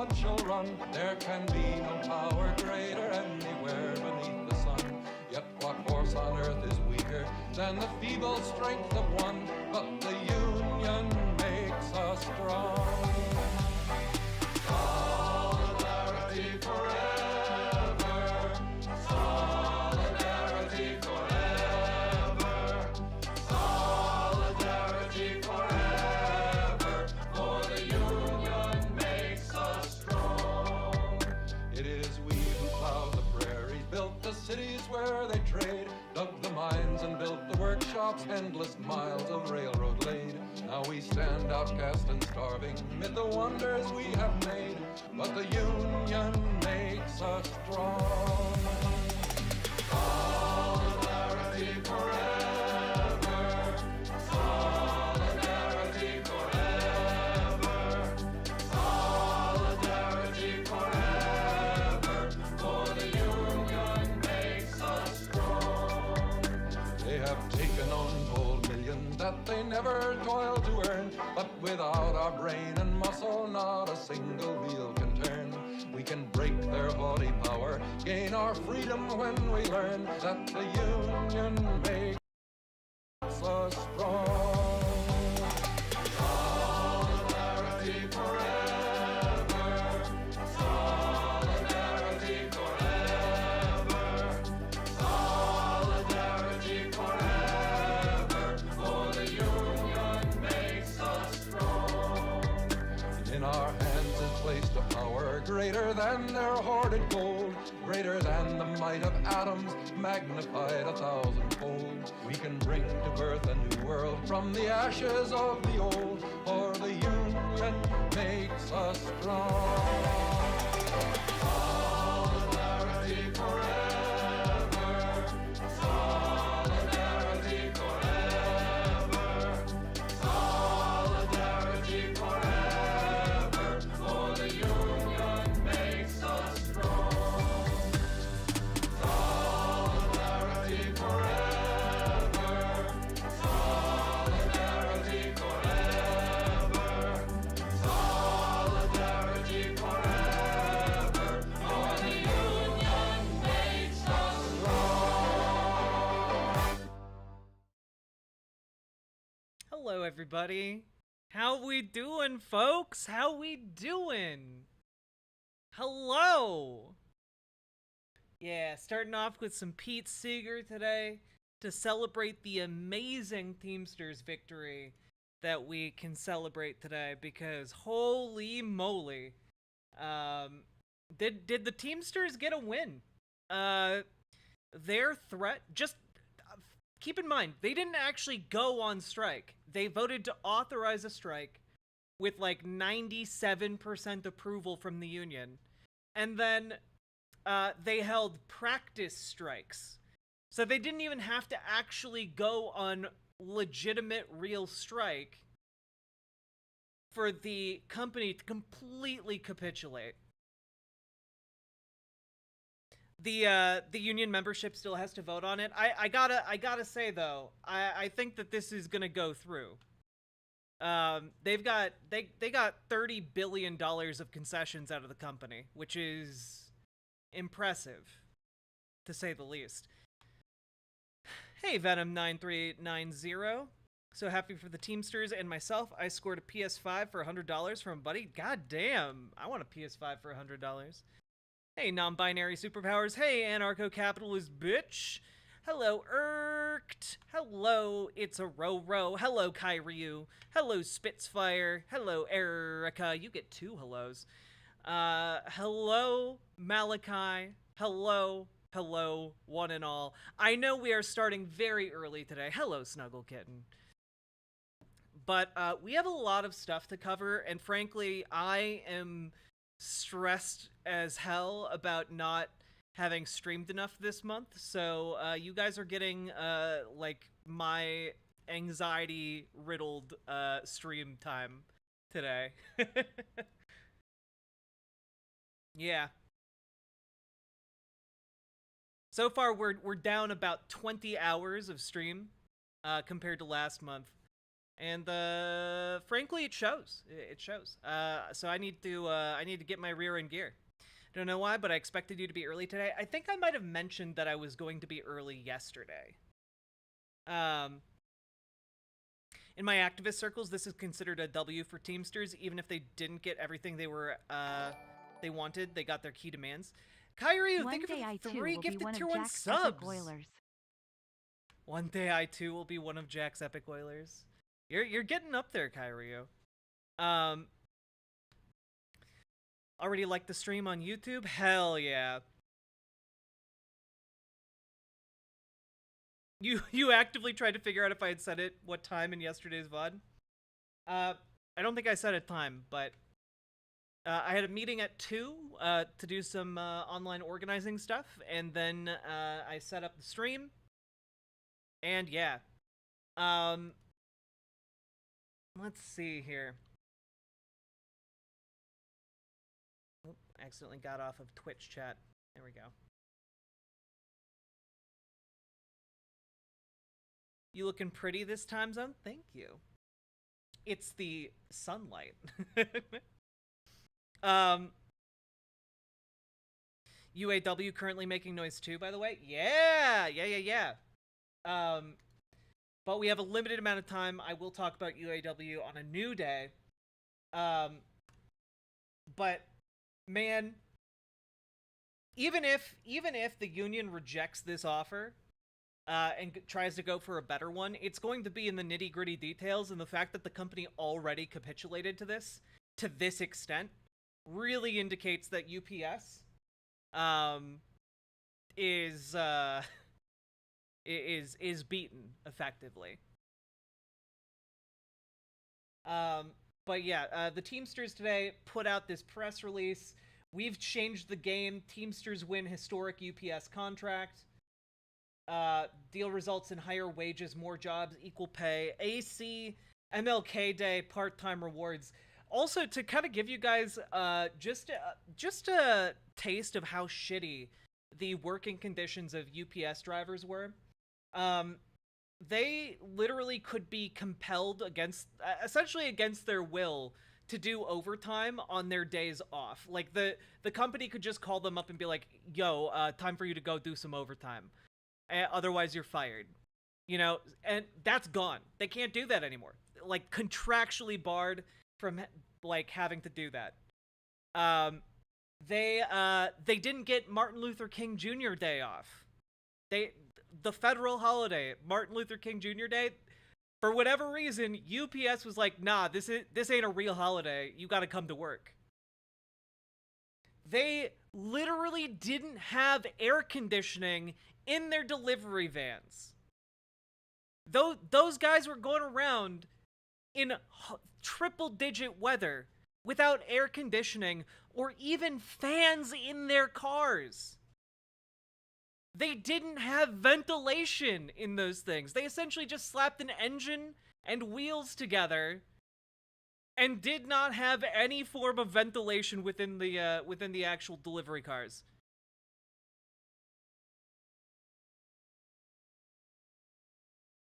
blood shall run. There can be no power greater anywhere beneath the sun. Yet what force on earth is weaker than the feeble strength of one? But the union makes us strong. Solidarity forever. Solidarity forever. Solidarity forever. For the union makes us strong. It is we who plowed the prairies, built the cities where they trade, dug the mines and built the workshops, endless miles of railroad laid. Now we stand outcast and starving amid the wonders we have made, but the union makes us strong. Solidarity forever. Solidarity forever. Solidarity forever. For the union makes us strong. They have taken untold millions that they never toiled to earn, but without our brain and muscle, not a single wheel can turn. We can break their haughty power, gain our freedom when we learn that the union makes us strong. Solidarity forever. Solidarity forever. Solidarity forever. For the union makes us strong. In our hands is placed a power greater than their hoarded gold, greater than the might of atoms, magnified 1,000-fold. We can bring to birth a new world from the ashes of the old, for the union makes us strong. Solidarity forever. Solidarity forever. Solidarity forever. For the union makes us strong. Solidarity forever. Solidarity forever. Solidarity forever. For the union makes us strong. Hello, everybody. How we doing, folks? How we doing? Hello. Yeah, starting off with some Pete Seeger today to celebrate the amazing Teamsters victory that we can celebrate today, because holy moly, did the Teamsters get a win? Their threat, just keep in mind, they didn't actually go on strike. They voted to authorize a strike with like 97% approval from the union. And then they held practice strikes. So they didn't even have to actually go on legitimate real strike for the company to completely capitulate. The union membership still has to vote on it. I gotta say though, I think that this is gonna go through. They got $30 billion of concessions out of the company, which is impressive, to say the least. Hey, Venom9390. So happy for the Teamsters and myself. I scored a PS5 for $100 from a buddy. God damn, I want a PS5 for $100. Hey, non-binary superpowers. Hey, anarcho-capitalist bitch. Hello, Irked. Hello, It's a Ro-Ro. Hello, Kyryu. Hello, Spitfire. Hello, Erica. You get 2 hellos. Hello, Malachi. Hello, one and all. I know we are starting very early today. Hello, Snuggle Kitten. But we have a lot of stuff to cover, and frankly, I am stressed as hell about not having streamed enough this month, so you guys are getting like my anxiety riddled stream time today. Yeah. So far we're down about 20 hours of stream compared to last month. And frankly, it shows. It shows. So I need to get my rear in gear. Don't know why, but I expected you to be early today. I think I might have mentioned that I was going to be early yesterday. In my activist circles, this is considered a W for Teamsters, even if they didn't get everything they wanted. They got their key demands. Kyryu, thank you for 3 gifted tier 1 subs. One day I too will be one of Jack's epic Oilers. You're getting up there, Kyryu. Already liked the stream on YouTube? Hell yeah. You actively tried to figure out if I had said it what time in yesterday's VOD? I don't think I said a time, but I had a meeting at 2 to do some online organizing stuff, and then I set up the stream. And yeah. Let's see here. Oop, accidentally got off of Twitch chat. There we go. You looking pretty this time zone? Thank you. It's the sunlight. UAW currently making noise too, by the way. Yeah. But we have a limited amount of time. I will talk about UAW on a new day. But man, even if the union rejects this offer and tries to go for a better one, it's going to be in the nitty-gritty details, and the fact that the company already capitulated to this extent really indicates that UPS is beaten effectively. But yeah, the Teamsters today put out this press release. We've changed the game. Teamsters win historic UPS contract. Deal results in higher wages, more jobs, equal pay, AC, MLK Day, part-time rewards. Also, to kind of give you guys just a taste of how shitty the working conditions of UPS drivers were, they literally could be compelled essentially against their will to do overtime on their days off. Like, the company could just call them up and be like, yo, time for you to go do some overtime. Otherwise, you're fired. You know, and that's gone. They can't do that anymore. Like, contractually barred from, like, having to do that. They didn't get Martin Luther King Jr. Day off. The federal holiday, Martin Luther King Jr. Day, for whatever reason, UPS was like, nah, this ain't a real holiday. You gotta come to work. They literally didn't have air conditioning in their delivery vans. Those guys were going around in triple-digit weather without air conditioning or even fans in their cars. They didn't have ventilation in those things. They essentially just slapped an engine and wheels together and did not have any form of ventilation within the actual delivery cars.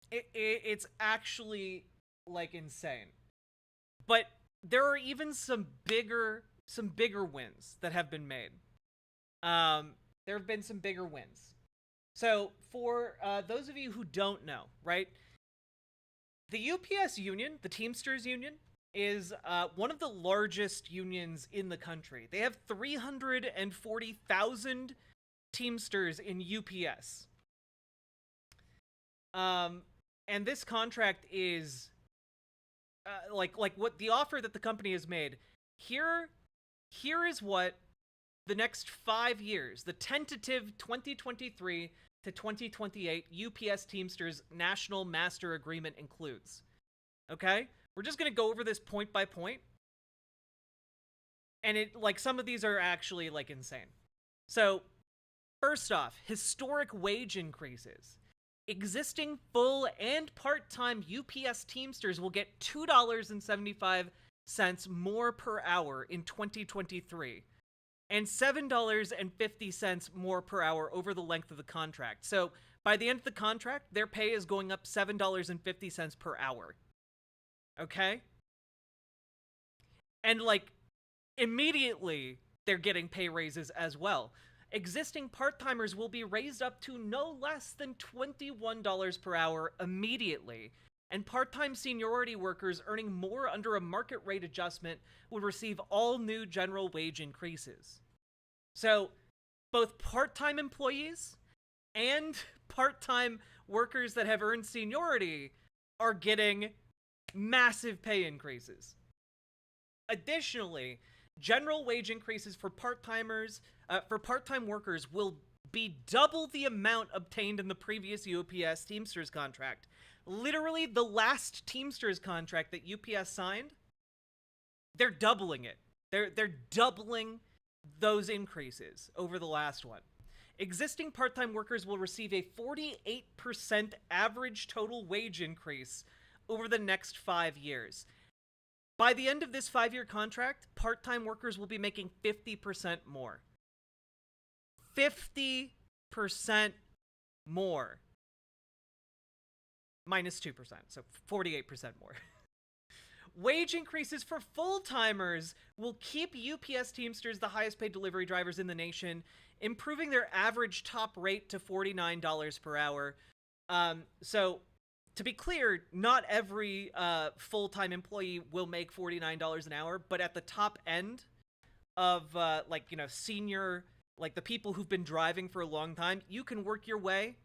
It's actually, like, insane. But there are even some bigger wins that have been made. There have been some bigger wins. So, for those of you who don't know, right? The UPS union, the Teamsters union, is one of the largest unions in the country. They have 340,000 Teamsters in UPS. And this contract is like what the offer that the company has made. Here is what the next 5 years, the tentative 2023 to 2028 UPS Teamsters National Master Agreement includes. Okay? We're just going to go over this point by point. And some of these are actually, like, insane. So, first off, historic wage increases. Existing full and part-time UPS Teamsters will get $2.75 more per hour in 2023, and $7.50 more per hour over the length of the contract. So, by the end of the contract, their pay is going up $7.50 per hour. Okay? And, like, immediately, they're getting pay raises as well. Existing part-timers will be raised up to no less than $21 per hour immediately, and part-time seniority workers earning more under a market rate adjustment would receive all new general wage increases. So, both part-time employees and part-time workers that have earned seniority are getting massive pay increases. Additionally, general wage increases for part-time workers will be double the amount obtained in the previous UPS Teamsters contract. Literally, the last Teamsters contract that UPS signed, they're doubling it. They're doubling those increases over the last one. Existing part-time workers will receive a 48% average total wage increase over the next 5 years. By the end of this 5-year contract, part-time workers will be making 50% more. 50% more. Minus 2%, so 48% more. Wage increases for full-timers will keep UPS Teamsters the highest paid delivery drivers in the nation, improving their average top rate to $49 per hour. So, to be clear, not every full-time employee will make $49 an hour, but at the top end of, senior, the people who've been driving for a long time, you can work your way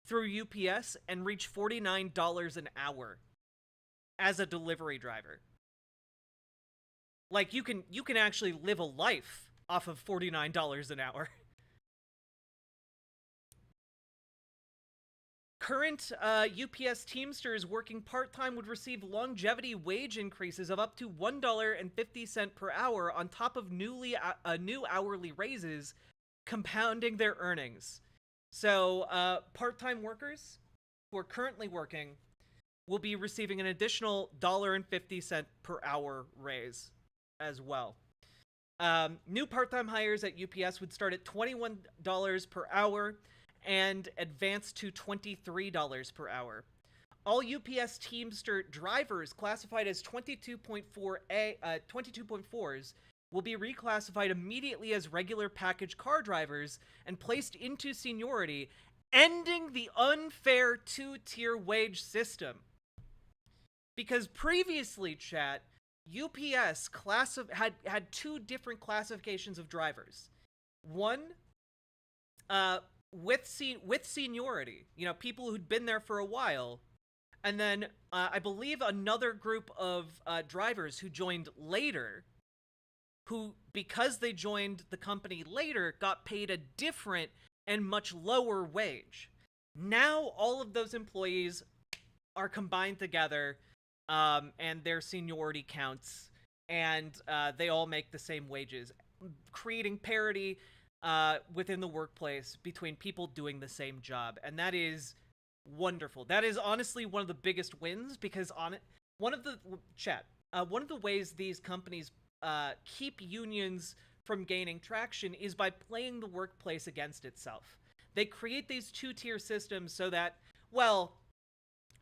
through UPS and reach $49 an hour as a delivery driver. Like, you can actually live a life off of $49 an hour. Current UPS Teamsters working part-time would receive longevity wage increases of up to $1.50 per hour on top of new hourly raises, compounding their earnings. So, part-time workers who are currently working will be receiving an additional $1.50 per hour raise as well. New part-time hires at UPS would start at $21 per hour and advance to $23 per hour. All UPS Teamster drivers classified as 22.4s will be reclassified immediately as regular package car drivers and placed into seniority, ending the unfair two-tier wage system. Because previously, chat, UPS had two different classifications of drivers. One, with seniority, people who'd been there for a while, and then I believe another group of drivers who joined later, who, because they joined the company later, got paid a different and much lower wage. Now all of those employees are combined together, and their seniority counts, and they all make the same wages, creating parity within the workplace between people doing the same job. And that is wonderful. That is honestly one of the biggest wins, because one of the ways these companies keep unions from gaining traction is by playing the workplace against itself. They create these two-tier systems so that, well,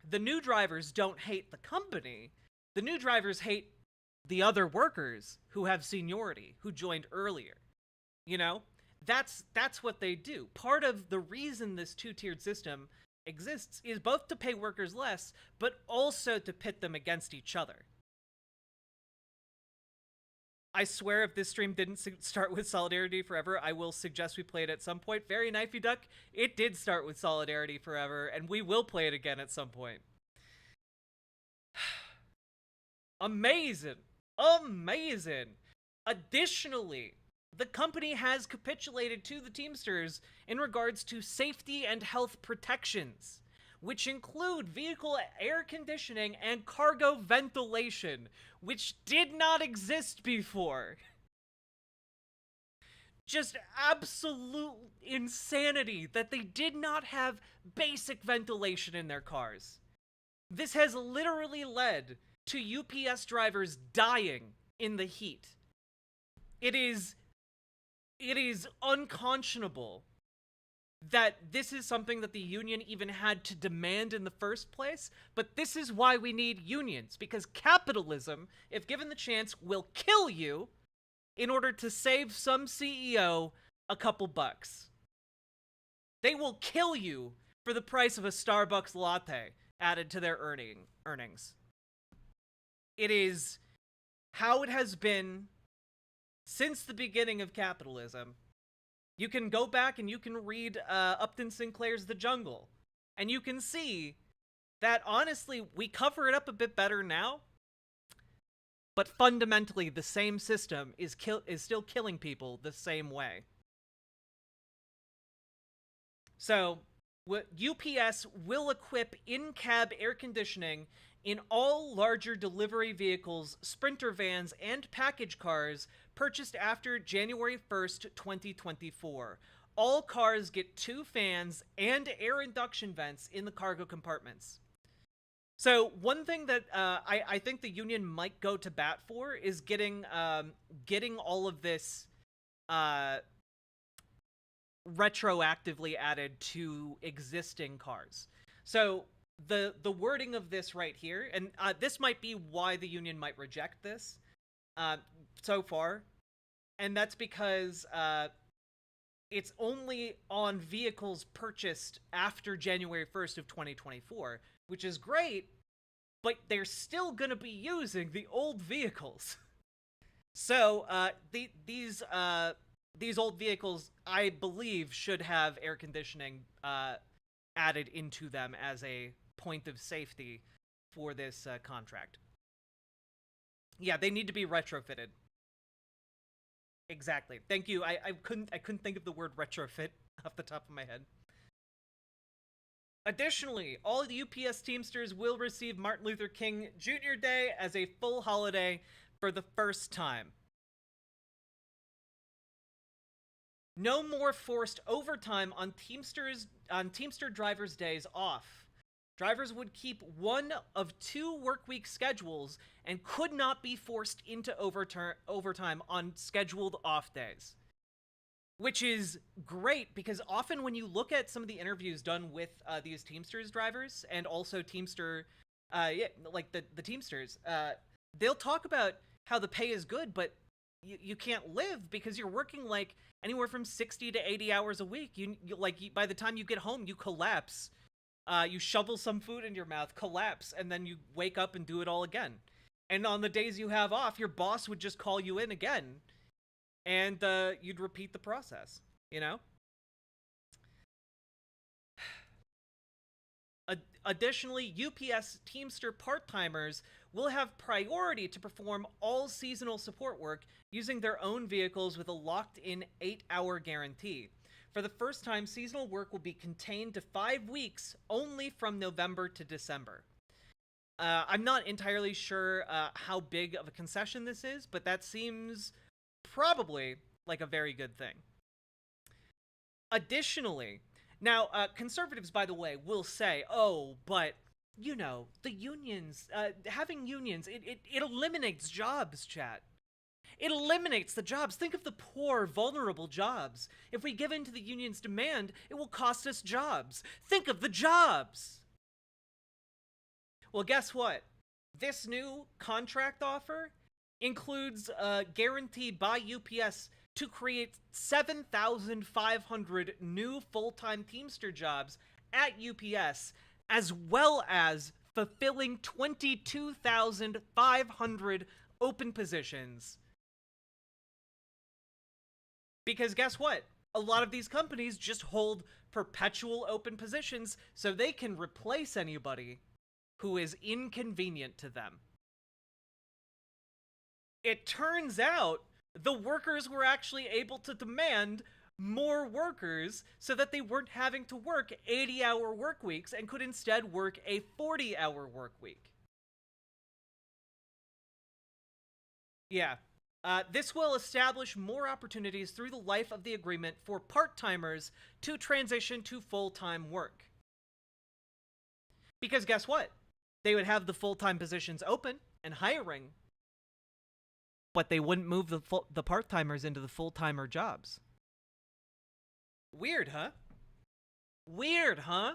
the new drivers don't hate the company. The new drivers hate the other workers who have seniority, who joined earlier. That's what they do. Part of the reason this two-tiered system exists is both to pay workers less, but also to pit them against each other. I swear if this stream didn't start with Solidarity Forever, I will suggest we play it at some point. Very Knifey Duck, it did start with Solidarity Forever, and we will play it again at some point. Amazing. Amazing. Additionally, the company has capitulated to the Teamsters in regards to safety and health protections, which include vehicle air conditioning and cargo ventilation, which did not exist before. Just absolute insanity that they did not have basic ventilation in their cars. This has literally led to UPS drivers dying in the heat. It is unconscionable that this is something that the union even had to demand in the first place, but this is why we need unions, because capitalism, if given the chance, will kill you in order to save some CEO a couple bucks. They will kill you for the price of a Starbucks latte added to their earnings. It is how it has been since the beginning of capitalism. You can go back and you can read Upton Sinclair's The Jungle, and you can see that, honestly, we cover it up a bit better now, but fundamentally the same system is still killing people the same way. So, UPS will equip in-cab air conditioning in all larger delivery vehicles, sprinter vans, and package cars purchased after January 1st, 2024. All cars get 2 fans and air induction vents in the cargo compartments. So one thing that I think the union might go to bat for is getting all of this retroactively added to existing cars. So the wording of this right here, and this might be why the union might reject this so far, and that's because it's only on vehicles purchased after January 1st of 2024, which is great, but they're still going to be using the old vehicles. So these old vehicles, I believe, should have air conditioning added into them as a point of safety for this contract. Yeah, they need to be retrofitted. Exactly. Thank you. I couldn't think of the word retrofit off the top of my head. Additionally, all the UPS Teamsters will receive Martin Luther King Jr. Day as a full holiday for the first time. No more forced overtime on Teamster drivers' days off. Drivers would keep one of 2 workweek schedules and could not be forced into overtime on scheduled off days. Which is great, because often when you look at some of the interviews done with these Teamsters drivers, and also Teamster, like the Teamsters, they'll talk about how the pay is good, but you can't live because you're working like anywhere from 60 to 80 hours a week. By the time you get home, you collapse. You shovel some food in your mouth, collapse, and then you wake up and do it all again. And on the days you have off, your boss would just call you in again, and you'd repeat the process, you know? Additionally, UPS Teamster part-timers will have priority to perform all seasonal support work using their own vehicles with a locked-in 8-hour guarantee. For the first time, seasonal work will be contained to 5 weeks only from November to December. I'm not entirely sure how big of a concession this is, but that seems probably like a very good thing. Additionally, now, conservatives, by the way, will say, oh, but, you know, the unions, having unions, it eliminates jobs, chat. It eliminates the jobs. Think of the poor, vulnerable jobs. If we give in to the union's demand, it will cost us jobs. Think of the jobs! Well, guess what? This new contract offer includes a guarantee by UPS to create 7,500 new full-time Teamster jobs at UPS, as well as fulfilling 22,500 open positions. Because guess what? A lot of these companies just hold perpetual open positions so they can replace anybody who is inconvenient to them. It turns out the workers were actually able to demand more workers so that they weren't having to work 80-hour work weeks and could instead work a 40-hour work week. Yeah. This will establish more opportunities through the life of the agreement for part-timers to transition to full-time work. Because guess what? They would have the full-time positions open and hiring, but they wouldn't move the part-timers into the full-timer jobs. Weird, huh? Weird, huh?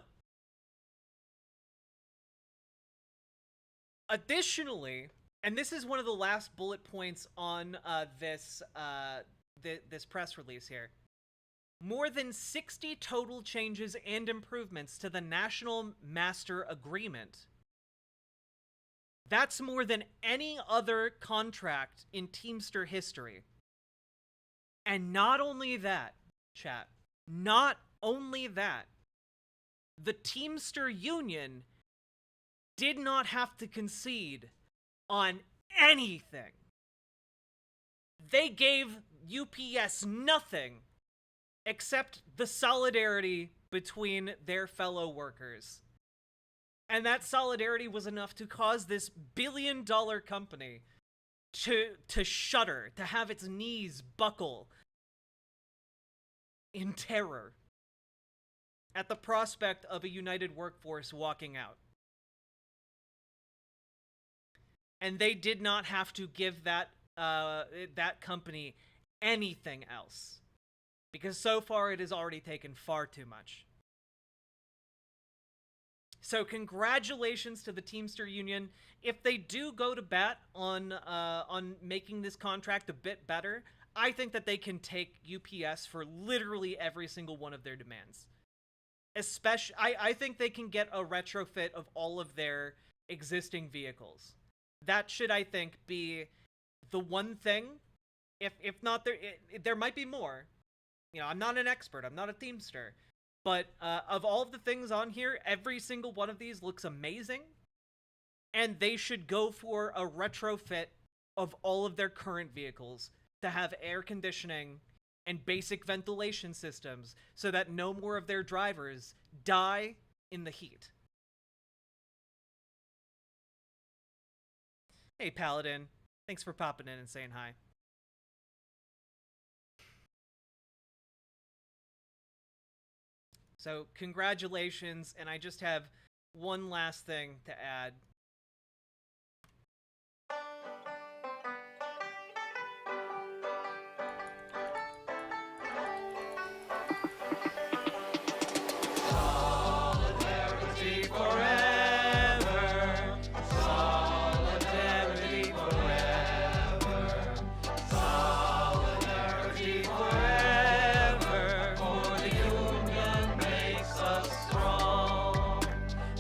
Additionally, and this is one of the last bullet points on this press release here, more than 60 total changes and improvements to the National Master Agreement. That's more than any other contract in Teamster history. And not only that, chat, not only that, the Teamster Union did not have to concede on anything. They gave UPS nothing except the solidarity between their fellow workers. And that solidarity was enough to cause this billion-dollar company to shudder, to have its knees buckle in terror at the prospect of a united workforce walking out. And they did not have to give that company anything else, because so far it has already taken far too much. So congratulations to the Teamster Union. If they do go to bat on making this contract a bit better, I think that they can take UPS for literally every single one of their demands. Especially, I think they can get a retrofit of all of their existing vehicles. That should, I think, be the one thing. If not, there might be more. You know, I'm not an expert. I'm not a Teamster. But of all of the things on here, every single one of these looks amazing. And they should go for a retrofit of all of their current vehicles to have air conditioning and basic ventilation systems so that no more of their drivers die in the heat. Hey, Paladin. Thanks for popping in and saying hi. So, congratulations, and I just have one last thing to add. Solidarity forever. Solidarity forever. Solidarity forever. For the union makes us strong.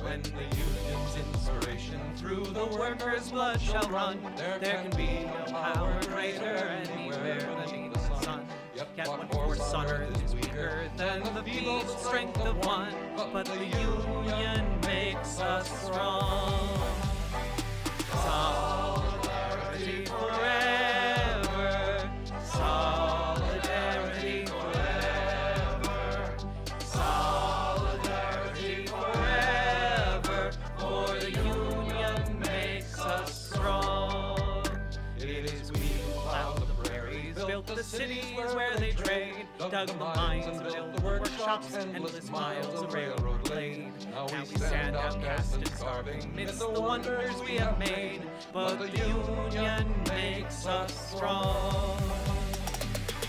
When the union's inspiration through the Workers' blood shall run. There can be no power greater anywhere beneath the sun. Yet what force on earth is weaker than the feeble strength of one? But the union makes us strong. Solidarity forever. Solidarity forever. Solidarity forever. For the union makes us strong. It is we who plowed the prairies, built the cities where they trade, dug the mines and built the workshops, endless miles of railroad laid. Now we stand outcast and starving midst the wonders we have made, but the union makes us strong.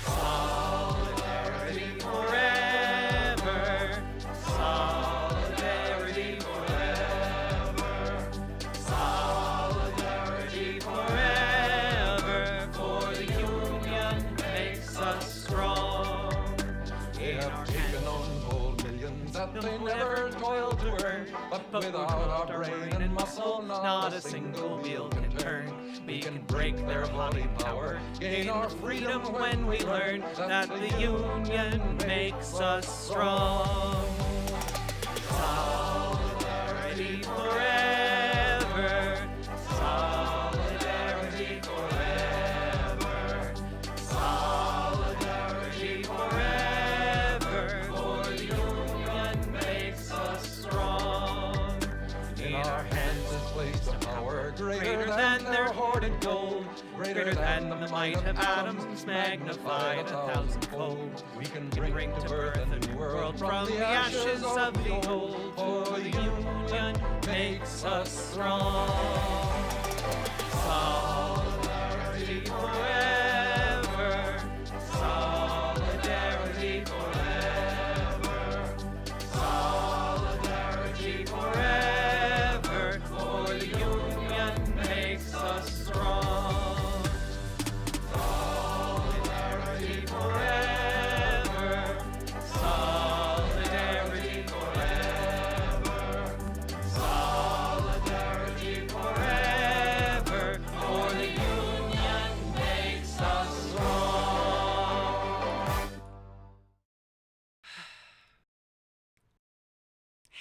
Solidarity forever. Solidarity forever. Solidarity forever. For the union makes us strong. They have taken on gold millions that they never toiled to earn, but without our brain and muscle, not a single wheel can turn. We can break their haughty power, gain our freedom when we learn that the union makes us strong. Solidarity forever. Solidarity forever. Solidarity forever. For the union makes us strong. In our hands is placed a power Greater than their hoarded gold, greater than the might of atoms magnified 1,000-fold. We can bring to birth a new world From the ashes of the old, for the union makes us strong. Solidarity forever. Solidarity forever.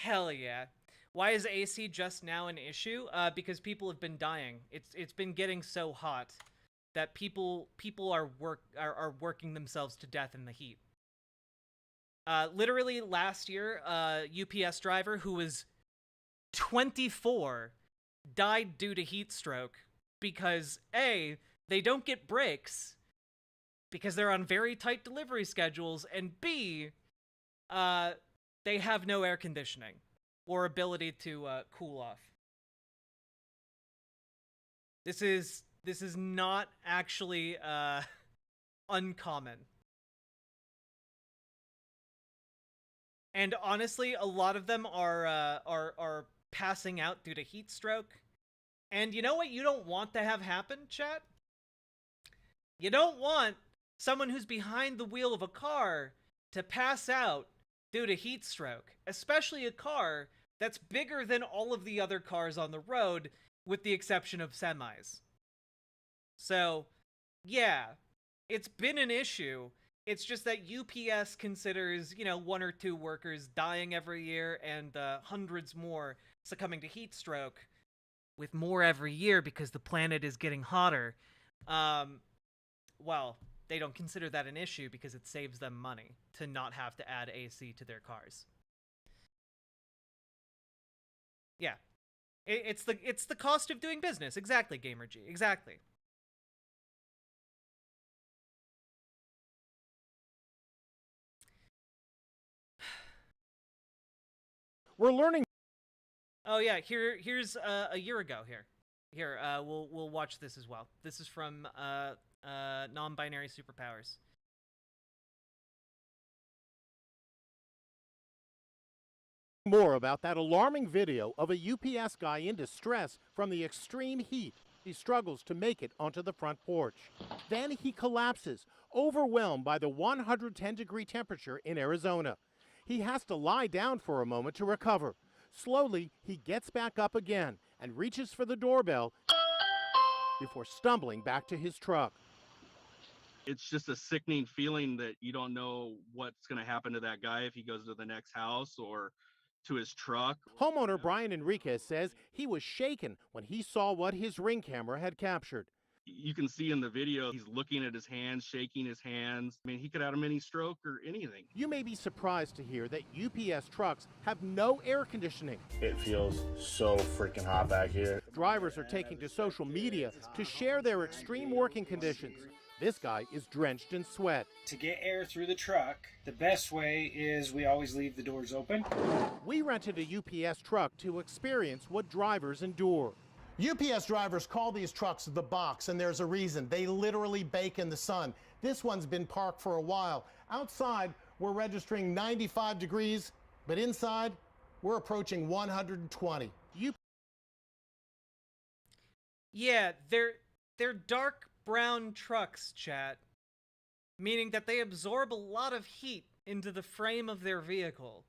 Hell yeah. Why is AC just now an issue? Because people have been dying. It's been getting so hot that people are working themselves to death in the heat. Literally last year, a UPS driver who was 24 died due to heat stroke because A, they don't get breaks because they're on very tight delivery schedules, and B, they have no air conditioning or ability to cool off. This is not actually uncommon. And honestly, a lot of them are passing out due to heat stroke. And you know what you don't want to have happen, chat? You don't want someone who's behind the wheel of a car to pass out due to heat stroke, especially a car that's bigger than all of the other cars on the road, with the exception of semis. So, yeah, it's been an issue. It's just that UPS considers, you know, 1 or 2 workers dying every year and hundreds more succumbing to heat stroke, with more every year because the planet is getting hotter. Well, they don't consider that an issue because it saves them money to not have to add AC to their cars. Yeah. It's the cost of doing business. Exactly, GamerG. Exactly. We're learning. Oh yeah, here's a year ago here. Here, we'll watch this as well. This is from non-binary superpowers. More about that alarming video of a UPS guy in distress from the extreme heat. He struggles to make it onto the front porch. Then he collapses, overwhelmed by the 110-degree temperature in Arizona. He has to lie down for a moment to recover. Slowly, he gets back up again and reaches for the doorbell before stumbling back to his truck. It's just a sickening feeling that you don't know what's going to happen to that guy if he goes to the next house or to his truck. Homeowner Brian Enriquez says he was shaken when he saw what his Ring camera had captured. You can see in the video, he's looking at his hands, shaking his hands. I mean, he could have a mini stroke or anything. You may be surprised to hear that UPS trucks have no air conditioning. It feels so freaking hot back here. Drivers are taking to social media to share their extreme working conditions. This guy is drenched in sweat. To get air through the truck, the best way is we always leave the doors open. We rented a UPS truck to experience what drivers endure. UPS drivers call these trucks the box, and there's a reason. They literally bake in the sun. This one's been parked for a while. Outside, we're registering 95 degrees, but inside, we're approaching 120. Yeah, they're dark brown trucks, chat. Meaning that they absorb a lot of heat into the frame of their vehicle.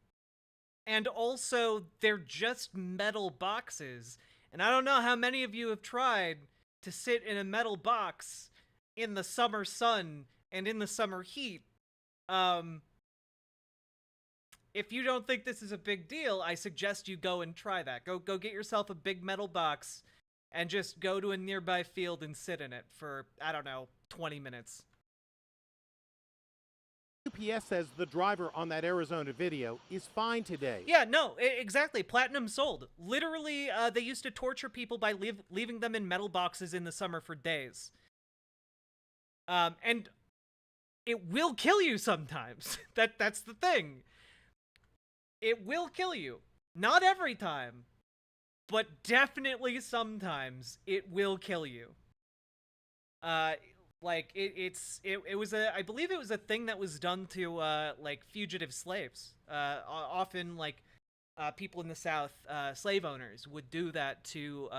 And also, they're just metal boxes. And I don't know how many of you have tried to sit in a metal box in the summer sun and in the summer heat. If you don't think this is a big deal, I suggest you go and try that. Go get yourself a big metal box and just go to a nearby field and sit in it for, I don't know, 20 minutes. UPS says the driver on that Arizona video is fine today. Yeah, no, exactly. Platinum sold. Literally, they used to torture people by leaving them in metal boxes in the summer for days. And it will kill you sometimes. That's the thing. It will kill you. Not every time, but definitely sometimes it will kill you. Like, it was I believe it was a thing that was done to, like, fugitive slaves. Often, like, people in the South, slave owners, would do that to,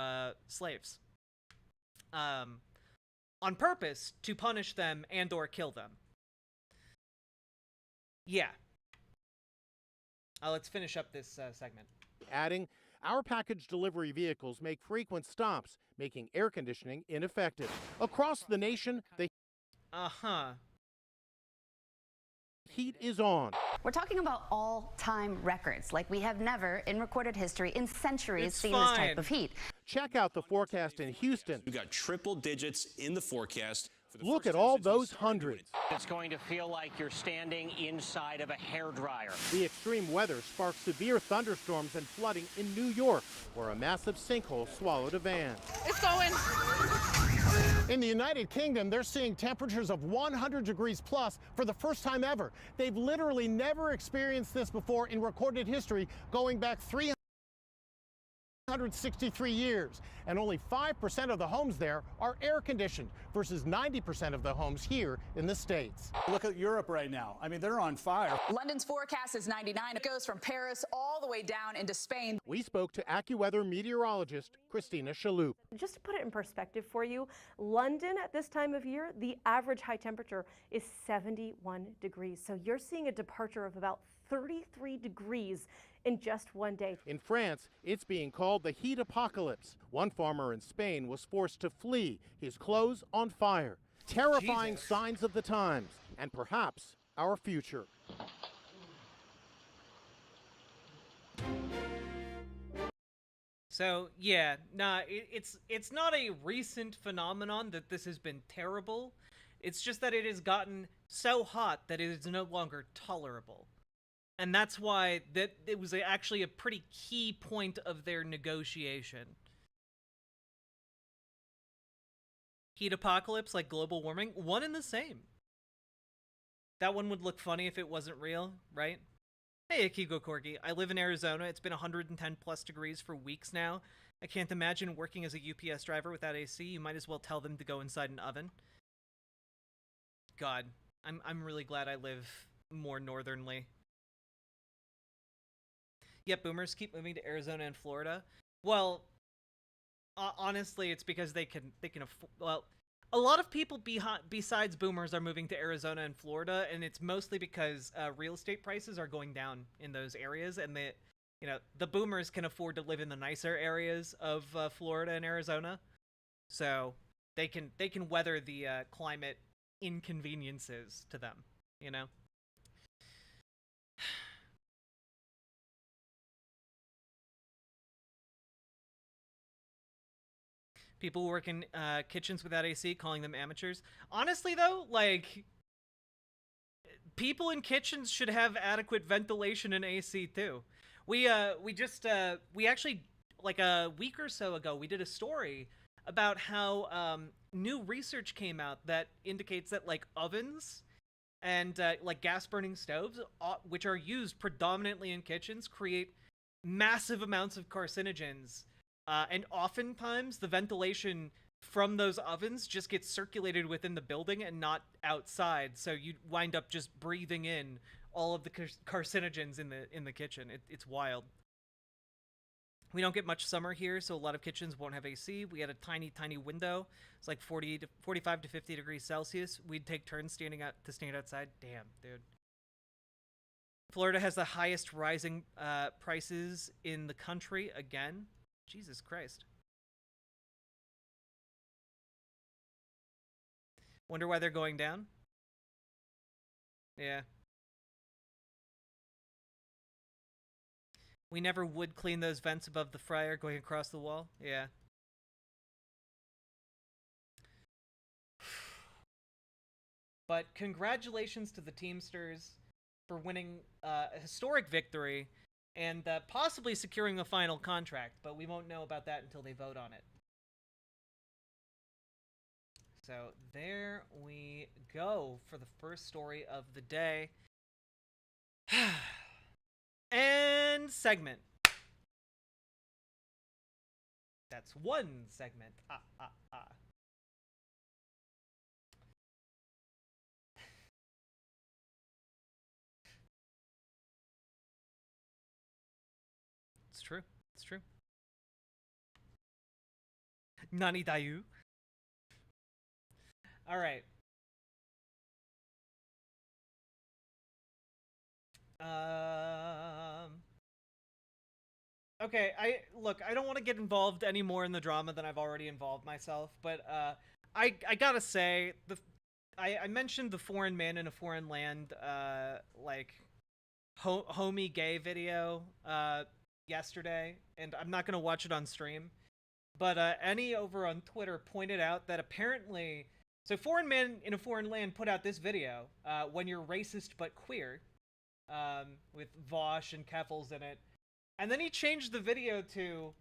slaves. On purpose, to punish them and or kill them. Yeah. Let's finish up this, segment. Adding, our package delivery vehicles make frequent stops, making air conditioning ineffective. Across the nation, they Heat is on. We're talking about all-time records, like we have never in recorded history in centuries It's seen fine. this type of heat. Check out the forecast in Houston. We got triple digits in the forecast. Look at all those hundreds. It's going to feel like you're standing inside of a hairdryer. The extreme weather sparked severe thunderstorms and flooding in New York, where a massive sinkhole swallowed a van. It's going. In the United Kingdom, they're seeing temperatures of 100 degrees plus for the first time ever. They've literally never experienced this before in recorded history, going back 363 years. And only 5% of the homes there are air conditioned versus 90% of the homes here in the States. Look at Europe right now. I mean, they're on fire. London's forecast is 99. It goes from Paris all the way down into Spain. We spoke to AccuWeather meteorologist Christina Shalhoub. Just to put it in perspective for you, London at this time of year, the average high temperature is 71 degrees. So you're seeing a departure of about 33 degrees in just one day. In France, it's being called the heat apocalypse. One farmer in Spain was forced to flee, his clothes on fire. Terrifying signs of the times, and perhaps our future. So yeah, it's not a recent phenomenon that this has been terrible. It's just that it has gotten so hot that it is no longer tolerable. And that's why that it was actually a pretty key point of their negotiation. Heat apocalypse, like global warming, one and the same. That one would look funny if it wasn't real, right? Hey, Akigo Corgi. I live in Arizona. It's been 110 plus degrees for weeks now. I can't imagine working as a UPS driver without AC. You might as well tell them to go inside an oven. God, I'm really glad I live more northernly. Yep, boomers keep moving to Arizona and Florida. Well, honestly, it's because they can afford. Well, a lot of people besides boomers are moving to Arizona and Florida, and it's mostly because real estate prices are going down in those areas, and the boomers can afford to live in the nicer areas of Florida and Arizona, so they can weather the climate inconveniences to them, you know. People who work in kitchens without AC, calling them amateurs. Honestly, though, like, people in kitchens should have adequate ventilation and AC too. We actually, like a week or so ago, we did a story about how new research came out that indicates that like ovens and like gas burning stoves, which are used predominantly in kitchens, create massive amounts of carcinogens. And oftentimes the ventilation from those ovens just gets circulated within the building and not outside, so you wind up just breathing in all of the carcinogens in the kitchen. It's wild. We don't get much summer here, so a lot of kitchens won't have AC. We had a tiny window. It's like 45 to 50 degrees Celsius. We'd take turns standing outside. Damn, dude. Florida has the highest rising prices in the country again. Jesus Christ. Wonder why they're going down? Yeah. We never would clean those vents above the fryer going across the wall. Yeah. But congratulations to the Teamsters for winning a historic victory and possibly securing a final contract, but we won't know about that until they vote on it. So there we go for the first story of the day. And segment. That's one segment. It's true. It's true. Nani dayu? All right. Okay, I don't want to get involved any more in the drama than I've already involved myself, but I gotta say I mentioned the foreign man in a foreign land, like, homie gay video, yesterday, and I'm not gonna watch it on stream, but, Annie over on Twitter pointed out that apparently, so foreign man in a foreign land put out this video, when you're racist but queer, with VAUSH and Keffels in it, and then he changed the video to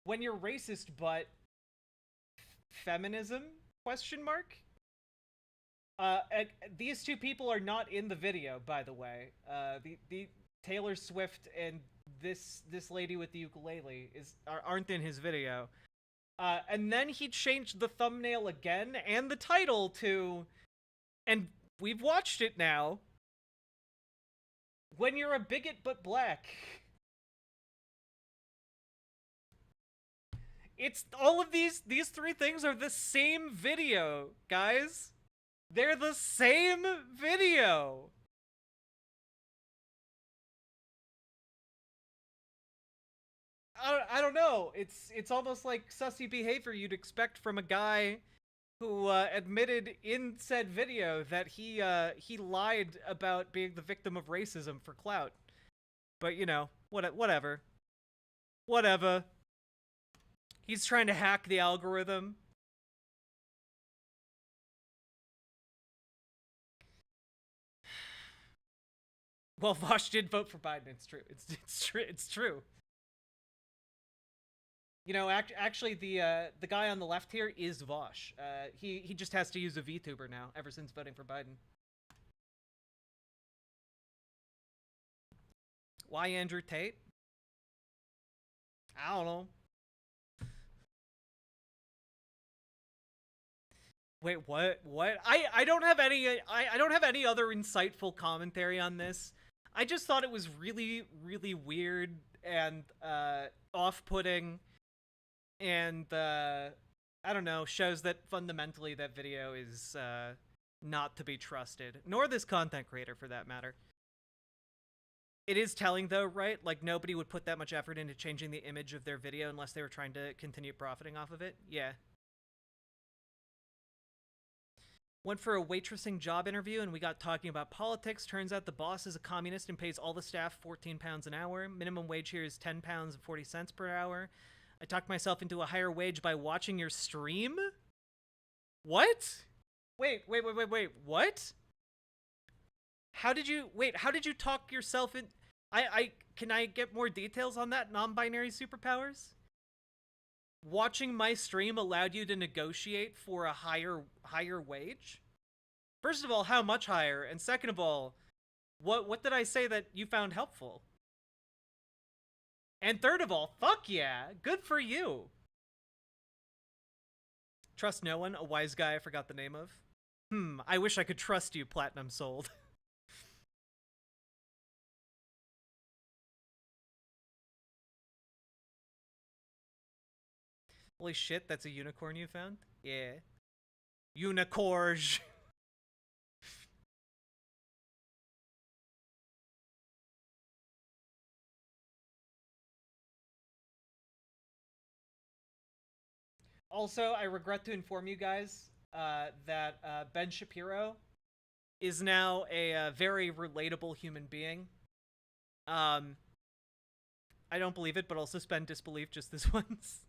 when you're racist but feminism, question mark? These two people are not in the video, by the way. The Taylor Swift and this lady with the ukulele aren't in his video. And then he changed the thumbnail again and the title to, and we've watched it now, when you're a bigot but black. It's all of these three things are the same video, guys. They're the same video. I don't know. It's almost like sussy behavior you'd expect from a guy who admitted in said video that he lied about being the victim of racism for clout. But you know, whatever. Whatever. He's trying to hack the algorithm. Well, VAUSH did vote for Biden. It's true. It's true. You know, actually, the guy on the left here is VAUSH. He just has to use a VTuber now, ever since voting for Biden. Why Andrew Tate? I don't know. Wait, what? What? I don't have any I don't have any other insightful commentary on this. I just thought it was really, really weird and off-putting, and I don't know, shows that fundamentally that video is not to be trusted, nor this content creator for that matter. It is telling though, right? Like, nobody would put that much effort into changing the image of their video unless they were trying to continue profiting off of it. Yeah. Went for a waitressing job interview and we got talking about politics. Turns out the boss is a communist and pays all the staff £14 an hour. Minimum wage here is £10.40 per hour. I talked myself into a higher wage by watching your stream? What? Wait, what? How did you talk yourself in... Can I get more details on that? Non-binary superpowers? Watching my stream allowed you to negotiate for a higher wage? First of all, how much higher? And second of all, what did I say that you found helpful? And third of all, fuck yeah, good for you. Trust no one, a wise guy I forgot the name of. I wish I could trust you, Platinum Sold. Holy shit, that's a unicorn you found? Yeah. Unicorn. Also, I regret to inform you guys that Ben Shapiro is now a very relatable human being. I don't believe it, but I'll suspend disbelief just this once.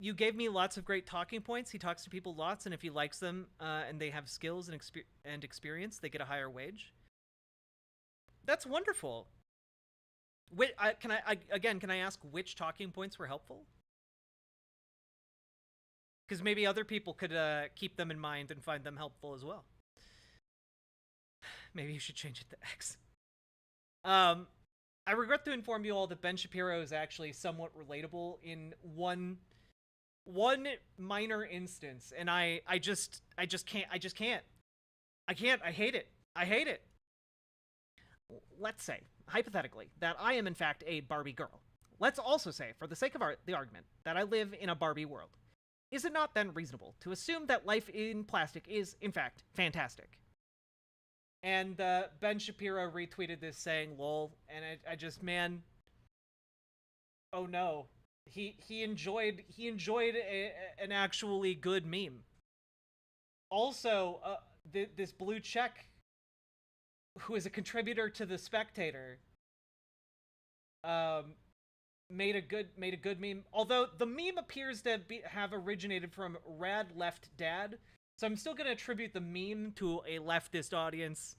You gave me lots of great talking points. He talks to people lots, and if he likes them and they have skills and experience, they get a higher wage. That's wonderful. Wait, can I ask which talking points were helpful? Because maybe other people could keep them in mind and find them helpful as well. Maybe you should change it to X. I regret to inform you all that Ben Shapiro is actually somewhat relatable in one minor instance, and I just can't. I hate it. Let's say, hypothetically, that I am in fact a Barbie girl. Let's also say, for the sake of the argument, that I live in a Barbie world. Is it not then reasonable to assume that life in plastic is, in fact, fantastic? And Ben Shapiro retweeted this saying, lol, and I just, man, oh no. He enjoyed an actually good meme. Also, this blue check, who is a contributor to The Spectator, made a good meme. Although the meme appears to have originated from Rad Left Dad, so I'm still gonna attribute the meme to a leftist audience.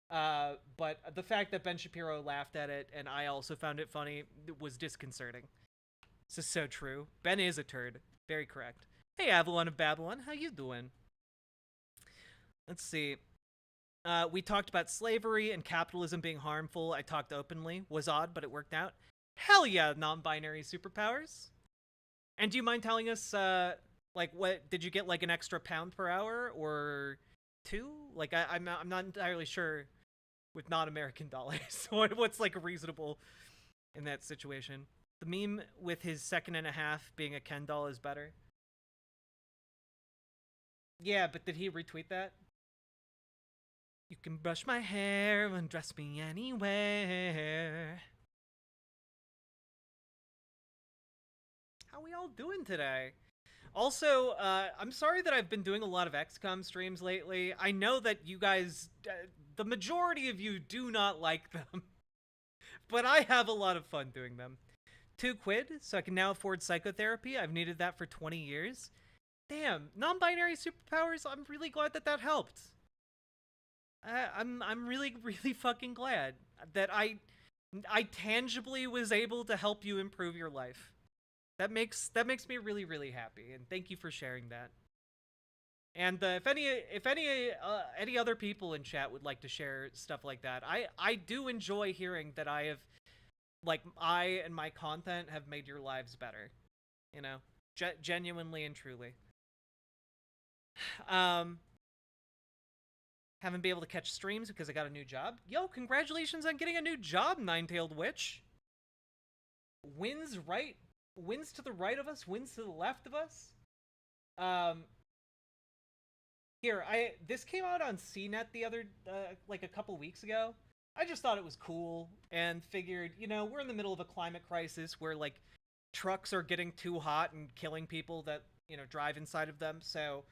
But the fact that Ben Shapiro laughed at it and I also found it funny was disconcerting. This is so true. Ben is a turd. Very correct. Hey, Avalon of Babylon, how you doing? Let's see. We talked about slavery and capitalism being harmful. I talked openly. Was odd, but it worked out. Hell yeah, non-binary superpowers. And do you mind telling us, like, what did you get, like, an extra £1 per hour or 2? Like, I'm not entirely sure with non-American dollars what's like reasonable in that situation. The meme with his 2.5 being a Ken doll is better. Yeah, but did he retweet that? You can brush my hair and dress me anywhere. How we all doing today? Also, I'm sorry that I've been doing a lot of XCOM streams lately. I know that you guys, the majority of you do not like them, but I have a lot of fun doing them. £2, so I can now afford psychotherapy. I've needed that for 20 years. Damn, non-binary superpowers, I'm really glad that helped. I'm really, really fucking glad that I tangibly was able to help you improve your life. That makes me really, really happy, and thank you for sharing that. And if any other people in chat would like to share stuff like that, I do enjoy hearing that I and my content have made your lives better, you know, genuinely and truly. Haven't been able to catch streams because I got a new job. Yo, congratulations on getting a new job, Nine-Tailed Witch. Wins to the right of us, wins to the left of us. This came out on CNET the other, like a couple weeks ago. I just thought it was cool and figured, you know, we're in the middle of a climate crisis where, like, trucks are getting too hot and killing people that, you know, drive inside of them. So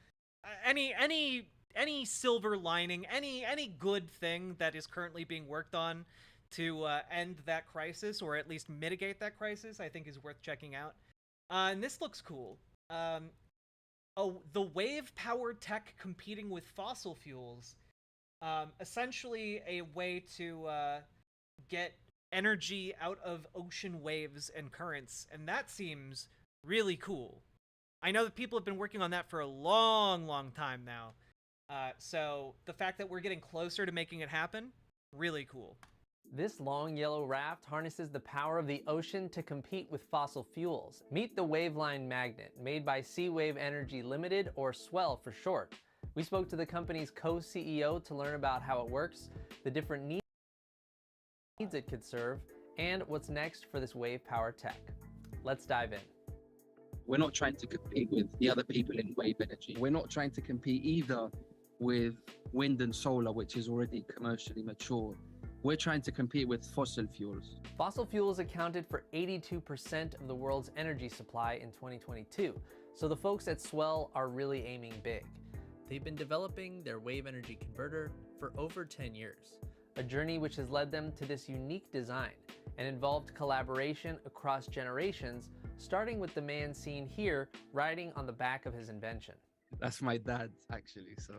any silver lining, any good thing that is currently being worked on to end that crisis, or at least mitigate that crisis, I think is worth checking out. And this looks cool. The wave-powered tech competing with fossil fuels. Essentially a way to get energy out of ocean waves and currents, and that seems really cool. I know that people have been working on that for a long, long time now. So the fact that we're getting closer to making it happen, really cool. This long yellow raft harnesses the power of the ocean to compete with fossil fuels. Meet the Waveline Magnet, made by Seawave Energy Limited, or SWELL for short. We spoke to the company's co-CEO to learn about how it works, the different needs it could serve, and what's next for this wave power tech. Let's dive in. We're not trying to compete with the other people in wave energy. We're not trying to compete either with wind and solar, which is already commercially mature. We're trying to compete with fossil fuels. Fossil fuels accounted for 82% of the world's energy supply in 2022, so the folks at Swell are really aiming big. They've been developing their wave energy converter for over 10 years, a journey which has led them to this unique design and involved collaboration across generations, starting with the man seen here riding on the back of his invention. That's my dad, actually, so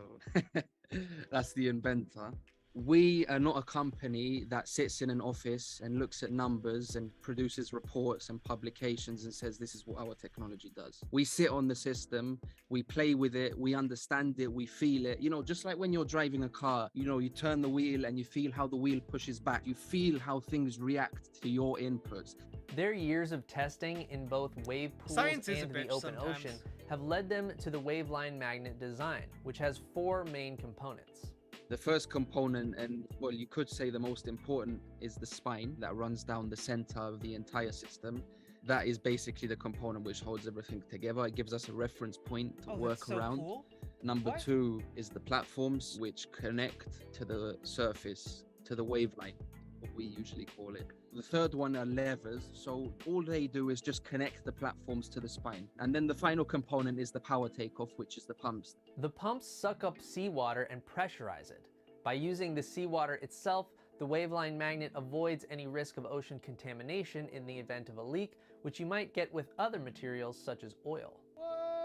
that's the inventor. We are not a company that sits in an office and looks at numbers and produces reports and publications and says this is what our technology does. We sit on the system, we play with it, we understand it, we feel it. You know, just like when you're driving a car, you know, you turn the wheel and you feel how the wheel pushes back. You feel how things react to your inputs. Their years of testing in both wave pools and the open ocean have led them to the Waveline Magnet design, which has 4 main components. The first component, and well, you could say the most important, is the spine that runs down the center of the entire system. That is basically the component which holds everything together. It gives us a reference point to work around. Cool. Number 2 is the platforms which connect to the surface, to the waveline, what we usually call it. The third one are levers. So all they do is just connect the platforms to the spine. And then the final component is the power takeoff, which is the pumps. The pumps suck up seawater and pressurize it. By using the seawater itself, the waveline magnet avoids any risk of ocean contamination in the event of a leak, which you might get with other materials such as oil.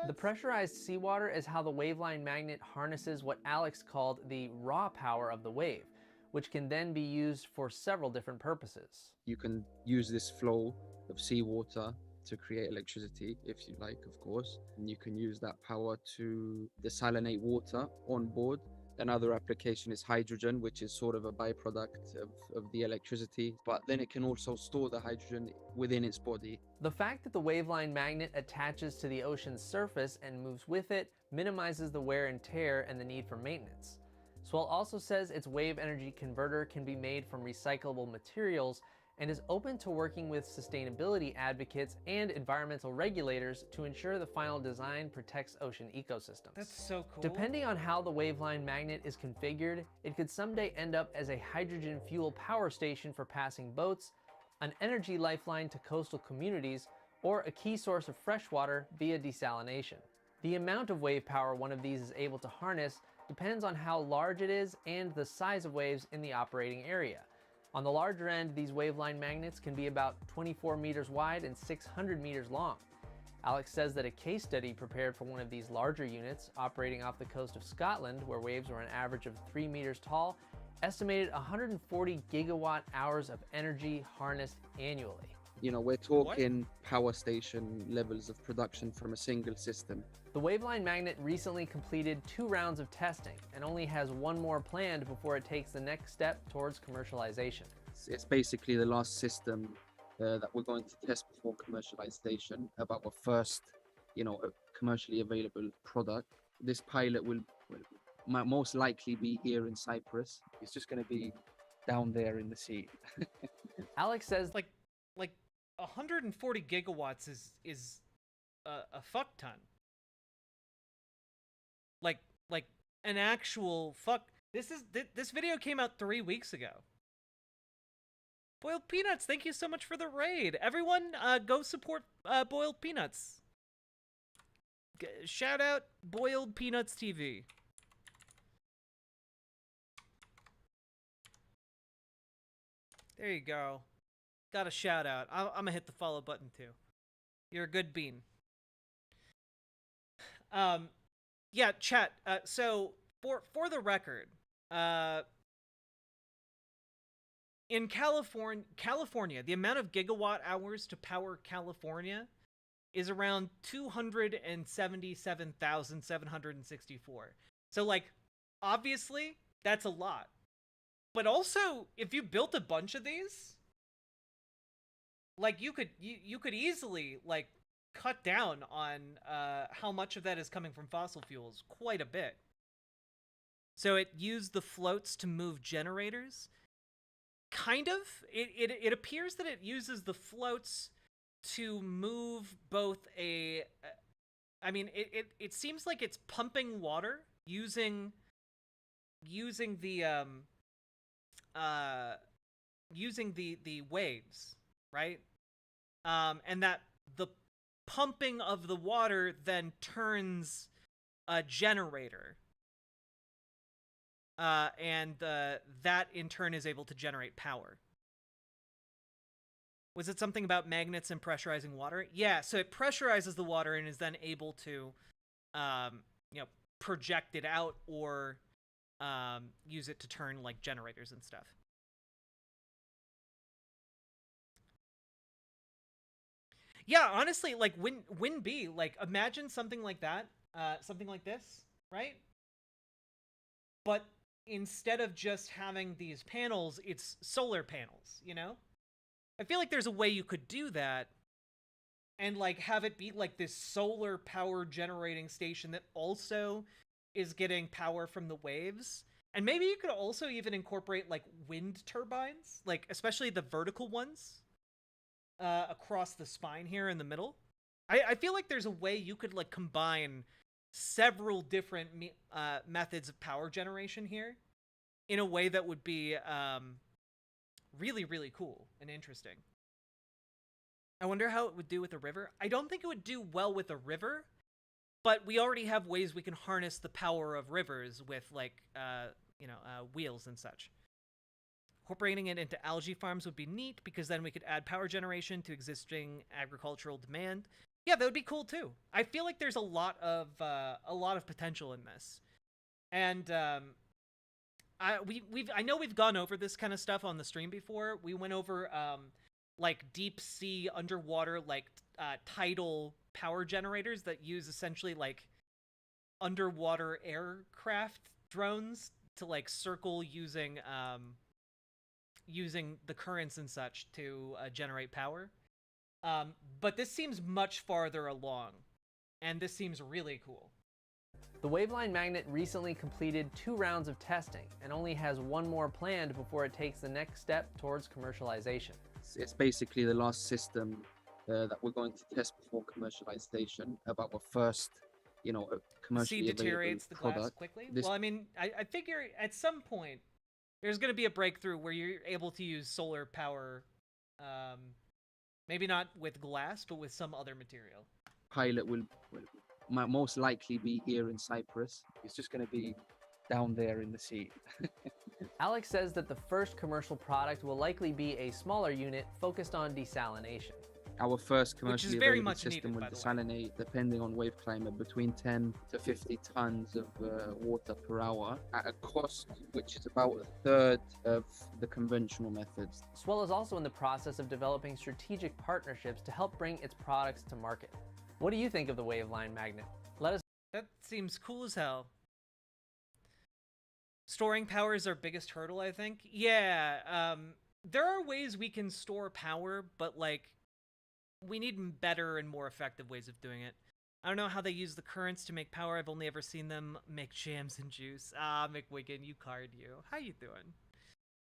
The pressurized seawater is how the waveline magnet harnesses what Alex called the raw power of the wave, which can then be used for several different purposes. You can use this flow of seawater to create electricity, if you like, of course. And you can use that power to desalinate water on board. Another application is hydrogen, which is sort of a byproduct of the electricity, but then it can also store the hydrogen within its body. The fact that the waveline magnet attaches to the ocean's surface and moves with it minimizes the wear and tear and the need for maintenance. Swell also says its wave energy converter can be made from recyclable materials and is open to working with sustainability advocates and environmental regulators to ensure the final design protects ocean ecosystems. That's so cool. Depending on how the waveline magnet is configured, it could someday end up as a hydrogen fuel power station for passing boats, an energy lifeline to coastal communities, or a key source of fresh water via desalination. The amount of wave power one of these is able to harness depends on how large it is and the size of waves in the operating area. On the larger end, these waveline magnets can be about 24 meters wide and 600 meters long. Alex says that a case study prepared for one of these larger units operating off the coast of Scotland, where waves were an average of 3 meters tall, estimated 140 gigawatt hours of energy harnessed annually. You know, we're talking power station levels of production from a single system. The waveline magnet recently completed 2 rounds of testing and only has 1 more planned before it takes the next step towards commercialization. It's basically the last system that we're going to test before commercialization of our first, commercially available product. This pilot will most likely be here in Cyprus. It's just going to be down there in the sea. Alex says like 140 gigawatts is a fuck ton. Like an actual fuck. This video came out 3 weeks ago. Boiled Peanuts, thank you so much for the raid. Everyone, go support Boiled Peanuts. Shout out Boiled Peanuts TV. There you go. Got a shout out. I'm gonna hit the follow button too. You're a good bean. Yeah, chat. So for the record, in California, the amount of gigawatt hours to power California is around 277,764. So like, obviously, that's a lot. But also, if you built a bunch of these, like you could easily like cut down on how much of that is coming from fossil fuels quite a bit. So it used the floats to move generators. Kind of. It appears that it uses the floats to move both a... I mean, it seems like it's pumping water using the waves, right? And that the pumping of the water then turns a generator. And that in turn is able to generate power. Was it something about magnets and pressurizing water? Yeah, so it pressurizes the water and is then able to, project it out or use it to turn like generators and stuff. Yeah, honestly, like Win B, like imagine something like that, something like this, right? But instead of just having these panels, it's solar panels, you know? I feel like there's a way you could do that and like have it be like this solar power generating station that also is getting power from the waves. And maybe you could also even incorporate like wind turbines, like especially the vertical ones across the spine here in the middle. I feel like there's a way you could like combine several different methods of power generation here in a way that would be really, really cool and interesting. I wonder how it would do with a river. I don't think it would do well with a river, but we already have ways we can harness the power of rivers with, like, wheels and such. Incorporating it into algae farms would be neat, because then we could add power generation to existing agricultural demand. Yeah, that would be cool too. I feel like there's a lot of potential in this, and I know we've gone over this kind of stuff on the stream before. We went over like deep sea underwater, like tidal power generators that use essentially like underwater aircraft drones to like circle using the currents and such to generate power. But this seems much farther along, and this seems really cool. The Waveline magnet recently completed 2 rounds of testing and only has 1 more planned before it takes the next step towards commercialization. It's basically the last system that we're going to test before commercialization, about our first, commercially C deteriorates the available glass product. quickly? This Well, I mean, I figure at some point there's going to be a breakthrough where you're able to use solar power, maybe not with glass, but with some other material. pilot will might most likely be here in Cyprus. It's just going to be down there in the sea. Alex says that the first commercial product will likely be a smaller unit focused on desalination. Our first commercially very available much system needed, will by the way. desalinate, depending on wave climate, between 10 to 50 tons of water per hour at a cost which is about a third of the conventional methods. Swell is also in the process of developing strategic partnerships to help bring its products to market. What do you think of the Waveline magnet? Let us. That seems cool as hell. Storing power is our biggest hurdle, I think. Yeah, there are ways we can store power, but, like, we need better and more effective ways of doing it. I don't know how they use the currents to make power. I've only ever seen them make jams and juice. Ah, McWiggin, you card you. How you doing?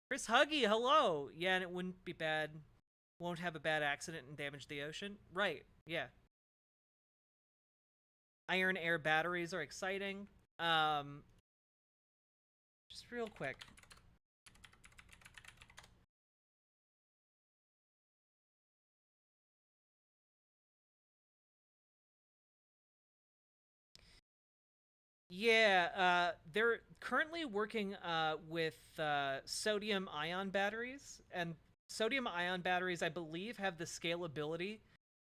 Chris Huggy, hello! Yeah, and it wouldn't be bad. Won't have a bad accident and damage the ocean. Right, yeah. Iron air batteries are exciting. Just real quick. Yeah, they're currently working with sodium ion batteries, and sodium ion batteries, I believe, have the scalability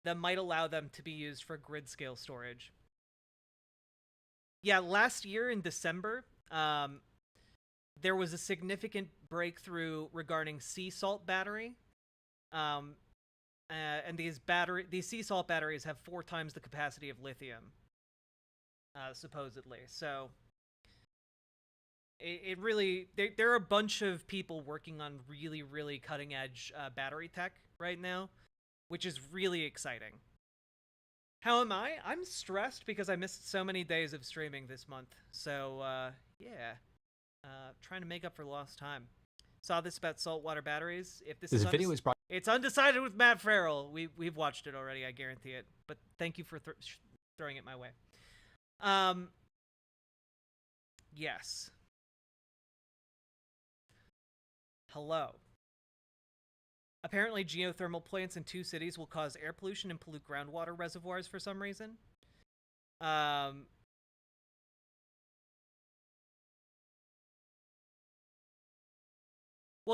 that might allow them to be used for grid scale storage. Yeah, last year in December, there was a significant breakthrough regarding sea salt battery. And these sea salt batteries have 4 times the capacity of lithium, supposedly. So it really, there are a bunch of people working on really, really cutting edge battery tech right now, which is really exciting. How am I? I'm stressed because I missed so many days of streaming this month. So, yeah. Trying to make up for lost time. Saw this about saltwater batteries. If this video is it's undecided with Matt Farrell. We've watched it already, I guarantee it. But thank you for throwing it my way. Yes. Hello. Apparently, geothermal plants in 2 cities will cause air pollution and pollute groundwater reservoirs for some reason. Well,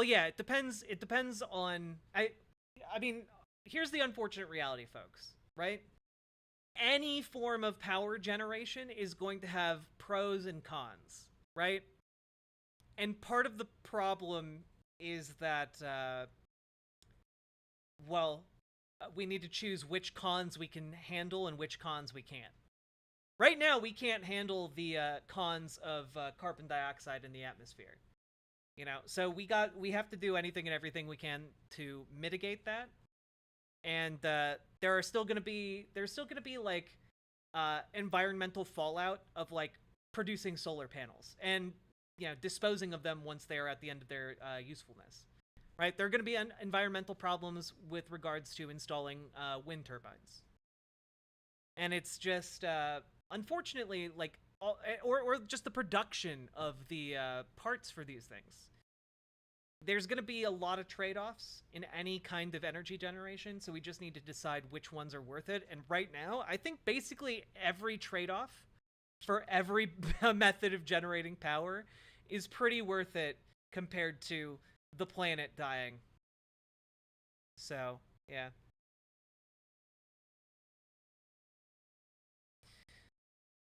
yeah, it depends. It depends on... I mean, here's the unfortunate reality, folks, right? Any form of power generation is going to have pros and cons, right? And part of the problem is that, we need to choose which cons we can handle and which cons we can't. Right now, we can't handle the cons of carbon dioxide in the atmosphere. You know, so we have to do anything and everything we can to mitigate that. And there's still gonna be like environmental fallout of like producing solar panels and, you know, disposing of them once they are at the end of their usefulness. Right? There are going to be environmental problems with regards to installing wind turbines. And it's just, unfortunately, like, or just the production of the parts for these things. there's going to be a lot of trade-offs in any kind of energy generation, so we just need to decide which ones are worth it. And right now, I think basically every trade-off for every method of generating power is pretty worth it compared to the planet dying. So, yeah.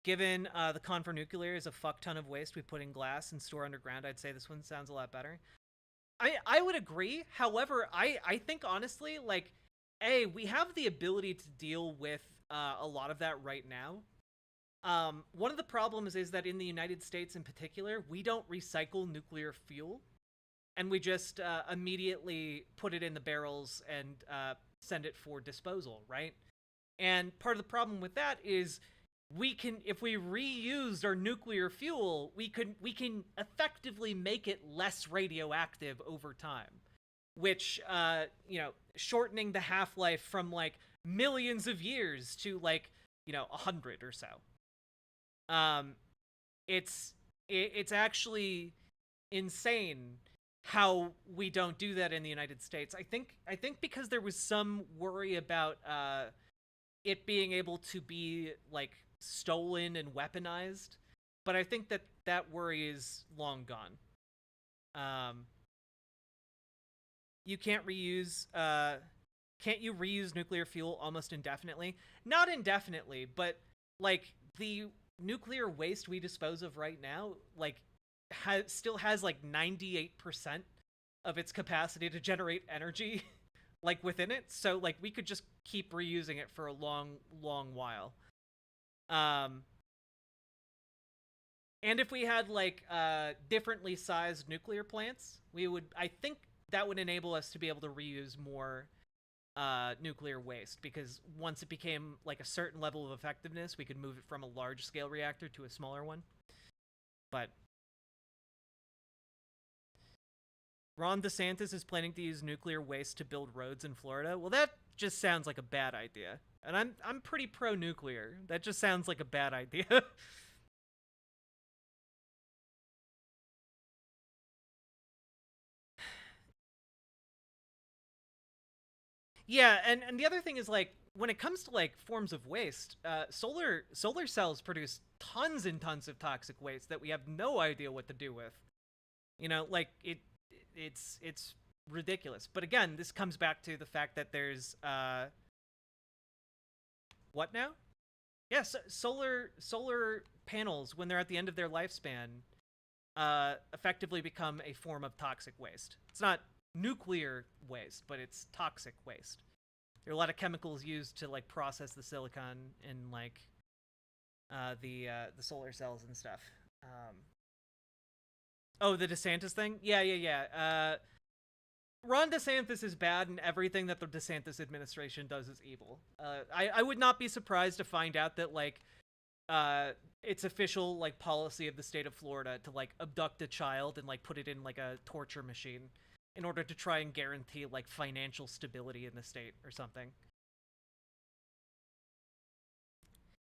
Given the Con for Nuclear is a fuck ton of waste we put in glass and store underground, I'd say this one sounds a lot better. I would agree. However, I think honestly, like, A, we have the ability to deal with a lot of that right now. One of the problems is that in the United States in particular, we don't recycle nuclear fuel. And we just immediately put it in the barrels and send it for disposal, right? And part of the problem with that is if we reused our nuclear fuel, we can effectively make it less radioactive over time, which you know, shortening the half-life from like millions of years to like, you know, 100 or so. It's actually insane how we don't do that in the United States. I think because there was some worry about it being able to be like stolen and weaponized, but I think that worry is long gone. You can't reuse can't you reuse nuclear fuel almost indefinitely? Not indefinitely, but like the nuclear waste we dispose of right now, like still has like 98% of its capacity to generate energy like within it, so like we could just keep reusing it for a long while. And if we had like differently sized nuclear plants, I think that would enable us to be able to reuse more nuclear waste, because once it became like a certain level of effectiveness, we could move it from a large scale reactor to a smaller one. But Ron DeSantis is planning to use nuclear waste to build roads in Florida. Well, that just sounds like a bad idea. And I'm pretty pro-nuclear. That just sounds like a bad idea. Yeah, and the other thing is, like, when it comes to like forms of waste, solar cells produce tons and tons of toxic waste that we have no idea what to do with. You know, like it's ridiculous. But again, this comes back to the fact that there's what now? Yes, solar panels, when they're at the end of their lifespan, effectively become a form of toxic waste. It's not nuclear waste, but it's toxic waste. There are a lot of chemicals used to like process the silicon in like the solar cells and stuff. Oh, the DeSantis thing? Yeah. Ron DeSantis is bad, and everything that the DeSantis administration does is evil. I would not be surprised to find out that like it's official like policy of the state of Florida to like abduct a child and like put it in like a torture machine in order to try and guarantee like financial stability in the state or something.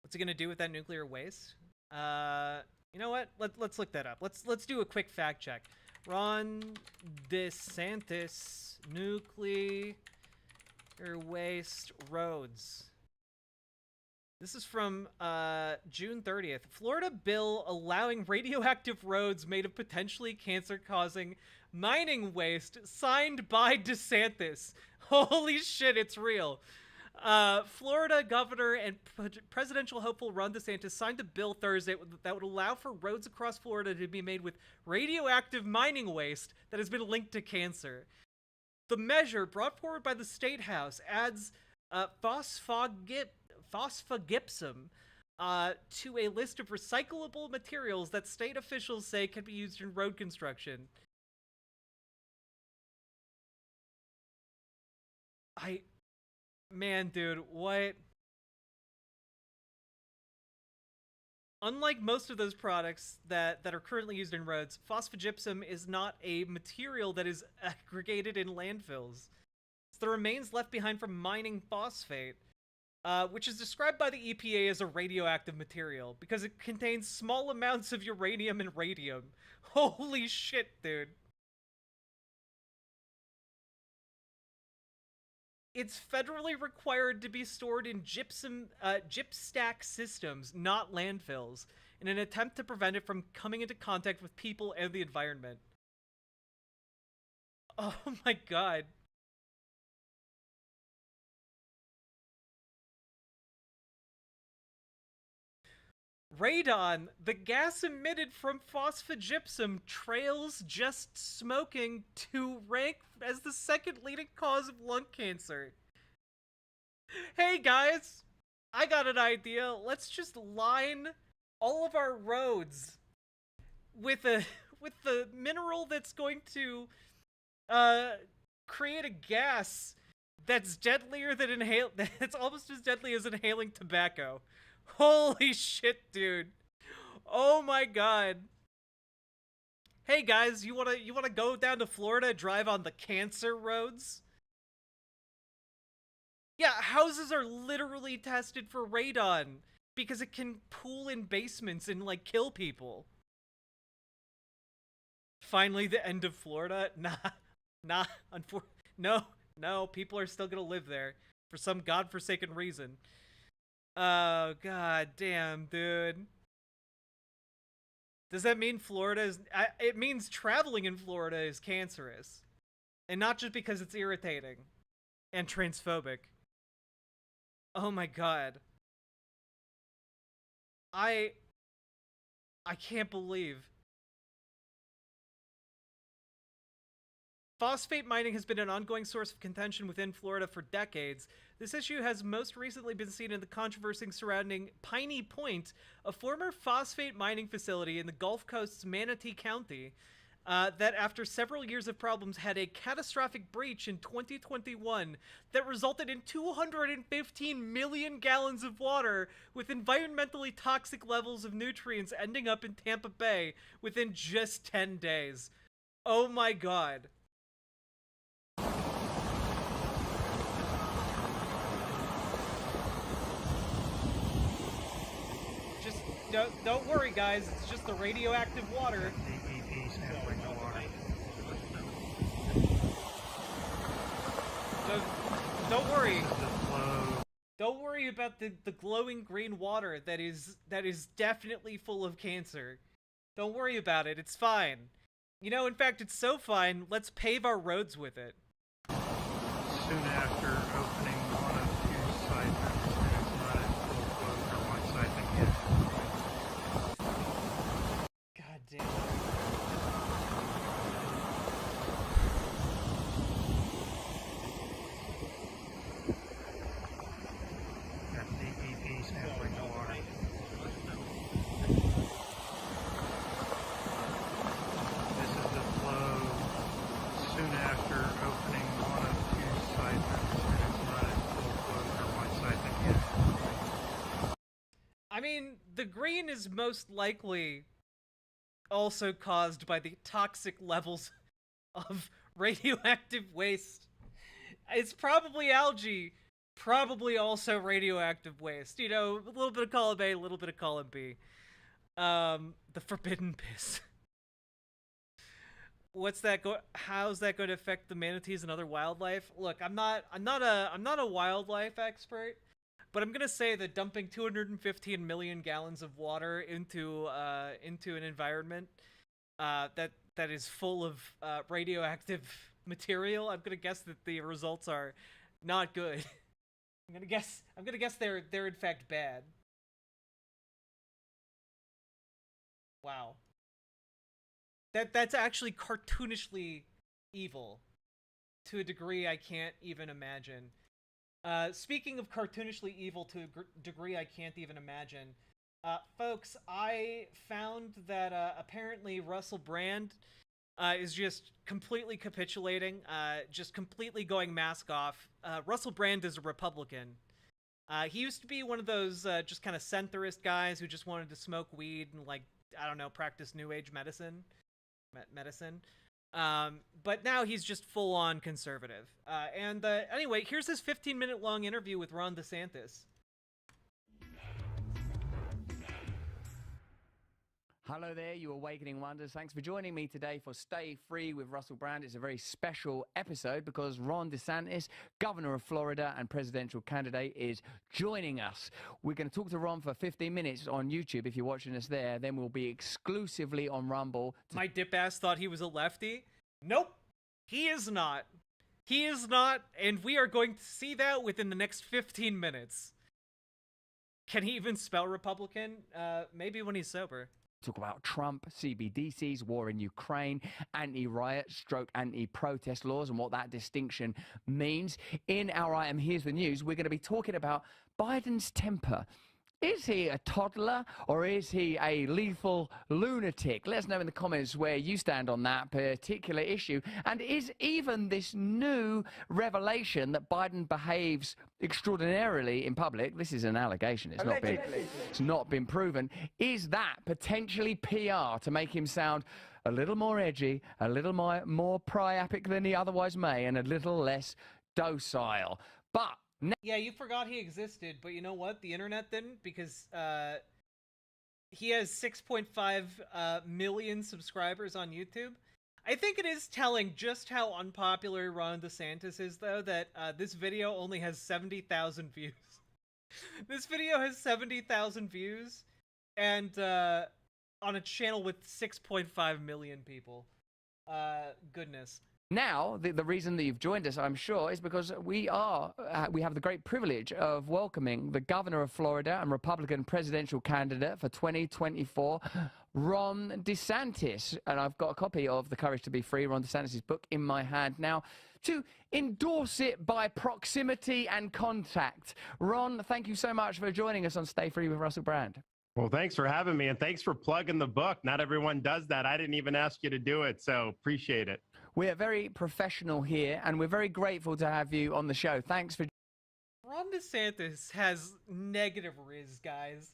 What's he gonna do with that nuclear waste? You know what? Let's look that up. Let's do a quick fact check. Ron DeSantis nuclear waste roads. This is from June 30th. Florida bill allowing radioactive roads made of potentially cancer-causing mining waste, signed by DeSantis. Holy shit, it's real. Florida governor and presidential hopeful Ron DeSantis signed a bill Thursday that would allow for roads across Florida to be made with radioactive mining waste that has been linked to cancer. The measure, brought forward by the State House, adds phosphogypsum to a list of recyclable materials that state officials say can be used in road construction. Man, dude, what? Unlike most of those products that are currently used in roads, phosphogypsum is not a material that is aggregated in landfills. It's the remains left behind from mining phosphate, which is described by the EPA as a radioactive material because it contains small amounts of uranium and radium. Holy shit, dude. It's federally required to be stored in gypstack systems, not landfills, in an attempt to prevent it from coming into contact with people and the environment. Oh my god. Radon, the gas emitted from phosphogypsum, trails just smoking to rank as the second leading cause of lung cancer. Hey guys, I got an idea. Let's just line all of our roads with the mineral that's going to create a gas that's deadlier than that's almost as deadly as inhaling tobacco. Holy shit, dude. Oh my god. Hey guys, you wanna go down to Florida, drive on the cancer roads? Yeah, houses are literally tested for radon because it can pool in basements and like kill people. Finally, the end of Florida? Nah, no, people are still gonna live there for some godforsaken reason. Oh, god damn, dude. Does that mean Florida is... it means traveling in Florida is cancerous. And not just because it's irritating. And transphobic. Oh my god. I can't believe... Phosphate mining has been an ongoing source of contention within Florida for decades. This issue has most recently been seen in the controversy surrounding Piney Point, a former phosphate mining facility in the Gulf Coast's Manatee County, that after several years of problems had a catastrophic breach in 2021 that resulted in 215 million gallons of water with environmentally toxic levels of nutrients ending up in Tampa Bay within just 10 days. Oh my god. Don't worry, guys. It's just the radioactive water. Don't worry. Don't worry about the glowing green water that is definitely full of cancer. Don't worry about it. It's fine. You know, in fact, it's so fine. Let's pave our roads with it. Soon after opening one of two side members, it's not at full close or one side again. God damn. Got DEP sampling the water. This is the flow soon after opening one of two side members, and it's not at full close or one side again. I mean, the green is most likely also caused by the toxic levels of radioactive waste. It's probably algae, probably also radioactive waste. You know, a little bit of column A, a little bit of column B. The forbidden piss. How's that going to affect the manatees and other wildlife? Look, I'm not a wildlife expert, but I'm gonna say that dumping 215 million gallons of water into an environment that is full of radioactive material, I'm gonna guess that the results are not good. I'm gonna guess they're in fact bad. Wow. That's actually cartoonishly evil to a degree I can't even imagine. Speaking of cartoonishly evil to a degree I can't even imagine, folks, I found that apparently Russell Brand is just completely capitulating, just completely going mask off. Russell Brand is a Republican. He used to be one of those just kind of centrist guys who just wanted to smoke weed and, like, I don't know, practice New Age medicine. But now he's just full-on conservative. Anyway, here's his 15-minute long interview with Ron DeSantis. Hello there, you Awakening Wonders. Thanks for joining me today for Stay Free with Russell Brand. It's a very special episode because Ron DeSantis, governor of Florida and presidential candidate, is joining us. We're going to talk to Ron for 15 minutes on YouTube if you're watching us there. Then we'll be exclusively on Rumble. My dip ass thought he was a lefty. Nope, he is not. He is not, and we are going to see that within the next 15 minutes. Can he even spell Republican? Maybe when he's sober. Talk about Trump, CBDCs, war in Ukraine, anti-riot stroke anti-protest laws and what that distinction means. In our item, Here's the News, we're going to be talking about Biden's temper. Is he a toddler or is he a lethal lunatic? Let us know in the comments where you stand on that particular issue. And is even this new revelation that Biden behaves extraordinarily in public, this is an allegation, it's not been proven, is that potentially PR to make him sound a little more edgy, a little more priapic than he otherwise may, and a little less docile? But yeah, you forgot he existed, but you know what? The internet didn't, because he has 6.5 million subscribers on YouTube. I think it is telling just how unpopular Ron DeSantis is, though, that this video only has 70,000 views. This video has 70,000 views, and on a channel with 6.5 million people. Goodness. Now, the reason that you've joined us, I'm sure, is because we have the great privilege of welcoming the governor of Florida and Republican presidential candidate for 2024, Ron DeSantis. And I've got a copy of The Courage to Be Free, Ron DeSantis' book, in my hand now to endorse it by proximity and contact. Ron, thank you so much for joining us on Stay Free with Russell Brand. Well, thanks for having me, and thanks for plugging the book. Not everyone does that. I didn't even ask you to do it, so appreciate it. We're very professional here, and we're very grateful to have you on the show. Thanks for... Ron DeSantis has negative riz, guys.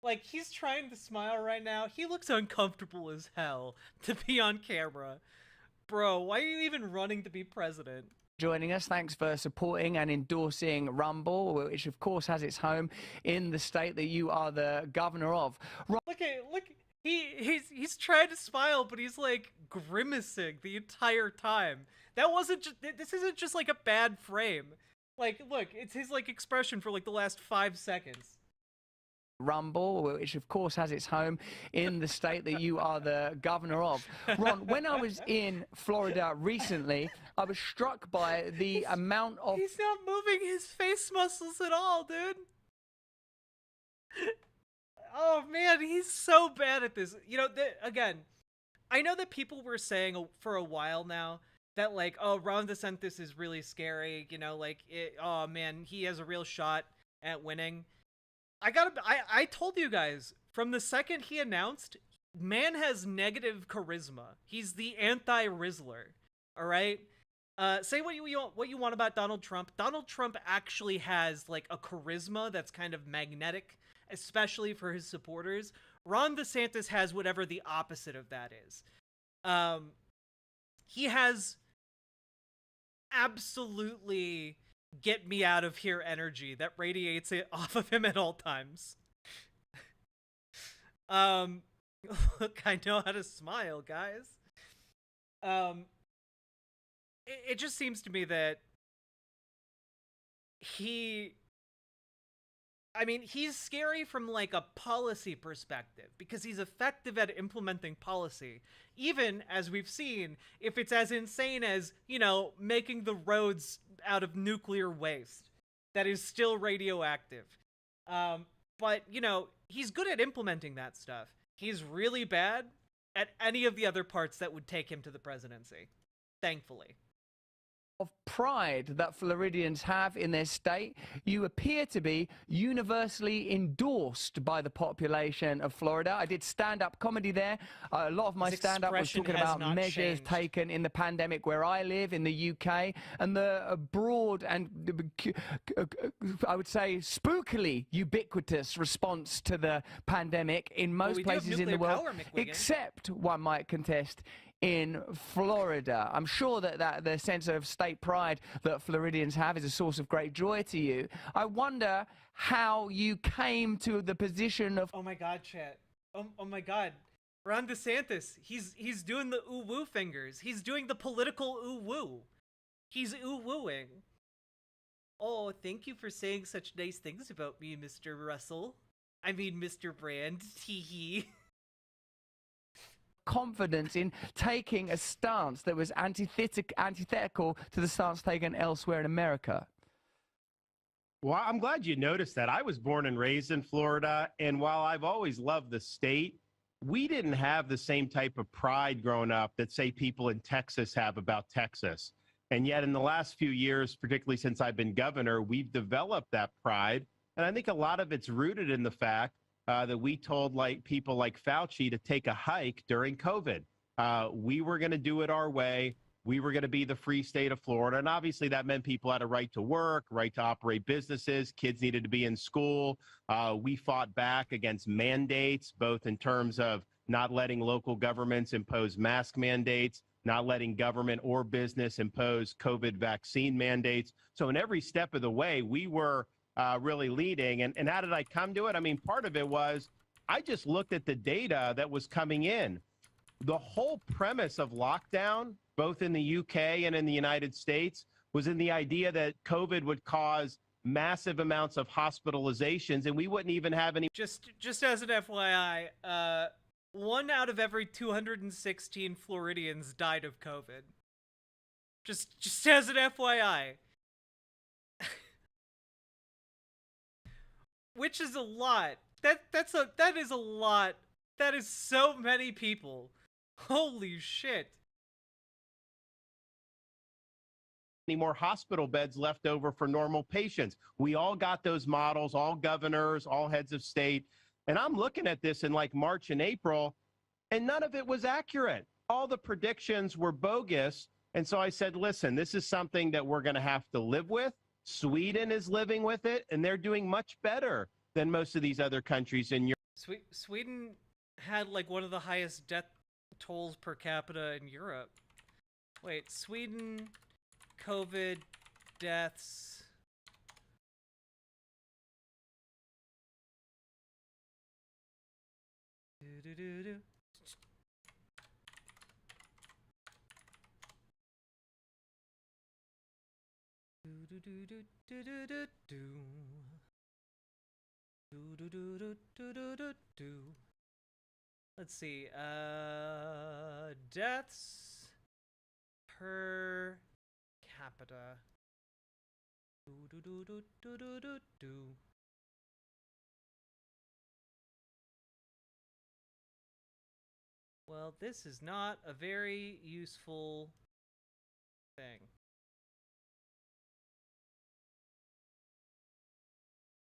Like, he's trying to smile right now. He looks uncomfortable as hell to be on camera. Bro, why are you even running to be president? Joining us. Thanks for supporting and endorsing Rumble, which of course has its home in the state that you are the governor of. Look, he's trying to smile, but he's like grimacing the entire time. That wasn't just, this isn't just like a bad frame. Like, look, it's his like expression for like the last 5 seconds. Rumble, which of course has its home in the state that you are the governor of. Ron, when I was in Florida recently, I was struck by the amount of... He's not moving his face muscles at all, dude. Oh man, he's so bad at this. You know, again, I know that people were saying for a while now that like, oh, Ron DeSantis is really scary, you know, like, oh man, he has a real shot at winning. I told you guys, from the second he announced, man has negative charisma. He's the anti-Rizzler, all right? Say what you want about Donald Trump. Donald Trump actually has, like, a charisma that's kind of magnetic, especially for his supporters. Ron DeSantis has whatever the opposite of that is. He has absolutely get me out of here energy that radiates it off of him at all times. Look, I know how to smile, guys. It just seems to me that he's scary from like a policy perspective because he's effective at implementing policy, even as we've seen, if it's as insane as, you know, making the roads out of nuclear waste that is still radioactive. But, you know, he's good at implementing that stuff. He's really bad at any of the other parts that would take him to the presidency, thankfully. Of pride that Floridians have in their state, you appear to be universally endorsed by the population of Florida. I did stand-up comedy there. A lot of my stand-up was talking about measures taken in the pandemic where I live in the UK, and the broad and, I would say, spookily ubiquitous response to the pandemic in most places in the world, except, one might contest, in Florida. I'm sure that the sense of state pride that Floridians have is a source of great joy to you. I wonder how you came to the position of... Oh my God, chat. Oh my God. Ron DeSantis, he's doing the ooh woo fingers. He's doing the political ooh woo. He's ooh wooing. Oh, thank you for saying such nice things about me, Mr. Russell. I mean, Mr. Brand. Tee hee. Confidence in taking a stance that was antithetical to the stance taken elsewhere in America. Well, I'm glad you noticed that. I was born and raised in Florida, and while I've always loved the state, we didn't have the same type of pride growing up that, say, people in Texas have about Texas. And yet in the last few years, particularly since I've been governor, we've developed that pride. And I think a lot of it's rooted in the fact that we told people like Fauci to take a hike during COVID. We were going to do it our way. We were going to be the free state of Florida. And obviously that meant people had a right to work, right to operate businesses. Kids needed to be in school. We fought back against mandates, both in terms of not letting local governments impose mask mandates, not letting government or business impose COVID vaccine mandates. So in every step of the way, we were really leading. And how did I come to it? I mean, part of it was I just looked at the data that was coming in. The whole premise of lockdown, both in the UK and in the United States, was in the idea that COVID would cause massive amounts of hospitalizations and we wouldn't even have any. Just as an FYI, 1 out of every 216 Floridians died of COVID. Just as an FYI. Which is a lot. That is a lot. That is so many people. Holy shit. Any more hospital beds left over for normal patients. We all got those models, all governors, all heads of state. And I'm looking at this in like March and April, and none of it was accurate. All the predictions were bogus. And so I said, listen, this is something that we're going to have to live with. Sweden is living with it, and they're doing much better than most of these other countries in Europe. Sweden had like one of the highest death tolls per capita in Europe. Wait, Sweden, COVID deaths. Do-do-do-do. Do-do-do-do-do-do-do. Do-do-do-do-do-do-do. Let's see, deaths per capita. Do-do-do-do-do-do-do. Well, this is not a very useful thing.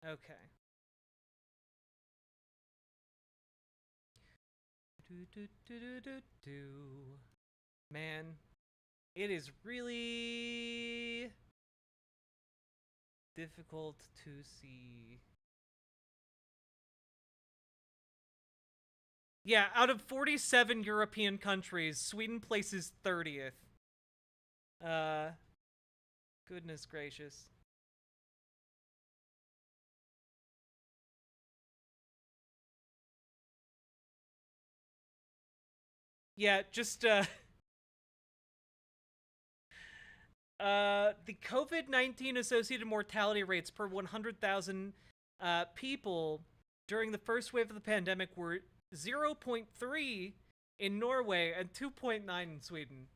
Okay. Man, it is really difficult to see. Yeah, out of 47 European countries, Sweden places 30th. Goodness gracious. Yeah, just, the COVID-19 associated mortality rates per 100,000 people during the first wave of the pandemic were 0.3 in Norway and 2.9 in Sweden.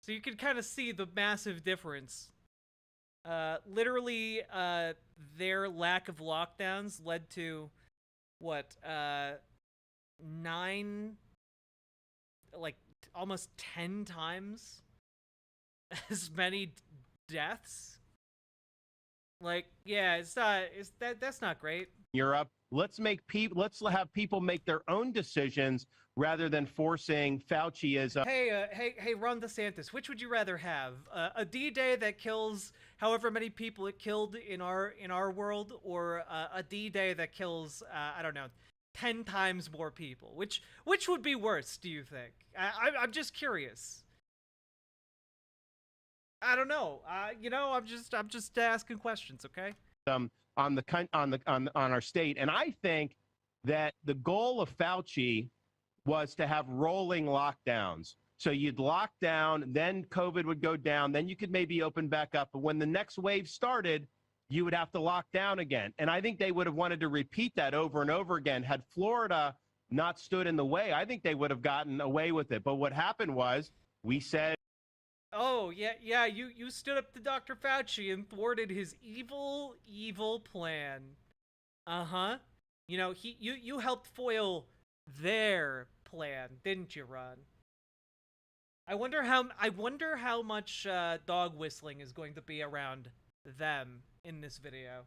So you can kind of see the massive difference. Literally, their lack of lockdowns led to, what, 9... like almost 10 times as many deaths. Like, yeah, that's not great. Europe, let's have people make their own decisions rather than forcing Fauci as a hey Ron DeSantis, which would you rather have? A D-Day that kills however many people it killed in our world, or a D-Day that kills I don't know, 10 times more people? Which would be worse, do you think? I'm just curious. I don't know. You know, I'm just asking questions, okay? on our state, and I think that the goal of Fauci was to have rolling lockdowns. So you'd lock down, then COVID would go down, then you could maybe open back up. But when the next wave started, you would have to lock down again. And I think they would have wanted to repeat that over and over again. Had Florida not stood in the way, I think they would have gotten away with it. But what happened was we said, oh, yeah, you stood up to Dr. Fauci and thwarted his evil plan. Uh-huh. You know, you helped foil their plan, didn't you, Ron? I wonder how much dog whistling is going to be around them in this video.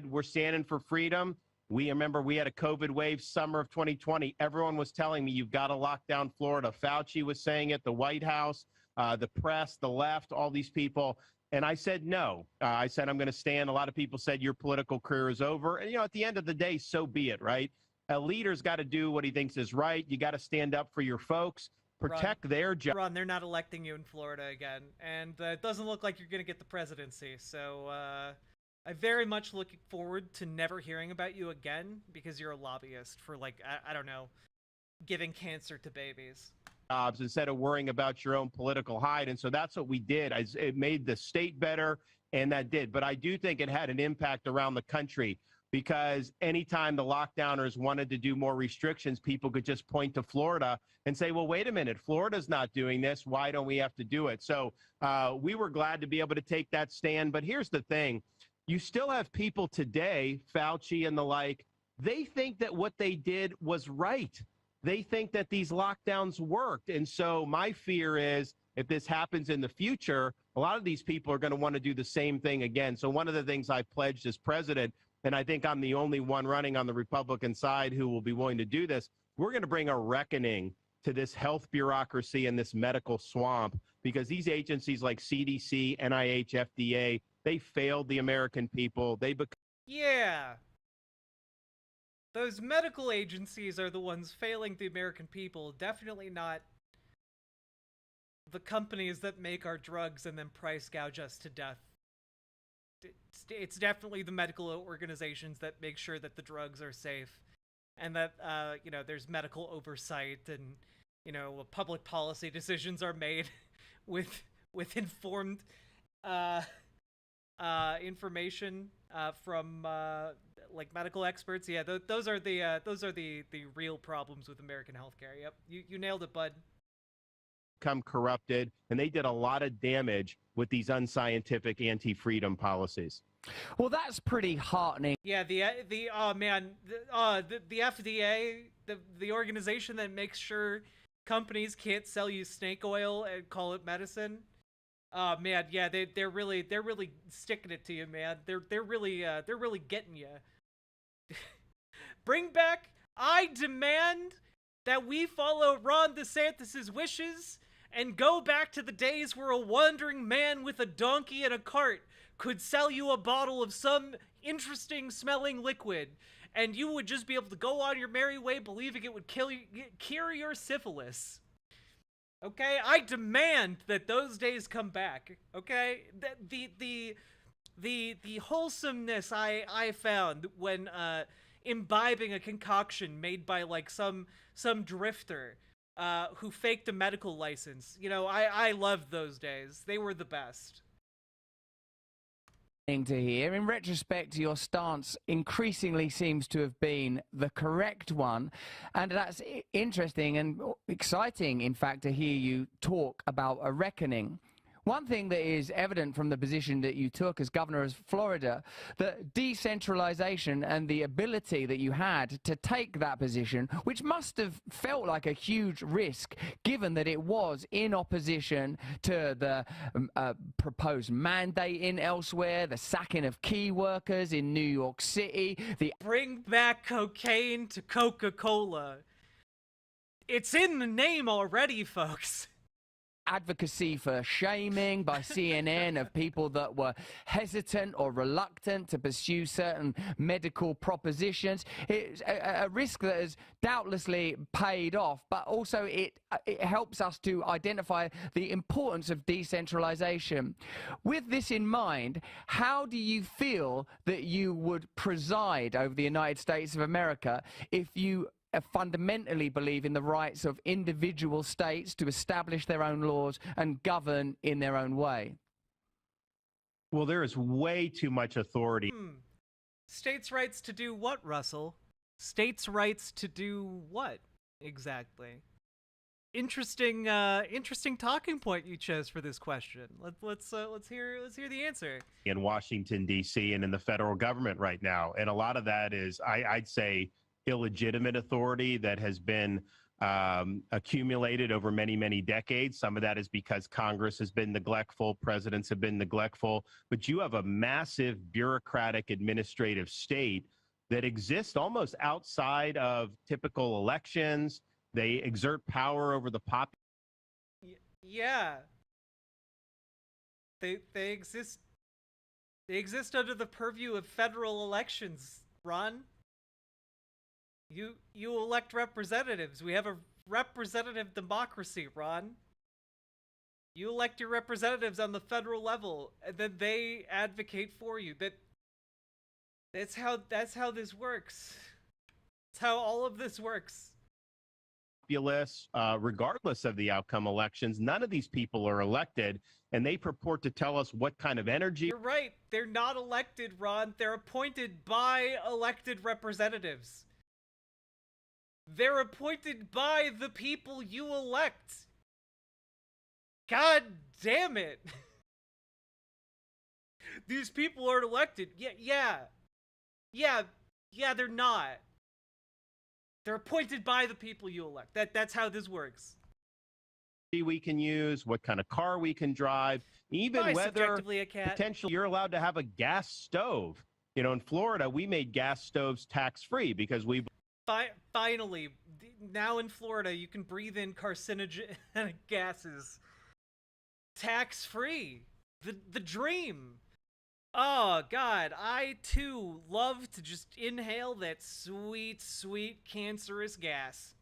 we're standing for freedom. We remember we had a COVID wave summer of 2020. Everyone was telling me you've got to lock down Florida. Fauci was saying it, the White House, the press, the left, all these people. And I said, no. I said, I'm going to stand. A lot of people said your political career is over. And, you know, at the end of the day, so be it, right? A leader's got to do what he thinks is right. You got to stand up for your folks, protect their job. Ron, they're not electing you in Florida again. And it doesn't look like you're going to get the presidency. So I very much look forward to never hearing about you again because you're a lobbyist for, like, I don't know, giving cancer to babies. Jobs instead of worrying about your own political hide. And so that's what we did. It made the state better, and that did. But I do think it had an impact around the country because anytime the lockdowners wanted to do more restrictions, people could just point to Florida and say, well, wait a minute, Florida's not doing this. Why don't we have to do it? So we were glad to be able to take that stand. But here's the thing. You still have people today, Fauci and the like, they think that what they did was right. They think that these lockdowns worked. And so my fear is if this happens in the future, a lot of these people are going to want to do the same thing again. So one of the things I pledged as president, and I think I'm the only one running on the Republican side who will be willing to do this, we're going to bring a reckoning to this health bureaucracy and this medical swamp because these agencies like CDC, NIH, FDA, they failed the American people. Yeah. Those medical agencies are the ones failing the American people, definitely not the companies that make our drugs and then price gouge us to death. It's definitely the medical organizations that make sure that the drugs are safe and that, you know, there's medical oversight and, you know, public policy decisions are made with informed information from like medical experts. Yeah, those are the real problems with American healthcare. Yep, you nailed it, bud. Become corrupted, and they did a lot of damage with these unscientific anti-freedom policies. Well, that's pretty heartening. Yeah, the FDA, the organization that makes sure companies can't sell you snake oil and call it medicine. Oh man, yeah, they're really sticking it to you, man. They're really getting you. Bring back. I demand that we follow Ron DeSantis's wishes and go back to the days where a wandering man with a donkey and a cart could sell you a bottle of some interesting smelling liquid, and you would just be able to go on your merry way believing it would cure your syphilis. Okay, I demand that those days come back. Okay, the wholesomeness I found when imbibing a concoction made by like some drifter who faked a medical license. You know, I loved those days. They were the best. To hear. In retrospect, your stance increasingly seems to have been the correct one, and that's interesting and exciting, in fact, to hear you talk about a reckoning. One thing that is evident from the position that you took as governor of Florida, that decentralization and the ability that you had to take that position, which must have felt like a huge risk, given that it was in opposition to the proposed mandate in elsewhere, the sacking of key workers in New York City, the bring back cocaine to Coca-Cola. It's in the name already, folks. Advocacy for shaming by CNN of people that were hesitant or reluctant to pursue certain medical propositions. It's a risk that has doubtlessly paid off, but also it helps us to identify the importance of decentralization. With this in mind, how do you feel that you would preside over the United States of America if you fundamentally believe in the rights of individual states to establish their own laws and govern in their own way. Well, there is way too much authority. States' rights to do what, Russell? States' rights to do what exactly? Interesting talking point you chose for this question. Let's hear the answer. In Washington, D.C. and in the federal government right now. And a lot of that is, I'd say, illegitimate authority that has been accumulated over many, many decades. Some of that is because Congress has been neglectful, presidents have been neglectful, but you have a massive bureaucratic administrative state that exists almost outside of typical elections. They exert power over the Yeah. They exist under the purview of federal elections, Ron. You elect representatives. We have a representative democracy, Ron. You elect your representatives on the federal level, and then they advocate for you. That's how this works. That's how all of this works. populace, regardless of the outcome elections. None of these people are elected, and they purport to tell us what kind of energy. You're right. They're not elected, Ron. They're appointed by elected representatives. They're appointed by the people you elect. God damn it. These people aren't elected. Yeah, they're not. They're appointed by the people you elect. That's how this works. We can use, what kind of car we can drive, even Probably whether subjectively a cat. potentially you're allowed to have a gas stove. You know, in Florida, we made gas stoves tax-free because we... Finally, now in Florida, you can breathe in carcinogenic gases tax-free. The dream. Oh, God, I, too, love to just inhale that sweet, sweet, cancerous gas.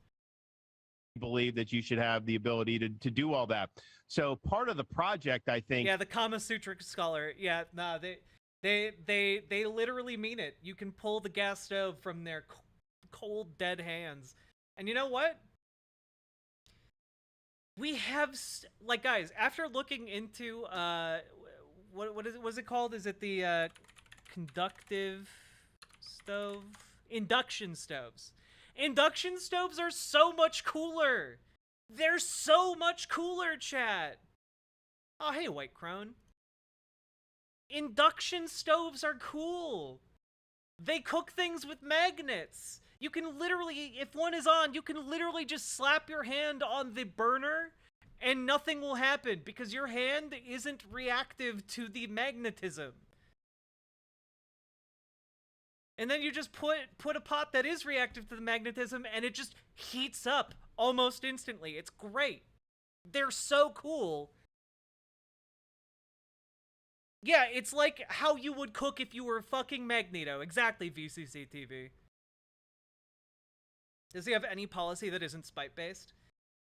Believe that you should have the ability to do all that. So part of the project, I think... Yeah, the Kama Sutra scholar. Yeah, nah, they literally mean it. You can pull the gas stove from their cold, dead hands. And you know what? We have, like, guys, after looking into, what's it called? Is it the, conductive stove? Induction stoves. Induction stoves are so much cooler. They're so much cooler, chat. Oh, hey, White Crone. Induction stoves are cool. They cook things with magnets. You can literally, if one is on, you can literally just slap your hand on the burner and nothing will happen because your hand isn't reactive to the magnetism. And then you just put a pot that is reactive to the magnetism and it just heats up almost instantly. It's great. They're so cool. Yeah, it's like how you would cook if you were fucking Magneto. Exactly, VCC TV. Does he have any policy that isn't spite-based?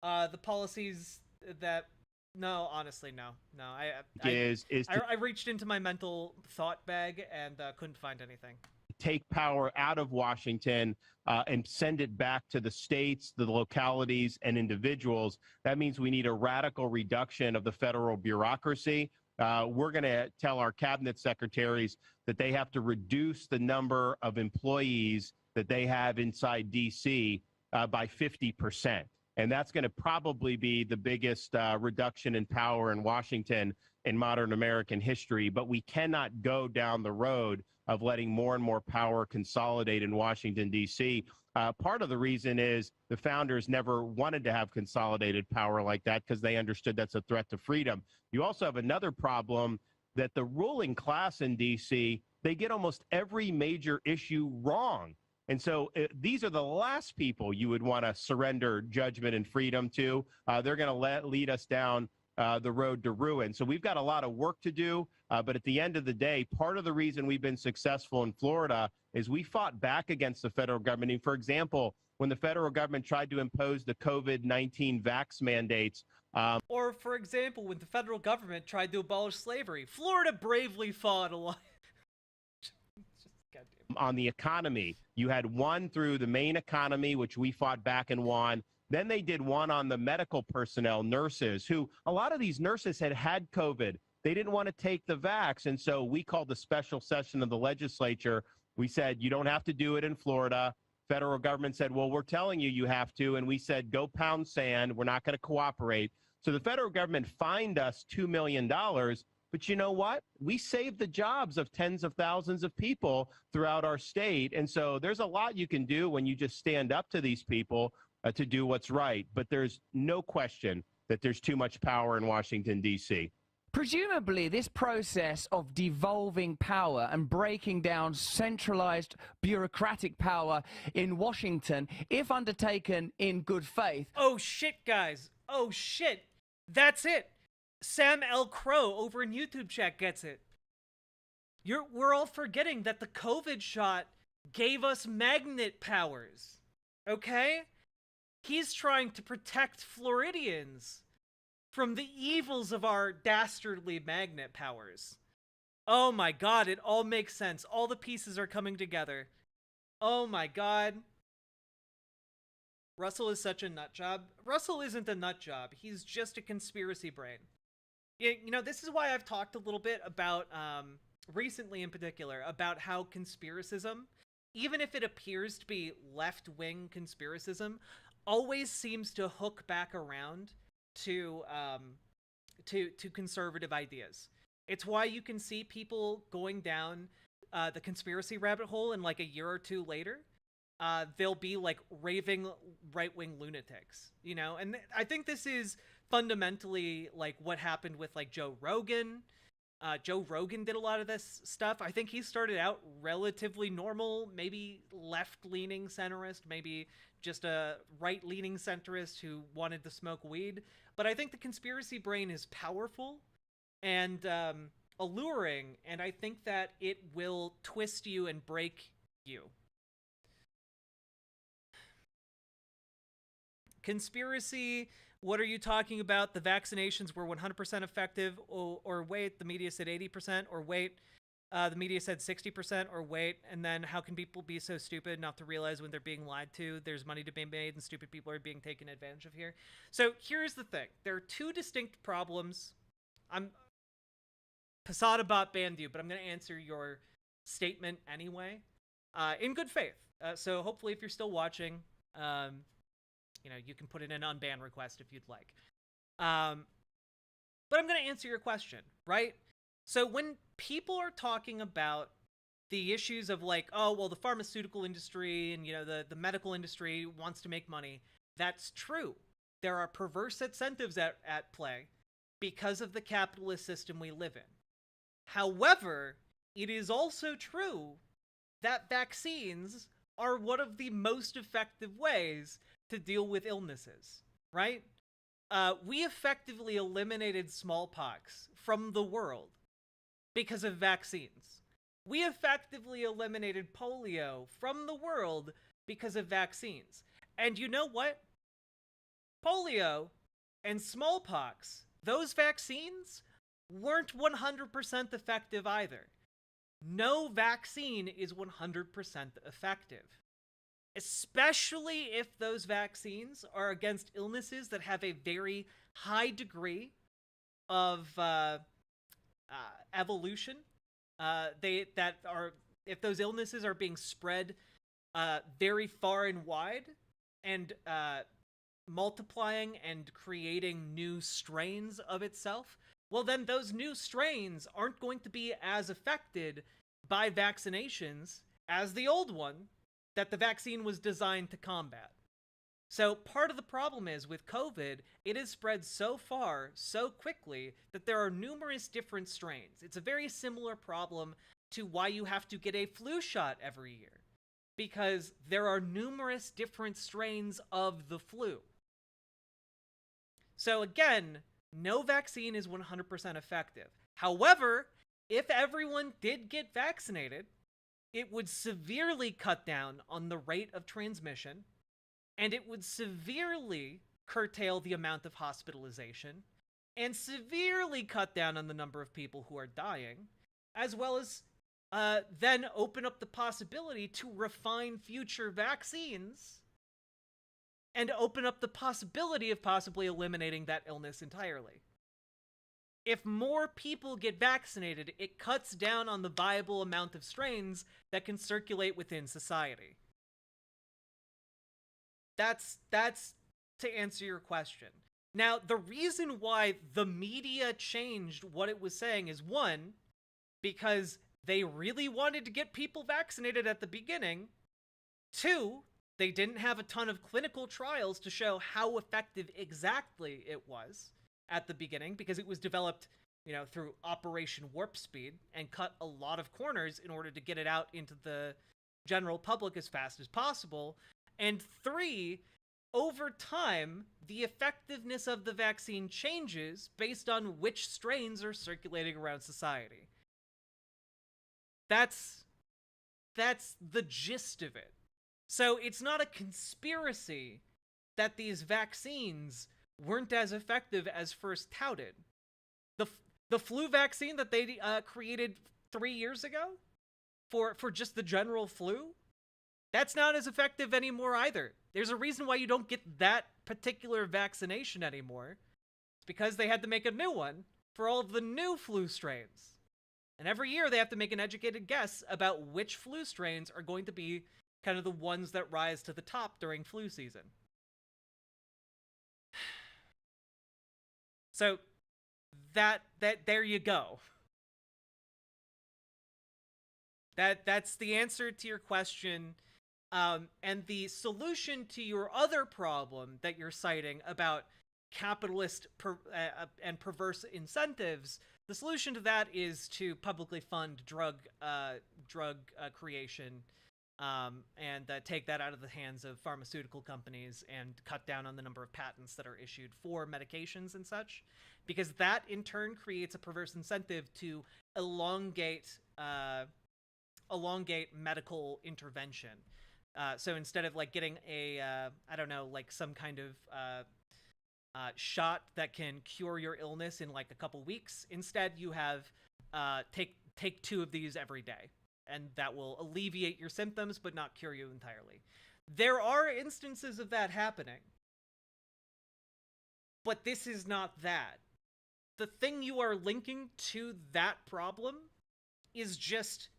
The policies that... No, honestly, no. No, I reached into my mental thought bag and couldn't find anything. Take power out of Washington and send it back to the states, the localities, and individuals. That means we need a radical reduction of the federal bureaucracy. We're going to tell our cabinet secretaries that they have to reduce the number of employees that they have inside D.C. By 50%. And that's going to probably be the biggest reduction in power in Washington in modern American history. But we cannot go down the road of letting more and more power consolidate in Washington, D.C. Part of the reason is the founders never wanted to have consolidated power like that because they understood that's a threat to freedom. You also have another problem that the ruling class in D.C., they get almost every major issue wrong. And so these are the last people you would want to surrender judgment and freedom to. They're going to lead us down the road to ruin. So we've got a lot of work to do. But at the end of the day, part of the reason we've been successful in Florida is we fought back against the federal government. And for example, when the federal government tried to impose the COVID-19 vax mandates. Or, for example, when the federal government tried to abolish slavery, Florida bravely fought along. on the economy. You had one through the main economy, which we fought back and won. Then they did one on the medical personnel, nurses, who a lot of these nurses had COVID. They didn't want to take the vax. And so we called the special session of the legislature. We said, you don't have to do it in Florida. Federal government said, well, we're telling you you have to. And we said, go pound sand. We're not going to cooperate. So the federal government fined us $2 million. But you know what? We saved the jobs of tens of thousands of people throughout our state. And so there's a lot you can do when you just stand up to these people to do what's right. But there's no question that there's too much power in Washington, D.C. Presumably, this process of devolving power and breaking down centralized bureaucratic power in Washington, if undertaken in good faith... Oh, shit, guys. Oh, shit. That's it. Sam L. Crow over in YouTube chat gets it. We're all forgetting that the COVID shot gave us magnet powers. Okay? He's trying to protect Floridians from the evils of our dastardly magnet powers. Oh my god, it all makes sense. All the pieces are coming together. Oh my god. Russell is such a nut job. Russell isn't a nut job. He's just a conspiracy brain. You know, this is why I've talked a little bit about, recently in particular, about how conspiracism, even if it appears to be left-wing conspiracism, always seems to hook back around to conservative ideas. It's why you can see people going down the conspiracy rabbit hole, and like a year or two later, they'll be like raving right-wing lunatics, you know? And I think this is fundamentally like what happened with like Joe Rogan. Joe Rogan did a lot of this stuff. I think he started out relatively normal, maybe left-leaning centrist, maybe just a right-leaning centrist who wanted to smoke weed. But I think the conspiracy brain is powerful and alluring, and I think that it will twist you and break you. Conspiracy, what are you talking about? The vaccinations were 100% effective, or wait, the media said 80%, or wait, the media said 60%, or wait, and then how can people be so stupid not to realize when they're being lied to? There's money to be made and stupid people are being taken advantage of here. So here's the thing. There are two distinct problems. Posada bot banned you, but I'm going to answer your statement anyway, in good faith. So hopefully if you're still watching, you know, you can put in an unban request if you'd like. But I'm going to answer your question, right? So when people are talking about the issues of like, oh, well, the pharmaceutical industry and, you know, the medical industry wants to make money, that's true. There are perverse incentives at play because of the capitalist system we live in. However, it is also true that vaccines are one of the most effective ways to deal with illnesses, right? We effectively eliminated smallpox from the world because of vaccines. We effectively eliminated polio from the world because of vaccines. And you know what? Polio and smallpox, those vaccines weren't 100% effective either. No vaccine is 100% effective. Especially if those vaccines are against illnesses that have a very high degree of evolution. If those illnesses are being spread very far and wide and multiplying and creating new strains of itself, well then those new strains aren't going to be as affected by vaccinations as the old one that the vaccine was designed to combat. So part of the problem is with COVID, it has spread so far, so quickly, that there are numerous different strains. It's a very similar problem to why you have to get a flu shot every year, because there are numerous different strains of the flu. So again, no vaccine is 100% effective. However, if everyone did get vaccinated, it would severely cut down on the rate of transmission, and it would severely curtail the amount of hospitalization, and severely cut down on the number of people who are dying, as well as then open up the possibility to refine future vaccines and open up the possibility of possibly eliminating that illness entirely. If more people get vaccinated, it cuts down on the viable amount of strains that can circulate within society. That's to answer your question. Now, the reason why the media changed what it was saying is, one, because they really wanted to get people vaccinated at the beginning. Two, they didn't have a ton of clinical trials to show how effective exactly it was at the beginning, because it was developed, you know, through Operation Warp Speed and cut a lot of corners in order to get it out into the general public as fast as possible. And three, over time, the effectiveness of the vaccine changes based on which strains are circulating around society. That's the gist of it. So it's not a conspiracy that these vaccines weren't as effective as first touted. The flu vaccine that they created 3 years ago for just the general flu, that's not as effective anymore either. There's a reason why you don't get that particular vaccination anymore. It's because they had to make a new one for all of the new flu strains. And every year they have to make an educated guess about which flu strains are going to be kind of the ones that rise to the top during flu season. So that there you go. That's the answer to your question. And the solution to your other problem that you're citing about capitalist and perverse incentives, the solution to that is to publicly fund drug creation, and take that out of the hands of pharmaceutical companies and cut down on the number of patents that are issued for medications and such, because that in turn creates a perverse incentive to elongate medical intervention. So instead of like getting a, I don't know, like some kind of shot that can cure your illness in like a couple weeks, instead you have take 2 of these every day, and that will alleviate your symptoms but not cure you entirely. There are instances of that happening, but this is not that. The thing you are linking to that problem is just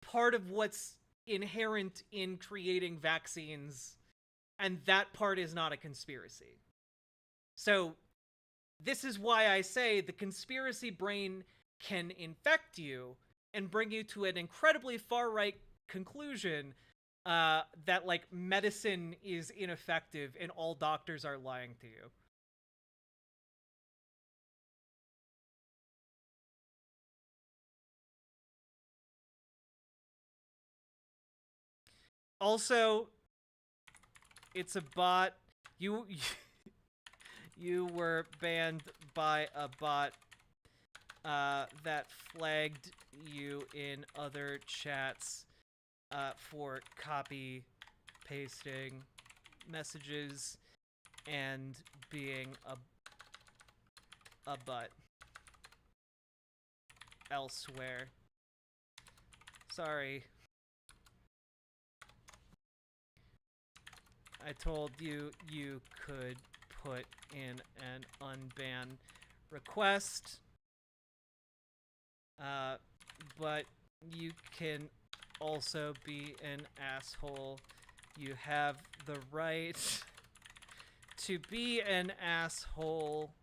part of what's inherent in creating vaccines, and that part is not a conspiracy. So this is why I say the conspiracy brain can infect you and bring you to an incredibly far-right conclusion that, like, medicine is ineffective and all doctors are lying to you. Also, it's a bot. You were banned by a bot that flagged you in other chats for copy pasting messages and being a butt elsewhere. Sorry. I told you you could put in an unban request, but you can also be an asshole. You have the right to be an asshole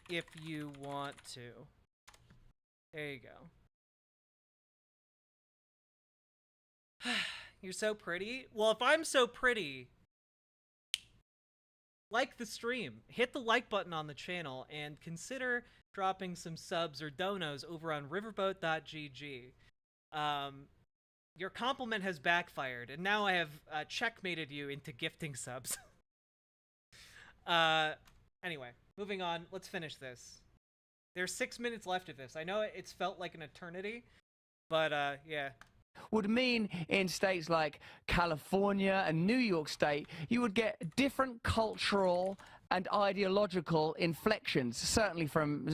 if you want to. There you go. You're so pretty. Well, if I'm so pretty, like the stream, hit the like button on the channel, and consider dropping some subs or donos over on riverboat.gg. Your compliment has backfired, and now I have checkmated you into gifting subs. Anyway, moving on. Let's finish this. There's 6 minutes left of this. I know it's felt like an eternity, but yeah. Would mean in states like California and New York State, you would get different cultural and ideological inflections, certainly from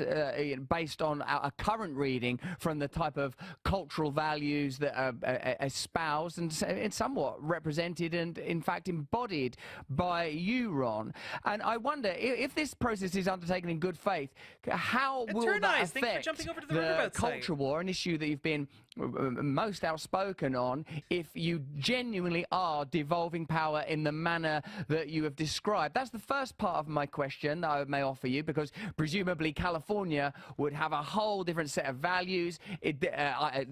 based on our current reading from the type of cultural values that are espoused and somewhat represented and in fact embodied by you, Ron. And I wonder if this process is undertaken in good faith, how will that affect the culture war, an issue that you've been most outspoken on, if you genuinely are devolving power in the manner that you have described? That's the first part of my question that I may offer you, because presumably California would have a whole different set of values,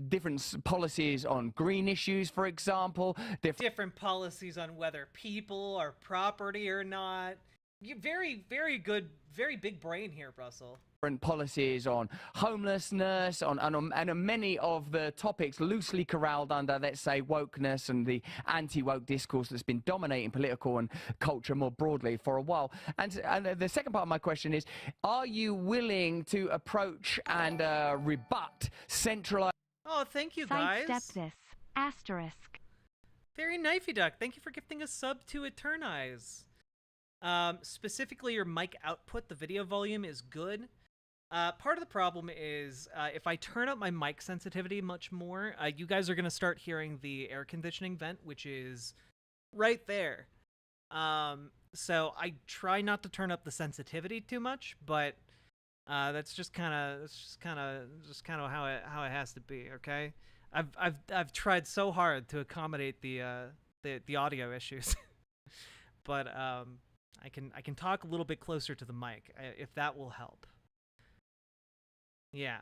different policies on green issues, for example. Different policies on whether people are property or not. You're very, very good, very big brain here, Russell. Policies on homelessness, and many of the topics loosely corralled under, let's say, wokeness and the anti-woke discourse that's been dominating political and culture more broadly for a while. And the second part of my question is, are you willing to approach and rebut centralized... Oh, thank you, guys. Sidestep this. Asterisk. Very knifey duck. Thank you for gifting a sub to Eternize. Specifically, your mic output, the video volume is good. Part of the problem is if I turn up my mic sensitivity much more, you guys are going to start hearing the air conditioning vent, which is right there. So I try not to turn up the sensitivity too much, but that's just kind of how it has to be. Okay, I've tried so hard to accommodate the audio issues, but I can talk a little bit closer to the mic if that will help. Yeah.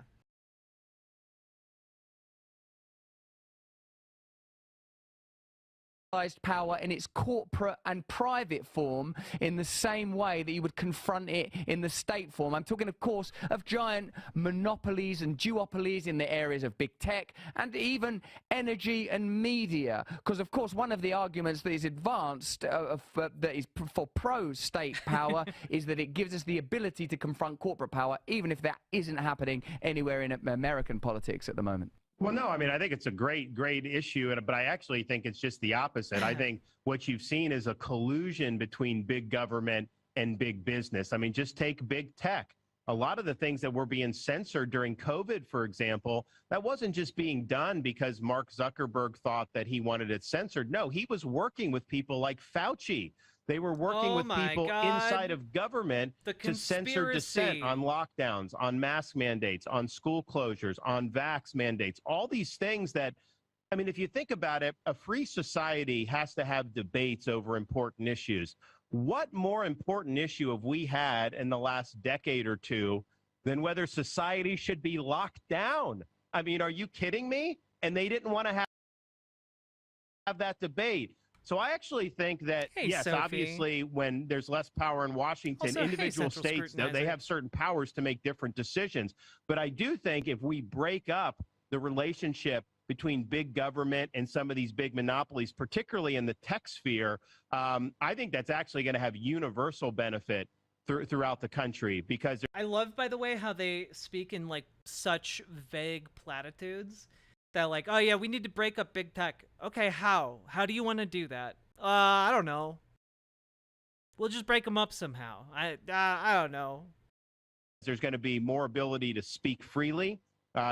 Power in its corporate and private form in the same way that you would confront it in the state form. I'm talking, of course, of giant monopolies and duopolies in the areas of big tech and even energy and media. Because, of course, one of the arguments that is advanced that is for pro-state power is that it gives us the ability to confront corporate power, even if that isn't happening anywhere in American politics at the moment. Well, no, I mean, I think it's a great issue, but I actually think it's just the opposite. I think what you've seen is a collusion between big government and big business. I mean, just take big tech. A lot of the things that were being censored during COVID, for example, that wasn't just being done because Mark Zuckerberg thought that he wanted it censored. No, he was working with people like Fauci. They were working with people inside of government to censor dissent on lockdowns, on mask mandates, on school closures, on vax mandates, all these things that, I mean, if you think about it, a free society has to have debates over important issues. What more important issue have we had in the last decade or two than whether society should be locked down? I mean, are you kidding me? And they didn't want to have that debate. So I actually think that, yes, Sophie. Obviously, when there's less power in Washington, Also, individual states, they have certain powers to make different decisions. But I do think if we break up the relationship between big government and some of these big monopolies, particularly in the tech sphere, I think that's actually going to have universal benefit throughout the country. Because I love, by the way, how they speak in like such vague platitudes. That like, oh yeah, we need to break up big tech. Okay, how? How do you want to do that? I don't know. We'll just break them up somehow. I don't know. There's going to be more ability to speak freely.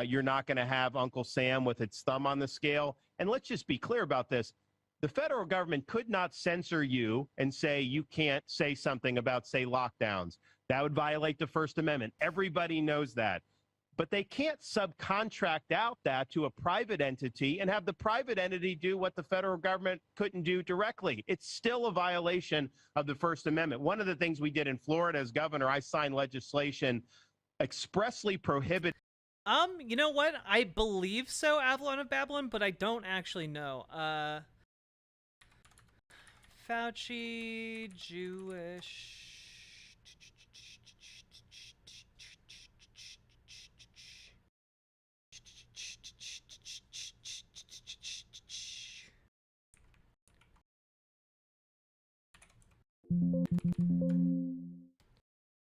You're not going to have Uncle Sam with its thumb on the scale. And let's just be clear about this. The federal government could not censor you and say you can't say something about, say, lockdowns. That would violate the First Amendment. Everybody knows that. But they can't subcontract out that to a private entity and have the private entity do what the federal government couldn't do directly. It's still a violation of the First Amendment. One of the things we did in Florida as governor, I signed legislation expressly prohibiting. You know what? I believe so, Avalon of Babylon, but I don't actually know. Fauci, Jewish.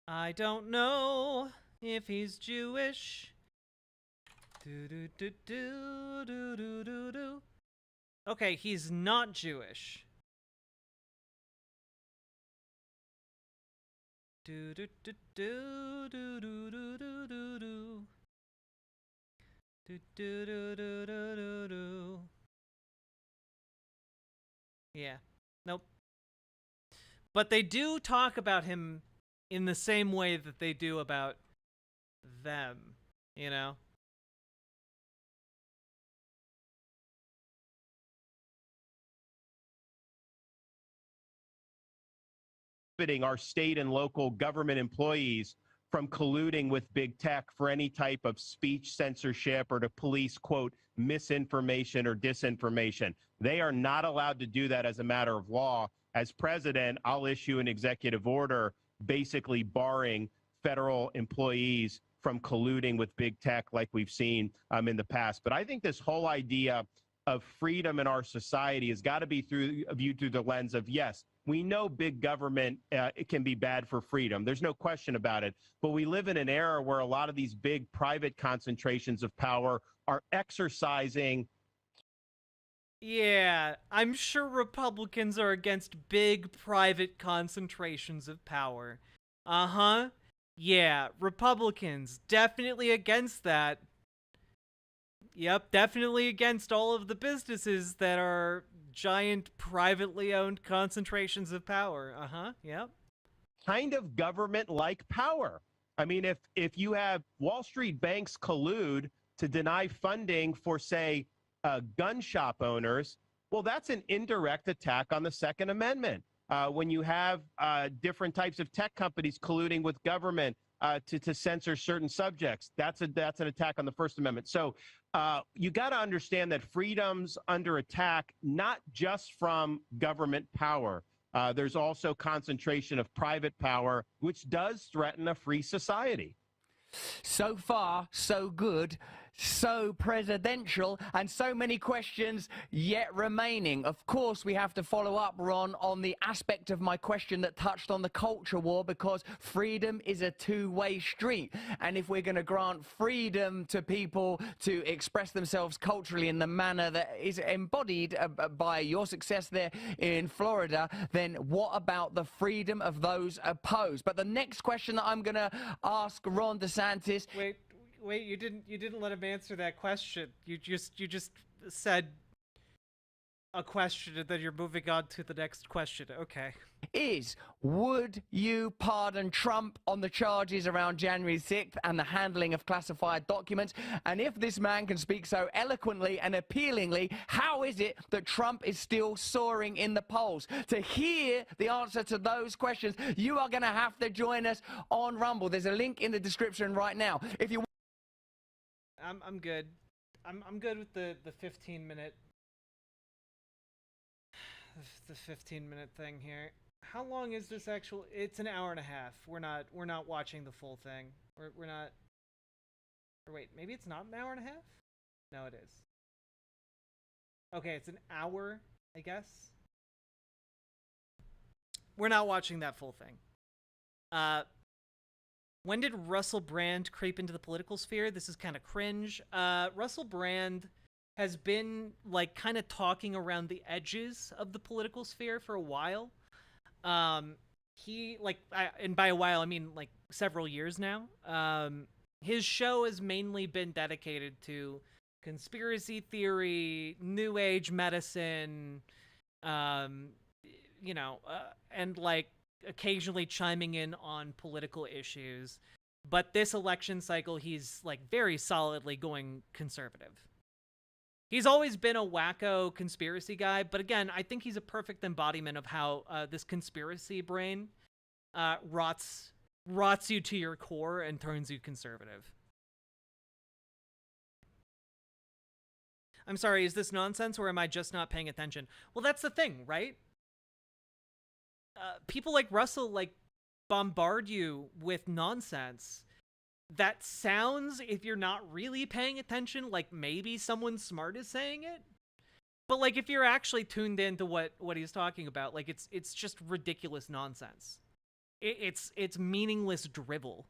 I don't know if he's Jewish. Okay, he's not Jewish. Do do do do do do do do do do. Do do do do do do do. Yeah. Nope. But they do talk about him in the same way that they do about them, you know? Our state and local government employees from colluding with big tech for any type of speech censorship or to police, quote, misinformation or disinformation. They are not allowed to do that as a matter of law. As president, I'll issue an executive order basically barring federal employees from colluding with big tech like we've seen in the past. But I think this whole idea of freedom in our society has got to be viewed through the lens of, yes, we know big government it can be bad for freedom. There's no question about it. But we live in an era where a lot of these big private concentrations of power are exercising. Yeah, I'm sure Republicans are against big private concentrations of power. Uh-huh. Yeah, Republicans definitely against that. Yep, definitely against all of the businesses that are giant privately owned concentrations of power. Uh-huh, yep. Kind of government-like power. I mean, if you have Wall Street banks collude to deny funding for, say, gun shop owners, well, that's an indirect attack on the Second Amendment. When you have different types of tech companies colluding with government to censor certain subjects, that's an attack on the First Amendment. So you got to understand that freedom's under attack, not just from government power. There's also concentration of private power, which does threaten a free society. So far, so good, so presidential, and so many questions yet remaining. Of course, we have to follow up, Ron, on the aspect of my question that touched on the culture war, because freedom is a two-way street. And if we're going to grant freedom to people to express themselves culturally in the manner that is embodied by your success there in Florida, then what about the freedom of those opposed? But the next question that I'm going to ask Ron DeSantis... Wait, you didn't let him answer that question. You just said a question and then you're moving on to the next question. Okay. Would you pardon Trump on the charges around January 6th and the handling of classified documents? And if this man can speak so eloquently and appealingly, how is it that Trump is still soaring in the polls? To hear the answer to those questions, you are going to have to join us on Rumble. There's a link in the description right now. If you I'm good. I'm good with the 15-minute the 15-minute thing here. How long is this actual? It's an hour and a half. We're not watching the full thing. We're not. Or wait, maybe it's not an hour and a half? No, it is. Okay, it's an hour, I guess. We're not watching that full thing. When did Russell Brand creep into the political sphere? This is kind of cringe. Russell Brand has been, like, kind of talking around the edges of the political sphere for a while. He, like, and by a while, I mean, like, several years now. His show has mainly been dedicated to conspiracy theory, New Age medicine, you know, and, like, occasionally chiming in on political issues. But this election cycle, he's, like, very solidly going conservative. He's always been a wacko conspiracy guy, but again, I think he's a perfect embodiment of how this conspiracy brain rots you to your core and turns you conservative. I'm sorry, is this nonsense or am I just not paying attention? Well, that's the thing, right? People like Russell, like, bombard you with nonsense that sounds, if you're not really paying attention, like maybe someone smart is saying it. But, like, if you're actually tuned into what he's talking about, like, it's just ridiculous nonsense. It's meaningless drivel.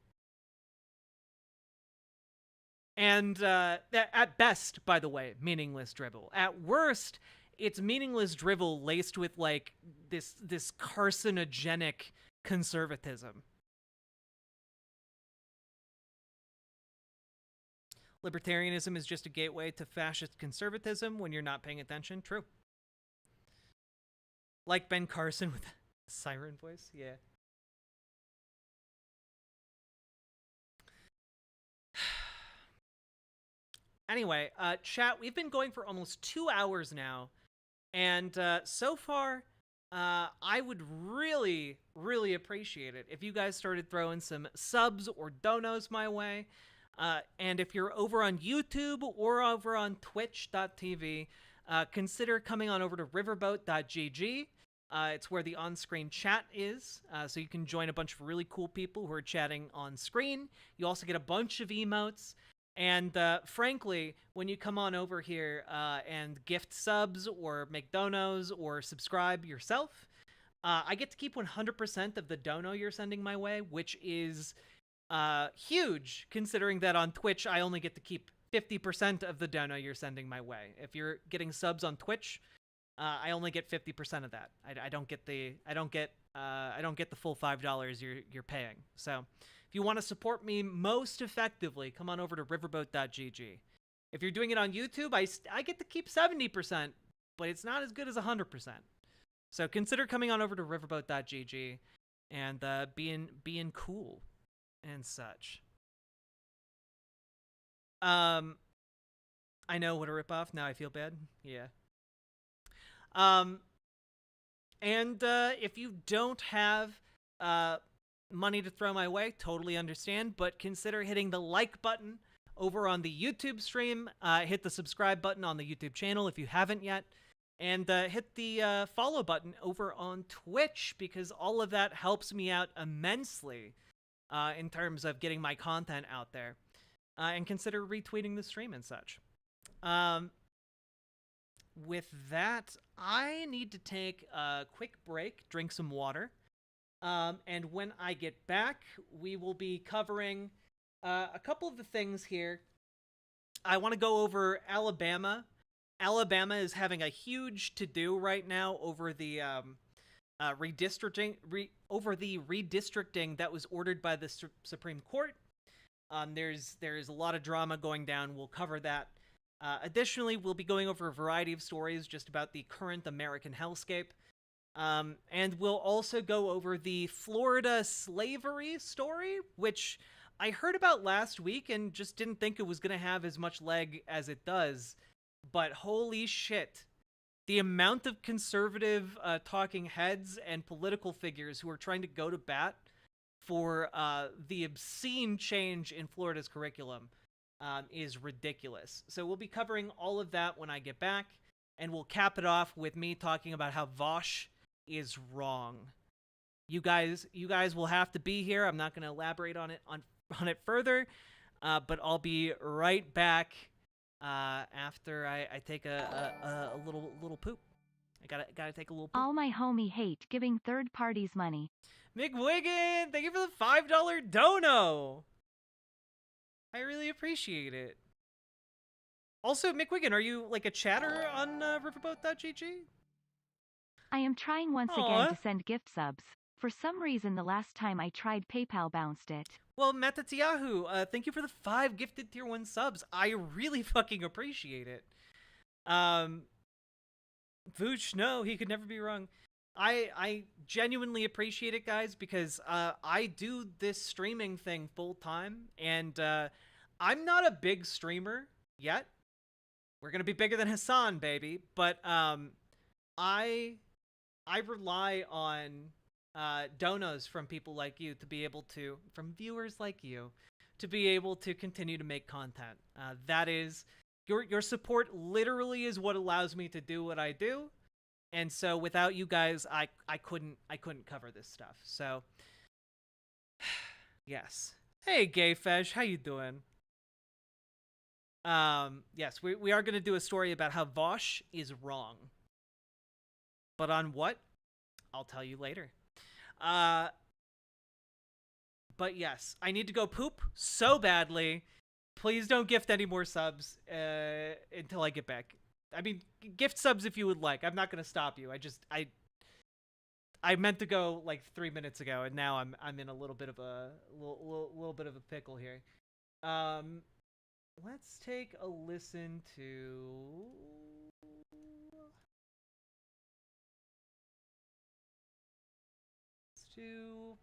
And at best, by the way, meaningless drivel. At worst, it's meaningless drivel laced with, like, this carcinogenic conservatism. Libertarianism is just a gateway to fascist conservatism when you're not paying attention. True. Like Ben Carson with a siren voice. Yeah. Anyway, chat, we've been going for almost 2 hours now. And so far, I would really, really appreciate it if you guys started throwing some subs or donos my way. And if you're over on YouTube or over on twitch.tv, consider coming on over to riverboat.gg. It's where the on-screen chat is, so you can join a bunch of really cool people who are chatting on screen. You also get a bunch of emotes. And frankly, when you come on over here and gift subs or make donos or subscribe yourself, I get to keep 100% of the dono you're sending my way, which is huge, considering that on Twitch, I only get to keep 50% of the dono you're sending my way. If you're getting subs on Twitch, I only get 50% of that. I don't get the full $5 you're paying. So if you want to support me most effectively, come on over to riverboat.gg. If you're doing it on YouTube, I get to keep 70%, but it's not as good as 100%. So consider coming on over to riverboat.gg and being cool and such. I know, what a ripoff. Now I feel bad. Yeah. And if you don't have money to throw my way, totally understand, but consider hitting the like button over on the YouTube stream, hit the subscribe button on the YouTube channel if you haven't yet, and hit the follow button over on Twitch, because all of that helps me out immensely in terms of getting my content out there. And consider retweeting the stream and such. With that, I need to take a quick break, drink some water. And when I get back, we will be covering a couple of the things here. I want to go over Alabama. Alabama is having a huge to-do right now over the redistricting that was ordered by the Supreme Court. There's a lot of drama going down. We'll cover that. Additionally, we'll be going over a variety of stories just about the current American hellscape. And we'll also go over the Florida slavery story, which I heard about last week and just didn't think it was going to have as much leg as it does. But holy shit. The amount of conservative talking heads and political figures who are trying to go to bat for the obscene change in Florida's curriculum is ridiculous. So we'll be covering all of that when I get back, and we'll cap it off with me talking about how VAUSH is wrong. You guys will have to be here. I'm not going to elaborate on it further, but I'll be right back after I take a little poop. I gotta take a little poop. All my homie hate giving third parties money. McWiggin, thank you for the $5 dono. I really appreciate it. Also, McWiggin, are you like a chatter on riverboat.gg? I am trying once again to send gift subs. For some reason, the last time I tried, PayPal bounced it. Well, Matatiahu, thank you for the 5 gifted tier 1 subs. I really fucking appreciate it. VAUSH, no, he could never be wrong. I genuinely appreciate it, guys, because I do this streaming thing full time, and I'm not a big streamer yet. We're gonna be bigger than Hassan, baby. But I rely on donos from people like you to be able to, from viewers like you, to be able to continue to make content. That is, your support literally is what allows me to do what I do. And so without you guys, I couldn't cover this stuff. So yes. Hey Gayfesh, how you doing? Yes, we are gonna do a story about how VAUSH is wrong. But on what? I'll tell you later. But yes, I need to go poop so badly. Please don't gift any more subs until I get back. I mean, gift subs if you would like. I'm not gonna stop you. I meant to go like 3 minutes ago, and now I'm in a little bit of a little bit of a pickle here. let's take a listen to... Let's do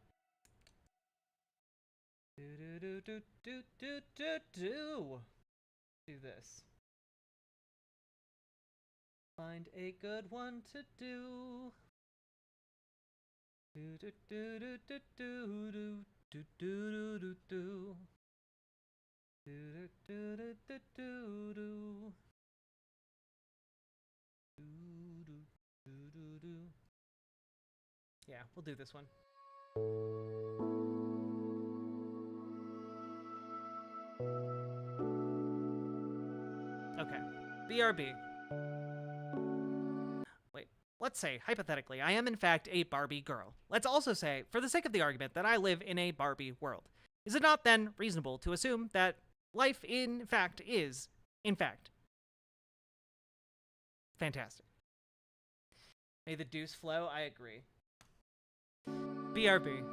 this. Find a good one to do. Yeah, we'll do this one. Okay. BRB. Wait, let's say, hypothetically, I am in fact a Barbie girl. Let's also say, for the sake of the argument, that I live in a Barbie world. Is it not then reasonable to assume that life, in fact, is, in fact, fantastic? May the deuce flow? I agree. BRB.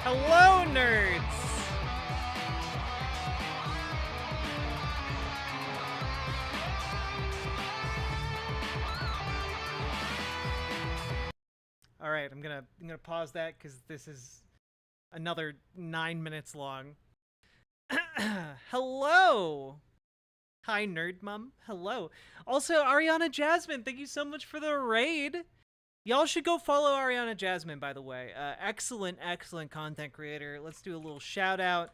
Hello, nerds! All right, I'm gonna pause that because this is another 9 minutes long. Hello! Hi, Nerd Mum. Hello. Also, Ariana Jasmine, thank you so much for the raid. Y'all should go follow Ariana Jasmine, by the way. Excellent, excellent content creator. Let's do a little shout out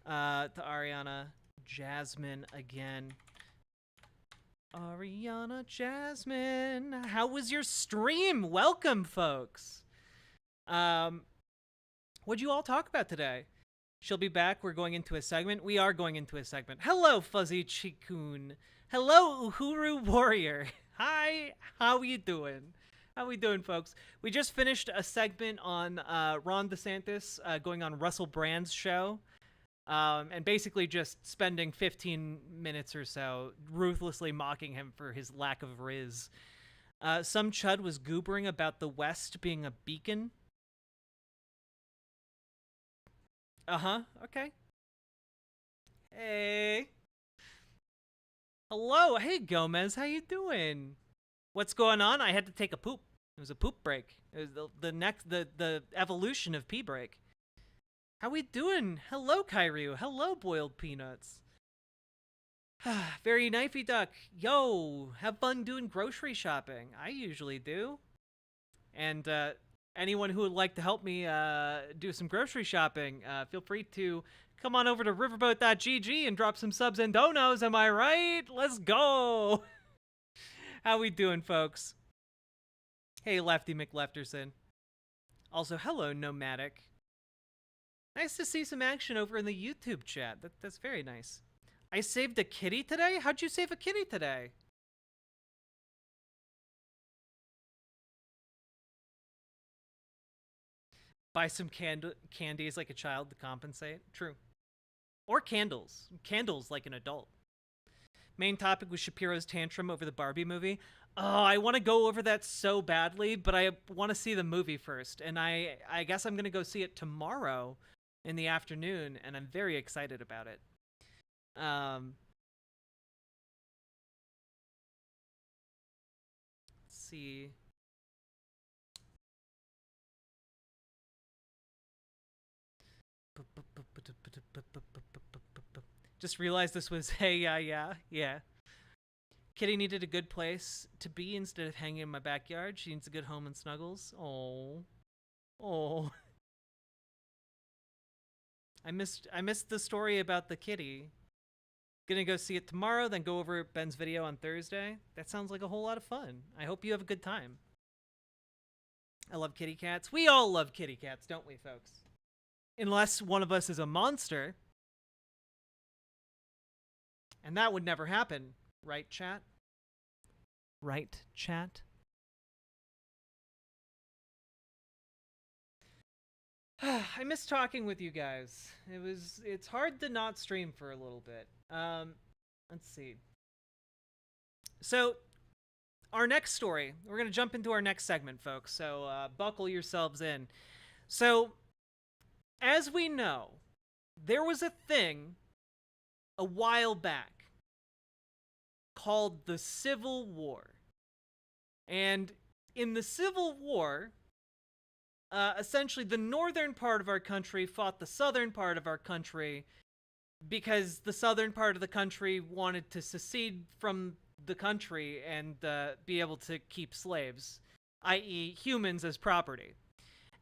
to Ariana Jasmine again. Ariana Jasmine, how was your stream? Welcome, folks. What'd you all talk about today? She'll be back. We're going into a segment. We are going into a segment. Hello, Fuzzy Chikun. Hello, Uhuru Warrior. Hi, how you doing? How we doing, folks? We just finished a segment on Ron DeSantis going on Russell Brand's show. And basically just spending 15 minutes or so ruthlessly mocking him for his lack of riz. Some chud was goobering about the West being a beacon. Uh-huh, okay. Hey. Hello, hey Gomez, how you doing? What's going on? I had to take a poop. It was a poop break. It was the evolution of pee break. How we doing? Hello, Kyryu. Hello, Boiled Peanuts. Very knifey duck. Yo, have fun doing grocery shopping. I usually do. And anyone who would like to help me do some grocery shopping, feel free to come on over to riverboat.gg and drop some subs and donos. Am I right? Let's go. How we doing, folks? Hey, Lefty McLefterson. Also, hello, Nomadic. Nice to see some action over in the YouTube chat. That's very nice. I saved a kitty today? How'd you save a kitty today? Buy some candies like a child to compensate. True. Or candles. Candles like an adult. Main topic was Shapiro's tantrum over the Barbie movie. Oh, I want to go over that so badly, but I want to see the movie first. And I guess I'm going to go see it tomorrow in the afternoon, and I'm very excited about it. Let's see. Just realized this was, hey, yeah. Kitty needed a good place to be instead of hanging in my backyard. She needs a good home and snuggles. Oh. I missed the story about the kitty. Gonna go see it tomorrow, then go over Ben's video on Thursday. That sounds like a whole lot of fun. I hope you have a good time. I love kitty cats. We all love kitty cats, don't we, folks? Unless one of us is a monster. And that would never happen. Right, chat? Right, chat? I miss talking with you guys. It's hard to not stream for a little bit. Let's see. So, our next story, we're going to jump into our next segment, folks. So, buckle yourselves in. So, as we know, there was a thing a while back called the Civil War. And in the Civil War, essentially the northern part of our country fought the southern part of our country because the southern part of the country wanted to secede from the country and be able to keep slaves, i.e. humans as property.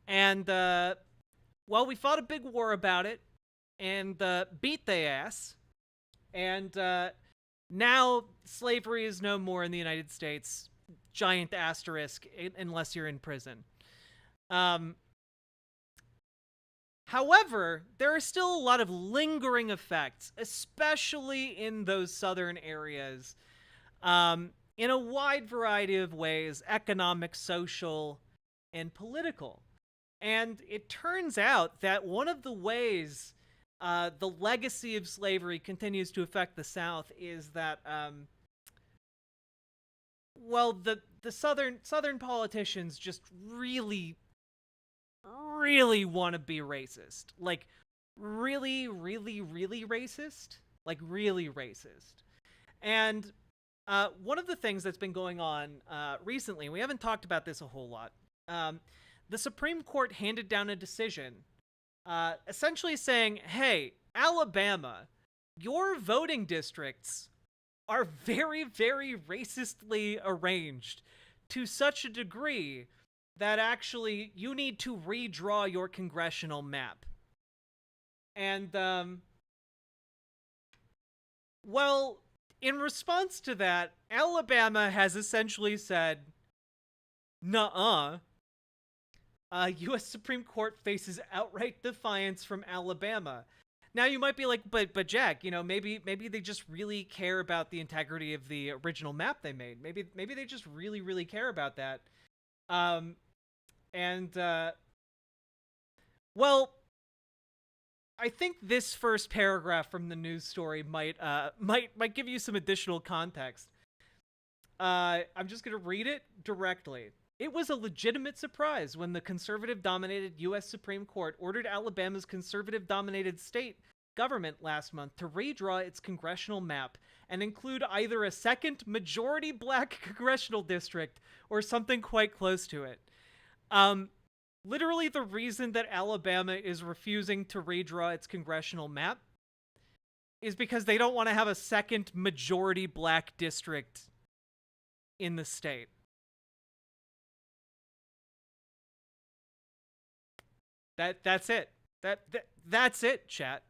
And, well, we fought a big war about it and beat their ass. And now slavery is no more in the United States. Giant asterisk, unless you're in prison. However, there are still a lot of lingering effects, especially in those southern areas, in a wide variety of ways, economic, social, and political. And it turns out that one of the ways the legacy of slavery continues to affect the South is that, well, the southern politicians just really really want to be racist. Like, really, really, really racist. Like, really racist. And one of the things that's been going on recently, we haven't talked about this a whole lot, the Supreme Court handed down a decision essentially saying, hey, Alabama, your voting districts are very, very racistly arranged to such a degree that actually you need to redraw your congressional map. And, well, in response to that, Alabama has essentially said, nuh-uh. U.S. Supreme Court faces outright defiance from Alabama. Now you might be like, but Jack, you know, maybe they just really care about the integrity of the original map they made. Maybe they just really, really care about that. Well, I think this first paragraph from the news story might give you some additional context. I'm just gonna read it directly. It was a legitimate surprise when the conservative-dominated U.S. Supreme Court ordered Alabama's conservative-dominated state government last month to redraw its congressional map and include either a second majority black congressional district or something quite close to it. Literally, the reason that Alabama is refusing to redraw its congressional map is because they don't want to have a second majority black district in the state. That's it. That's it, chat.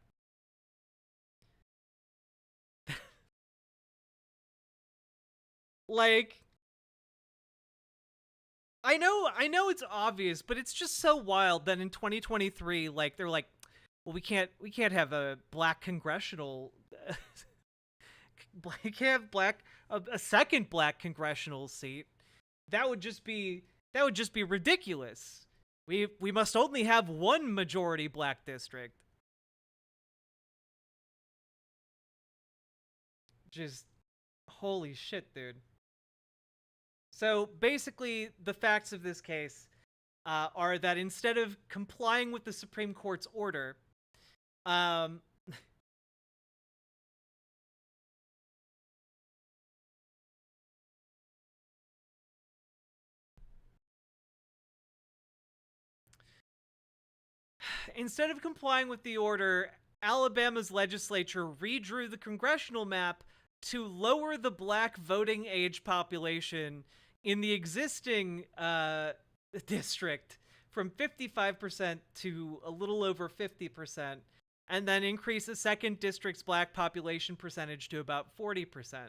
Like, I know it's obvious, but it's just so wild that in 2023, like, they're like, well, we can't have a black congressional we can't have a second black congressional seat. That would just be ridiculous. We must only have one majority black district. Just holy shit, dude. So basically, the facts of this case are that instead of complying with the Supreme Court's order, instead of complying with the order, Alabama's legislature redrew the congressional map to lower the black voting age population in the existing district from 55% to a little over 50%, and then increase the second district's black population percentage to about 40%,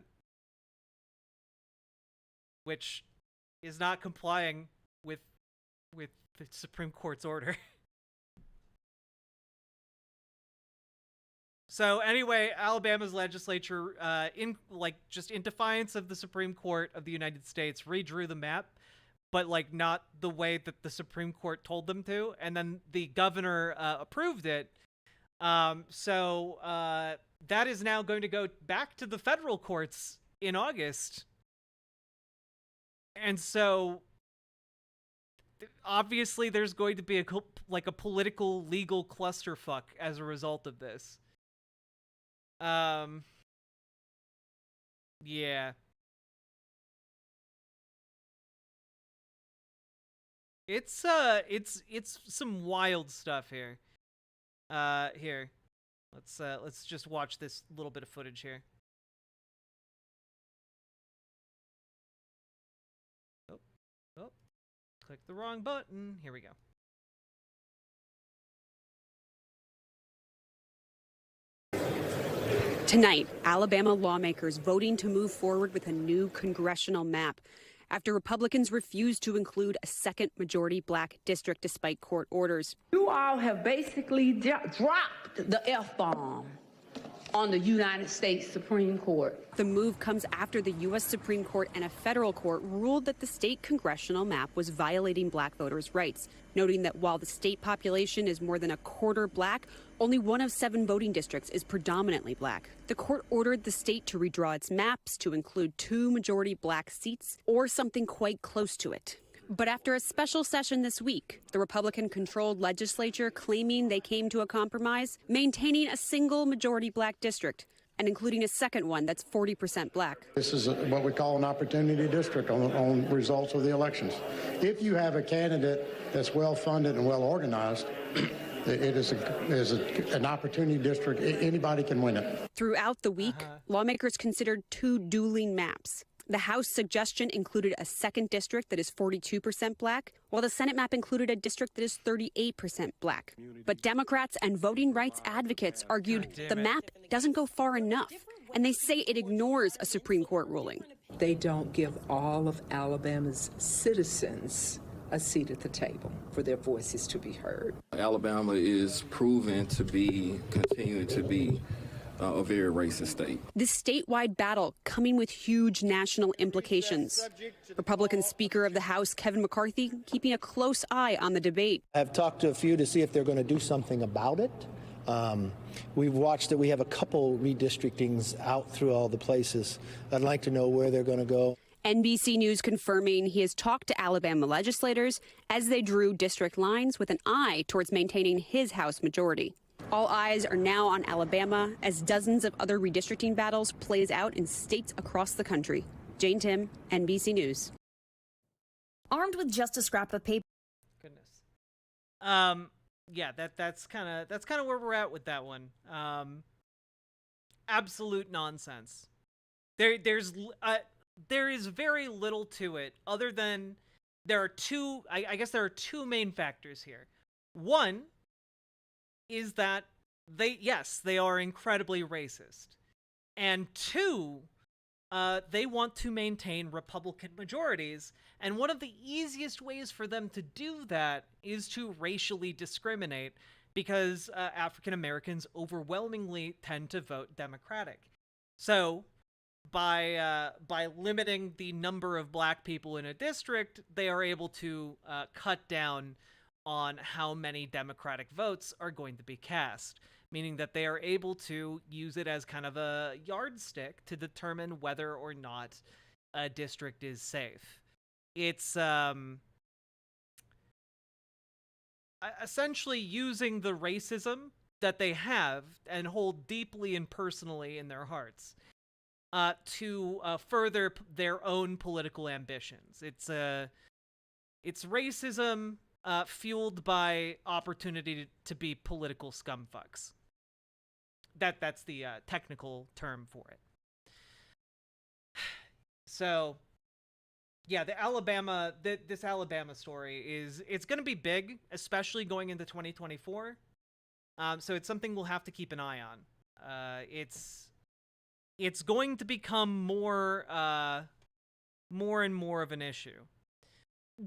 which is not complying with the Supreme Court's order. So anyway, Alabama's legislature, in defiance of the Supreme Court of the United States, redrew the map, but like not the way that the Supreme Court told them to, and then the governor approved it. So that is now going to go back to the federal courts in August, and so obviously there's going to be a political legal clusterfuck as a result of this. Yeah. It's some wild stuff here. Here. Let's just watch this little bit of footage here. Oh, click the wrong button. Here we go. Tonight, Alabama lawmakers voting to move forward with a new congressional map after Republicans refused to include a second majority black district despite court orders. You all have basically dropped the F-bomb on the United States Supreme Court. The move comes after the U.S. Supreme Court and a federal court ruled that the state congressional map was violating black voters' rights, noting that while the state population is more than a quarter black, only 1 of 7 voting districts is predominantly black. The court ordered the state to redraw its maps to include 2 majority black seats or something quite close to it. But after a special session this week, the Republican-controlled legislature claiming they came to a compromise, maintaining a single majority black district and including a second one that's 40% black. This is what we call an opportunity district on results of the elections. If you have a candidate that's well-funded and well-organized, it is an opportunity district. Anybody can win it. Throughout the week, lawmakers considered two dueling maps. The House suggestion included a second district that is 42% black, while the Senate map included a district that is 38% black. But Democrats and voting rights advocates argued the map doesn't go far enough, and they say it ignores a Supreme Court ruling. They don't give all of Alabama's citizens a seat at the table for their voices to be heard. Alabama is proven to continue to be a very racist state. This statewide battle coming with huge national implications. Republican Speaker of the House Kevin McCarthy keeping a close eye on the debate. I've talked to a few to see if they're going to do something about it. We've watched that we have a couple redistrictings out through all the places. I'd like to know where they're going to go. NBC News confirming he has talked to Alabama legislators as they drew district lines with an eye towards maintaining his House majority. All eyes are now on Alabama as dozens of other redistricting battles plays out in states across the country. Jane Tim, NBC News. Armed with just a scrap of paper. Goodness. Yeah, that's kind of where we're at with that one. Absolute nonsense. There is very little to it other than there are two. I guess there are two main factors here. One is that they are incredibly racist. And two, they want to maintain Republican majorities. And one of the easiest ways for them to do that is to racially discriminate because African Americans overwhelmingly tend to vote Democratic. So by limiting the number of black people in a district, they are able to cut down on how many Democratic votes are going to be cast, meaning that they are able to use it as kind of a yardstick to determine whether or not a district is safe. It's essentially using the racism that they have and hold deeply and personally in their hearts to further their own political ambitions. It's racism fueled by opportunity to be political scumfucks. That's the technical term for it. So, yeah, this Alabama story it's going to be big, especially going into 2024. So it's something we'll have to keep an eye on. It's going to become more and more of an issue.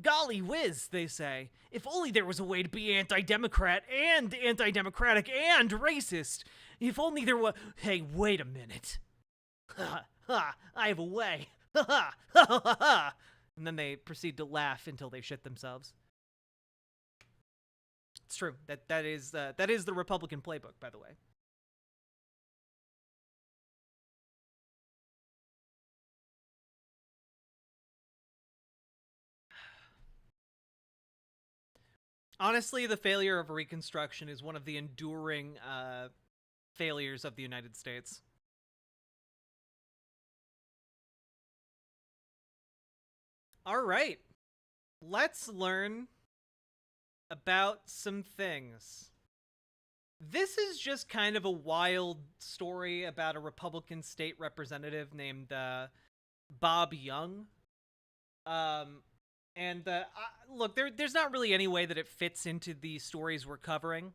Golly whiz, they say. If only there was a way to be anti-democrat and anti-democratic and racist. If only there was... Hey, wait a minute. I have a way. And then they proceed to laugh until they shit themselves. It's true. That is the Republican playbook, by the way. Honestly, the failure of Reconstruction is one of the enduring failures of the United States. All right, let's learn about some things. This is just kind of a wild story about a Republican state representative named Bob Young. Look, there's not really any way that it fits into the stories we're covering.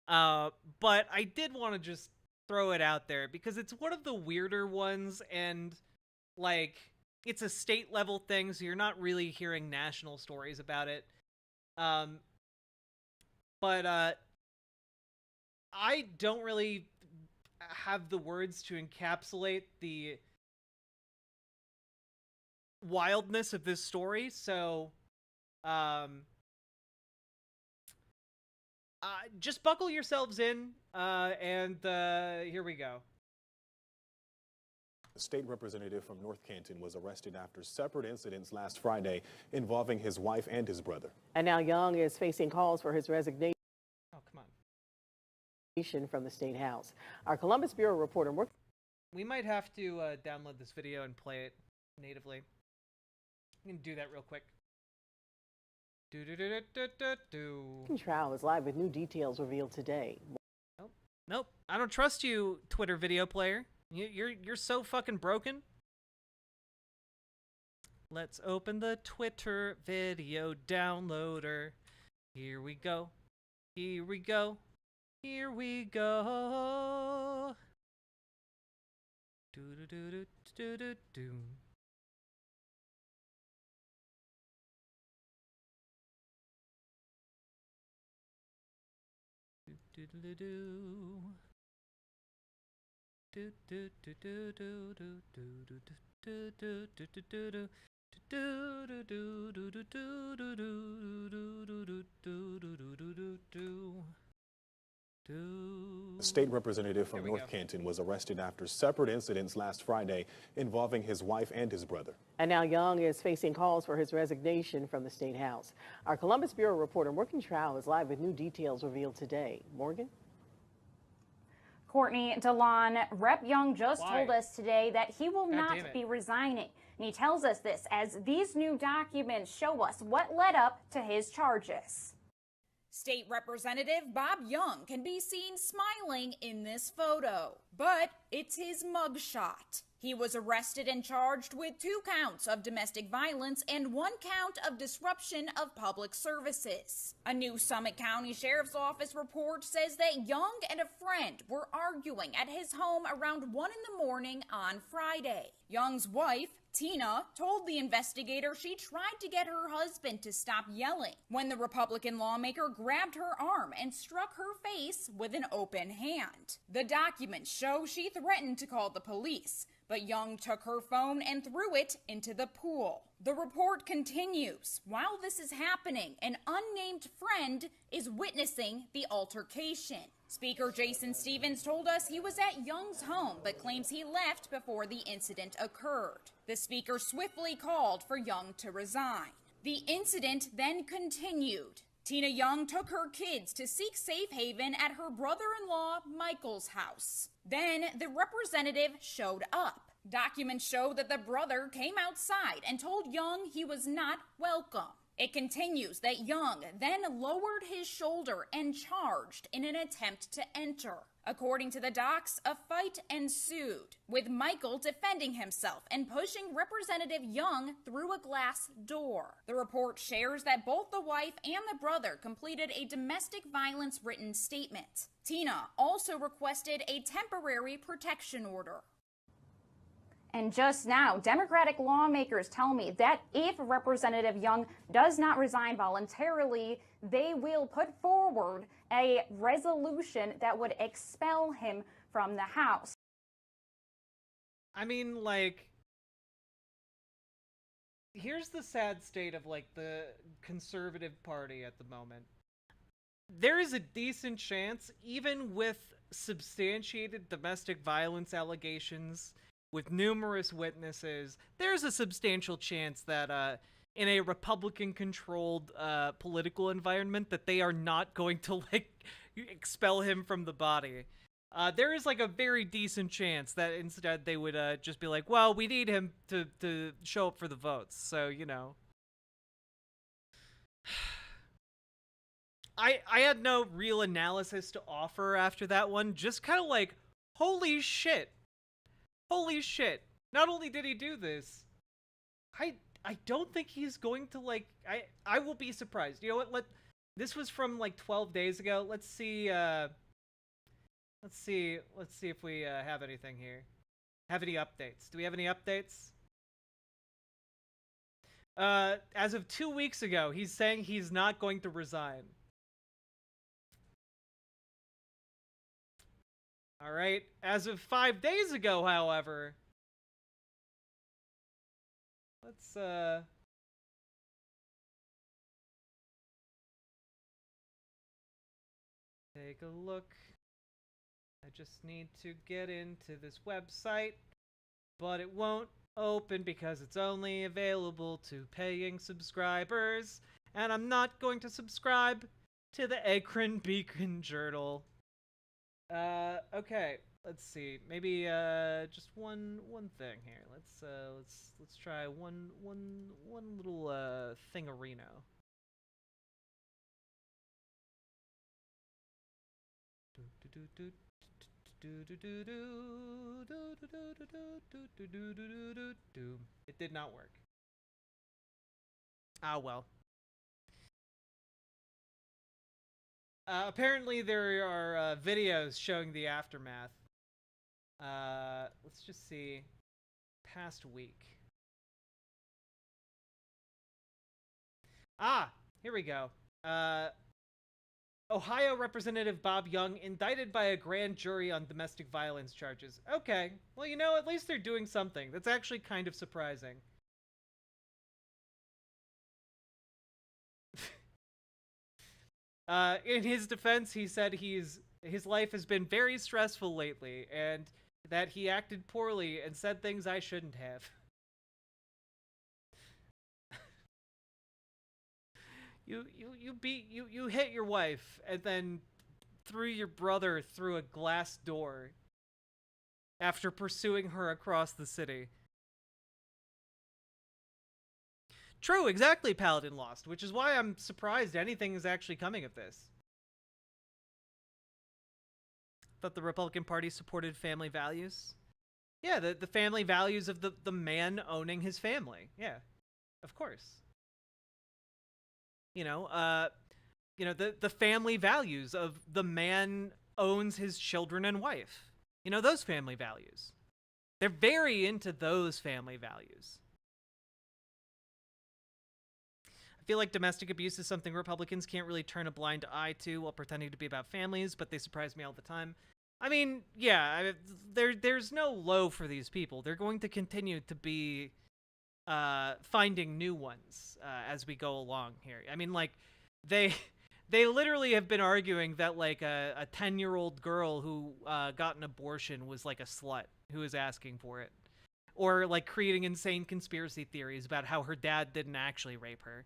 But I did want to just throw it out there because it's one of the weirder ones, and like it's a state level thing, so you're not really hearing national stories about it. But I don't really have the words to encapsulate the wildness of this story, so just buckle yourselves in, and here we go. A state representative from North Canton was arrested after separate incidents last Friday involving his wife and his brother. And now Young is facing calls for his resignation from the State House. Our Columbus Bureau reporter worked. We might have to download this video and play it natively. I'm going to do that real quick. Trial is live with new details revealed today. Nope. I don't trust you, Twitter video player. You're so fucking broken. Let's open the Twitter video downloader. Here we go. Here we go. Here we go. Do do do do do do do. Do do do do do do do do do do do do do do do do. A state representative from North Canton was arrested after separate incidents last Friday involving his wife and his brother. And now Young is facing calls for his resignation from the State House. Our Columbus Bureau reporter working trial is live with new details revealed today. Morgan? Courtney DeLon, Rep. Young just told us today that he will not be resigning. And he tells us this as these new documents show us what led up to his charges. State Representative Bob Young can be seen smiling in this photo, but it's his mugshot. He was arrested and charged with 2 counts of domestic violence and 1 count of disruption of public services. A new Summit County Sheriff's Office report says that Young and a friend were arguing at his home around 1 in the morning on Friday. Young's wife, Tina, told the investigator she tried to get her husband to stop yelling when the Republican lawmaker grabbed her arm and struck her face with an open hand. The documents show she threatened to call the police, but Young took her phone and threw it into the pool. The report continues. While this is happening, an unnamed friend is witnessing the altercation. Speaker Jason Stevens told us he was at Young's home, but claims he left before the incident occurred. The speaker swiftly called for Young to resign. The incident then continued. Tina Young took her kids to seek safe haven at her brother-in-law Michael's house. Then the representative showed up. Documents show that the brother came outside and told Young he was not welcome. It continues that Young then lowered his shoulder and charged in an attempt to enter. According to the docs, a fight ensued, with Michael defending himself and pushing Representative Young through a glass door. The report shares that both the wife and the brother completed a domestic violence written statement. Tina also requested a temporary protection order. And just now, Democratic lawmakers tell me that if Representative Young does not resign voluntarily, they will put forward a resolution that would expel him from the House. I mean, like, here's the sad state of, like, the conservative party at the moment. There is a decent chance, even with substantiated domestic violence allegations, with numerous witnesses, there's a substantial chance that in a Republican-controlled political environment that they are not going to, like, expel him from the body. There is, like, a very decent chance that instead they would just be like, well, we need him to show up for the votes, so, you know. I had no real analysis to offer after that one, just kind of like, holy shit. Holy shit. Not only did he do this, I don't think he's going to, like, I will be surprised. You know what? This was from like 12 days ago. Let's see if we have anything here. Have any updates? Do we have any updates? As of 2 weeks ago, he's saying he's not going to resign. All right. As of 5 days ago, however, let's take a look. I just need to get into this website. but it won't open because it's only available to paying subscribers. And I'm not going to subscribe to the Akron Beacon Journal. Okay, let's see. Maybe just one thing here. Let's try one little thingarino. It did not work. Ah, well. Apparently there are videos showing the aftermath. Let's just see. Past week. Ah, here we go. Ohio Representative Bob Young indicted by a grand jury on domestic violence charges. Okay, well, you know, at least they're doing something. That's actually kind of surprising. In his defense, he said his life has been very stressful lately, and that he acted poorly and said things I shouldn't have. You hit your wife and then threw your brother through a glass door after pursuing her across the city. True, exactly, Paladin Lost, which is why I'm surprised anything is actually coming of this. Thought the Republican Party supported family values. Yeah, the family values of the man owning his family. Yeah, of course. You know, the family values of the man owns his children and wife. You know, those family values. They're very into those family values. I feel like domestic abuse is something Republicans can't really turn a blind eye to while pretending to be about families, but they surprise me all the time. I mean, yeah, there's no low for these people. They're going to continue to be finding new ones as we go along here. I mean, like, they literally have been arguing that, like, a 10-year-old girl who got an abortion was, like, a slut who was asking for it. Or, like, creating insane conspiracy theories about how her dad didn't actually rape her.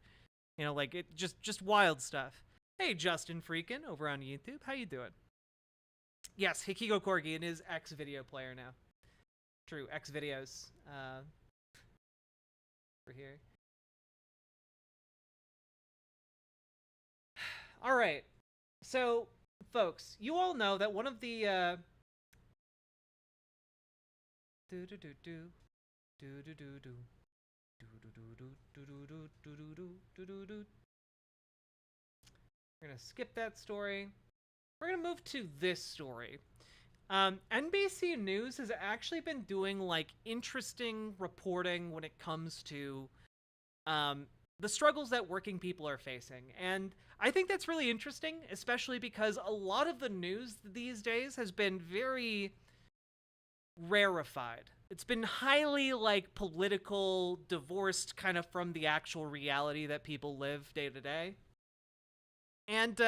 You know, like, it just wild stuff. Hey, Justin Freakin over on YouTube. How you doing? Yes, Hikiko Corgi is X-Video player now. True, X-Videos. Over here. All right. So, folks, you all know that one of the we're gonna skip that story. We're gonna move to this story. NBC News has actually been doing, like, interesting reporting when it comes to the struggles that working people are facing. And I think that's really interesting, especially because a lot of the news these days has been very rarefied. It's been highly, like, political, divorced kind of from the actual reality that people live day to day. And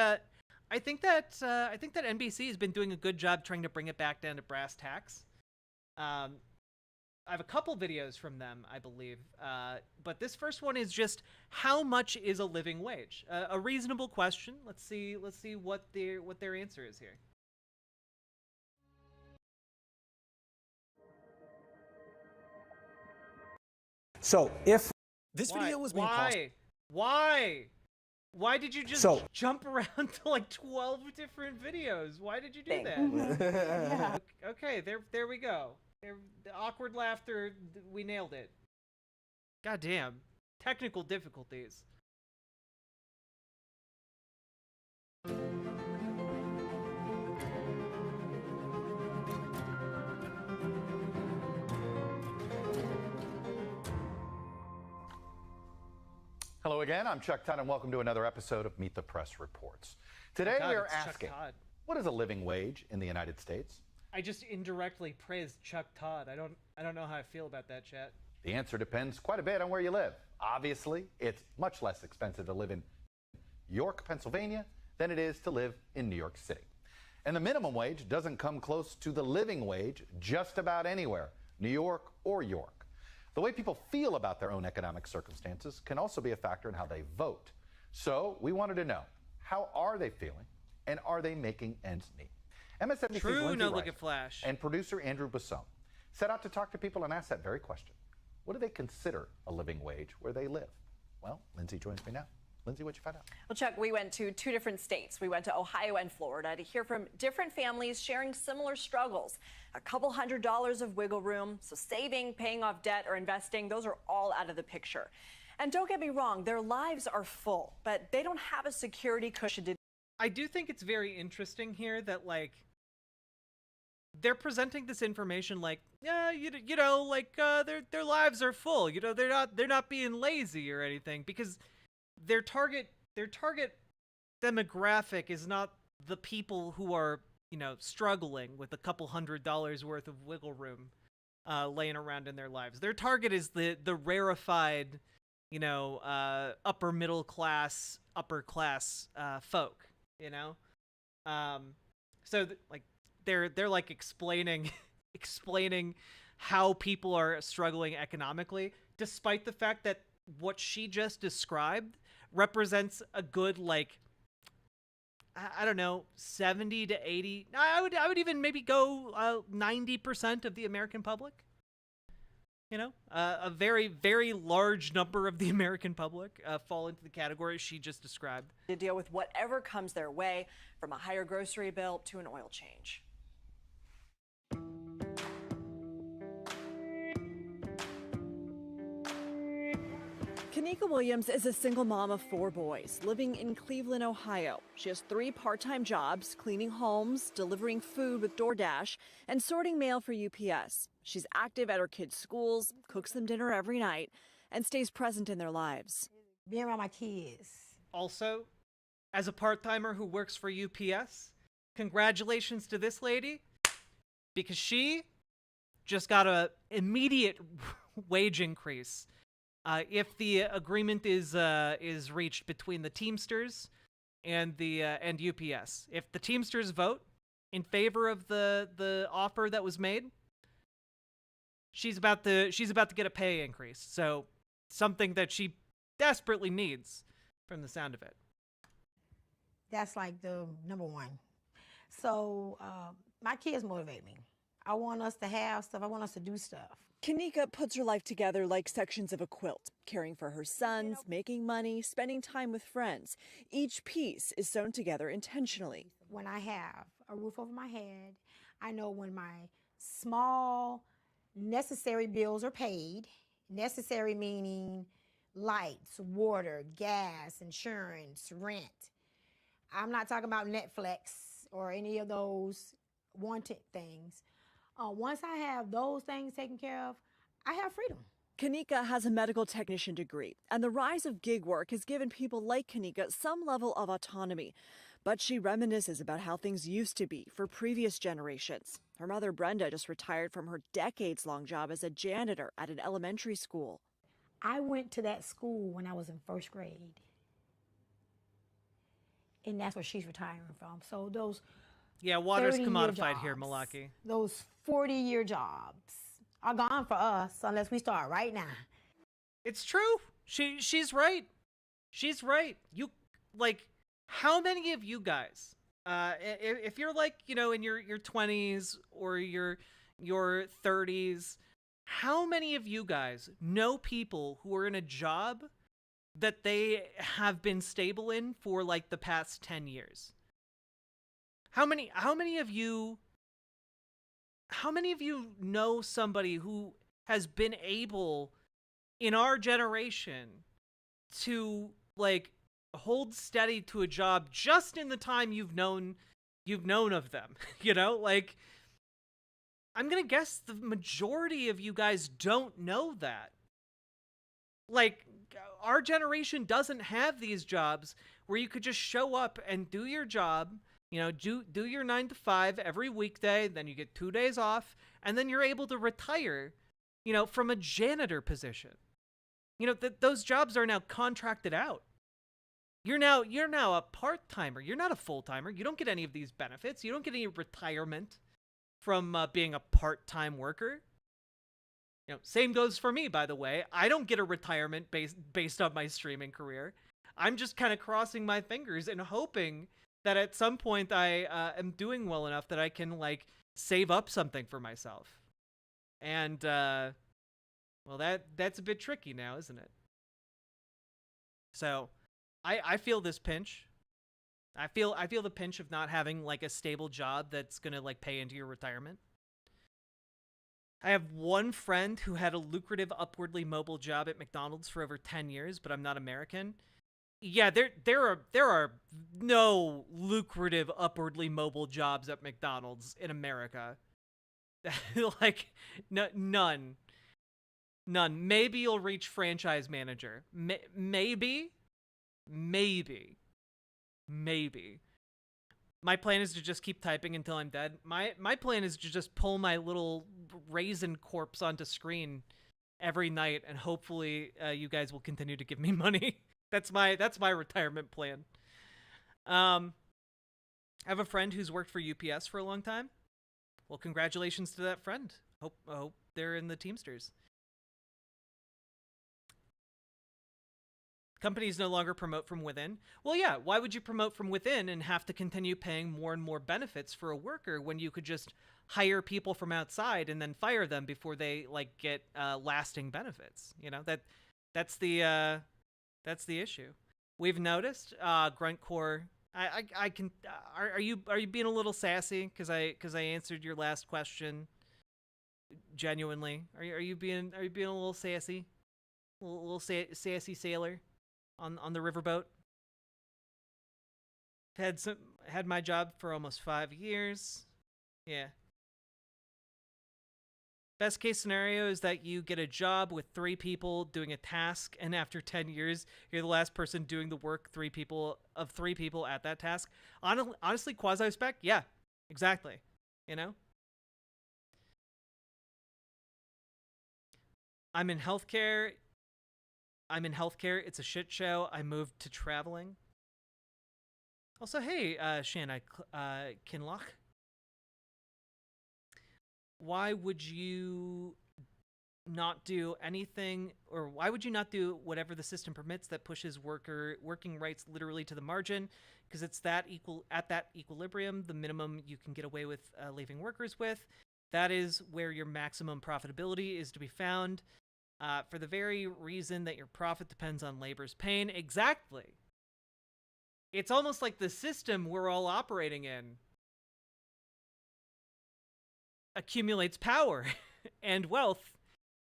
I think that NBC has been doing a good job trying to bring it back down to brass tacks. I have a couple videos from them, I believe, but this first one is just how much is a living wage? A reasonable question. Let's see what their answer is here. So if this video was made Why did you just jump around to like 12 different videos? Why did you do that? Yeah. Okay, there we go. The awkward laughter, we nailed it. Goddamn. Technical difficulties. Hello again, I'm Chuck Todd and welcome to another episode of Meet the Press Reports. Today we are asking, what is a living wage in the United States? I just indirectly praised Chuck Todd. I don't know how I feel about that, chat. The answer depends quite a bit on where you live. Obviously, it's much less expensive to live in York, Pennsylvania than it is to live in New York City. And the minimum wage doesn't come close to the living wage just about anywhere. New York, or York. The way people feel about their own economic circumstances can also be a factor in how they vote. So we wanted to know, how are they feeling, and are they making ends meet? MSNBC's True, Lindsay no look Rice at Flash. and producer Andrew Basson set out to talk to people and ask that very question. What do they consider a living wage where they live? Well, Lindsay joins me now. Lindsay, what'd you find out? Well, Chuck, we went to 2 different states. We went to Ohio and Florida to hear from different families sharing similar struggles. A couple $100s of wiggle room, so saving, paying off debt, or investing, those are all out of the picture. And don't get me wrong, their lives are full, but they don't have a security cushion to... I do think it's very interesting here that, like, they're presenting this information like, yeah, you know, like, their lives are full. You know, they're not being lazy or anything, because their target demographic is not the people who are, you know, struggling with a couple $100s worth of wiggle room laying around in their lives. Their target is the rarefied, you know, upper middle class, upper class folk, you know? So like they're like explaining how people are struggling economically, despite the fact that what she just described represents a good, like, I don't know, 70 to 80. I would even maybe go 90% of the American public. You know, a very, very large number of the American public fall into the category she just described. to deal with whatever comes their way, from a higher grocery bill to an oil change. Kanika Williams is a single mom of 4 boys living in Cleveland, Ohio. She has 3 part-time jobs, cleaning homes, delivering food with DoorDash, and sorting mail for UPS. She's active at her kids' schools, cooks them dinner every night, and stays present in their lives. Being around my kids. Also, as a part-timer who works for UPS, congratulations to this lady, because she just got a immediate wage increase. If the agreement is reached between the Teamsters and UPS, if the Teamsters vote in favor of the offer that was made, she's about to get a pay increase. So something that she desperately needs, from the sound of it. That's like the number one. So my kids motivate me. I want us to have stuff. I want us to do stuff. Kanika puts her life together like sections of a quilt, caring for her sons, making money, spending time with friends. Each piece is sewn together intentionally. When I have a roof over my head, I know when my small necessary bills are paid. Necessary meaning lights, water, gas, insurance, rent. I'm not talking about Netflix or any of those wanted things. Once I have those things taken care of, I have freedom. Kanika has a medical technician degree, and the rise of gig work has given people like Kanika some level of autonomy. But she reminisces about how things used to be for previous generations. Her mother, Brenda, just retired from her decades-long job as a janitor at an elementary school. I went to that school when I was in 1st grade. And that's where she's retiring from. So those Water's 30-year commodified here, jobs, Malaki. Those 40-year jobs are gone for us unless we start right now. It's true. She's right. She's right. You, like, how many of you guys, if you're like, you know, in your 20s or your 30s, how many of you guys know people who are in a job that they have been stable in for like the past 10 years? How many of you know somebody who has been able in our generation to like hold steady to a job just in the time you've known of them? You know, like, I'm gonna guess the majority of you guys don't know that. Like, our generation doesn't have these jobs where you could just show up and do your job, you know, do your 9 to 5 every weekday, then you get 2 days off, and then you're able to retire, you know, from a janitor position. You know, those jobs are now contracted out. You're now a part-timer. You're not a full-timer. You don't get any of these benefits. You don't get any retirement from being a part-time worker. Same goes for me, by the way. I don't get a retirement based on my streaming career. I'm just kind of crossing my fingers and hoping that at some point I am doing well enough that I can like save up something for myself. And well, that's a bit tricky now, isn't it? So I feel this pinch. I feel the pinch of not having like a stable job that's gonna like pay into your retirement. I have one friend who had a lucrative upwardly mobile job at McDonald's for over 10 years, but I'm not American. Yeah, there are no lucrative upwardly mobile jobs at McDonald's in America. Like none. Maybe you'll reach franchise manager. Maybe. My plan is to just keep typing until I'm dead. My plan is to just pull my little raisin corpse onto screen every night, and hopefully you guys will continue to give me money. That's my retirement plan. I have a friend who's worked for UPS for a long time. Well, congratulations to that friend. Hope they're in the Teamsters. Companies no longer promote from within. Well, yeah, why would you promote from within and have to continue paying more and more benefits for a worker when you could just hire people from outside and then fire them before they like get lasting benefits? That's the issue. We've noticed Gruntcore. I can. Are you being a little sassy because I answered your last question genuinely? Are you being a little sassy? A little sassy sailor on the riverboat? Had my job for almost 5 years. Yeah. Best case scenario is that you get a job with 3 people doing a task, and after 10 years, you're the last person doing the work 3 people at that task. Honestly, quasi-spec, yeah, exactly. I'm in healthcare. It's a shit show. I moved to traveling. Also, hey, Shanna Kinloch. Why would you not do anything, or why would you not do whatever the system permits that pushes working rights literally to the margin? Because it's at that equilibrium, the minimum you can get away with leaving workers with. That is where your maximum profitability is to be found. For the very reason that your profit depends on labor's pain. Exactly. It's almost like the system we're all operating in accumulates power and wealth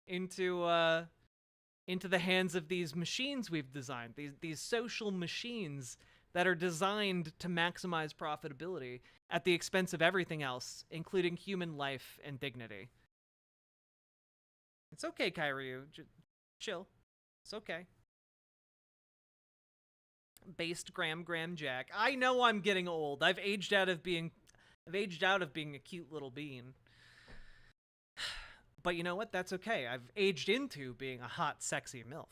into the hands of these machines we've designed, these social machines that are designed to maximize profitability at the expense of everything else, including human life and dignity. It's okay, Kyryu. Chill. It's okay. Based Graham Jack. I know I'm getting old. I've aged out of being a cute little bean. But you know what? That's okay. I've aged into being a hot, sexy MILF.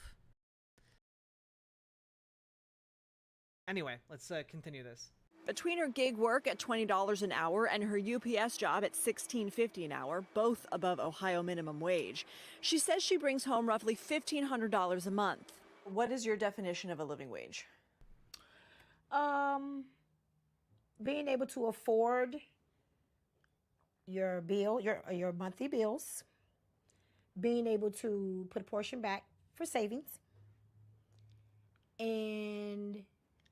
Anyway, let's continue this. Between her gig work at $20 an hour and her UPS job at $16.50 an hour, both above Ohio minimum wage, she says she brings home roughly $1,500 a month. What is your definition of a living wage? Being able to afford your bill, your monthly bills, being able to put a portion back for savings, and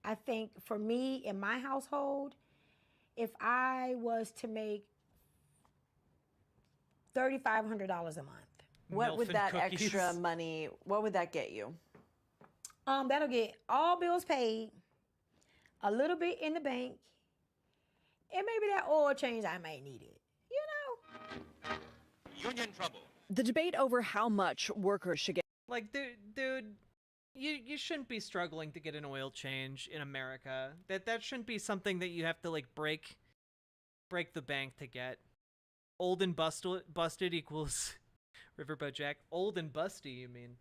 I think for me in my household, if I was to make $3,500 a month, what would that extra money? What would that get you? That'll get all bills paid, a little bit in the bank, and maybe that oil change I might need it. Union trouble. The debate over how much workers should get. Like, dude. You shouldn't be struggling to get an oil change in America. That shouldn't be something that you have to like break the bank to get. Old and busted equals Riverboat Jack. Old and busty, you mean?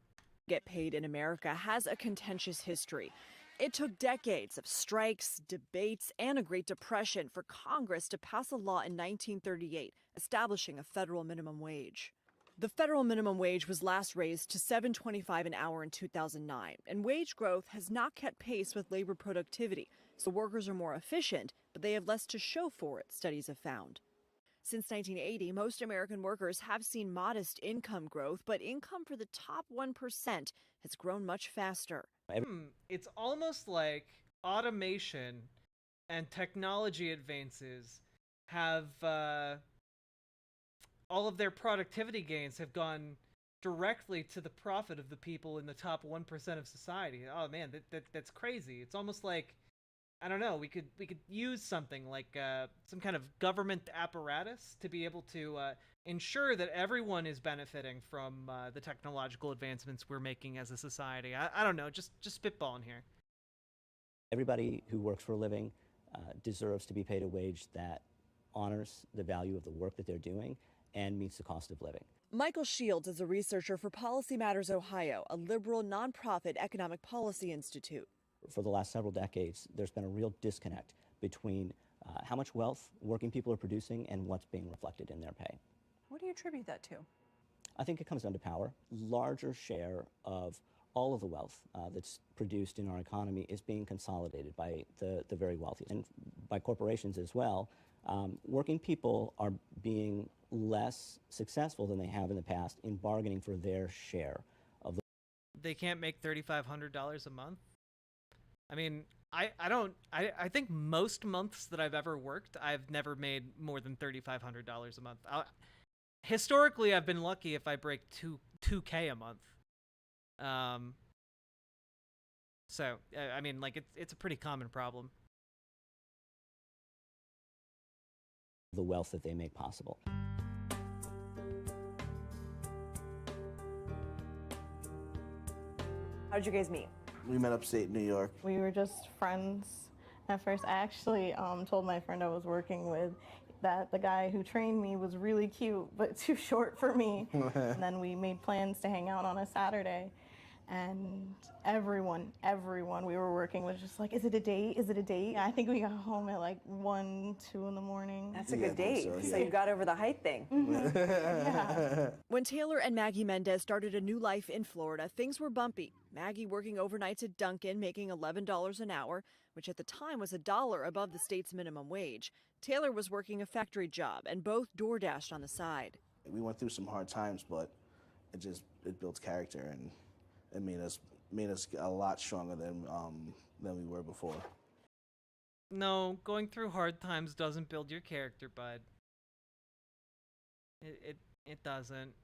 Get paid in America has a contentious history. It took decades of strikes, debates, and a Great Depression for Congress to pass a law in 1938 establishing a federal minimum wage. The federal minimum wage was last raised to $7.25 an hour in 2009, and wage growth has not kept pace with labor productivity. So workers are more efficient, but they have less to show for it, studies have found. Since 1980, most American workers have seen modest income growth, but income for the top 1% has grown much faster. It's almost like automation and technology advances have all of their productivity gains have gone directly to the profit of the people in the top 1% of society. Oh man, that's crazy. It's almost like, I don't know, we could use something like some kind of government apparatus to be able to ensure that everyone is benefiting from the technological advancements we're making as a society. I don't know, just spitballing here. Everybody who works for a living deserves to be paid a wage that honors the value of the work that they're doing and meets the cost of living. Michael Shields is a researcher for Policy Matters Ohio, a liberal nonprofit economic policy institute. For the last several decades, there's been a real disconnect between how much wealth working people are producing and what's being reflected in their pay. What do you attribute that to? I think it comes down to power. Larger share of all of the wealth that's produced in our economy is being consolidated by the very wealthy and by corporations as well. Working people are being less successful than they have in the past in bargaining for their share of the. They can't make $3,500 a month? I mean, I think most months that I've ever worked, I've never made more than $3,500 a month. Historically, I've been lucky if I break $2K a month. So I mean, like it's a pretty common problem. The wealth that they make possible. How did you guys meet? We met upstate New York. We were just friends at first. I actually told my friend I was working with that the guy who trained me was really cute, but too short for me. And then we made plans to hang out on a Saturday. And everyone we were working was just like, is it a date? Is it a date? I think we got home at like 1, 2 in the morning. That's a good date. So you got over the height thing. Mm-hmm. Yeah. When Taylor and Maggie Mendez started a new life in Florida, things were bumpy. Maggie working overnights at Dunkin', making $11 an hour, which at the time was $1 above the state's minimum wage. Taylor was working a factory job, and both DoorDashed on the side. We went through some hard times, but it built character, and it made us a lot stronger than we were before. No, going through hard times doesn't build your character, bud. It doesn't.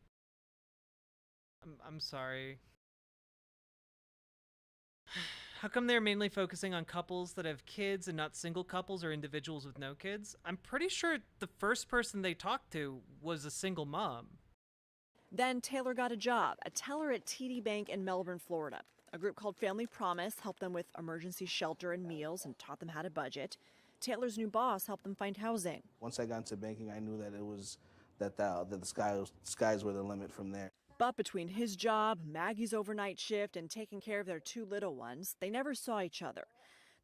I'm sorry. How come they're mainly focusing on couples that have kids and not single couples or individuals with no kids? I'm pretty sure the first person they talked to was a single mom. Then Taylor got a job, a teller at TD Bank in Melbourne, Florida. A group called Family Promise helped them with emergency shelter and meals and taught them how to budget. Taylor's new boss helped them find housing. Once I got into banking, I knew that it was that the skies were the limit from there. But between his job, Maggie's overnight shift, and taking care of their 2 little ones, they never saw each other.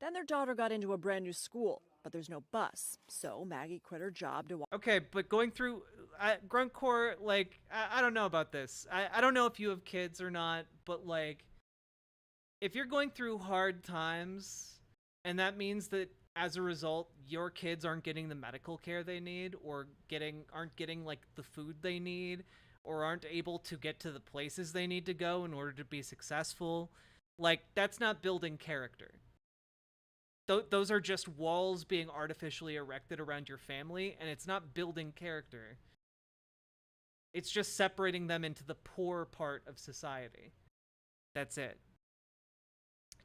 Then their daughter got into a brand new school, but there's no bus, so Maggie quit her job to walk. Okay, but going through Gruntcore, like, I don't know about this. I don't know if you have kids or not, but like, if you're going through hard times, and that means that as a result, your kids aren't getting the medical care they need, or aren't getting like the food they need, or aren't able to get to the places they need to go in order to be successful, like, that's not building character. Those are just walls being artificially erected around your family, and it's not building character. It's just separating them into the poor part of society. That's it.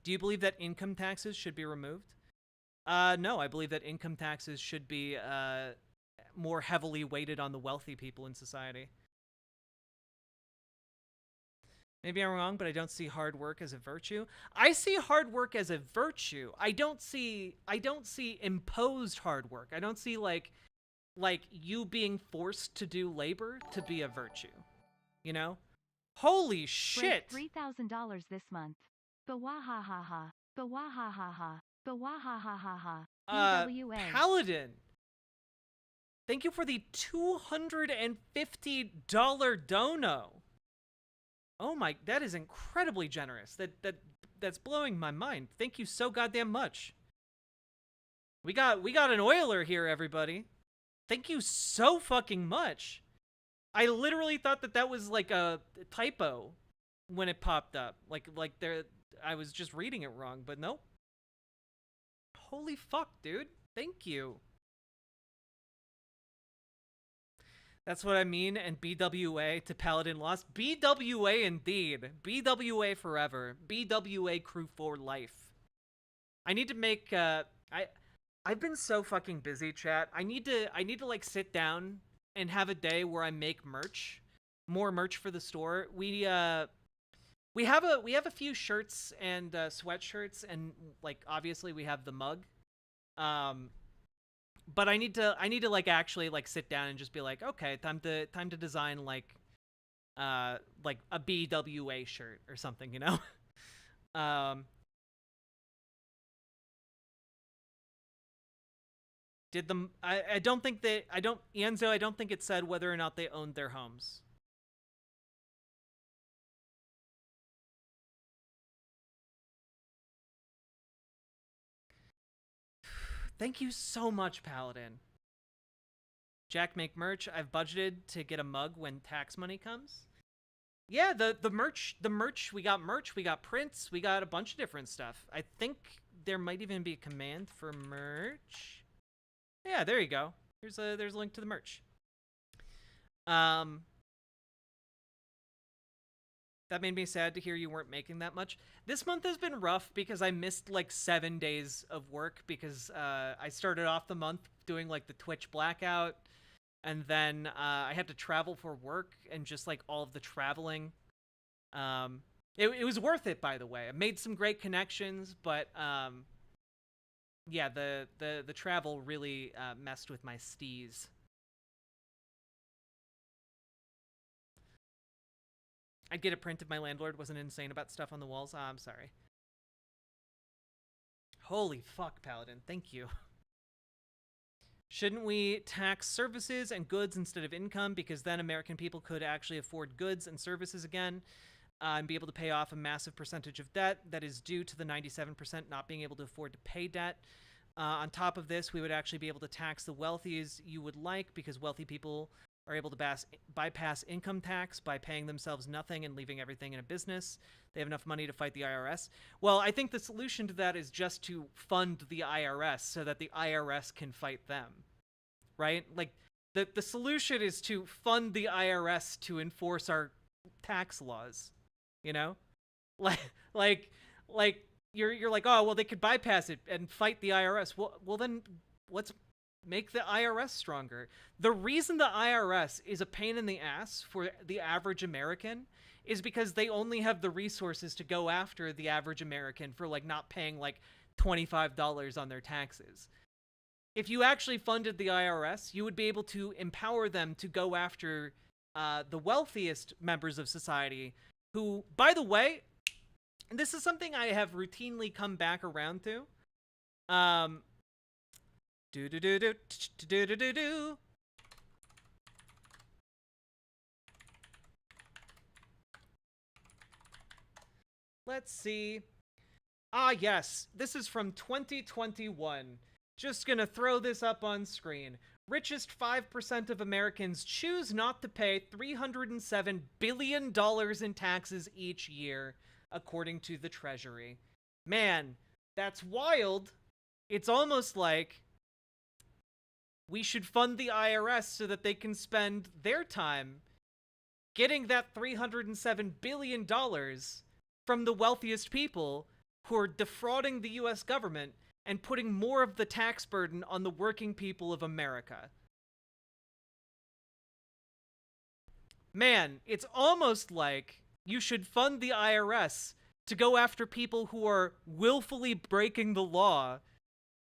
Do you believe that income taxes should be removed? No, I believe that income taxes should be more heavily weighted on the wealthy people in society. Maybe I'm wrong, but I don't see hard work as a virtue. I see hard work as a virtue. I don't see imposed hard work. I don't see like you being forced to do labor to be a virtue. You know? Holy shit! $3,000 this month. Bawahahaha. Bawahahaha. Bawahahaha. Paladin. Thank you for the $250 dono. Oh my, that is incredibly generous. That's blowing my mind. Thank you so goddamn much. We got an oiler here, everybody. Thank you so fucking much. I literally thought that was like a typo when it popped up. Like there, I was just reading it wrong, but nope. Holy fuck, dude. Thank you. That's what I mean, and BWA to Paladin Lost. BWA indeed. BWA forever. BWA crew for life. I need to make, I've been so fucking busy, chat. I need to like sit down and have a day where I make merch. More merch for the store. We have a few shirts and sweatshirts, and like obviously we have the mug. But I need to like actually like sit down and just be like, okay, time to design like a BWA shirt or something, you know? I don't think Enzo, I don't think it said whether or not they owned their homes. Thank you so much, Paladin. Jack, make merch. I've budgeted to get a mug when tax money comes. Yeah, the merch, we got prints, we got a bunch of different stuff. I think there might even be a command for merch. Yeah, there you go. There's a link to the merch. That made me sad to hear you weren't making that much. This month has been rough because I missed like 7 days of work because I started off the month doing like the Twitch blackout, and then I had to travel for work, and just like all of the traveling. It was worth it, by the way. I made some great connections, but yeah, the travel really messed with my steez. I'd get a print if my landlord wasn't insane about stuff on the walls. Oh, I'm sorry. Holy fuck, Paladin. Thank you. Shouldn't we tax services and goods instead of income? Because then American people could actually afford goods and services again, and be able to pay off a massive percentage of debt that is due to the 97% not being able to afford to pay debt. On top of this, we would actually be able to tax the wealthy as you would like, because wealthy people are able to bypass income tax by paying themselves nothing and leaving everything in a business. They have enough money to fight the IRS. Well, I think the solution to that is just to fund the IRS so that the IRS can fight them, right? Like, the solution is to fund the IRS to enforce our tax laws, you know? Like you're like, oh, well, they could bypass it and fight the IRS. Well, then let's make the IRS stronger. The reason the IRS is a pain in the ass for the average American is because they only have the resources to go after the average American for like not paying like $25 on their taxes. If you actually funded the IRS, you would be able to empower them to go after the wealthiest members of society who, by the way, and this is something I have routinely come back around to. Let's see. Ah, yes. This is from 2021. Just gonna throw this up on screen. Richest 5% of Americans choose not to pay $307 billion in taxes each year, according to the Treasury. Man, that's wild. It's almost like we should fund the IRS so that they can spend their time getting that $307 billion from the wealthiest people who are defrauding the US government and putting more of the tax burden on the working people of America. Man, it's almost like you should fund the IRS to go after people who are willfully breaking the law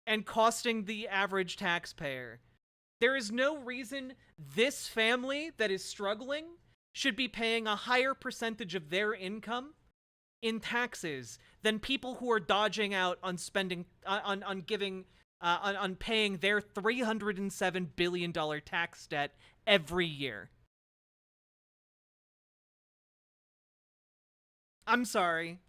and costing the average taxpayer. There is no reason this family that is struggling should be paying a higher percentage of their income in taxes than people who are dodging out on spending, on giving on paying their $307 billion tax debt every year. I'm sorry.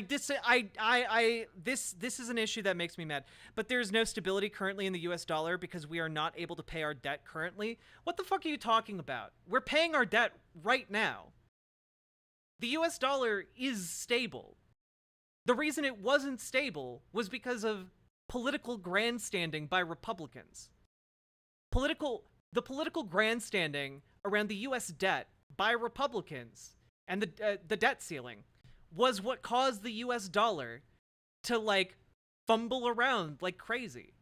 This is an issue that makes me mad. But there's no stability currently in the US dollar because we are not able to pay our debt currently. What the fuck are you talking about? We're paying our debt right now. The US dollar is stable. The reason it wasn't stable was because of political grandstanding by Republicans. The political grandstanding around the US debt by Republicans and the debt ceiling was what caused the US dollar to, like, fumble around like crazy.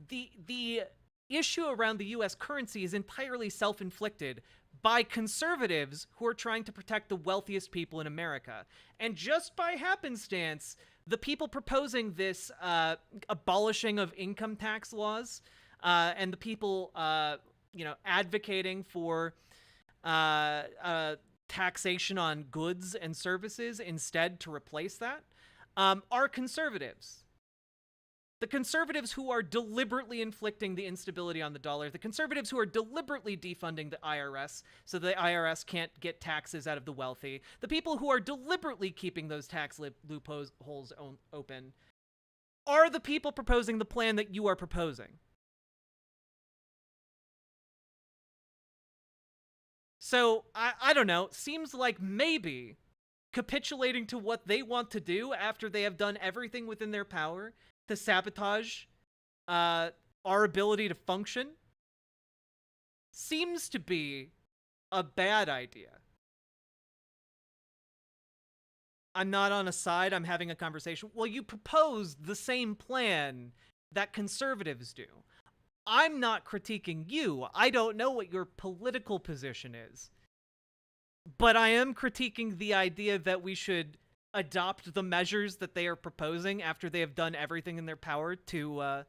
The issue around the US currency is entirely self-inflicted by conservatives who are trying to protect the wealthiest people in America. And just by happenstance, the people proposing this abolishing of income tax laws and the people, advocating for taxation on goods and services instead to replace that, are conservatives. The conservatives who are deliberately inflicting the instability on the dollar, the conservatives who are deliberately defunding the IRS so the IRS can't get taxes out of the wealthy, the people who are deliberately keeping those tax loopholes open, are the people proposing the plan that you are proposing. So, I don't know, seems like maybe capitulating to what they want to do after they have done everything within their power to sabotage our ability to function seems to be a bad idea. I'm not on a side, I'm having a conversation. Well, you proposed the same plan that conservatives do. I'm not critiquing you. I don't know what your political position is. But I am critiquing the idea that we should adopt the measures that they are proposing after they have done everything in their power to, I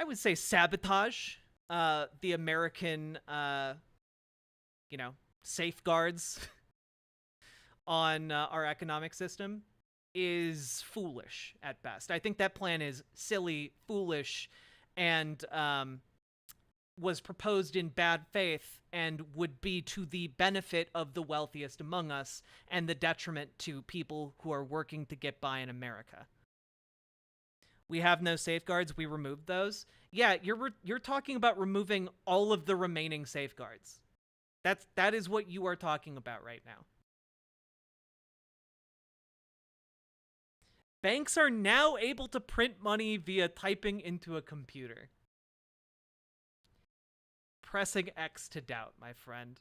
would say, sabotage the American, safeguards on our economic system is foolish at best. I think that plan is silly, foolish, and was proposed in bad faith and would be to the benefit of the wealthiest among us and the detriment to people who are working to get by in America. We have no safeguards. We removed those. Yeah, you're talking about removing all of the remaining safeguards. That is what you are talking about right now. Banks are now able to print money via typing into a computer. Pressing X to doubt, my friend.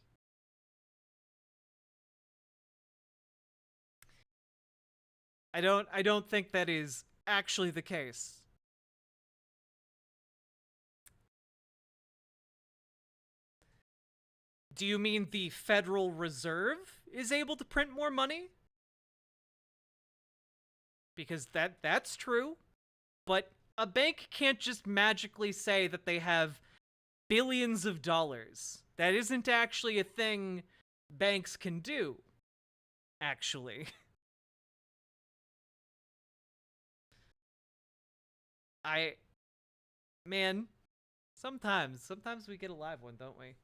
I don't think that is actually the case. Do you mean the Federal Reserve is able to print more money? Because that's true, but a bank can't just magically say that they have billions of dollars. That isn't actually a thing banks can do, actually. Man, sometimes we get a live one, don't we?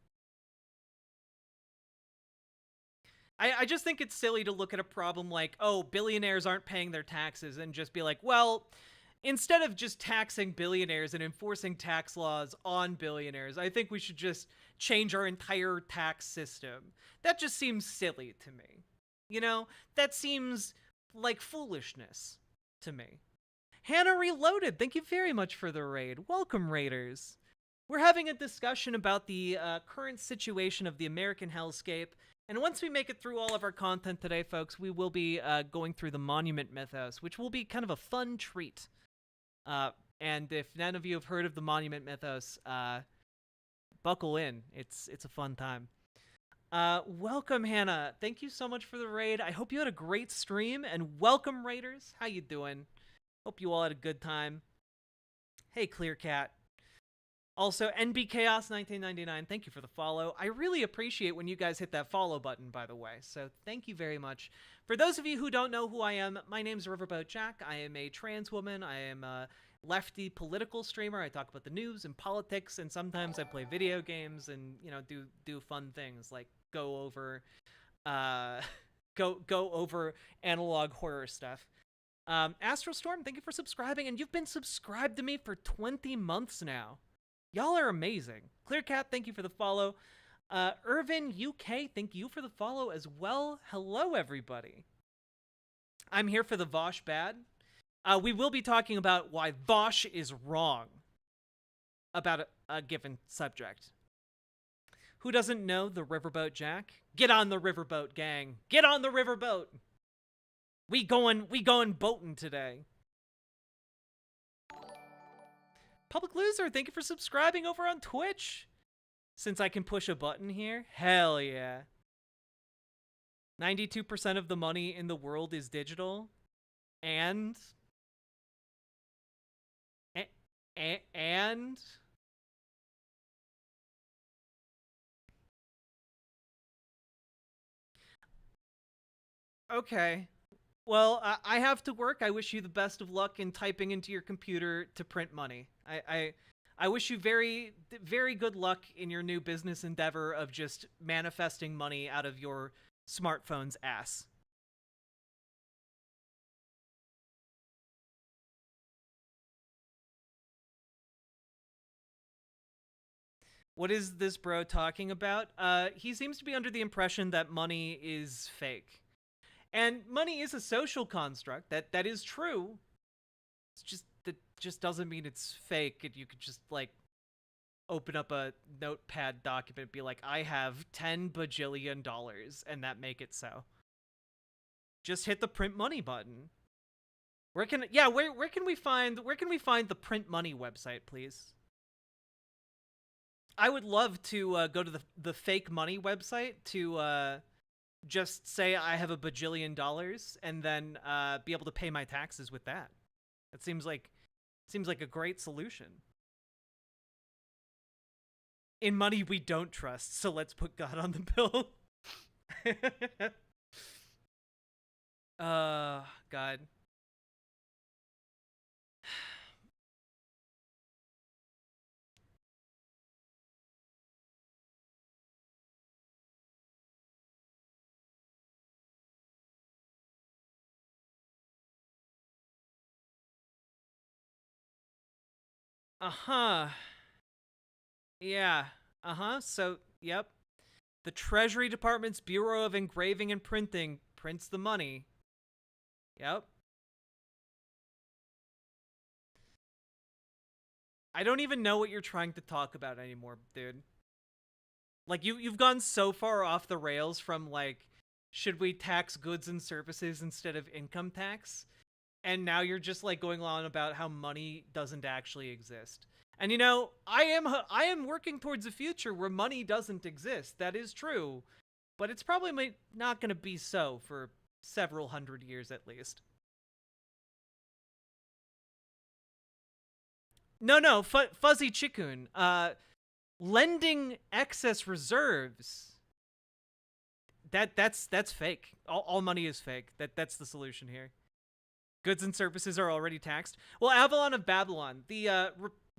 I just think it's silly to look at a problem like, oh, billionaires aren't paying their taxes and just be like, well, instead of just taxing billionaires and enforcing tax laws on billionaires, I think we should just change our entire tax system. That just seems silly to me. You know, that seems like foolishness to me. Hannah Reloaded, thank you very much for the raid. Welcome, Raiders. We're having a discussion about the current situation of the American hellscape. And once we make it through all of our content today, folks, we will be going through the Monument Mythos, which will be kind of a fun treat. And if none of you have heard of the Monument Mythos, buckle in. It's a fun time. Welcome, Hannah. Thank you so much for the raid. I hope you had a great stream, and welcome, Raiders. How you doing? Hope you all had a good time. Hey, Clearcat. Also, NB Chaos 1999, thank you for the follow. I really appreciate when you guys hit that follow button, by the way, so thank you very much. For those of you who don't know who I am, my name's Riverboat Jack. I am a trans woman. I am lefty political streamer. I talk about the news and politics, and sometimes I play video games and, you know, do fun things like go over analog horror stuff. Astral Storm, thank you for subscribing, and you've been subscribed to me for 20 months now. Y'all are amazing. Clearcat, thank you for the follow. Irvin UK, thank you for the follow as well. Hello, everybody. I'm here for the VAUSH bad. We will be talking about why VAUSH is wrong about a given subject. Who doesn't know the Riverboat Jack? Get on the riverboat, gang. Get on the riverboat. We going boating today. Public Loser, thank you for subscribing over on Twitch. Since I can push a button here, hell yeah. 92% of the money in the world is digital, and okay. Well, I have to work. I wish you the best of luck in typing into your computer to print money. I wish you very, very good luck in your new business endeavor of just manifesting money out of your smartphone's ass. What is this bro talking about? He seems to be under the impression that money is fake. And money is a social construct. That is true. It's just that just doesn't mean it's fake, and you could just like open up a notepad document and be like, I have $10 bajillion, and that make it so. Just hit the print money button. Where can we find the print money website, please? I would love to go to the fake money website to just say I have $1 bajillion and then be able to pay my taxes with that. That seems like a great solution. In money we don't trust, so let's put God on the bill. God. Uh-huh. Yeah. Uh-huh. So, yep. The Treasury Department's Bureau of Engraving and Printing prints the money. Yep. I don't even know what you're trying to talk about anymore, dude. Like, you've gone so far off the rails from, like, should we tax goods and services instead of income tax? And now you're just, like, going on about how money doesn't actually exist. And, you know, I am working towards a future where money doesn't exist. That is true. But it's probably not going to be so for several hundred years at least. No, Fuzzy Chicoon. Lending excess reserves. That's fake. All money is fake. That's the solution here. Goods and services are already taxed. Well, Avalon of Babylon, the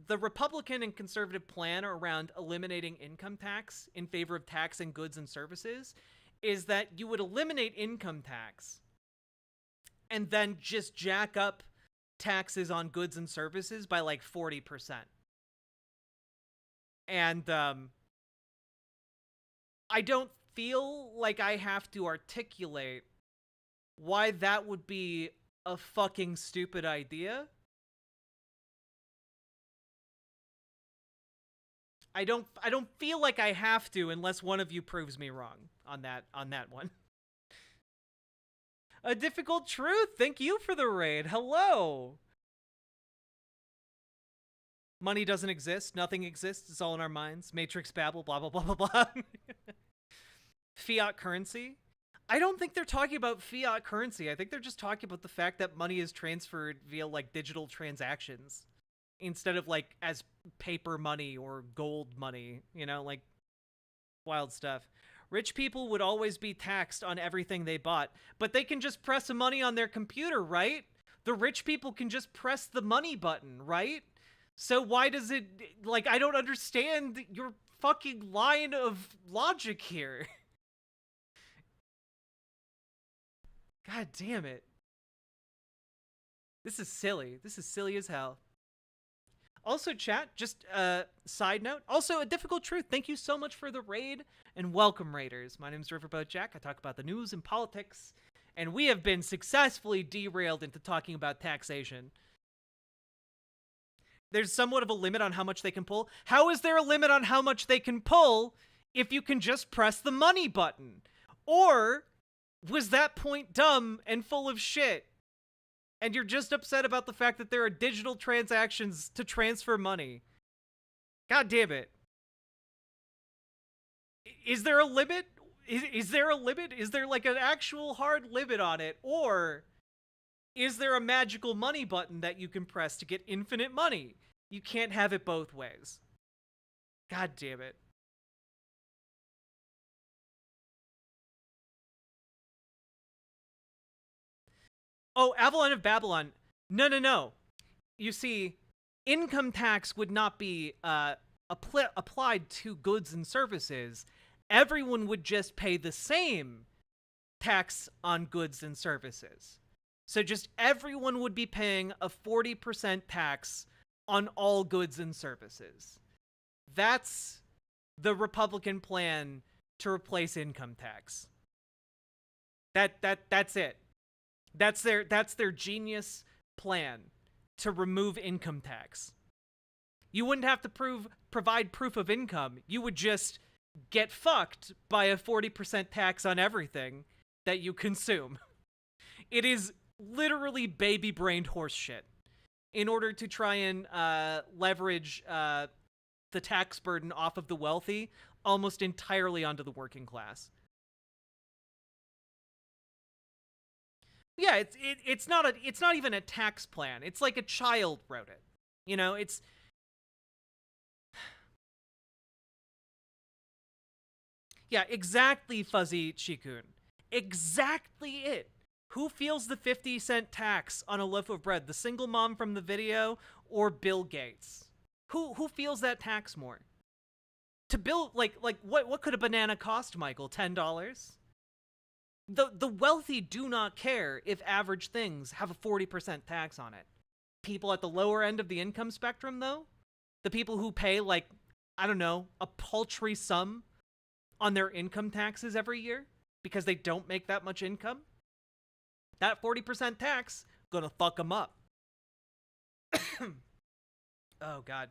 Republican and conservative plan around eliminating income tax in favor of taxing goods and services is that you would eliminate income tax and then just jack up taxes on goods and services by like 40%. And I don't feel like I have to articulate why that would be a fucking stupid idea. I don't feel like I have to unless one of you proves me wrong on that one. A Difficult Truth, thank you for the raid. Hello. Money doesn't exist. Nothing exists. It's all in our minds. Matrix babble, blah, blah, blah, blah, blah. Fiat currency. I don't think they're talking about fiat currency. I think they're just talking about the fact that money is transferred via, like, digital transactions instead of, like, as paper money or gold money, you know, like, wild stuff. Rich people would always be taxed on everything they bought, but they can just press a money on their computer, right? The rich people can just press the money button, right? So why does it, like, I don't understand your fucking line of logic here. God damn it. This is silly. This is silly as hell. Also, chat, just a side note. Also, a difficult truth. Thank you so much for the raid, and welcome, raiders. My name is Riverboat Jack. I talk about the news and politics, and we have been successfully derailed into talking about taxation. There's somewhat of a limit on how much they can pull. How is there a limit on how much they can pull if you can just press the money button? Or was that point dumb and full of shit? And you're just upset about the fact that there are digital transactions to transfer money. God damn it. Is there a limit? Is there a limit? Is there like an actual hard limit on it? Or is there a magical money button that you can press to get infinite money? You can't have it both ways. God damn it. Oh, Avalon of Babylon. No. You see, income tax would not be applied to goods and services. Everyone would just pay the same tax on goods and services. So just everyone would be paying a 40% tax on all goods and services. That's the Republican plan to replace income tax. That's it. That's their genius plan to remove income tax. You wouldn't have to provide proof of income. You would just get fucked by a 40% tax on everything that you consume. It is literally baby-brained horse shit in order to try and leverage the tax burden off of the wealthy almost entirely onto the working class. Yeah, it's not even a tax plan. It's like a child wrote it. You know, it's yeah, exactly, Fuzzy Chikun. Exactly it. Who feels the 50-cent tax on a loaf of bread? The single mom from the video or Bill Gates? Who feels that tax more? To build like what could a banana cost, Michael? $10? The wealthy do not care if average things have a 40% tax on it. People at the lower end of the income spectrum, though, the people who pay, like, I don't know, a paltry sum on their income taxes every year because they don't make that much income, that 40% tax gonna fuck them up. Oh, God.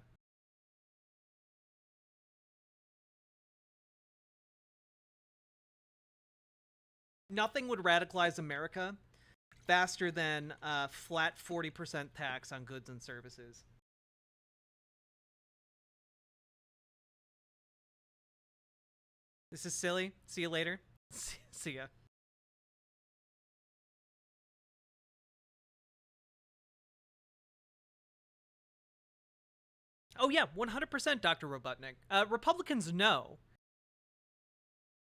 Nothing would radicalize America faster than a flat 40% tax on goods and services. This is silly. See you later. See ya. Oh yeah, 100% Dr. Robotnik. Republicans know.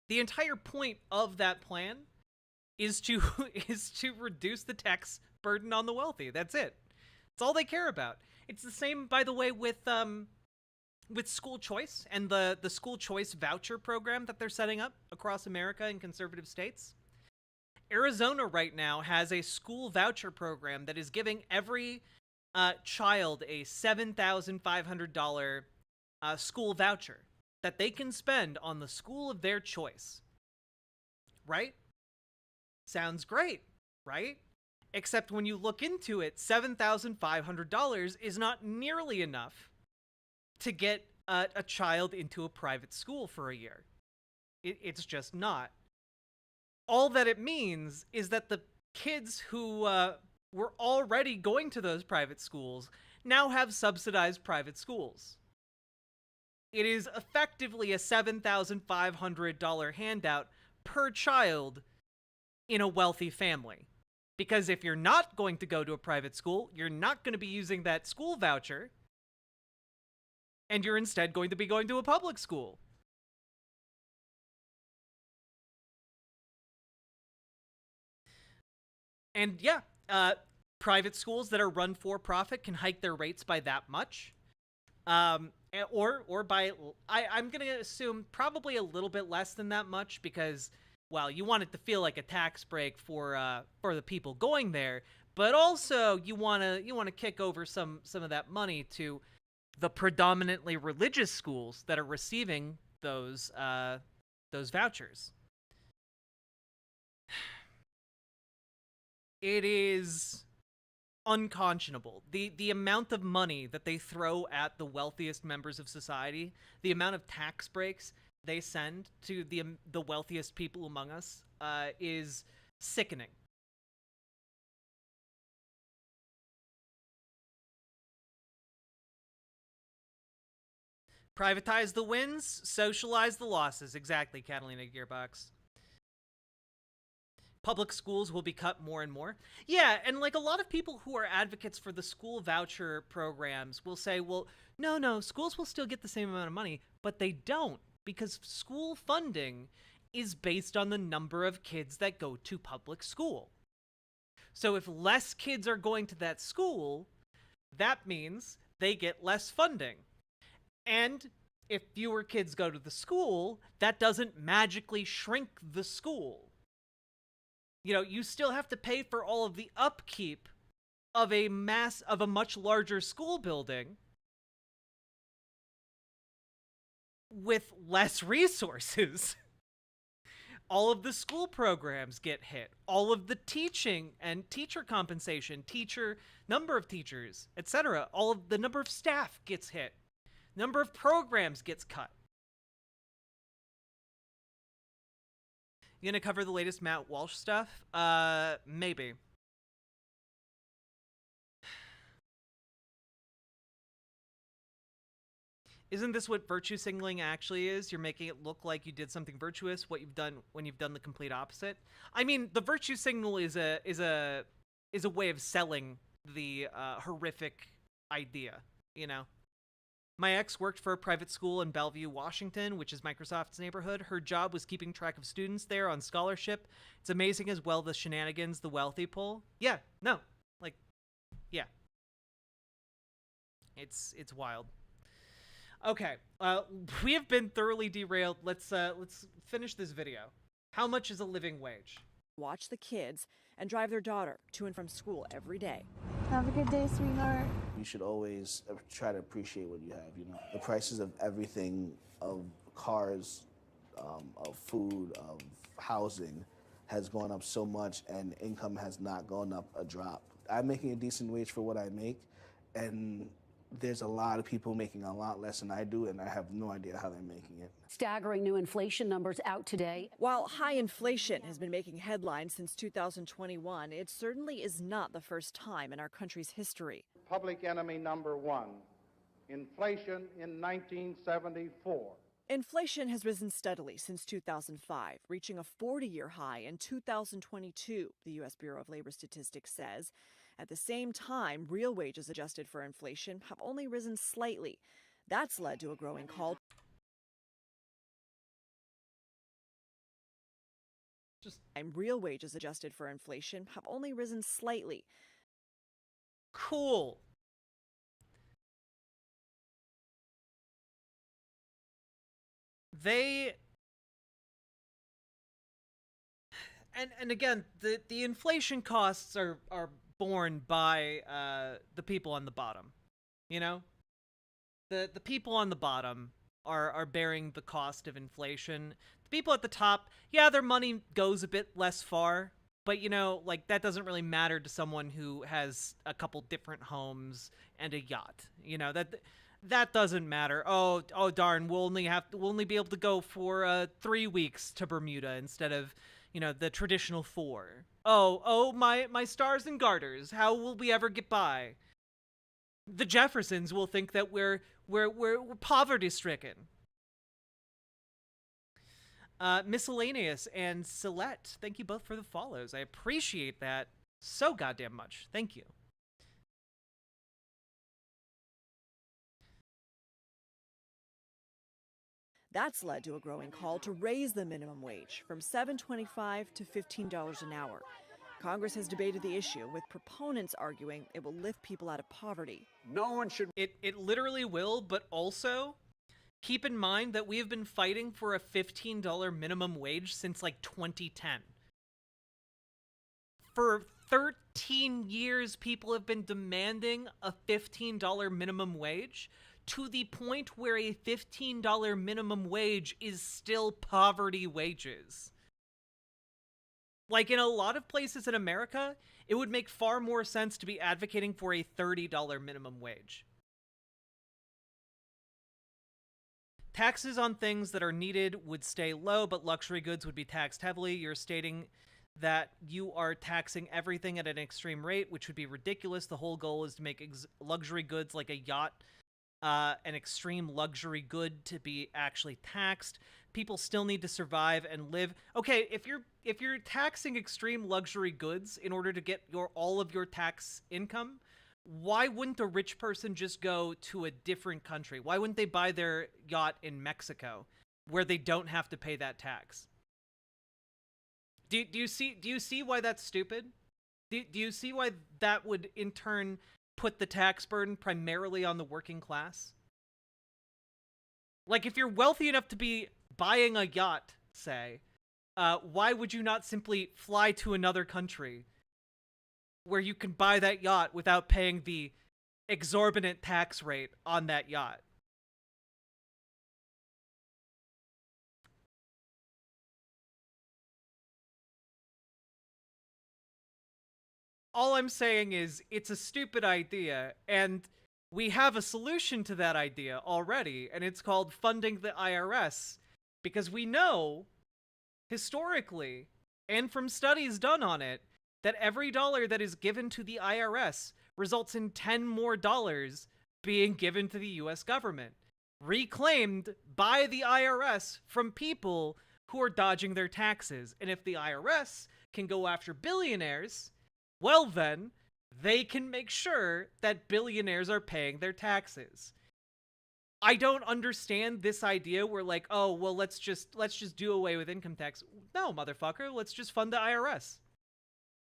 The entire point of that plan is to reduce the tax burden on the wealthy. That's it. That's all they care about. It's the same, by the way, with school choice and the school choice voucher program that they're setting up across America in conservative states. Arizona right now has a school voucher program that is giving every child a $7,500 school voucher that they can spend on the school of their choice. Right? Sounds great, right? Except when you look into it, $7,500 is not nearly enough to get a child into a private school for a year. It's just not. All that it means is that the kids who were already going to those private schools now have subsidized private schools. It is effectively a $7,500 handout per child in a wealthy family. Because if you're not going to go to a private school, you're not going to be using that school voucher, and you're instead going to be going to a public school. And yeah, private schools that are run for profit can hike their rates by that much. Or by, I'm going to assume probably a little bit less than that much because, well, you want it to feel like a tax break for the people going there, but also you want to kick over some of that money to the predominantly religious schools that are receiving those vouchers. It is unconscionable. The amount of money that they throw at the wealthiest members of society, the amount of tax breaks they send to the wealthiest people among us, is sickening. Privatize the wins, socialize the losses. Exactly, Catalina Gearbox. Public schools will be cut more and more. Yeah, and like a lot of people who are advocates for the school voucher programs will say, well, no, schools will still get the same amount of money, but they don't, because school funding is based on the number of kids that go to public school. So if less kids are going to that school, that means they get less funding. And if fewer kids go to the school, that doesn't magically shrink the school. You know, you still have to pay for all of the upkeep of a much larger school building with less resources. All of the school programs get hit. All of the teaching and teacher compensation, number of teachers, etc. All of the number of staff gets hit. Number of programs gets cut. You gonna cover the latest Matt Walsh stuff? Maybe. Isn't this what virtue signaling actually is? You're making it look like you did something virtuous, what you've done when you've done the complete opposite. I mean, the virtue signal is a way of selling the horrific idea, you know? My ex worked for a private school in Bellevue, Washington, which is Microsoft's neighborhood. Her job was keeping track of students there on scholarship. It's amazing as well the shenanigans the wealthy pull. Yeah, no, like, yeah. It's wild. Okay, we have been thoroughly derailed. Let's finish this video. How much is a living wage? Watch the kids and drive their daughter to and from school every day. Have a good day, sweetheart. You should always try to appreciate what you have, you know. The prices of everything, of cars, of food, of housing, has gone up so much, and income has not gone up a drop. I'm making a decent wage for what I make, and there's a lot of people making a lot less than I do, and I have no idea how they're making it. Staggering new inflation numbers out today. While high inflation has been making headlines since 2021, it certainly is not the first time in our country's history. Public enemy number one, inflation in 1974. Inflation has risen steadily since 2005, reaching a 40-year high in 2022, the U.S. Bureau of Labor Statistics says. At the same time, real wages adjusted for inflation have only risen slightly. That's led to a growing call. Real wages adjusted for inflation have only risen slightly. Cool. And again, the inflation costs are borne by the people on the bottom. You know? The people on the bottom are bearing the cost of inflation. The people at the top, yeah, their money goes a bit less far, but you know, like that doesn't really matter to someone who has a couple different homes and a yacht. You know, that doesn't matter. Oh darn, we'll only be able to go for 3 weeks to Bermuda instead of, you know, the traditional 4. Oh, my stars and garters. How will we ever get by? The Jeffersons will think that we're poverty-stricken. Miscellaneous and Celeste, thank you both for the follows. I appreciate that so goddamn much. Thank you. That's led to a growing call to raise the minimum wage from $7.25 to $15 an hour. Congress has debated the issue, with proponents arguing it will lift people out of poverty. No one should... It literally will, but also keep in mind that we have been fighting for a $15 minimum wage since like 2010. For 13 years, people have been demanding a $15 minimum wage, to the point where a $15 minimum wage is still poverty wages. Like, in a lot of places in America, it would make far more sense to be advocating for a $30 minimum wage. Taxes on things that are needed would stay low, but luxury goods would be taxed heavily. You're stating that you are taxing everything at an extreme rate, which would be ridiculous. The whole goal is to make luxury goods like a yacht an extreme luxury good to be actually taxed. People still need to survive and live. Okay, if you're taxing extreme luxury goods in order to get all of your tax income, why wouldn't a rich person just go to a different country? Why wouldn't they buy their yacht in Mexico, where they don't have to pay that tax? Do you see why that's stupid? Do you see why that would in turn put the tax burden primarily on the working class? Like, if you're wealthy enough to be buying a yacht, say, why would you not simply fly to another country where you can buy that yacht without paying the exorbitant tax rate on that yacht? All I'm saying is, it's a stupid idea, and we have a solution to that idea already, and it's called funding the IRS, because we know, historically, and from studies done on it, that every dollar that is given to the IRS results in 10 more dollars being given to the US government, reclaimed by the IRS from people who are dodging their taxes. And if the IRS can go after billionaires, well then, they can make sure that billionaires are paying their taxes. I don't understand this idea where, like, oh, well, let's just do away with income tax. No, motherfucker, let's just fund the IRS.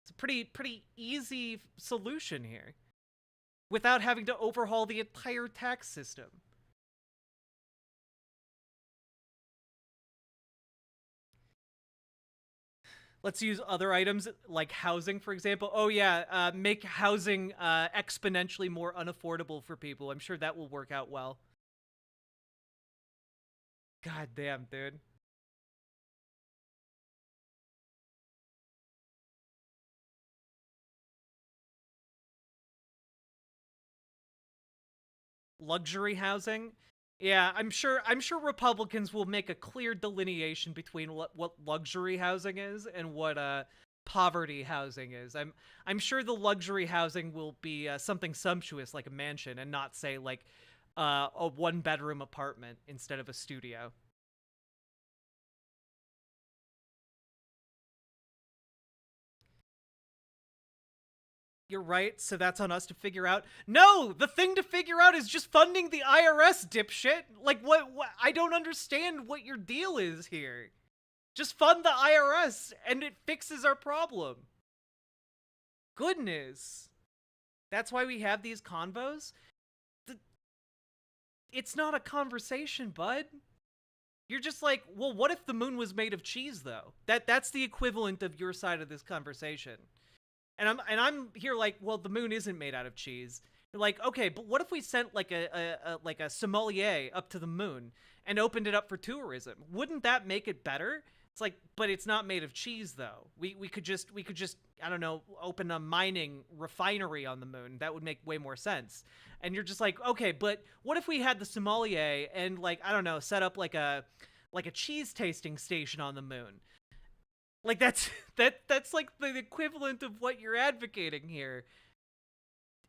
It's a pretty easy solution here, without having to overhaul the entire tax system. Let's use other items, like housing, for example. Oh yeah, make housing exponentially more unaffordable for people. I'm sure that will work out well. God damn, dude. Luxury housing? Yeah, I'm sure Republicans will make a clear delineation between what luxury housing is and what poverty housing is. I'm sure the luxury housing will be something sumptuous like a mansion, and not, say, like a 1-bedroom apartment instead of a studio. You're right, so that's on us to figure out. No! The thing to figure out is just funding the IRS, dipshit! Like, what I don't understand what your deal is here. Just fund the IRS, and it fixes our problem. Goodness. That's why we have these convos? It's not a conversation, bud. You're just like, well, what if the moon was made of cheese, though? That's the equivalent of your side of this conversation. And I'm here like, well, the moon isn't made out of cheese. You're like, okay, but what if we sent like a sommelier up to the moon and opened it up for tourism? Wouldn't that make it better? It's like, but it's not made of cheese though. We could just I don't know, open a mining refinery on the moon. That would make way more sense. And you're just like, okay, but what if we had the sommelier and, like, I don't know, set up like a cheese tasting station on the moon? Like, that's like the equivalent of what you're advocating here.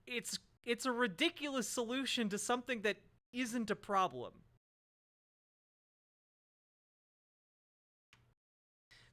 It's a ridiculous solution to something that isn't a problem.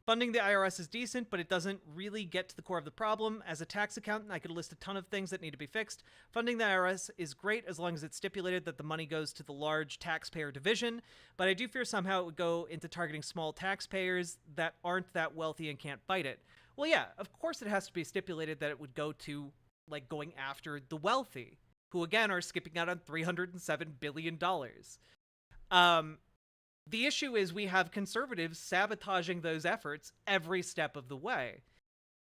Funding the IRS is decent, but it doesn't really get to the core of the problem. As a tax accountant, I could list a ton of things that need to be fixed. Funding the IRS is great as long as it's stipulated that the money goes to the large taxpayer division, but I do fear somehow it would go into targeting small taxpayers that aren't that wealthy and can't fight it. Well, yeah, of course it has to be stipulated that it would go to, like, going after the wealthy, who, again, are skipping out on $307 billion. The issue is we have conservatives sabotaging those efforts every step of the way.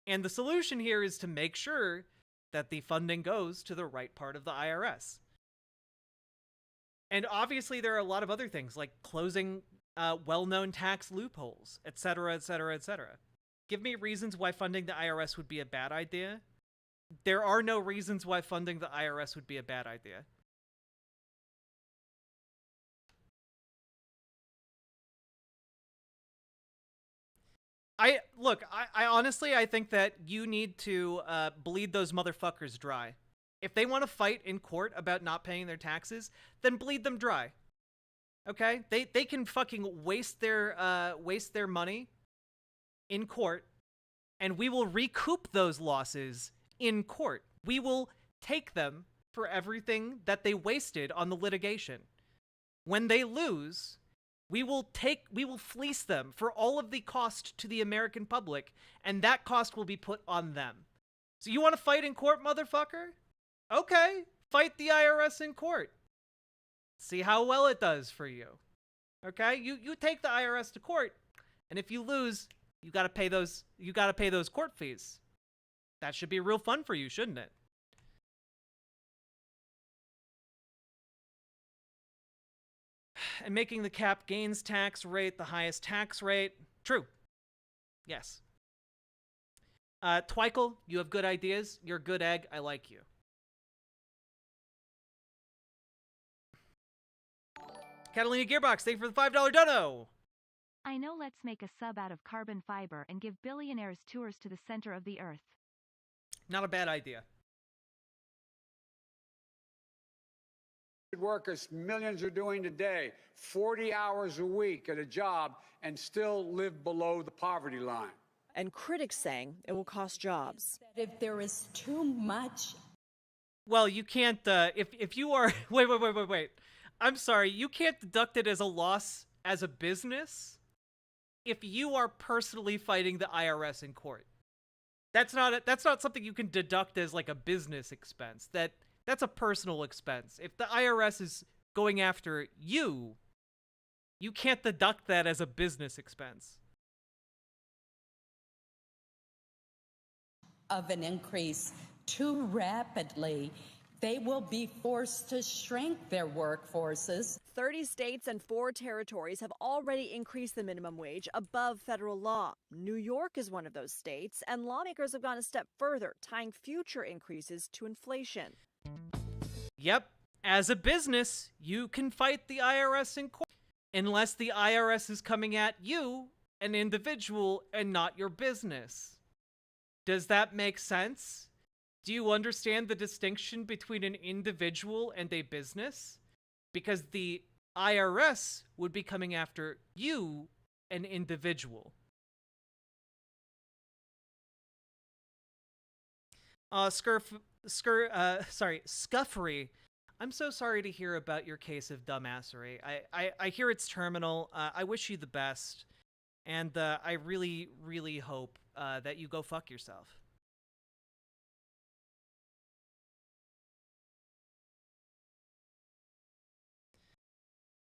And the solution here is to make sure that the funding goes to the right part of the IRS. And obviously there are a lot of other things, like closing well-known tax loopholes, etc., etc., etc. Give me reasons why funding the IRS would be a bad idea. There are no reasons why funding the IRS would be a bad idea. I honestly, I think that you need to bleed those motherfuckers dry. If they want to fight in court about not paying their taxes, then bleed them dry. Okay? They can fucking waste their money in court, and we will recoup those losses in court. We will take them for everything that they wasted on the litigation. When they lose, we will fleece them for all of the cost to the American public, and that cost will be put on them. So you want to fight in court, motherfucker? Okay, fight the IRS in court. See how well it does for you. Okay? You take the IRS to court, and if you lose, you got to pay those court fees. That should be real fun for you, shouldn't it? And making the cap gains tax rate the highest tax rate. True. Yes. Twykel, you have good ideas. You're a good egg. I like you. Catalina Gearbox, thank you for the $5 dono. I know, let's make a sub out of carbon fiber and give billionaires tours to the center of the earth. Not a bad idea. Work as millions are doing today, 40 hours a week at a job, and still live below the poverty line. And critics saying it will cost jobs. If there is too much. Well, you can't, if you are, wait. I'm sorry, you can't deduct it as a loss as a business if you are personally fighting the IRS in court. That's not something you can deduct as like a business expense. That's a personal expense. If the IRS is going after you, you can't deduct that as a business expense. Of an increase too rapidly, they will be forced to shrink their workforces. 30 states and 4 territories have already increased the minimum wage above federal law. New York is one of those states, and lawmakers have gone a step further, tying future increases to inflation. Yep, as a business, you can fight the IRS in court, unless the IRS is coming at you, an individual, and not your business. Does that make sense? Do you understand the distinction between an individual and a business? Because the IRS would be coming after you, an individual. Scuffery. I'm so sorry to hear about your case of dumbassery. I hear it's terminal. I wish you the best. And I really, really hope that you go fuck yourself.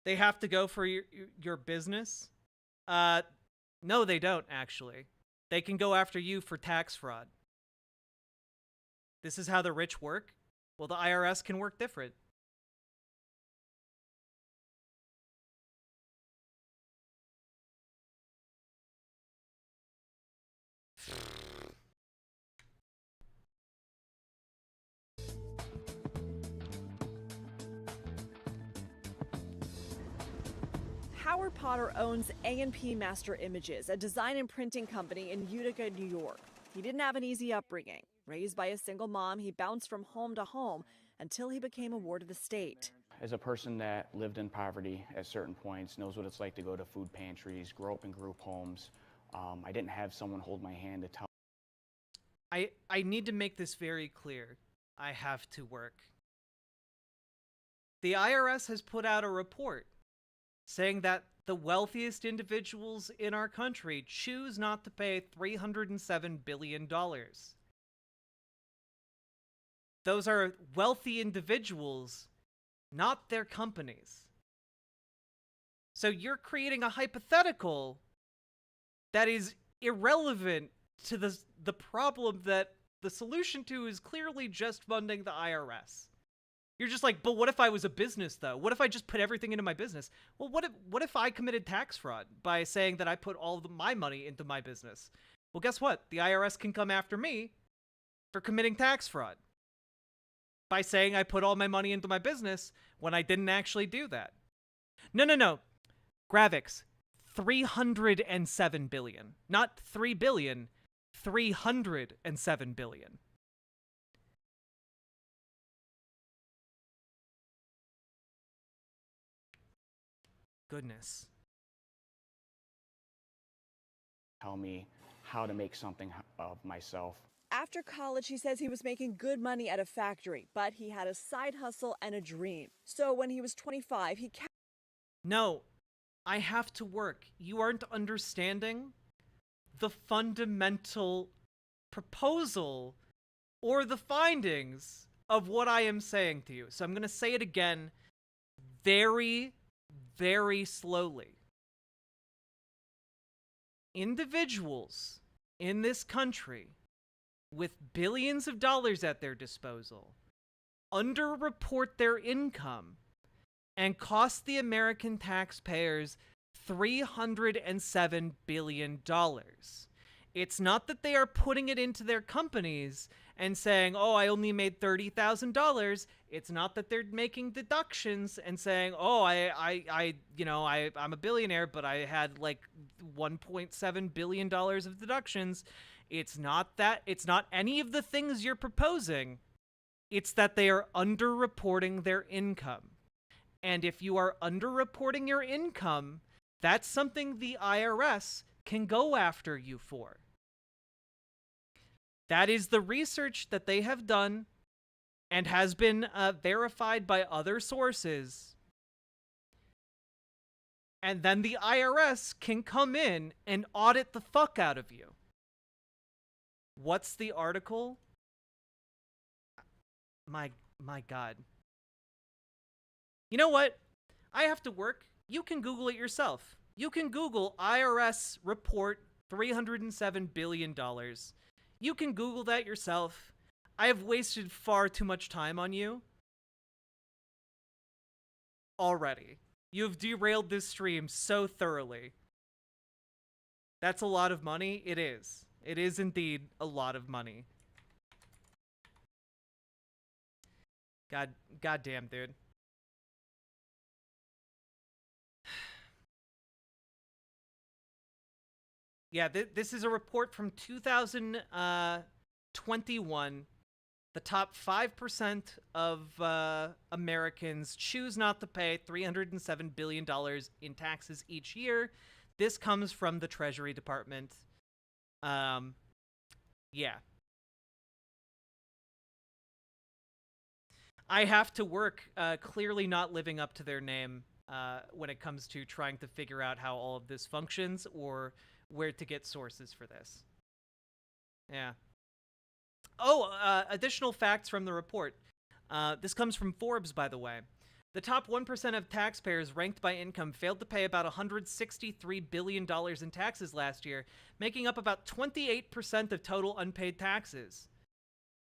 They have to go for your business? No, they don't, actually. They can go after you for tax fraud. This is how the rich work? Well, the IRS can work different. Howard Potter owns A&P Master Images, a design and printing company in Utica, New York. He didn't have an easy upbringing. Raised by a single mom, he bounced from home to home until he became a ward of the state. As a person that lived in poverty at certain points, knows what it's like to go to food pantries, grow up in group homes, I didn't have someone hold my hand to tell. I need to make this very clear. I have to work. The IRS has put out a report saying that the wealthiest individuals in our country choose not to pay $307 billion. Those are wealthy individuals, not their companies. So you're creating a hypothetical that is irrelevant to the problem that the solution to is clearly just funding the IRS. You're just like, but what if I was a business, though? What if I just put everything into my business? Well, what if I committed tax fraud by saying that I put all of my money into my business? Well, guess what? The IRS can come after me for committing tax fraud by saying I put all my money into my business when I didn't actually do that. No. Gravix, 307 billion. Not 3 billion, 307 billion. Goodness. Tell me how to make something of myself. After college, he says he was making good money at a factory, but he had a side hustle and a dream. So when he was 25, he kept... No, I have to work. You aren't understanding the fundamental proposal or the findings of what I am saying to you. So I'm going to say it again very, very slowly. Individuals in this country with billions of dollars at their disposal underreport their income and cost the American taxpayers $307 billion. It's not that they are putting it into their companies and saying, oh, I only made $30,000. It's not that they're making deductions and saying, oh, I'm a billionaire, but I had like $1.7 billion of deductions. It's not that. It's not any of the things you're proposing. It's that they are underreporting their income. And if you are underreporting your income, that's something the IRS can go after you for. That is the research that they have done and has been verified by other sources. And then the IRS can come in and audit the fuck out of you. What's the article? My God. You know what? I have to work. You can Google it yourself. You can Google IRS report $307 billion. You can Google that yourself. I have wasted far too much time on you already. You've derailed this stream so thoroughly. That's a lot of money. It is. It is indeed a lot of money. Goddamn, dude. Yeah, this is a report from 2021. The top 5% of Americans choose not to pay $307 billion in taxes each year. This comes from the Treasury Department. Yeah. I have to work, clearly not living up to their name when it comes to trying to figure out how all of this functions or where to get sources for this. Yeah. Oh, additional facts from the report. This comes from Forbes, by the way. The top 1% of taxpayers ranked by income failed to pay about $163 billion in taxes last year, making up about 28% of total unpaid taxes.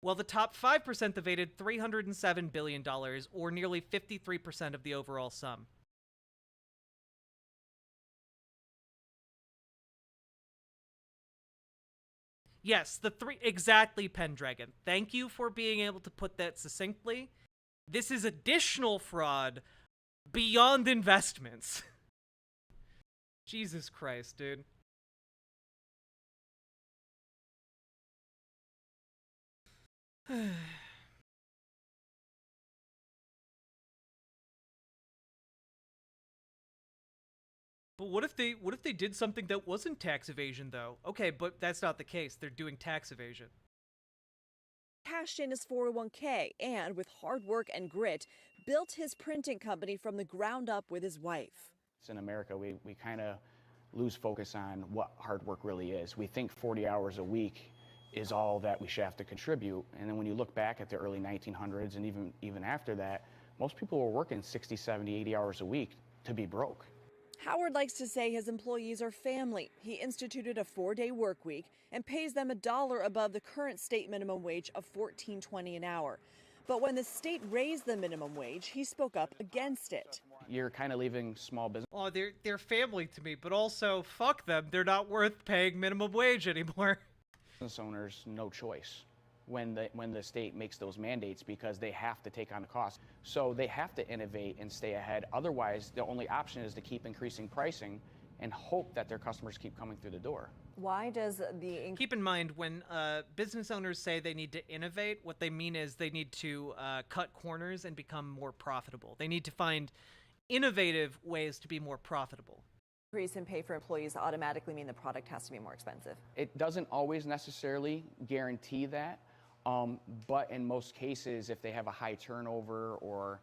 While the top 5% evaded $307 billion, or nearly 53% of the overall sum. Yes, exactly, Pendragon. Thank you for being able to put that succinctly. This is additional fraud beyond investments. Jesus Christ, dude. But what if they did something that wasn't tax evasion, though? Okay, but that's not the case. They're doing tax evasion. Cashed in his 401k and, with hard work and grit, built his printing company from the ground up with his wife. In America, we kind of lose focus on what hard work really is. We think 40 hours a week is all that we should have to contribute. And then when you look back at the early 1900s and even after that, most people were working 60, 70, 80 hours a week to be broke. Howard likes to say his employees are family. He instituted a 4-day work week and pays them $1 above the current state minimum wage of $14.20 an hour. But when the state raised the minimum wage, he spoke up against it. You're kind of leaving small business. Oh, they're family to me, but also fuck them. They're not worth paying minimum wage anymore. Business owners no choice when the state makes those mandates, because they have to take on the cost. So they have to innovate and stay ahead. Otherwise, the only option is to keep increasing pricing and hope that their customers keep coming through the door. Why does the... Keep in mind, when business owners say they need to innovate, what they mean is they need to cut corners and become more profitable. They need to find innovative ways to be more profitable. Increase in pay for employees automatically mean the product has to be more expensive? It doesn't always necessarily guarantee that, but in most cases, if they have a high turnover or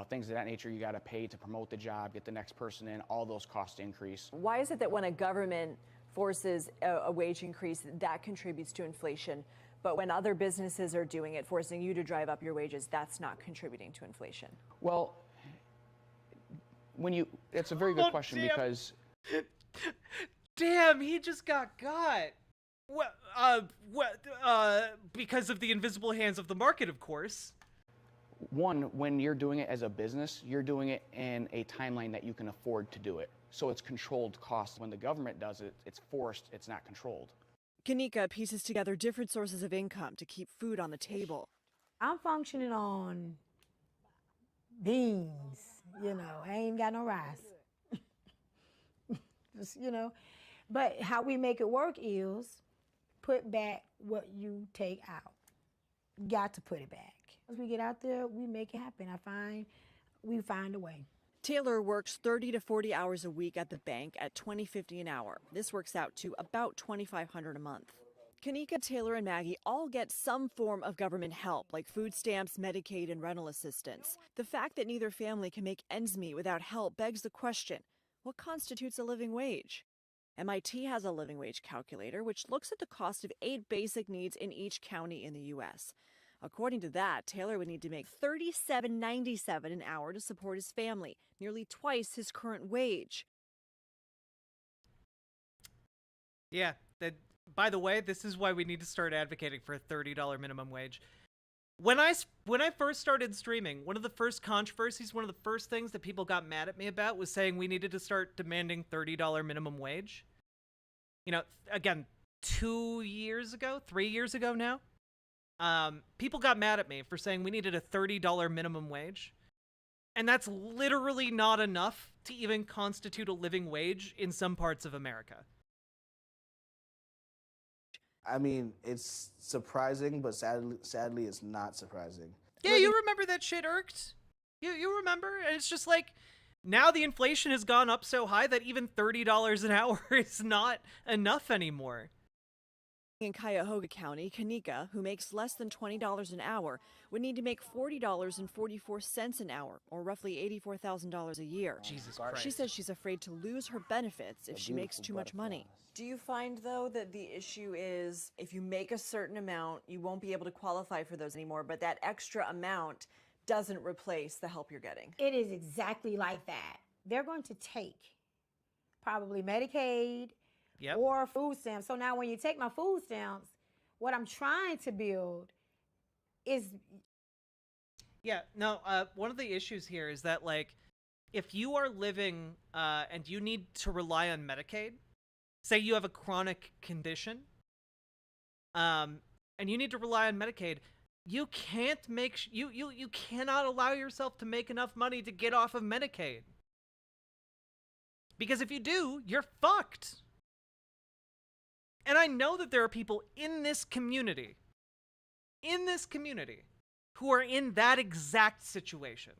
things of that nature, you got to pay to promote the job, get the next person in, all those costs increase. Why is it that when a government forces a wage increase, that contributes to inflation, but when other businesses are doing it, forcing you to drive up your wages, that's not contributing to inflation? Well, it's a very good question, because... Damn, he just got. Because of the invisible hands of the market, of course. One, when you're doing it as a business, you're doing it in a timeline that you can afford to do it. So it's controlled costs. When the government does it, it's forced, it's not controlled. Kanika pieces together different sources of income to keep food on the table. I'm functioning on beans, I ain't got no rice. Just, but how we make it work is put back what you take out. Got to put it back. As we get out there, we make it happen. We find a way. Taylor works 30 to 40 hours a week at the bank at $20.50 an hour. This works out to about $2,500 a month. Kanika, Taylor, and Maggie all get some form of government help, like food stamps, Medicaid, and rental assistance. The fact that neither family can make ends meet without help begs the question, what constitutes a living wage? MIT has a living wage calculator, which looks at the cost of 8 basic needs in each county in the U.S. According to that, Taylor would need to make $37.97 an hour to support his family, nearly twice his current wage. Yeah, by the way, this is why we need to start advocating for a $30 minimum wage. When I first started streaming, one of the first controversies, one of the first things that people got mad at me about was saying we needed to start demanding $30 minimum wage. Again, 3 years ago now, people got mad at me for saying we needed a $30 minimum wage. And that's literally not enough to even constitute a living wage in some parts of America. I mean, it's surprising, but sadly, it's not surprising. Yeah, you remember that shit irked? You remember? And it's just like, now the inflation has gone up so high that even $30 an hour is not enough anymore. In Cuyahoga County, Kanika, who makes less than $20 an hour, would need to make $40.44 an hour, or roughly $84,000 a year. Jesus Christ. She says she's afraid to lose her benefits if she makes too much money. Do you find, though, that the issue is if you make a certain amount, you won't be able to qualify for those anymore, but that extra amount doesn't replace the help you're getting? It is exactly like that. They're going to take probably Medicaid, yep, or food stamps. So now when you take my food stamps, what I'm trying to build is... Yeah, no, one of the issues here is that, like, if you are living and you need to rely on Medicaid, say you have a chronic condition, and you need to rely on Medicaid, you can't make... You cannot allow yourself to make enough money to get off of Medicaid. Because if you do, you're fucked. And I know that there are people in this community, who are in that exact situation.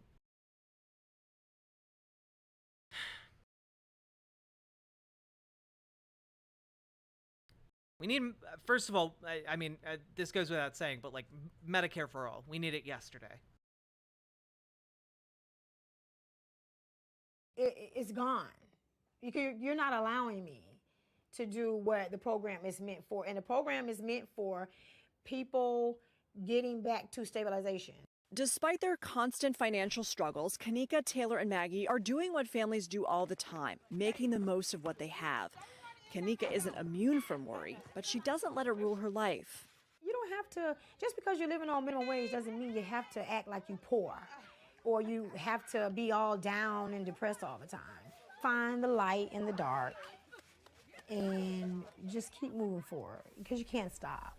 We need, first of all, I mean, this goes without saying, but like Medicare for all, we need it yesterday. It's gone. You're not allowing me to do what the program is meant for. And the program is meant for people getting back to stabilization. Despite their constant financial struggles, Kanika, Taylor, and Maggie are doing what families do all the time, making the most of what they have. Kanika isn't immune from worry, but she doesn't let it rule her life. You don't have to, just because you're living on minimum wage doesn't mean you have to act like you're poor or you have to be all down and depressed all the time. Find the light in the dark and just keep moving forward because you can't stop.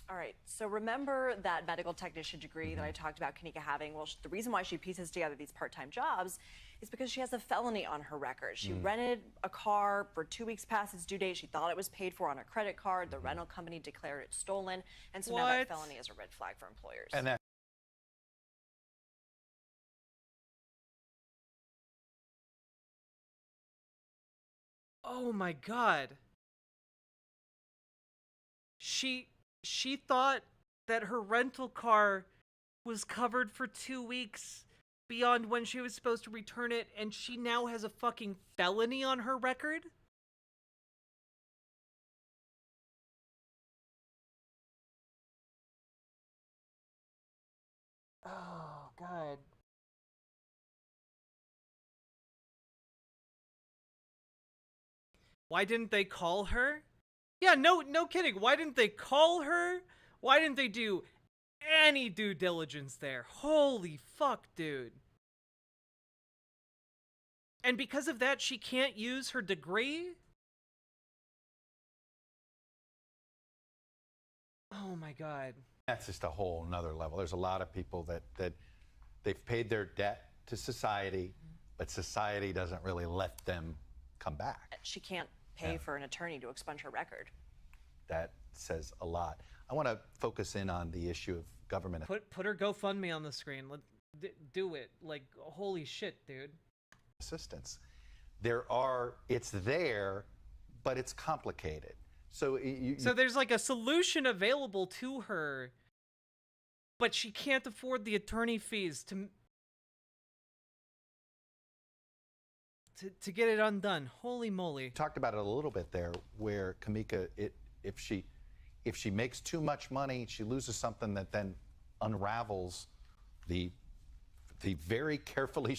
All right, so remember that medical technician degree that I talked about Kanika having? Well, the reason why she pieces together these part-time jobs is because she has a felony on her record. She rented a car for 2 weeks past its due date. She thought it was paid for on a credit card. The rental company declared it stolen. And so now that felony is a red flag for employers. And that Oh my God. She thought that her rental car was covered for 2 weeks beyond when she was supposed to return it, and she now has a fucking felony on her record? Oh, God. Why didn't they call her? Yeah, no kidding. Why didn't they call her? Why didn't they do any due diligence there? Holy fuck, dude. And because of that, she can't use her degree? Oh my God. That's just a whole nother level. There's a lot of people that they've paid their debt to society, but society doesn't really let them come back. She can't pay for an attorney to expunge her record. That says a lot. I want to focus in on the issue of government. Put her GoFundMe on the screen. Do it. Like, holy shit, dude. Assistance. It's there, but it's complicated. So so there's like a solution available to her, but she can't afford the attorney fees to get it undone. Holy moly. Talked about it a little bit there, where Kamika, if she makes too much money, she loses something that then unravels the very carefully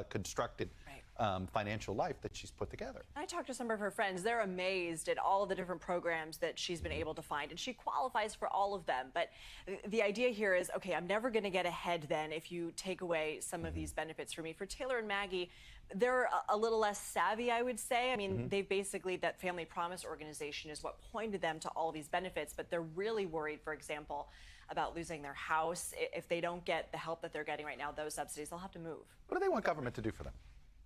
constructed financial life that she's put together. I talked to some of her friends. They're amazed at all of the different programs that she's been able to find, and she qualifies for all of them. But the idea here is, okay, I'm never going to get ahead then if you take away some of these benefits for me. For Taylor and Maggie, they're a little less savvy, I would say. I mean, they've basically, that Family Promise organization is what pointed them to all these benefits, but they're really worried, for example, about losing their house. If they don't get the help that they're getting right now, those subsidies, they'll have to move. What do they want government to do for them,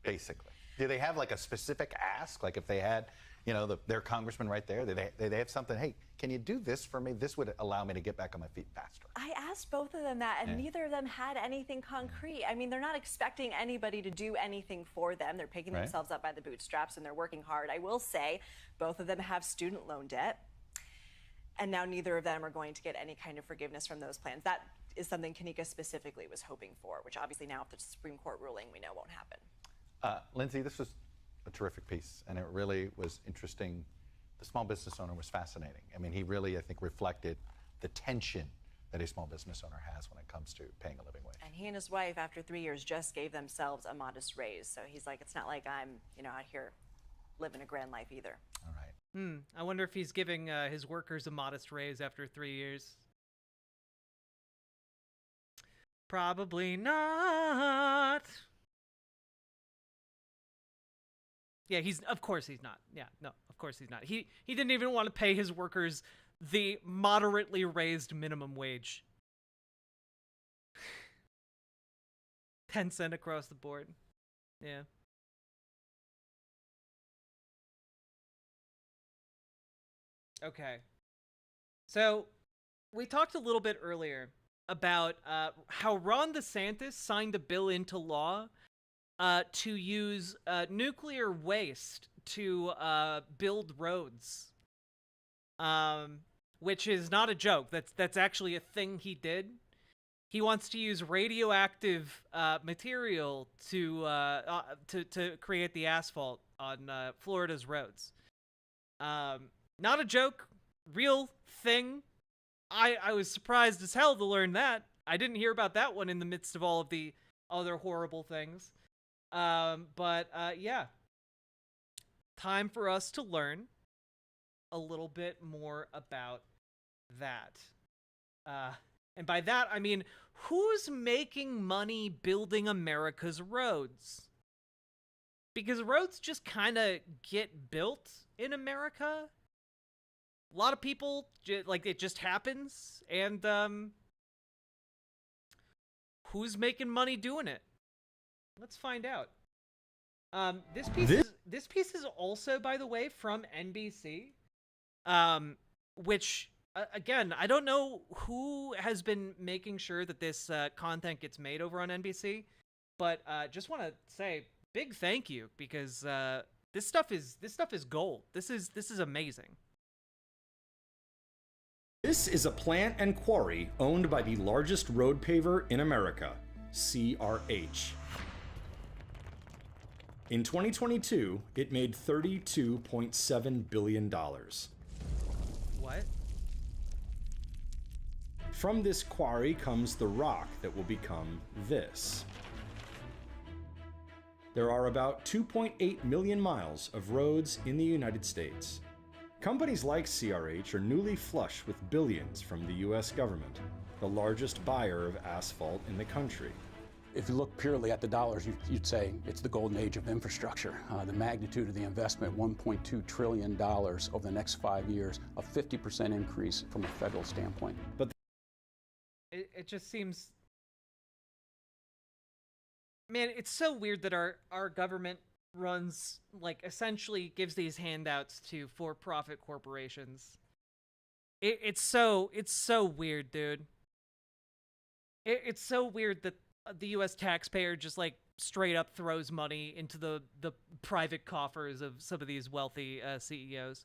basically? Do they have like a specific ask? Like if they had, you know, their congressman right there, do they have something, hey, can you do this for me? This would allow me to get back on my feet faster. I asked both of them that, and neither of them had anything concrete. I mean, they're not expecting anybody to do anything for them. They're picking themselves up by the bootstraps, and they're working hard. I will say, both of them have student loan debt, and now neither of them are going to get any kind of forgiveness from those plans. That is something Kanika specifically was hoping for, which obviously now with the Supreme Court ruling, we know won't happen. Lindsay, this was a terrific piece, and it really was interesting. The small business owner was fascinating. I mean, he really, I think, reflected the tension that a small business owner has when it comes to paying a living wage. And he and his wife, after 3 years, just gave themselves a modest raise. So he's like, it's not like I'm, you know, out here living a grand life either. All right. I wonder if he's giving his workers a modest raise after 3 years. Probably not. Yeah, of course he's not. Yeah, no, of course he's not. He didn't even want to pay his workers the moderately raised minimum wage. 10 cents across the board. Yeah. Okay. So, we talked a little bit earlier about how Ron DeSantis signed a bill into law to use nuclear waste to build roads, which is not a joke. That's actually a thing he did. he wants to use radioactive material to create the asphalt on Florida's roads. Not a joke, real thing. I was surprised as hell to learn that. I didn't hear about that one in the midst of all of the other horrible things. But yeah, time for us to learn a little bit more about that. And by that, I mean, who's making money building America's roads? Because roads just kind of get built in America. A lot of people, like, it just happens. And who's making money doing it? Let's find out. This piece is also, by the way, from NBC. Which, again, I don't know who has been making sure that this content gets made over on NBC, but just want to say big thank you, because this stuff is gold. This is amazing. This is a plant and quarry owned by the largest road paver in America, CRH. In 2022, it made $32.7 billion. What? From this quarry comes the rock that will become this. There are about 2.8 million miles of roads in the United States. Companies like CRH are newly flush with billions from the US government, the largest buyer of asphalt in the country. If you look purely at the dollars, you'd say it's the golden age of infrastructure. The magnitude of the investment, $1.2 trillion over the next 5 years, a 50% increase from a federal standpoint. But it just seems... Man, it's so weird that our government runs, like, essentially gives these handouts to for-profit corporations. It's so weird, dude. It's so weird that the U.S. taxpayer just, like, straight up throws money into the private coffers of some of these wealthy CEOs.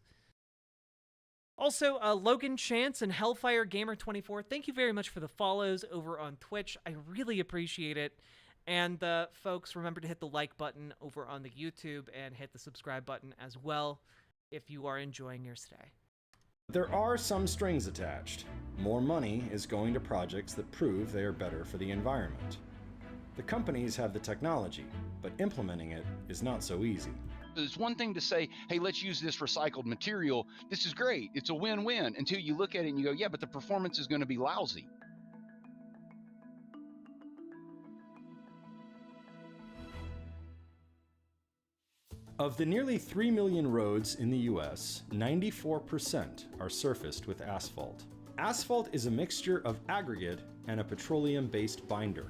Also, Logan Chance and Hellfire Gamer 24, thank you very much for the follows over on Twitch. I really appreciate it. And folks, remember to hit the like button over on the YouTube and hit the subscribe button as well if you are enjoying your stay. there are some strings attached. More money is going to projects that prove they are better for the environment. The companies have the technology, but implementing it is not so easy. It's one thing to say, hey, let's use this recycled material. This is great. It's a win-win, until you look at it and you go, yeah, but the performance is going to be lousy. Of the nearly 3 million roads in the US, 94% are surfaced with asphalt. Asphalt is a mixture of aggregate and a petroleum-based binder.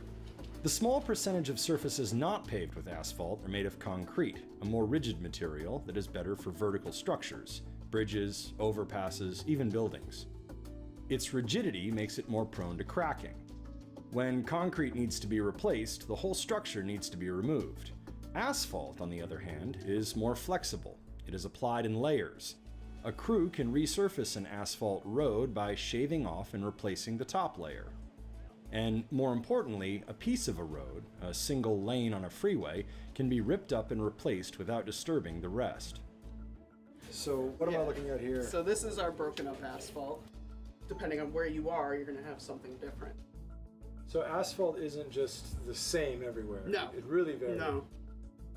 The small percentage of surfaces not paved with asphalt are made of concrete, a more rigid material that is better for vertical structures, bridges, overpasses, even buildings. Its rigidity makes it more prone to cracking. When concrete needs to be replaced, the whole structure needs to be removed. Asphalt, on the other hand, is more flexible. It is applied in layers. A crew can resurface an asphalt road by shaving off and replacing the top layer. And more importantly, a piece of a road, a single lane on a freeway, can be ripped up and replaced without disturbing the rest. So what am I looking at here? So this is our broken up asphalt. Depending on where you are, you're going to have something different. So asphalt isn't just the same everywhere. No. It really varies. No.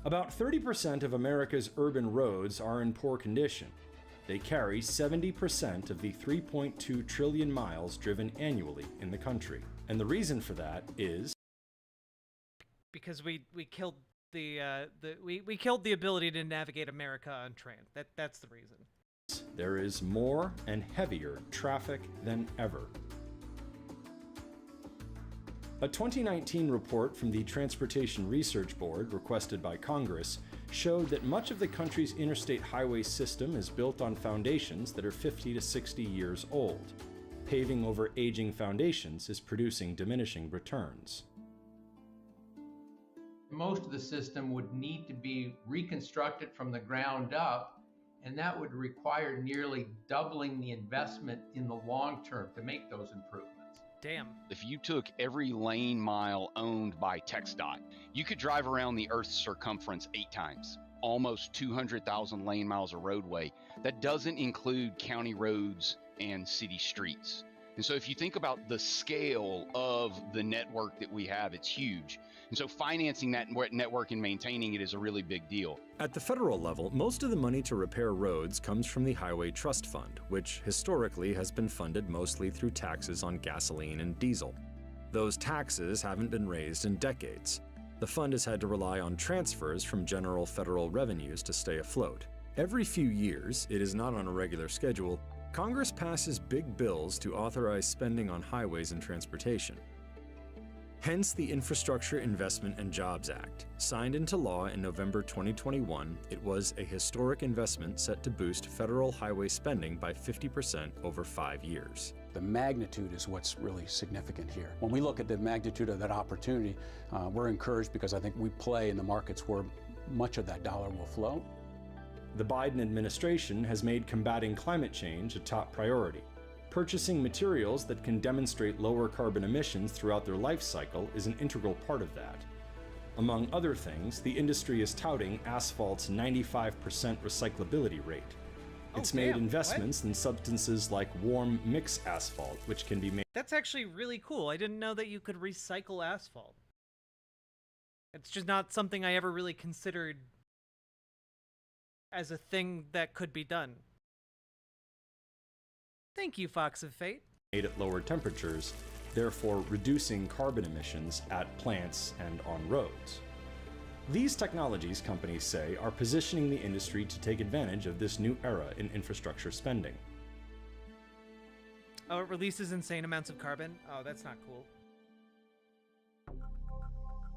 About 30% of America's urban roads are in poor condition. They carry 70% of the 3.2 trillion miles driven annually in the country. And the reason for that is because we killed we killed the ability to navigate America on train. That's the reason. There is more and heavier traffic than ever. A 2019 report from the Transportation Research Board, requested by Congress, showed that much of the country's interstate highway system is built on foundations that are 50 to 60 years old. Paving over aging foundations is producing diminishing returns. Most of the system would need to be reconstructed from the ground up, and that would require nearly doubling the investment in the long term to make those improvements. Damn. If you took every lane mile owned by TxDOT, you could drive around the Earth's circumference 8 times. Almost 200,000 lane miles of roadway. That doesn't include county roads and city streets. And so if you think about the scale of the network that we have, it's huge. And so financing that network and maintaining it is a really big deal. At the federal level, most of the money to repair roads comes from the Highway Trust Fund, which historically has been funded mostly through taxes on gasoline and diesel. Those taxes haven't been raised in decades. The fund has had to rely on transfers from general federal revenues to stay afloat. Every few years, it is not on a regular schedule, Congress passes big bills to authorize spending on highways and transportation. Hence the Infrastructure Investment and Jobs Act. Signed into law in November 2021, it was a historic investment set to boost federal highway spending by 50% over 5 years. The magnitude is what's really significant here. When we look at the magnitude of that opportunity, we're encouraged because I think we play in the markets where much of that dollar will flow. The Biden administration has made combating climate change a top priority. Purchasing materials that can demonstrate lower carbon emissions throughout their life cycle is an integral part of that. Among other things, the industry is touting asphalt's 95% recyclability rate. It's made investments in substances like warm mix asphalt, which can be made. That's actually really cool. I didn't know that you could recycle asphalt. It's just not something I ever really considered as a thing that could be done. Thank you, Fox of Fate. Made at lower temperatures, therefore reducing carbon emissions at plants and on roads. These technologies, companies say, are positioning the industry to take advantage of this new era in infrastructure spending. Oh, it releases insane amounts of carbon? Oh, that's not cool.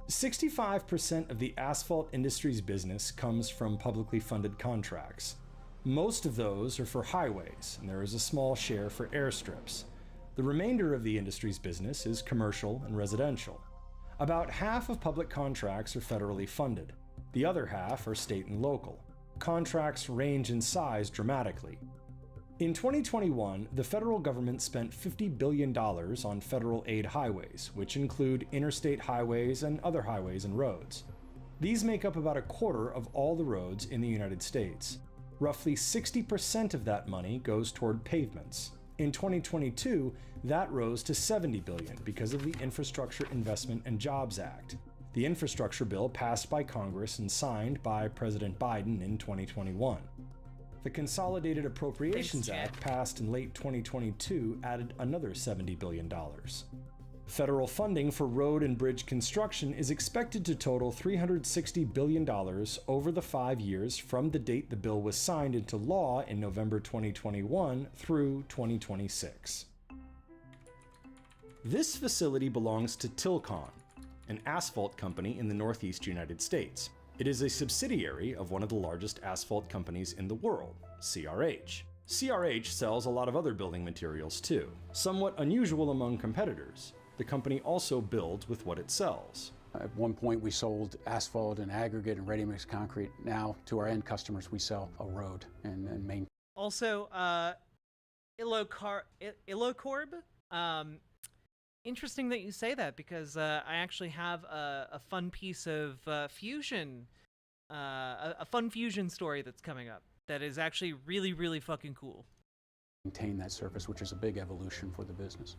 65% of the asphalt industry's business comes from publicly funded contracts. Most of those are for highways, and there is a small share for airstrips. The remainder of the industry's business is commercial and residential. About half of public contracts are federally funded. The other half are state and local. Contracts range in size dramatically. In 2021, the federal government spent $50 billion on federal aid highways, which include interstate highways and other highways and roads. These make up about a quarter of all the roads in the United States. Roughly 60% of that money goes toward pavements. In 2022, that rose to $70 billion because of the Infrastructure Investment and Jobs Act. The infrastructure bill passed by Congress and signed by President Biden in 2021. The Consolidated Appropriations Act, passed in late 2022, added another $70 billion. Federal funding for road and bridge construction is expected to total $360 billion over the 5 years from the date the bill was signed into law in November 2021 through 2026. This facility belongs to Tilcon, an asphalt company in the Northeast United States. It is a subsidiary of one of the largest asphalt companies in the world, CRH. CRH sells a lot of other building materials too, somewhat unusual among competitors. The company also builds with what it sells. At one point we sold asphalt and aggregate and ready-mix concrete. Now to our end customers we sell a road and main. Also, Illocorb. Interesting that you say that because I actually have a fun piece of fusion, a fun fusion story that's coming up that is actually really, really fucking cool. Maintain that surface, which is a big evolution for the business.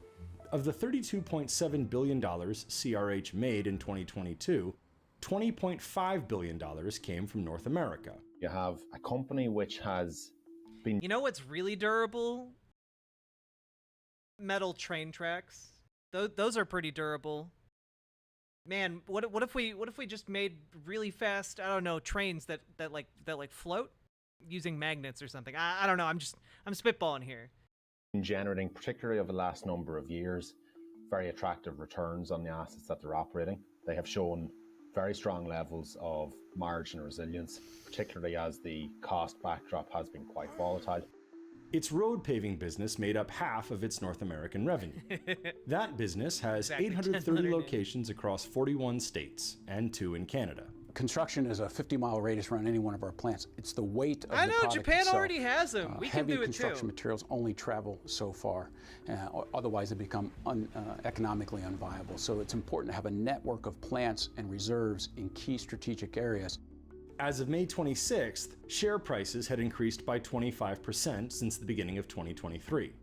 Of the $32.7 billion CRH made in 2022, $20.5 billion came from North America. You have a company which has been... You know what's really durable? Metal train tracks. Those are pretty durable. Man, what if we just made really fast, I don't know, trains that float using magnets or something? I don't know. I'm spitballing here. Generating, particularly over the last number of years, very attractive returns on the assets that they're operating. They have shown very strong levels of margin resilience, particularly as the cost backdrop has been quite volatile. Its road paving business made up half of its North American revenue. That business has 830 locations across 41 states and 2 in Canada. construction is a 50-mile radius around any one of our plants. It's the weight of I the know, product Japan itself. already has them. We can Heavy do it construction too. materials only travel so far. Otherwise, they become economically unviable. So it's important to have a network of plants and reserves in key strategic areas. As of May 26th, share prices had increased by 25% since the beginning of 2023.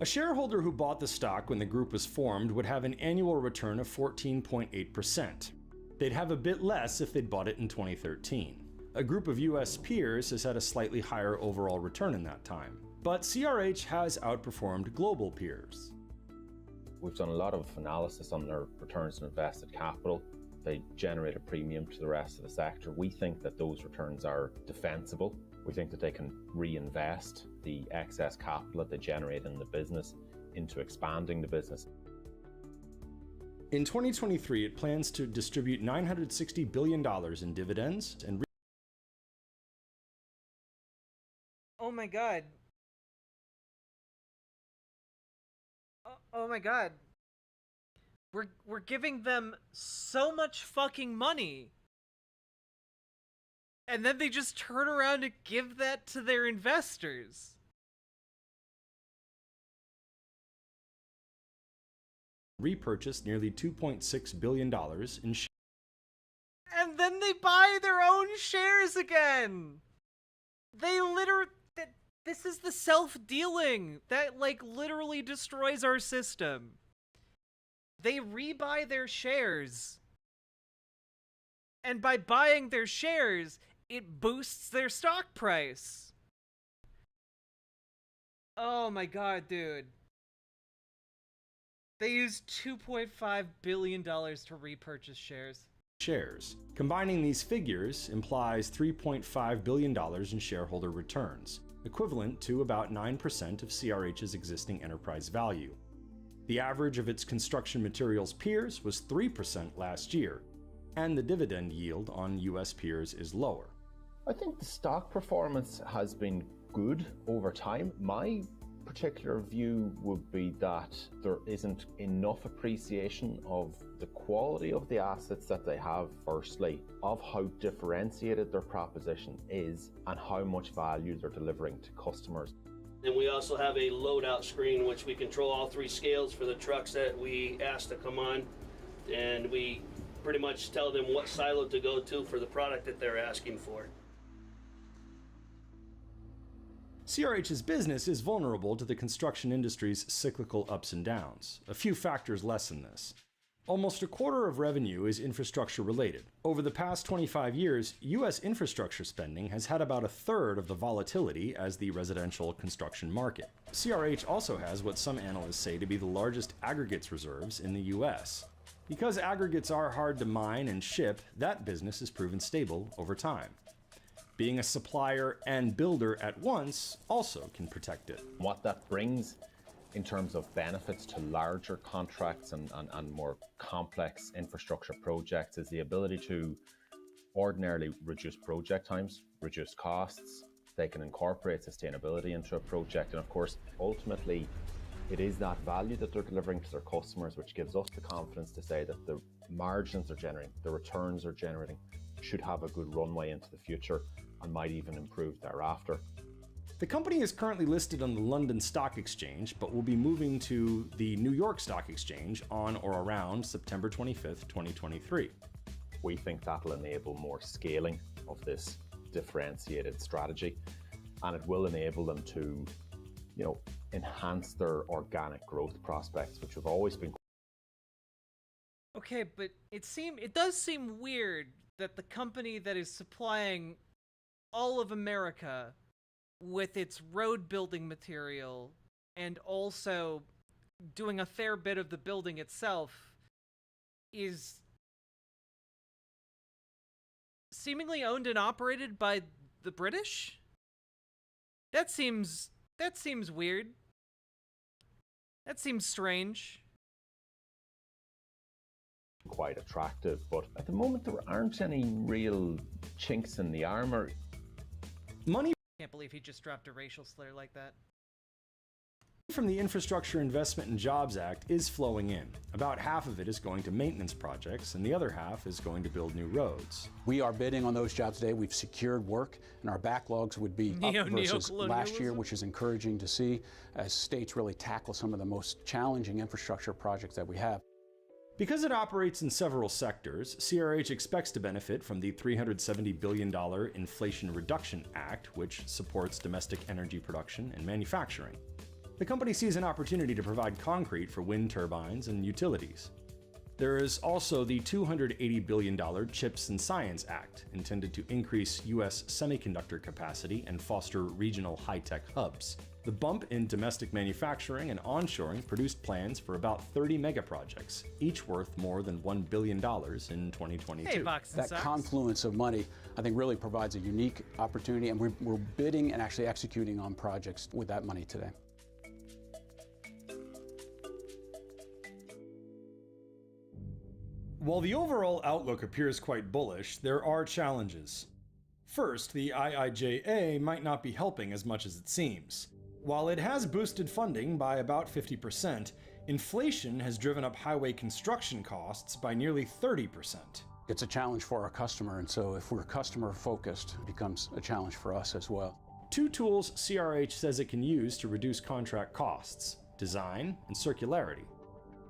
A shareholder who bought the stock when the group was formed would have an annual return of 14.8%. They'd have a bit less if they'd bought it in 2013. A group of US peers has had a slightly higher overall return in that time. But CRH has outperformed global peers. We've done a lot of analysis on their returns on invested capital. They generate a premium to the rest of the sector. We think that those returns are defensible. We think that they can reinvest the excess capital that they generate in the business into expanding the business. In 2023, it plans to distribute $960 billion in dividends and Oh my god. Oh my god. We're giving them so much fucking money. And then they just turn around and give that to their investors. repurchased nearly $2.6 billion in shares. And then they buy their own shares again. They literally... This is the self-dealing that, like, literally destroys our system. They rebuy their shares. And by buying their shares, it boosts their stock price. Oh my god, dude. They used $2.5 billion to repurchase shares. Combining these figures implies $3.5 billion in shareholder returns, equivalent to about 9% of CRH's existing enterprise value. The average of its construction materials peers was 3% last year, and the dividend yield on US peers is lower. I think the stock performance has been good over time. My particular view would be that there isn't enough appreciation of the quality of the assets that they have, firstly, of how differentiated their proposition is, and how much value they're delivering to customers. And we also have a loadout screen which we control all three scales for the trucks that we ask to come on, and we pretty much tell them what silo to go to for the product that they're asking for. CRH's business is vulnerable to the construction industry's cyclical ups and downs. A few factors lessen this. Almost a quarter of revenue is infrastructure related. Over the past 25 years, US infrastructure spending has had about a third of the volatility as the residential construction market. CRH also has what some analysts say to be the largest aggregates reserves in the US. Because aggregates are hard to mine and ship, that business has proven stable over time. Being a supplier and builder at once also can protect it. What that brings in terms of benefits to larger contracts and more complex infrastructure projects is the ability to ordinarily reduce project times, reduce costs. They can incorporate sustainability into a project, and of course, ultimately, it is that value that they're delivering to their customers which gives us the confidence to say that the margins they're generating, the returns they're generating, should have a good runway into the future and might even improve thereafter. The company is currently listed on the London Stock Exchange, but will be moving to the New York Stock Exchange on or around September 25th, 2023. We think that'll enable more scaling of this differentiated strategy, and it will enable them to, enhance their organic growth prospects, which have always been. Okay, but it does seem weird that the company that is supplying all of America with its road building material and also doing a fair bit of the building itself is seemingly owned and operated by the British? That seems weird. That seems strange. Quite attractive, but at the moment there aren't any real chinks in the armor. Money. Can't believe he just dropped a racial slur like that. From the Infrastructure Investment and Jobs Act is flowing in. About half of it is going to maintenance projects, and the other half is going to build new roads. We are bidding on those jobs today. We've secured work, and our backlogs would be up versus last year, which is encouraging to see as states really tackle some of the most challenging infrastructure projects that we have. Because it operates in several sectors, CRH expects to benefit from the $370 billion Inflation Reduction Act, which supports domestic energy production and manufacturing. The company sees an opportunity to provide concrete for wind turbines and utilities. There is also the $280 billion CHIPS and Science Act, intended to increase U.S. semiconductor capacity and foster regional high-tech hubs. The bump in domestic manufacturing and onshoring produced plans for about 30 megaprojects, each worth more than $1 billion in 2022. Hey, Box and That Socks. confluence of money, I think, really provides a unique opportunity, and we're bidding and actually executing on projects with that money today. While the overall outlook appears quite bullish, there are challenges. First, the IIJA might not be helping as much as it seems. While it has boosted funding by about 50%, inflation has driven up highway construction costs by nearly 30%. It's a challenge for our customer, and so if we're customer-focused, it becomes a challenge for us as well. Two tools CRH says it can use to reduce contract costs: design and circularity.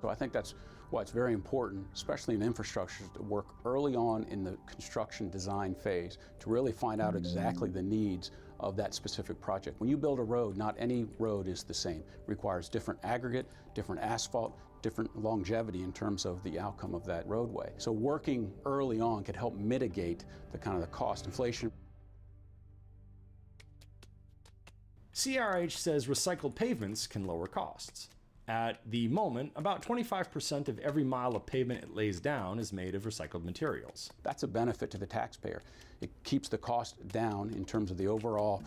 So I think that's why it's very important, especially in infrastructure, to work early on in the construction design phase to really find out exactly the needs of that specific project. When you build a road, not any road is the same. It requires different aggregate, different asphalt, different longevity in terms of the outcome of that roadway. So working early on could help mitigate the kind of the cost inflation. CRH says recycled pavements can lower costs. At the moment, about 25% of every mile of pavement it lays down is made of recycled materials. That's a benefit to the taxpayer. It keeps the cost down in terms of the overall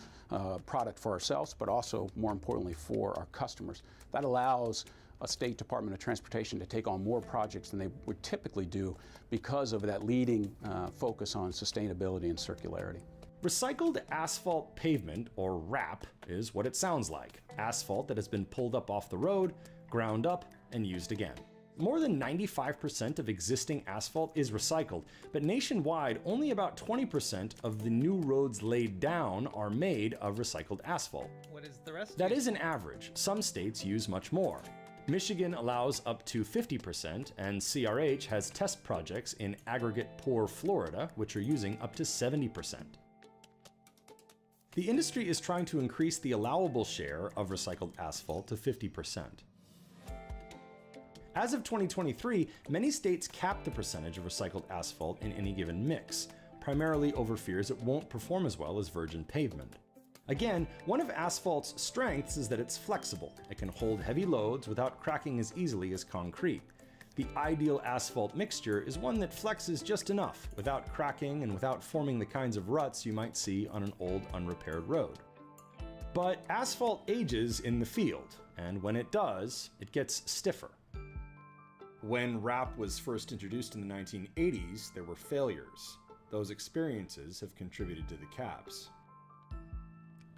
product for ourselves, but also, more importantly, for our customers. That allows a State Department of Transportation to take on more projects than they would typically do because of that leading focus on sustainability and circularity. Recycled asphalt pavement, or RAP, is what it sounds like. Asphalt that has been pulled up off the road, ground up, and used again. More than 95% of existing asphalt is recycled, but nationwide, only about 20% of the new roads laid down are made of recycled asphalt. What is the rest? That is an average. Some states use much more. Michigan allows up to 50%, and CRH has test projects in aggregate-poor Florida, which are using up to 70%. The industry is trying to increase the allowable share of recycled asphalt to 50%. As of 2023, many states cap the percentage of recycled asphalt in any given mix, primarily over fears it won't perform as well as virgin pavement. Again, one of asphalt's strengths is that it's flexible. It can hold heavy loads without cracking as easily as concrete. The ideal asphalt mixture is one that flexes just enough, without cracking and without forming the kinds of ruts you might see on an old unrepaired road. But asphalt ages in the field, and when it does, it gets stiffer. When RAP was first introduced in the 1980s, there were failures. Those experiences have contributed to the caps.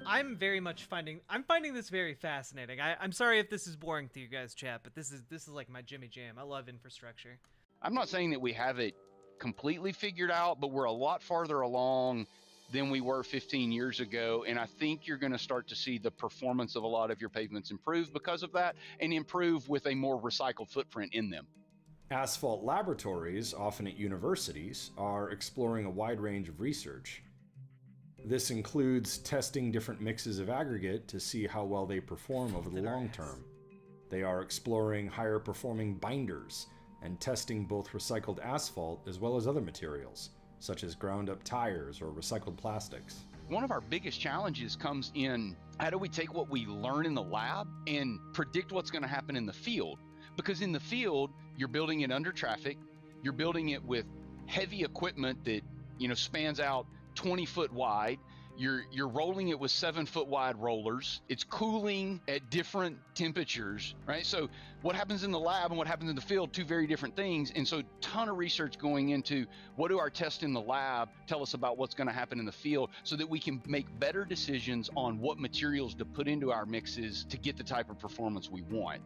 I'm finding this very fascinating. I'm sorry if this is boring to you guys, chat, but this is like my Jimmy Jam. I love infrastructure. I'm not saying that we have it completely figured out, but we're a lot farther along than we were 15 years ago. And I think you're going to start to see the performance of a lot of your pavements improve because of that, and improve with a more recycled footprint in them. Asphalt laboratories, often at universities, are exploring a wide range of research. This includes testing different mixes of aggregate to see how well they perform over the long term. They are exploring higher performing binders and testing both recycled asphalt as well as other materials, such as ground up tires or recycled plastics. One of our biggest challenges comes in how do we take what we learn in the lab and predict what's going to happen in the field? Because in the field, you're building it under traffic, you're building it with heavy equipment that, spans out 20 foot wide. You're rolling it with 7-foot wide rollers. It's cooling at different temperatures, right? So what happens in the lab and what happens in the field, two very different things. And so ton of research going into what do our tests in the lab tell us about what's going to happen in the field, so that we can make better decisions on what materials to put into our mixes to get the type of performance we want.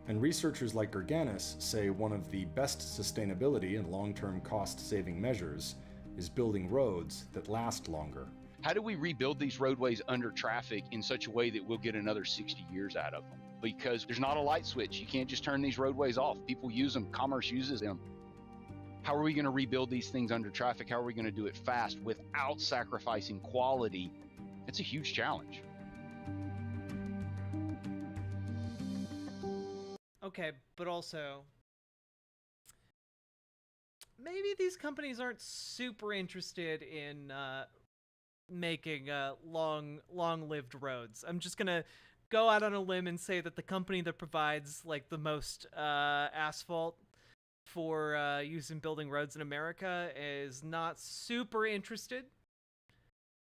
And researchers like Gerganis say one of the best sustainability and long-term cost-saving measures is building roads that last longer. How do we rebuild these roadways under traffic in such a way that we'll get another 60 years out of them? Because there's not a light switch. You can't just turn these roadways off. People use them, commerce uses them. How are we going to rebuild these things under traffic? How are we going to do it fast without sacrificing quality? It's a huge challenge. Okay, but also, maybe these companies aren't super interested in making long-lived roads. I'm just gonna go out on a limb and say that the company that provides like the most asphalt for use in building roads in America is not super interested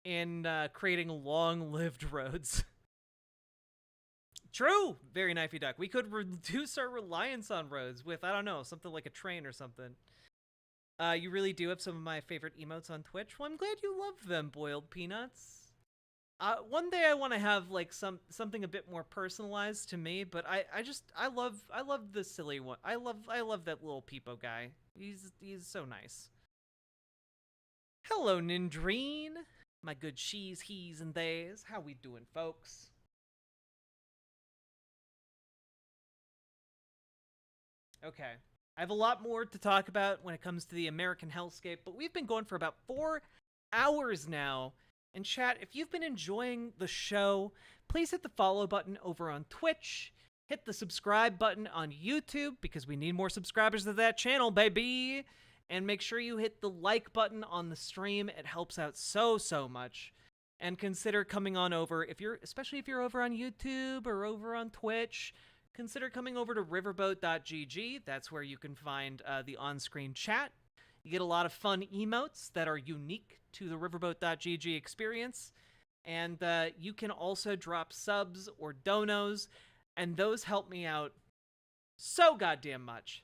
in creating long-lived roads. True! Very knifey duck. We could reduce our reliance on roads with, I don't know, something like a train or something. You really do have some of my favorite emotes on Twitch. Well, I'm glad you love them, boiled peanuts. One day I want to have like something a bit more personalized to me, but I love the silly one. I love that little Peepo guy. He's so nice. Hello, Nindreen. My good she's, he's, and theys. How we doing, folks? Okay. I have a lot more to talk about when it comes to the American hellscape, but we've been going for about 4 hours now. And chat, if you've been enjoying the show, please hit the follow button over on Twitch. Hit the subscribe button on YouTube, because we need more subscribers to that channel, baby. And make sure you hit the like button on the stream. It helps out so much. And consider coming on over, especially if you're over on YouTube or over on Twitch. Consider coming over to riverboat.gg. That's where you can find the on-screen chat. You get a lot of fun emotes that are unique to the riverboat.gg experience. And you can also drop subs or donos, and those help me out so goddamn much.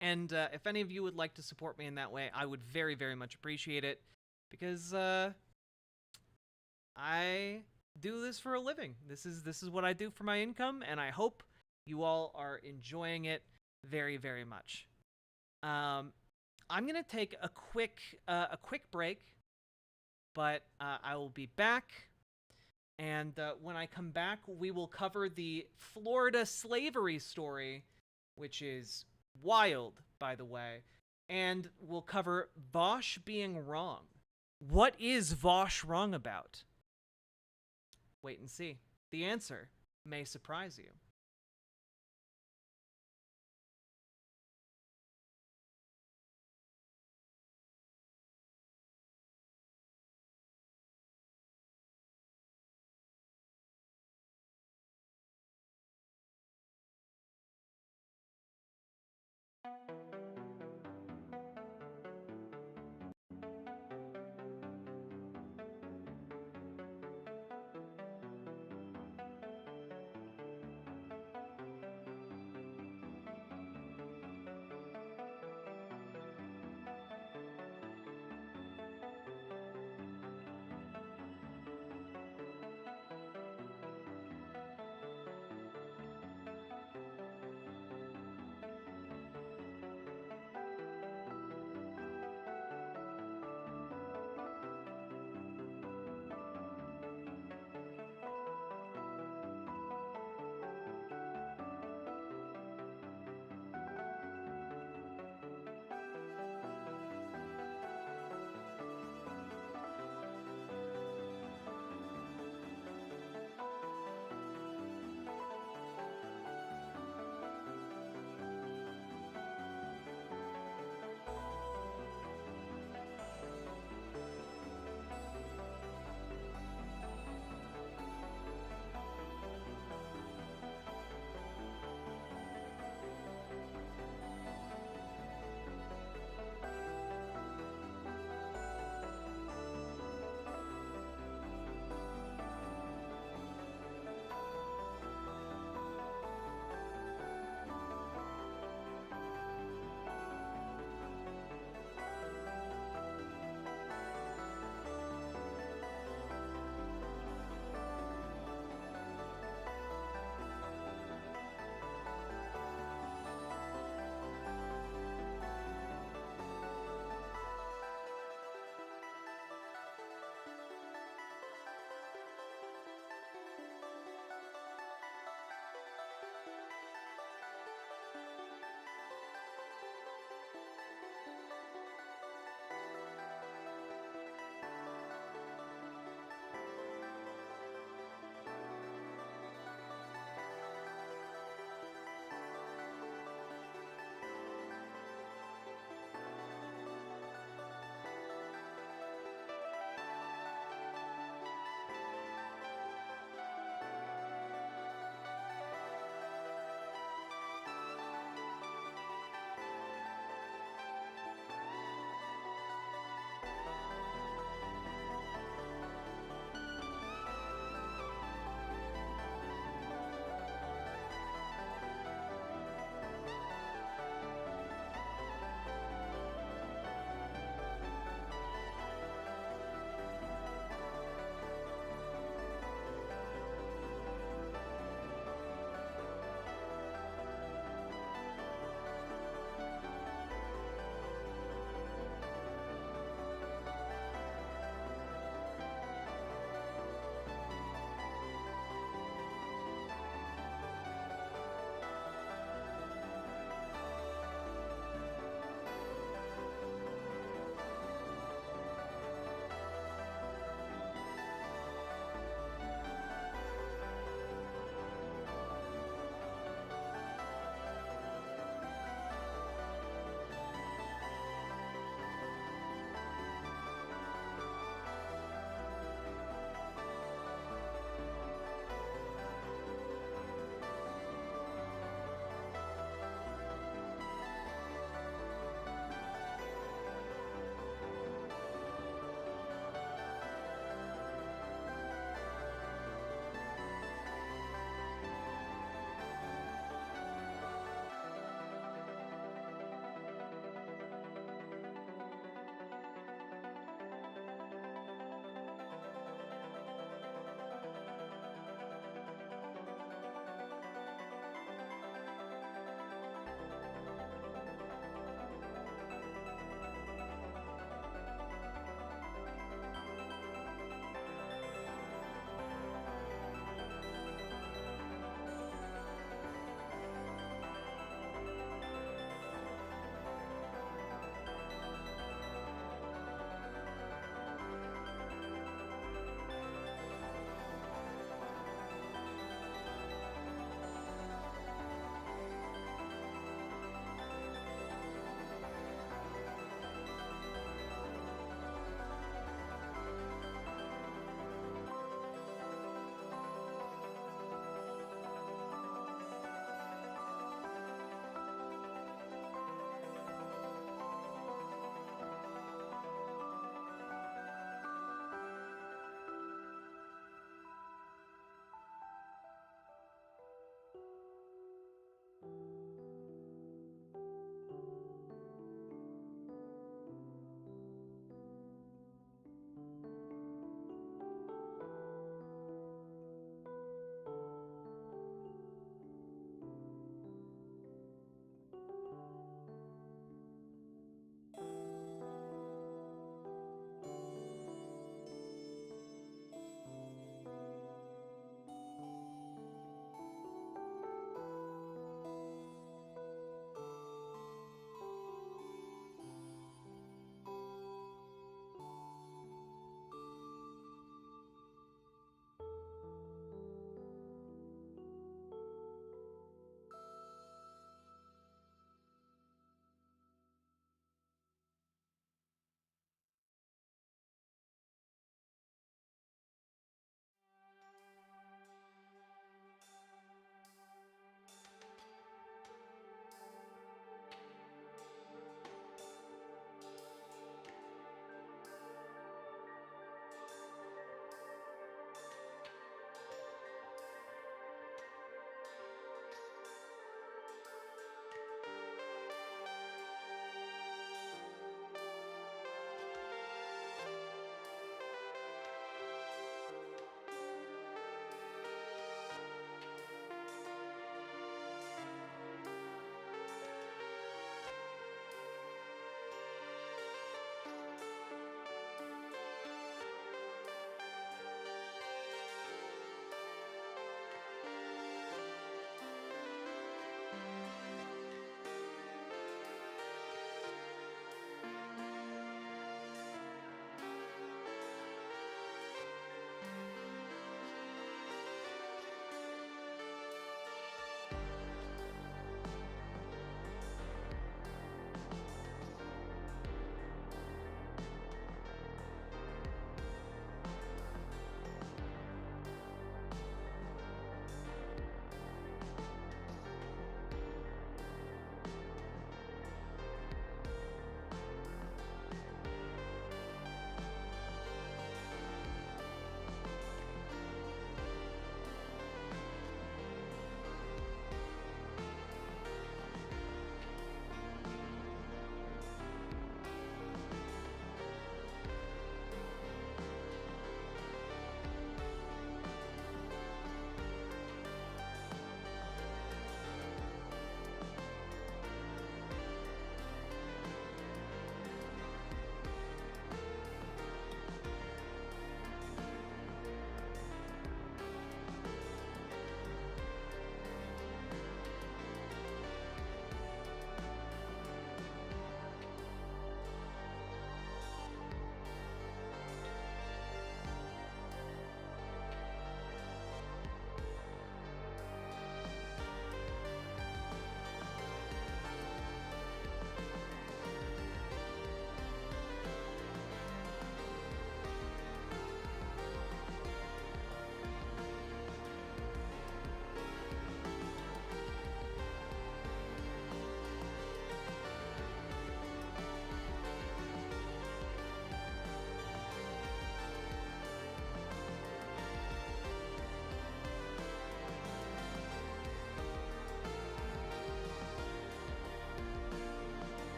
And if any of you would like to support me in that way, I would very, very much appreciate it, because I do this for a living. This is what I do for my income, and I hope you all are enjoying it very, very much. I'm gonna take a quick break, but I will be back, and when I come back, we will cover the Florida slavery story, which is wild, by the way, and we'll cover VAUSH being wrong. What is VAUSH wrong about? Wait and see. The answer may surprise you.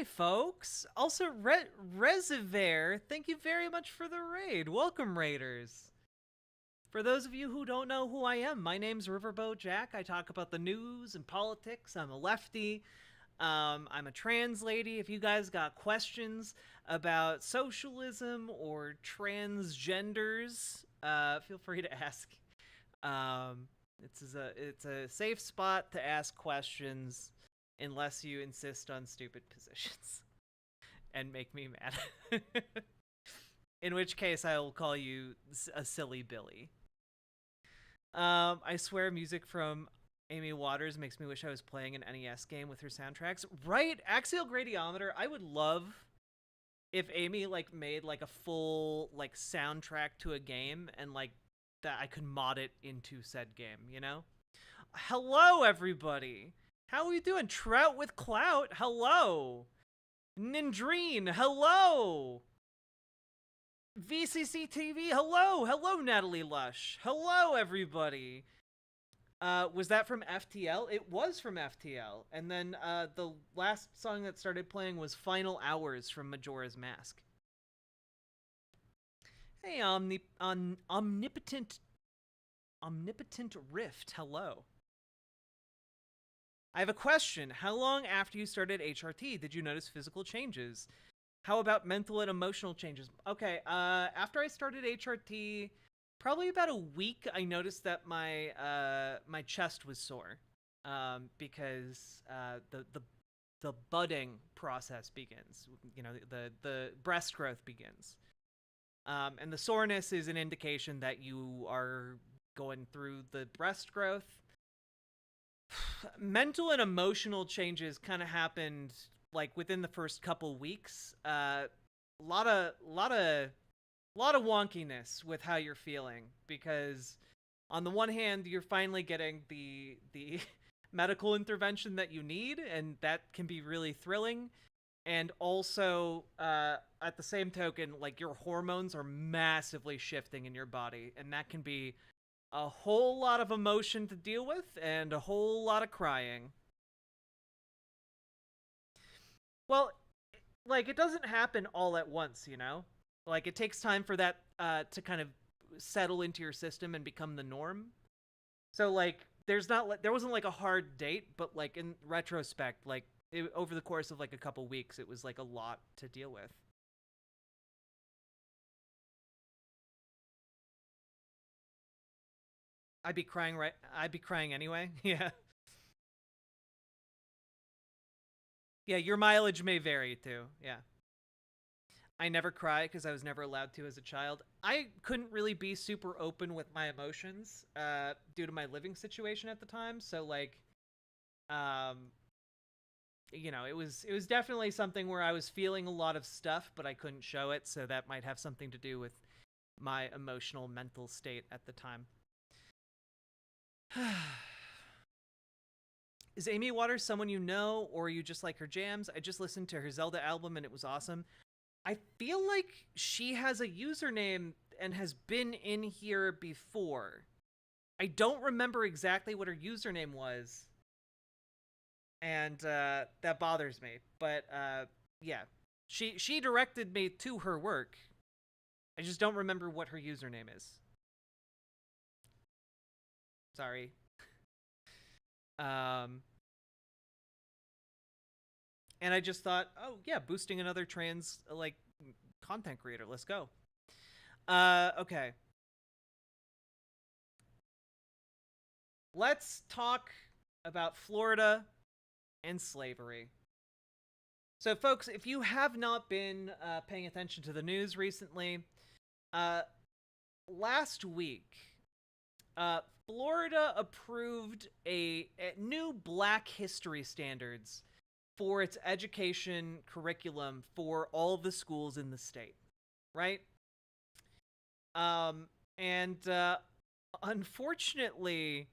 Hey, folks. Also, Reservoir, thank you very much for the raid. Welcome, Raiders. For those of you who don't know who I am, my name's Riverboat Jack. I talk about the news and politics. I'm a lefty. I'm a trans lady. If you guys got questions about socialism or transgenders, feel free to ask. It's a safe spot to ask questions unless you insist on stupid positions and make me mad. In which case I will call you a silly Billy. I swear music from Amy Waters makes me wish I was playing an NES game with her soundtracks. Right? Axial Gradiometer, I would love if Amy like made like a full like soundtrack to a game and like that I could mod it into said game, you know? Hello, everybody! How are you doing? Trout with Clout, hello! Nindreen, hello! VCC TV, hello! Hello, Natalie Lush! Hello, everybody! Was that from FTL? It was from FTL. And then the last song that started playing was Final Hours from Majora's Mask. Hey, Omnipotent Rift, hello. I have a question. How long after you started HRT did you notice physical changes? How about mental and emotional changes? Okay, after I started HRT, probably about a week, I noticed that my my chest was sore, because the budding process begins. You know, the breast growth begins. And the soreness is an indication that you are going through the breast growth. Mental and emotional changes kind of happened like within the first couple weeks. A lot of wonkiness with how you're feeling, because on the one hand you're finally getting the medical intervention that you need, and that can be really thrilling. And also, at the same token, like your hormones are massively shifting in your body, and that can be a whole lot of emotion to deal with and a whole lot of crying. Well, like, it doesn't happen all at once, you know? Like, it takes time for that to kind of settle into your system and become the norm. So, like, there wasn't, like, a hard date, but, like, in retrospect, like, over the course of, like, a couple weeks, it was, like, a lot to deal with. I'd be crying anyway, yeah. Yeah, your mileage may vary, too, yeah. I never cry because I was never allowed to as a child. I couldn't really be super open with my emotions due to my living situation at the time. So, like, you know, it was definitely something where I was feeling a lot of stuff, but I couldn't show it. So that might have something to do with my emotional, mental state at the time. Is Amy Waters someone you know, or you just like her jams? I just listened to her Zelda album and it was awesome. I feel like she has a username and has been in here before. I don't remember exactly what her username was, and that bothers me. But yeah, she directed me to her work. I just don't remember what her username is. Sorry. And I just thought, oh yeah, boosting another trans like content creator. Let's go. Okay. Let's talk about Florida and slavery. So, folks, if you have not been paying attention to the news recently, last week, Florida approved a new Black History standards for its education curriculum for all of the schools in the state, right? And unfortunately,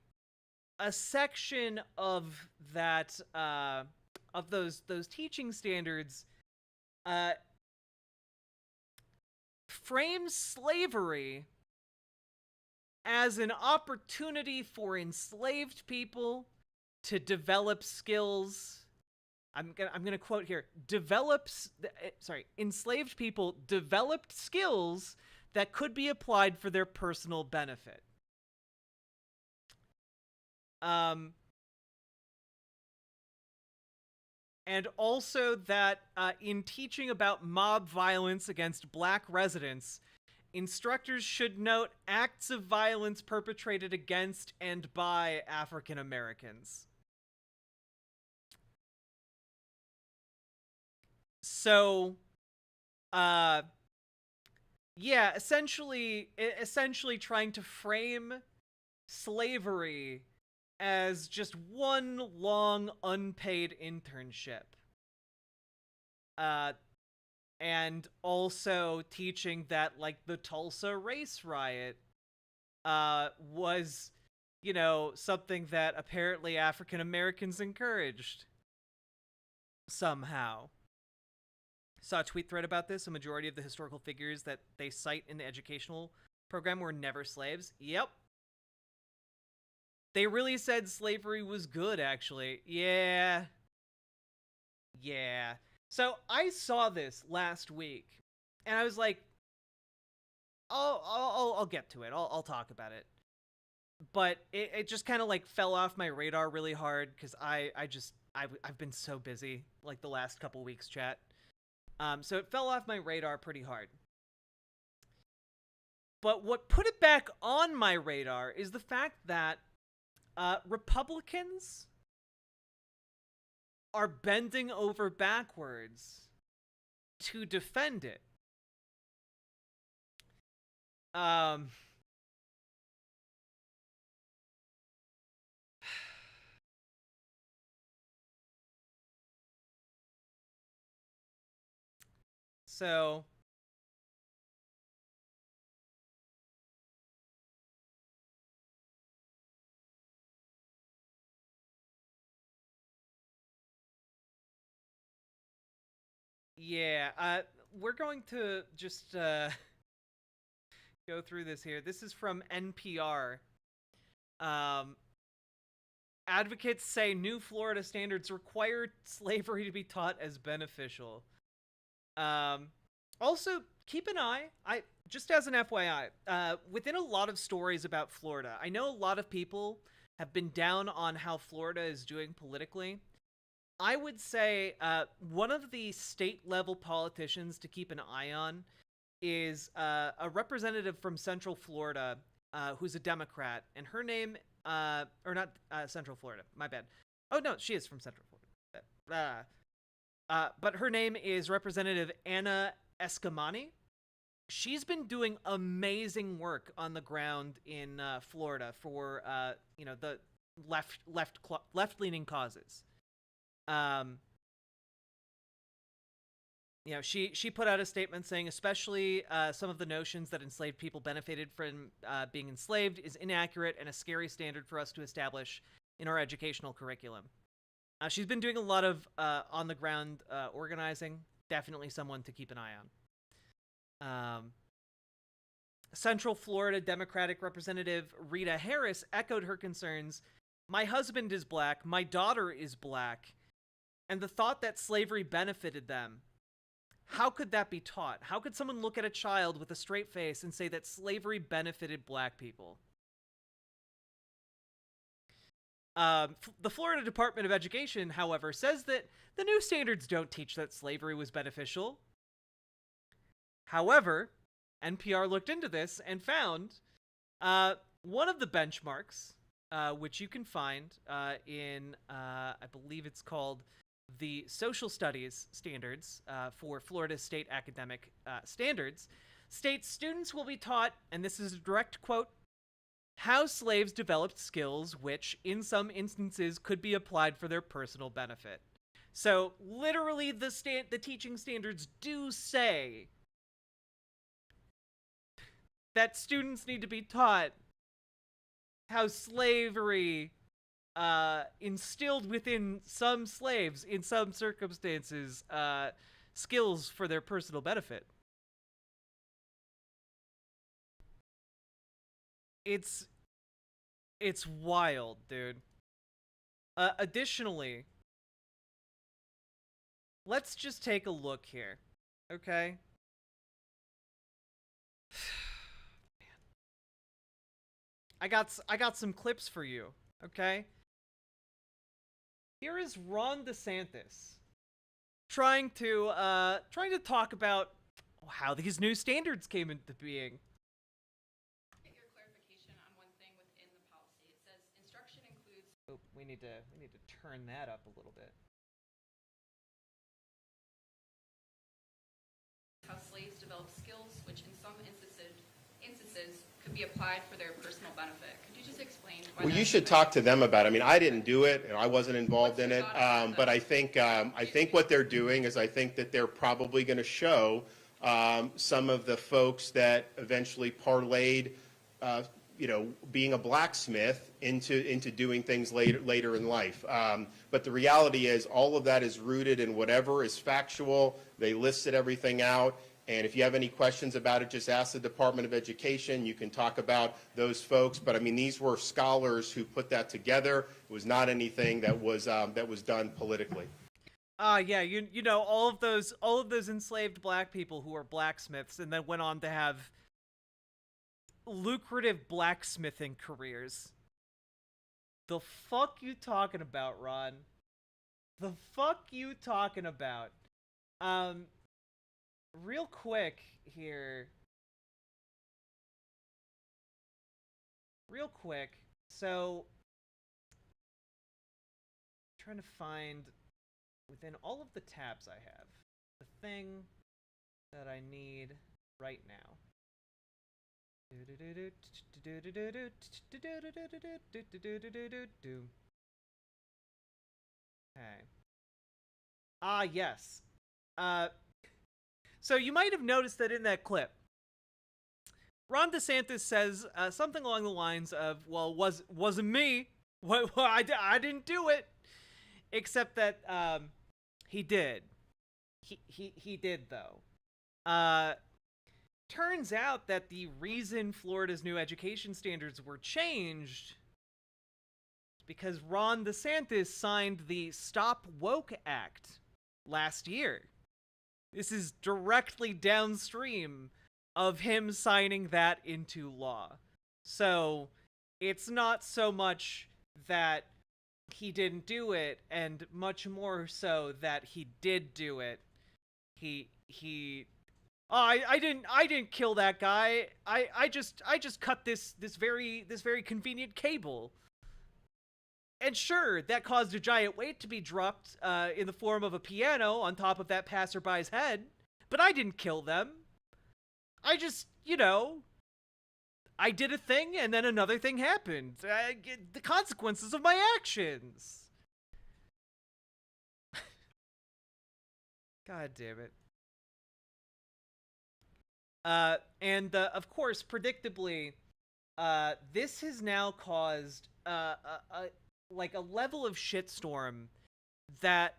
a section of that of those teaching standards frames slavery as an opportunity for enslaved people to develop skills I'm gonna quote here, enslaved people developed skills that could be applied for their personal benefit. And also that in teaching about mob violence against black residents, instructors should note acts of violence perpetrated against and by African Americans. So, yeah, essentially trying to frame slavery as just one long unpaid internship. And also teaching that, like, the Tulsa race riot was, you know, something that apparently African Americans encouraged somehow. Saw a tweet thread about this. A majority of the historical figures that they cite in the educational program were never slaves. Yep. They really said slavery was good, actually. Yeah. Yeah. So I saw this last week, and I was like, I'll get to it. I'll talk about it. But it just kind of like fell off my radar really hard because I've been so busy like the last couple weeks, chat. So it fell off my radar pretty hard. But what put it back on my radar is the fact that Republicans are bending over backwards to defend it. So yeah, we're going to just go through this here. This is from NPR. Advocates say new Florida standards require slavery to be taught as beneficial. Also, keep an eye, just as an FYI, within a lot of stories about Florida, I know a lot of people have been down on how Florida is doing politically. I would say one of the state-level politicians to keep an eye on is a representative from Central Florida who's a Democrat, and her name, or not Central Florida, my bad. Oh, no, she is from Central Florida. But her name is Representative Anna Escamani. She's been doing amazing work on the ground in Florida for, you know, the left-leaning causes. You know, she put out a statement saying, especially some of the notions that enslaved people benefited from being enslaved is inaccurate and a scary standard for us to establish in our educational curriculum. She's been doing a lot of on-the-ground organizing. Definitely someone to keep an eye on. Central Florida Democratic Representative Rita Harris echoed her concerns. My husband is black. My daughter is black. And the thought that slavery benefited them. How could that be taught? How could someone look at a child with a straight face and say that slavery benefited black people? The Florida Department of Education, however, says that the new standards don't teach that slavery was beneficial. However, NPR looked into this and found one of the benchmarks, which you can find in, I believe it's called the Social Studies Standards for Florida State Academic Standards, states students will be taught, and this is a direct quote, how slaves developed skills which, in some instances, could be applied for their personal benefit. So, literally, the teaching standards do say that students need to be taught how slavery instilled within some slaves, in some circumstances, skills for their personal benefit. It's wild, dude. Additionally, let's just take a look here, okay? I got some clips for you, okay? Here is Ron DeSantis trying to talk about how these new standards came into being. Oh, we need to turn that up a little bit. How slaves develop skills which in some instances could be applied for their personal benefit. Could you just explain why? Well, you should talk to them about it. I mean, I didn't do it, and I wasn't involved in it. But I think what they're doing is I think that they're probably going to show some of the folks that eventually parlayed, being a blacksmith into doing things later in life. But the reality is all of that is rooted in whatever is factual. They listed everything out. And if you have any questions about it, just ask the Department of Education. You can talk about those folks. But I mean, these were scholars who put that together. It was not anything that was done politically. Yeah, you know, all of those enslaved black people who were blacksmiths and then went on to have lucrative blacksmithing careers. The fuck you talking about, Ron? The fuck you talking about? Real quick here. Real quick. So, I'm trying to find within all of the tabs I have the thing that I need right now. Okay. Ah, yes. So you might have noticed that in that clip, Ron DeSantis says something along the lines of, "Well, wasn't me. I didn't do it." Except that he did. He did though. Turns out that the reason Florida's new education standards were changed is because Ron DeSantis signed the Stop Woke Act last year. This is directly downstream of him signing that into law. So it's not so much that he didn't do it, and much more so that he did do it. I didn't kill that guy. I just cut this very convenient cable. And sure, that caused a giant weight to be dropped in the form of a piano on top of that passerby's head, but I didn't kill them. I just, I did a thing and then another thing happened. The consequences of my actions. God damn it. And of course, predictably, this has now caused a level of shitstorm that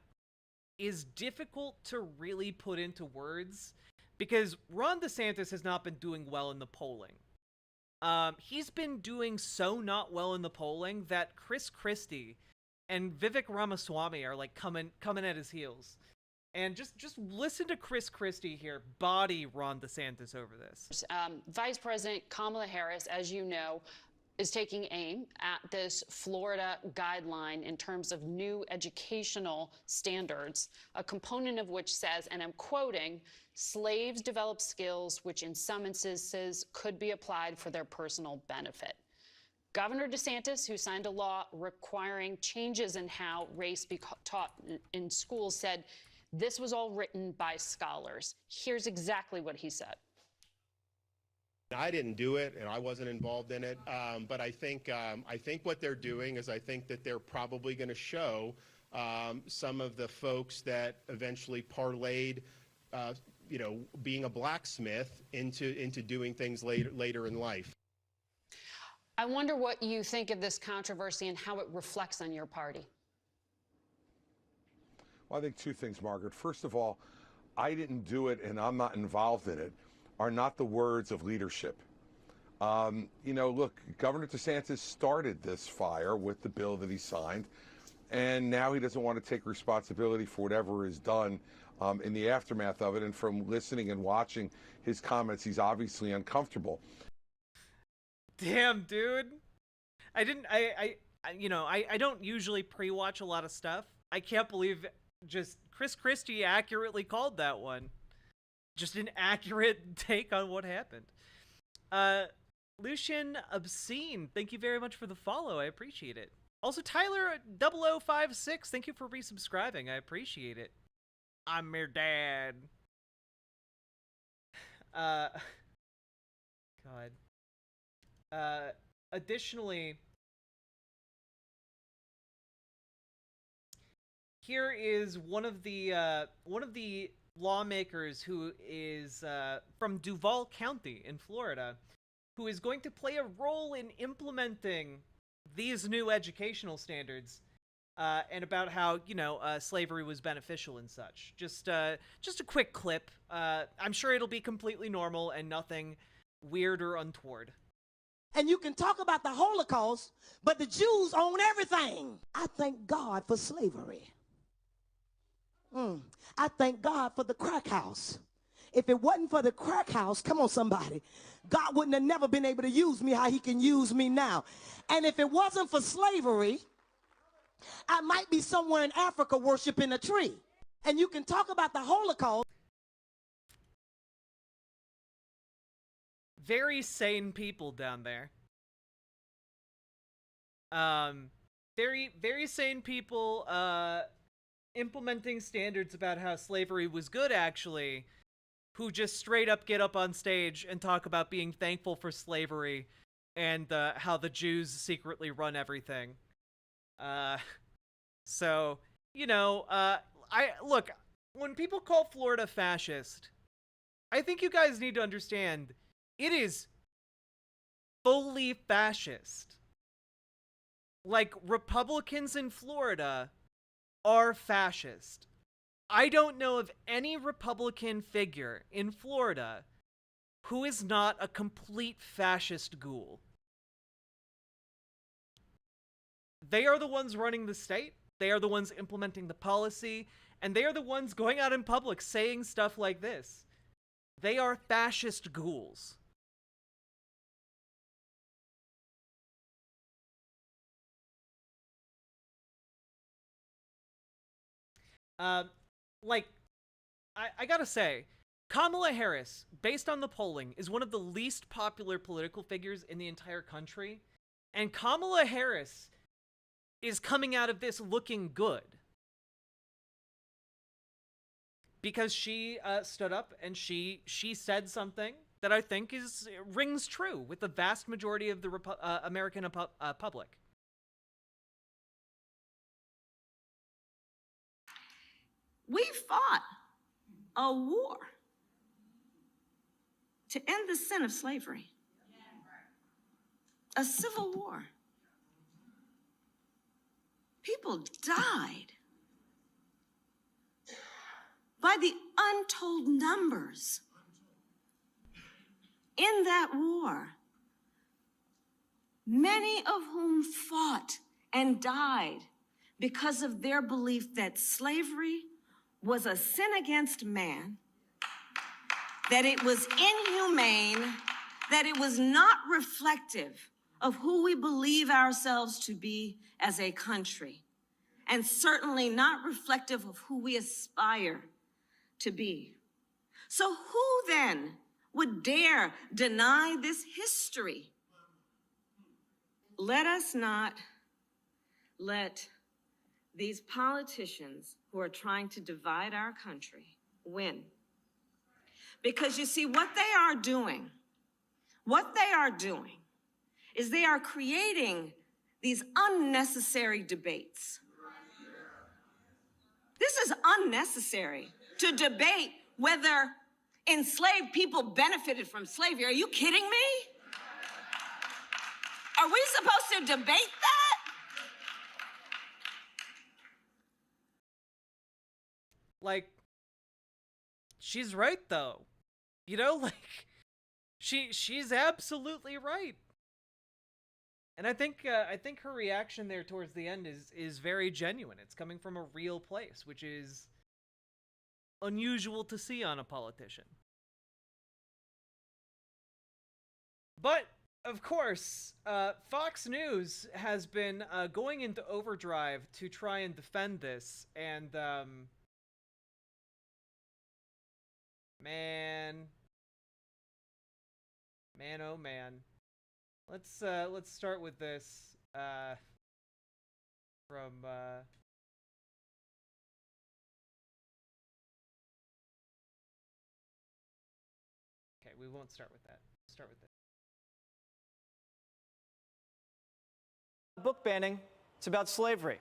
is difficult to really put into words, because Ron DeSantis has not been doing well in the polling. He's been doing so not well in the polling that Chris Christie and Vivek Ramaswamy are like coming at his heels. And just listen to Chris Christie here body Ron DeSantis over this. Vice President Kamala Harris, as you know, is taking aim at this Florida guideline in terms of new educational standards, a component of which says, and I'm quoting, "Slaves develop skills which in some instances could be applied for their personal benefit." Governor DeSantis, who signed a law requiring changes in how race be taught in schools, said this was all written by scholars. Here's exactly what he said. I didn't do it, and I wasn't involved in it. But I think what they're doing is I think that they're probably going to show some of the folks that eventually parlayed, being a blacksmith into doing things later in life. I wonder what you think of this controversy and how it reflects on your party. Well, I think two things, Margaret. First of all, I didn't do it and I'm not involved in it are not the words of leadership. Look, Governor DeSantis started this fire with the bill that he signed, and now he doesn't want to take responsibility for whatever is done in the aftermath of it. And from listening and watching his comments, he's obviously uncomfortable. Damn, dude. I don't usually pre-watch a lot of stuff. I can't believe just Chris Christie accurately called that one. Just an accurate take on what happened. Lucian Obscene, thank you very much for the follow. I appreciate it. Also, Tyler 0056, thank you for resubscribing. I appreciate it. I'm your dad. God. Additionally, here is one of the lawmakers who is from Duval County in Florida, who is going to play a role in implementing these new educational standards, and about how, slavery was beneficial and such. Just a quick clip. I'm sure it'll be completely normal and nothing weird or untoward. And you can talk about the Holocaust, but the Jews own everything. I thank God for slavery. I thank God for the crack house. If it wasn't for the crack house, come on somebody, God wouldn't have never been able to use me how he can use me now. And if it wasn't for slavery, I might be somewhere in Africa worshiping a tree. And you can talk about the Holocaust. Very sane people down there. Very, very sane people, implementing standards about how slavery was good, actually, who just straight up get up on stage and talk about being thankful for slavery and how the Jews secretly run everything. So, look, when people call Florida fascist, I think you guys need to understand it is fully fascist. Like, Republicans in Florida are fascist. I don't know of any Republican figure in Florida who is not a complete fascist ghoul. They are the ones running the state, they are the ones implementing the policy, and they are the ones going out in public saying stuff like this. They are fascist ghouls. I gotta say, Kamala Harris, based on the polling, is one of the least popular political figures in the entire country. And Kamala Harris is coming out of this looking good. Because she stood up and she said something that I think rings true with the vast majority of the American public. We fought a war to end the sin of slavery. A civil war. People died by the untold numbers in that war, many of whom fought and died because of their belief that slavery was a sin against man, that it was inhumane, that it was not reflective of who we believe ourselves to be as a country, and certainly not reflective of who we aspire to be. So who then would dare deny this history? Let us not let these politicians who are trying to divide our country win. Because you see, what they are doing is they are creating these unnecessary debates. This is unnecessary to debate whether enslaved people benefited from slavery. Are you kidding me? Are we supposed to debate that? Like, she's right though. She's absolutely right. And I think her reaction there towards the end is very genuine. It's coming from a real place, which is unusual to see on a politician. But of course, Fox News has been going into overdrive to try and defend this, and man, oh man. Let's start with this from okay, we won't start with that. Start with this. Book banning, it's about slavery.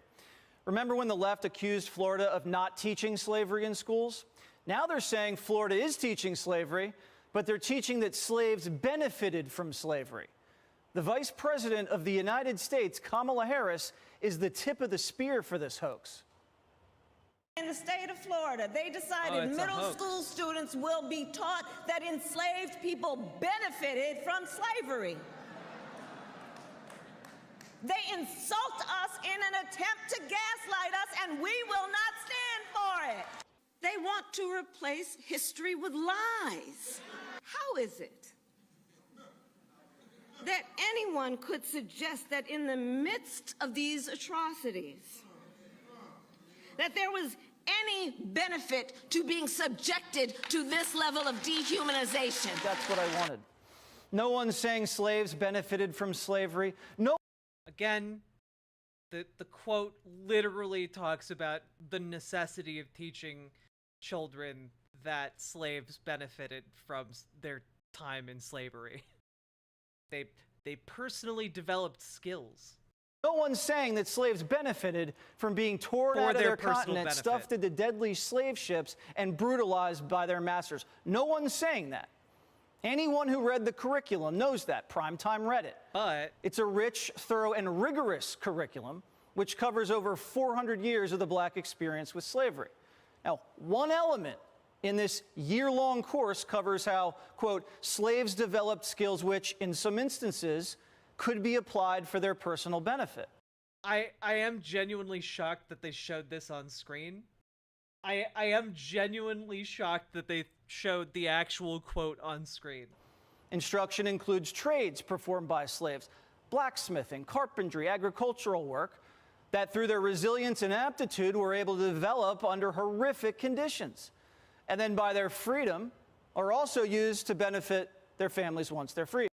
Remember when the left accused Florida of not teaching slavery in schools? Now they're saying Florida is teaching slavery, but they're teaching that slaves benefited from slavery. The Vice President of the United States, Kamala Harris, is the tip of the spear for this hoax. In the state of Florida, they decided middle school students will be taught that enslaved people benefited from slavery. They insult us in an attempt to gaslight us, and we will not stand for it. They want to replace history with lies. How is it that anyone could suggest that in the midst of these atrocities, that there was any benefit to being subjected to this level of dehumanization? That's what I wanted. No one's saying slaves benefited from slavery. No. Again, the quote literally talks about the necessity of teaching children that slaves benefited from their time in slavery. They personally developed skills. No one's saying that slaves benefited from being torn out of their continent, stuffed into deadly slave ships, and brutalized by their masters. No one's saying that. Anyone who read the curriculum knows that. Primetime read it. But it's a rich, thorough, and rigorous curriculum which covers over 400 years of the black experience with slavery. Now, one element in this year-long course covers how, quote, slaves developed skills which, in some instances, could be applied for their personal benefit. I am genuinely shocked that they showed this on screen. I am genuinely shocked that they showed the actual quote on screen. Instruction includes trades performed by slaves, blacksmithing, carpentry, agricultural work, that through their resilience and aptitude were able to develop under horrific conditions, and then by their freedom are also used to benefit their families once they're free.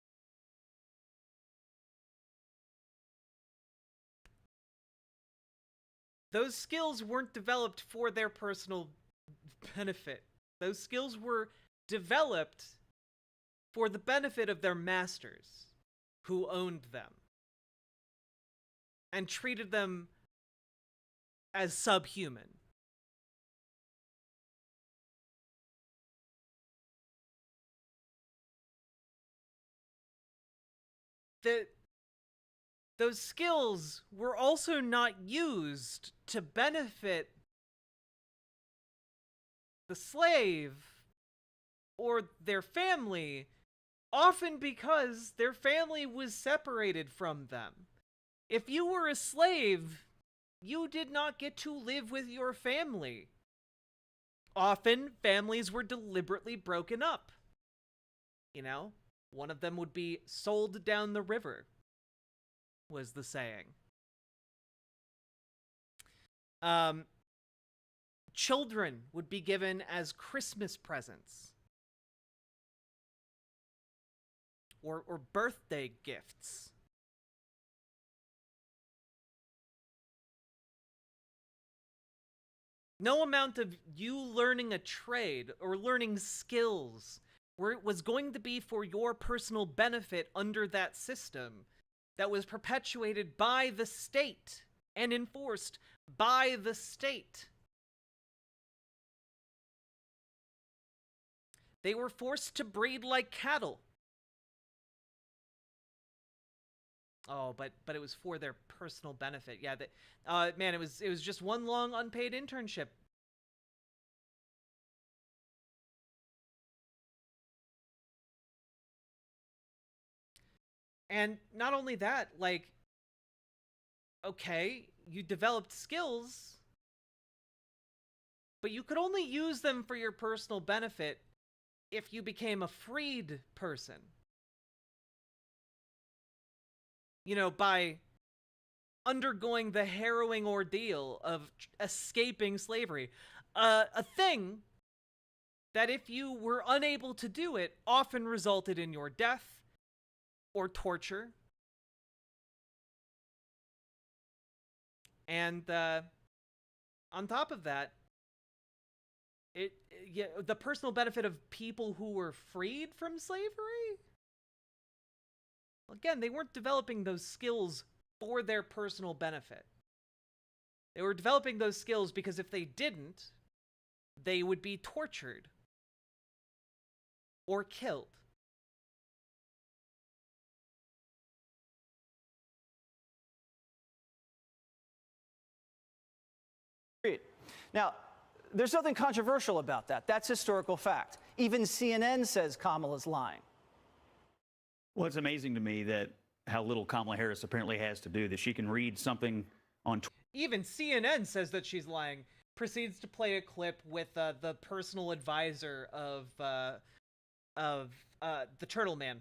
Those skills weren't developed for their personal benefit. Those skills were developed for the benefit of their masters, who owned them and treated them as subhuman. Those skills were also not used to benefit the slave or their family, often because their family was separated from them. If you were a slave, you did not get to live with your family. Often, families were deliberately broken up. You know, one of them would be sold down the river, was the saying. Children would be given as Christmas presents or birthday gifts. No amount of you learning a trade or learning skills was going to be for your personal benefit under that system that was perpetuated by the state and enforced by the state. They were forced to breed like cattle. Oh, but it was for their personal benefit. Yeah, man, it was just one long unpaid internship. And not only that, like, okay, you developed skills, but you could only use them for your personal benefit if you became a freed person. You know, by undergoing the harrowing ordeal of escaping slavery. A thing that, if you were unable to do it, often resulted in your death or torture. And on top of that, the personal benefit of people who were freed from slavery? Again, they weren't developing those skills for their personal benefit. They were developing those skills because if they didn't, they would be tortured or killed. Now, there's nothing controversial about that. That's historical fact. Even CNN says Kamala's lying. Well, it's amazing to me that how little Kamala Harris apparently has to do, that she can read something on Twitter. Even CNN says that she's lying. Proceeds to play a clip with the personal advisor of the Turtle Man.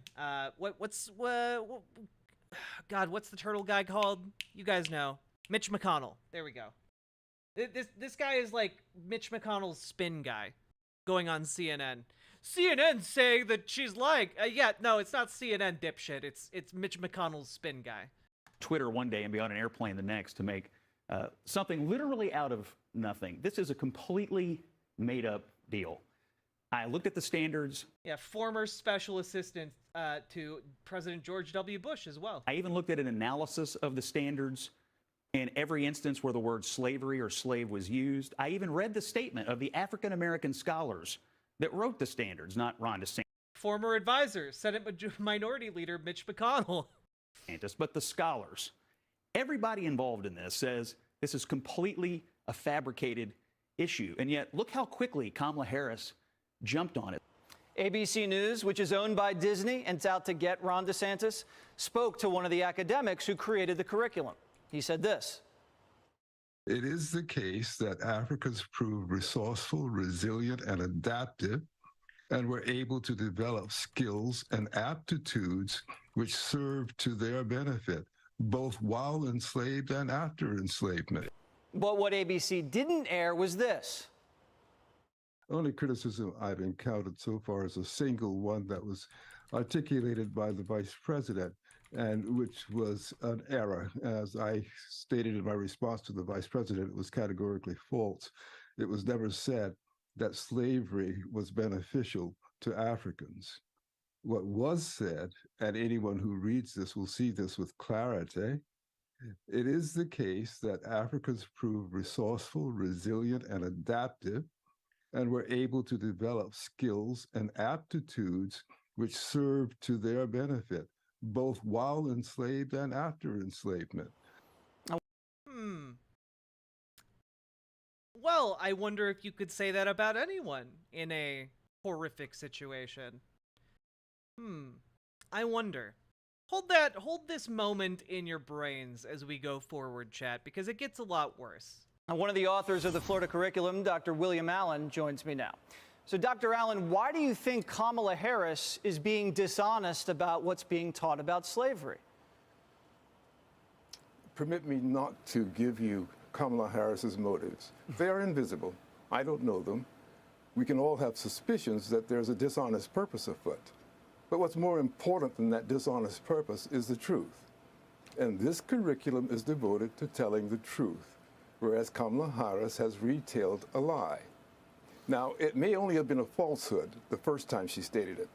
What's the Turtle guy called? You guys know. Mitch McConnell. There we go. This guy is like Mitch McConnell's spin guy, going on CNN. CNN saying that she's lying. Yeah, no, it's not CNN, dipshit. It's Mitch McConnell's spin guy. Twitter one day and be on an airplane the next to make something literally out of nothing. This is a completely made-up deal. I looked at the standards. Yeah, former special assistant to President George W. Bush as well. I even looked at an analysis of the standards in every instance where the word slavery or slave was used. I even read the statement of the African-American scholars that wrote the standards, not Ron DeSantis. Former advisor, Senate Minority Leader Mitch McConnell. But the scholars, everybody involved in this says this is completely a fabricated issue. And yet, look how quickly Kamala Harris jumped on it. ABC News, which is owned by Disney and is out to get Ron DeSantis, spoke to one of the academics who created the curriculum. He said this. It is the case that Africans proved resourceful, resilient, and adaptive, and were able to develop skills and aptitudes which served to their benefit, both while enslaved and after enslavement. But what ABC didn't air was this. Only criticism I've encountered so far is a single one that was articulated by the vice president, and which was an error. As I stated in my response to the vice president, it was categorically false. It was never said that slavery was beneficial to Africans. What was said, and anyone who reads this will see this with clarity, it is the case that Africans proved resourceful, resilient, and adaptive, and were able to develop skills and aptitudes which served to their benefit, both while enslaved and after enslavement. Well, I wonder if you could say that about anyone in a horrific situation. I wonder. Hold this moment in your brains as we go forward, chat, because it gets a lot worse. One of the authors of the Florida curriculum, Dr. William Allen, joins me now. So, Dr. Allen, why do you think Kamala Harris is being dishonest about what's being taught about slavery? Permit me not to give you Kamala Harris's motives. They are invisible. I don't know them. We can all have suspicions that there's a dishonest purpose afoot. But what's more important than that dishonest purpose is the truth. And this curriculum is devoted to telling the truth, whereas Kamala Harris has retailed a lie. Now, it may only have been a falsehood the first time she stated it,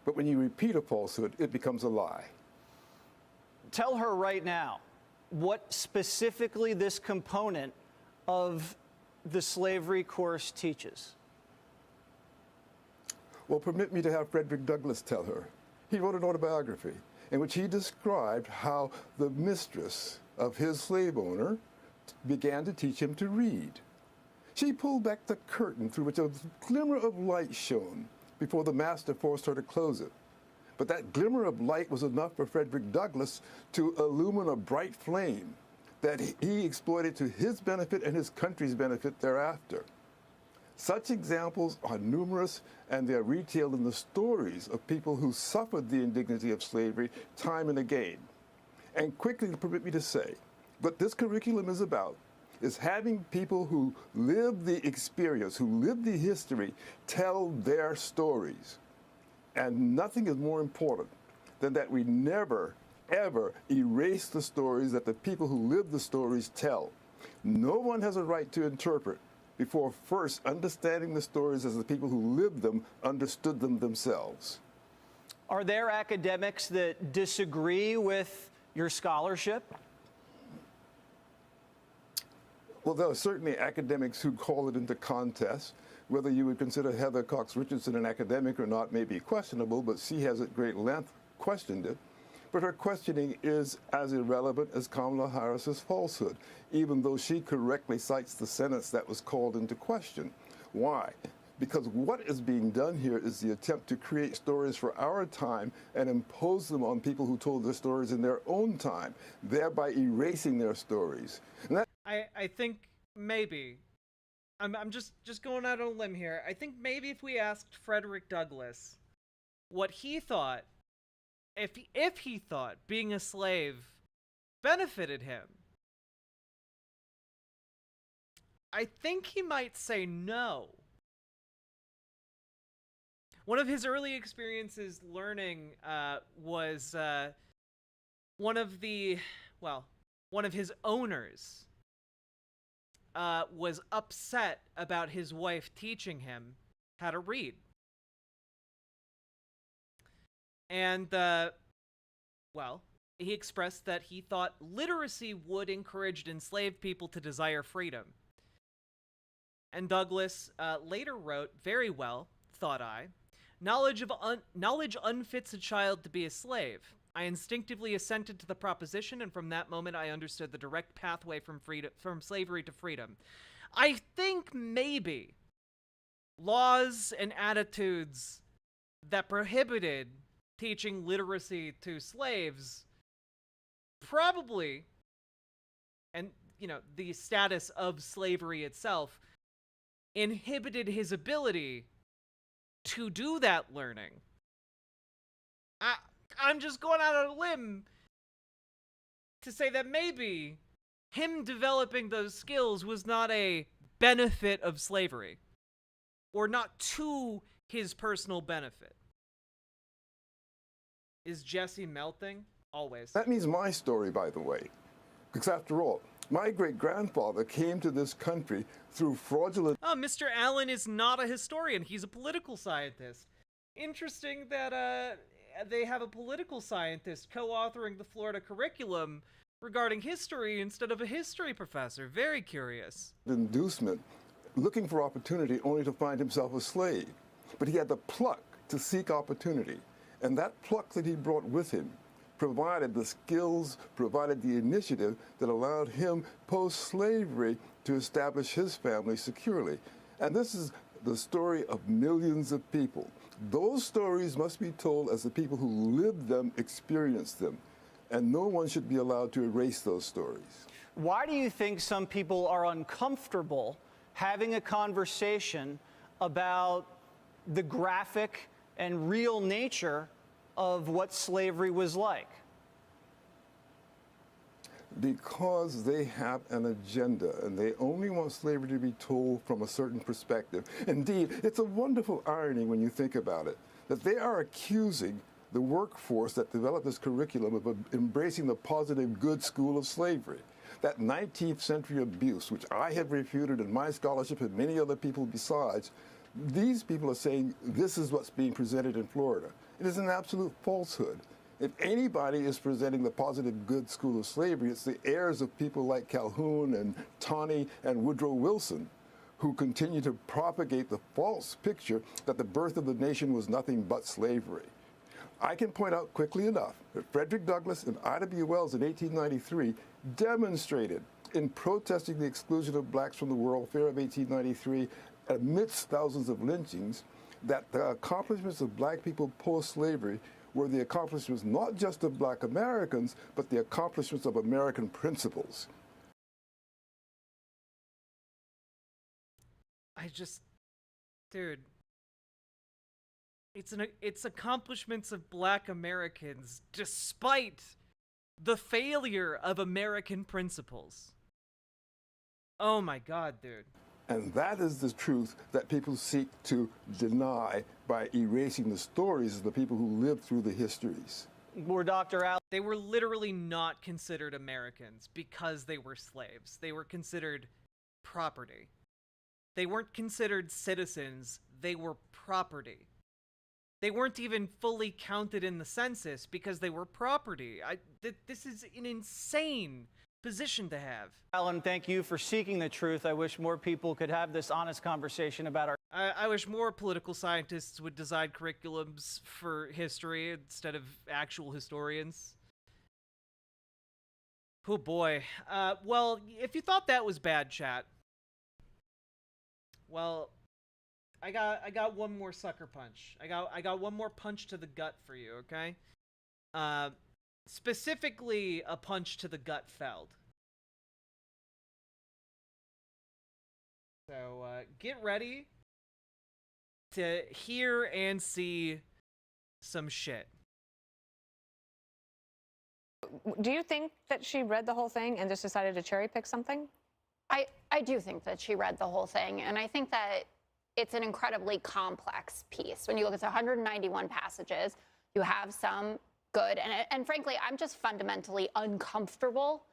but when you repeat a falsehood, it becomes a lie. Tell her right now what specifically this component of the slavery course teaches. Well, permit me to have Frederick Douglass tell her. He wrote an autobiography in which he described how the mistress of his slave owner began to teach him to read. She pulled back the curtain through which a glimmer of light shone before the master forced her to close it. But that glimmer of light was enough for Frederick Douglass to illumine a bright flame that he exploited to his benefit and his country's benefit thereafter. Such examples are numerous, and they are retailed in the stories of people who suffered the indignity of slavery time and again. And quickly, permit me to say, what this curriculum is about is having people who live the experience, who live the history, tell their stories. And nothing is more important than that we never, ever erase the stories that the people who live the stories tell. No one has a right to interpret before first understanding the stories as the people who lived them understood them themselves. Are there academics that disagree with your scholarship? Well, there are certainly academics who call it into contest. Whether you would consider Heather Cox Richardson an academic or not may be questionable, but she has at great length questioned it. But her questioning is as irrelevant as Kamala Harris's falsehood, even though she correctly cites the sentence that was called into question. Why? Because what is being done here is the attempt to create stories for our time and impose them on people who told their stories in their own time, thereby erasing their stories. And that I think maybe, I'm just going out on a limb here. I think maybe if we asked Frederick Douglass what he thought, if he thought being a slave benefited him, I think he might say no. One of his early experiences learning was one of his owners was upset about his wife teaching him how to read. And, he expressed that he thought literacy would encourage enslaved people to desire freedom. And Douglass later wrote, very well, thought I, knowledge unfits a child to be a slave. I instinctively assented to the proposition, and from that moment I understood the direct pathway from slavery to freedom. I think maybe laws and attitudes that prohibited teaching literacy to slaves probably, and the status of slavery itself, inhibited his ability to do that learning. I'm just going out on a limb to say that maybe him developing those skills was not a benefit of slavery, or not to his personal benefit. Is Jesse melting? Always. That means my story, by the way. Because after all, my great-grandfather came to this country through fraudulent... Oh, Mr. Allen is not a historian. He's a political scientist. Interesting that they have a political scientist co-authoring the Florida curriculum regarding history instead of a history professor. Very curious. ...inducement, looking for opportunity only to find himself a slave. But he had the pluck to seek opportunity. And that pluck that he brought with him provided the skills, provided the initiative that allowed him post-slavery to establish his family securely. And this is the story of millions of people. Those stories must be told as the people who lived them experienced them. And no one should be allowed to erase those stories. Why do you think some people are uncomfortable having a conversation about the graphic and real nature of what slavery was like? Because they have an agenda, and they only want slavery to be told from a certain perspective. Indeed, it's a wonderful irony when you think about it, that they are accusing the workforce that developed this curriculum of embracing the positive good school of slavery. That 19th century abuse, which I have refuted in my scholarship and many other people besides, these people are saying this is what's being presented in Florida. It is an absolute falsehood. If anybody is presenting the positive good school of slavery, it's the heirs of people like Calhoun and Taney and Woodrow Wilson, who continue to propagate the false picture that the birth of the nation was nothing but slavery. I can point out quickly enough that Frederick Douglass and Ida B. Wells in 1893 demonstrated in protesting the exclusion of blacks from the World Fair of 1893 amidst thousands of lynchings that the accomplishments of black people post-slavery were the accomplishments not just of black Americans, but the accomplishments of American principles. Dude, it's accomplishments of black Americans despite the failure of American principles. Oh my God, dude. And that is the truth that people seek to deny by erasing the stories of the people who lived through the histories. They were literally not considered Americans because they were slaves. They were considered property. They weren't considered citizens. They were property. They weren't even fully counted in the census because they were property. This is an insane position to have. Alan, thank you for seeking the truth. I wish more people could have this honest conversation about our... I wish more political scientists would design curriculums for history instead of actual historians. Oh boy. Well, if you thought that was bad, chat, well, I got one more sucker punch. I got one more punch to the gut for you, okay? Specifically a punch to the gut felled. So get ready to hear and see some shit. Do you think that she read the whole thing and just decided to cherry pick something? I do think that she read the whole thing, and I think that it's an incredibly complex piece. When you look at 191 passages, you have some good, and frankly, I'm just fundamentally uncomfortable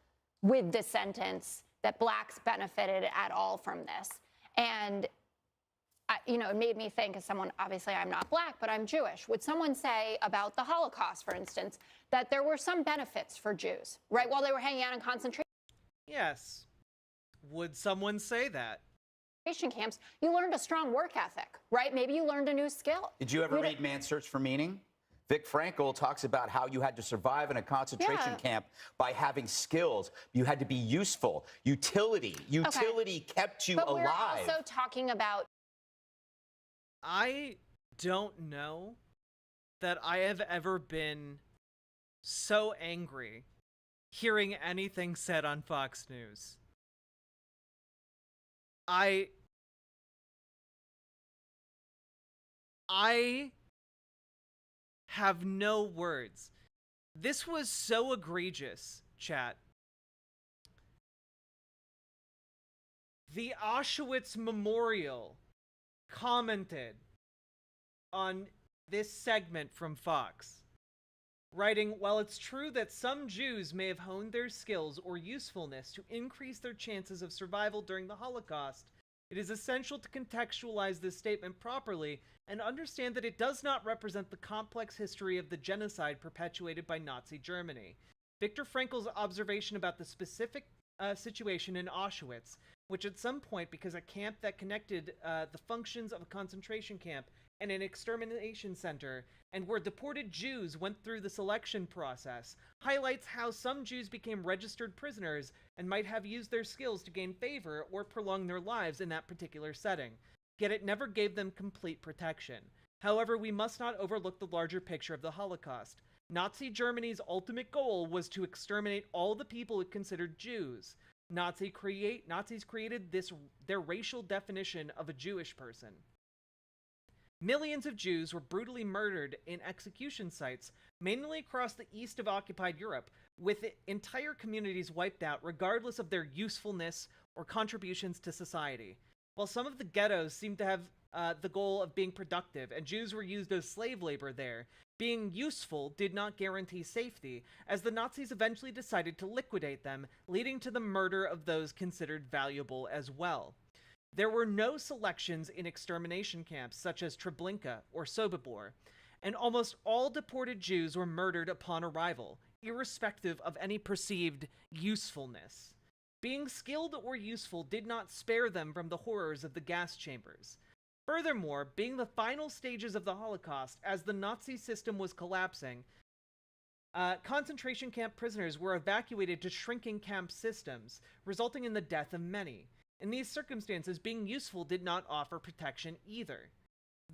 with the sentence that blacks benefited at all from this. And, you know, it made me think, as someone, obviously I'm not black, but I'm Jewish. Would someone say about the Holocaust, for instance, that there were some benefits for Jews, right, while they were hanging out in concentration? Yes. Would someone say that? Camps, you learned a strong work ethic, right? Maybe you learned a new skill. Did you ever read Man's Search for Meaning? Vic Frankl talks about how you had to survive in a concentration camp by having skills. You had to be useful. Utility kept you alive. We're also talking about... I don't know that I have ever been so angry hearing anything said on Fox News. I have no words. This was so egregious, chat. The Auschwitz Memorial commented on this segment from Fox, writing, "While it's true that some Jews may have honed their skills or usefulness to increase their chances of survival during the Holocaust, it is essential to contextualize this statement properly and understand that it does not represent the complex history of the genocide perpetuated by Nazi Germany." Viktor Frankl's observation about the specific situation in Auschwitz, which at some point, because a camp that connected the functions of a concentration camp and an extermination center, and where deported Jews went through the selection process, highlights how some Jews became registered prisoners and might have used their skills to gain favor or prolong their lives in that particular setting. Yet it never gave them complete protection. However, we must not overlook the larger picture of the Holocaust. Nazi Germany's ultimate goal was to exterminate all the people it considered Jews. Nazis created their racial definition of a Jewish person. Millions of Jews were brutally murdered in execution sites, mainly across the east of occupied Europe, with entire communities wiped out regardless of their usefulness or contributions to society. While some of the ghettos seemed to have the goal of being productive, and Jews were used as slave labor there, being useful did not guarantee safety, as the Nazis eventually decided to liquidate them, leading to the murder of those considered valuable as well. There were no selections in extermination camps such as Treblinka or Sobibor, and almost all deported Jews were murdered upon arrival, irrespective of any perceived usefulness. Being skilled or useful did not spare them from the horrors of the gas chambers. Furthermore, being the final stages of the Holocaust, as the Nazi system was collapsing, concentration camp prisoners were evacuated to shrinking camp systems, resulting in the death of many. In these circumstances, being useful did not offer protection either.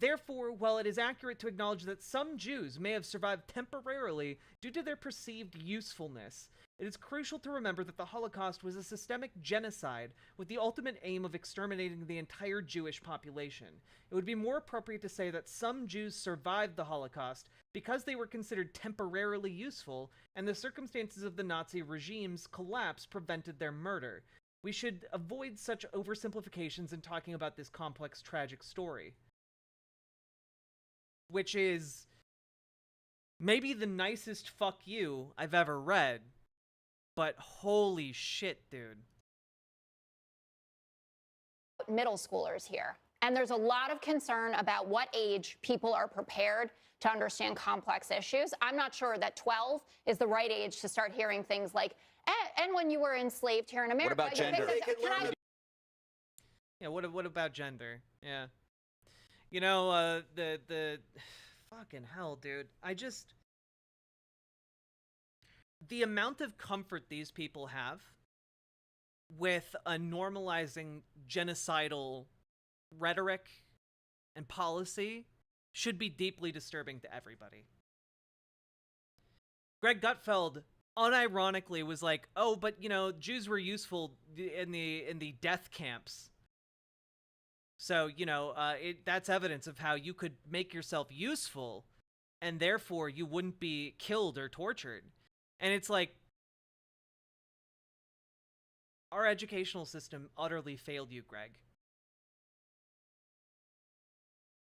Therefore, while it is accurate to acknowledge that some Jews may have survived temporarily due to their perceived usefulness, it is crucial to remember that the Holocaust was a systemic genocide with the ultimate aim of exterminating the entire Jewish population. It would be more appropriate to say that some Jews survived the Holocaust because they were considered temporarily useful, and the circumstances of the Nazi regime's collapse prevented their murder. We should avoid such oversimplifications in talking about this complex, tragic story. Which is maybe the nicest fuck you I've ever read, but holy shit, dude. Middle schoolers here. And there's a lot of concern about what age people are prepared to understand complex issues. I'm not sure that 12 is the right age to start hearing things like, and when you were enslaved here in America. What about gender? Yeah, what about gender? Yeah. You know, the fucking hell, dude. The amount of comfort these people have with a normalizing genocidal rhetoric and policy should be deeply disturbing to everybody. Greg Gutfeld unironically was like, "Oh, but you know, Jews were useful in the death camps. So, you know, that's evidence of how you could make yourself useful, and therefore you wouldn't be killed or tortured." And it's like, our educational system utterly failed you, Greg.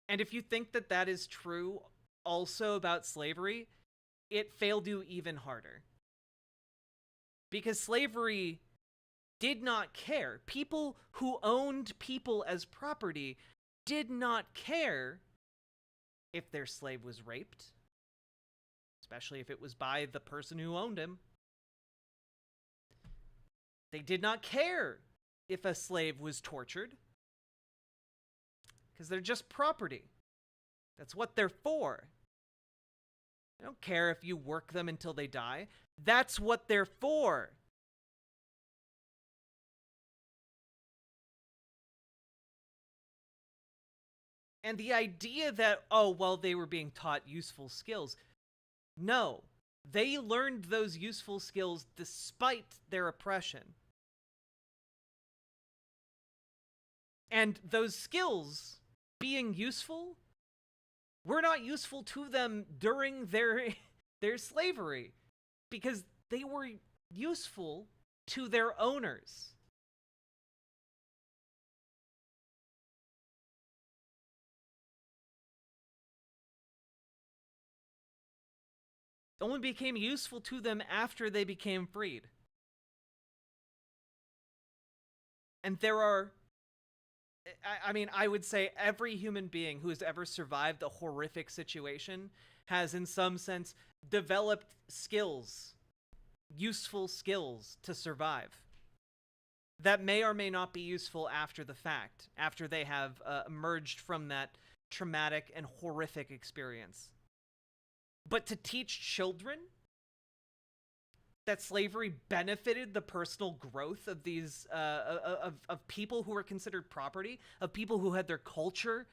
And if you think that that is true also about slavery, it failed you even harder. Because slavery did not care. People who owned people as property did not care if their slave was raped, especially if it was by the person who owned him. They did not care if a slave was tortured, because they're just property. That's what they're for. They don't care if you work them until they die. That's what they're for. And the idea that, oh, well, they were being taught useful skills. No, they learned those useful skills despite their oppression. And those skills being useful were not useful to them during their slavery, because they were useful to their owners. Only became useful to them after they became freed. And there are, I mean, I would say every human being who has ever survived a horrific situation has, in some sense, developed skills, useful skills to survive, that may or may not be useful after the fact, after they have emerged from that traumatic and horrific experience. But to teach children that slavery benefited the personal growth of these of people who were considered property, of people who had their culture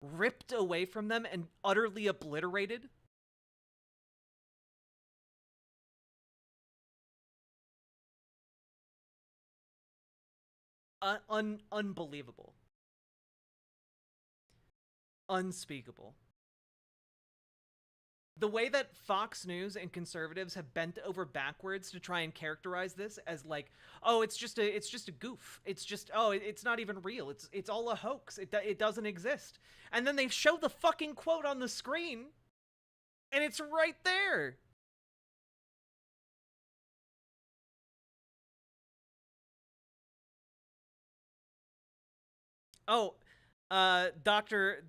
ripped away from them and utterly obliterated. Unbelievable. Unspeakable. The way that Fox News and conservatives have bent over backwards to try and characterize this as like, oh, it's just a goof. It's just, oh, it's not even real. It's all a hoax. It doesn't exist. And then they show the fucking quote on the screen, and it's right there. Oh, Dr.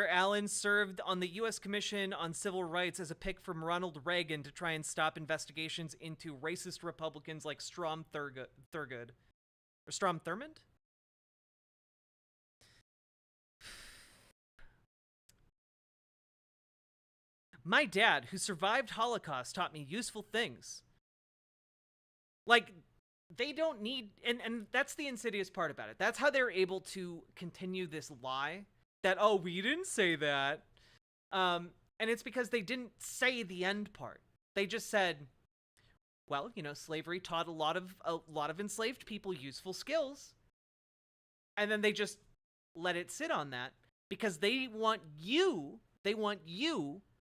Allen served on the U.S. Commission on Civil Rights as a pick from Ronald Reagan to try and stop investigations into racist Republicans like Strom Thurmond? Or Strom Thurmond? My dad, who survived Holocaust, taught me useful things. Like, they don't need, and that's the insidious part about it. That's how they're able to continue this lie that, oh, we didn't say that. And it's because they didn't say the end part. They just said, well, you know, slavery taught a lot of enslaved people useful skills. And then they just let it sit on that because they want you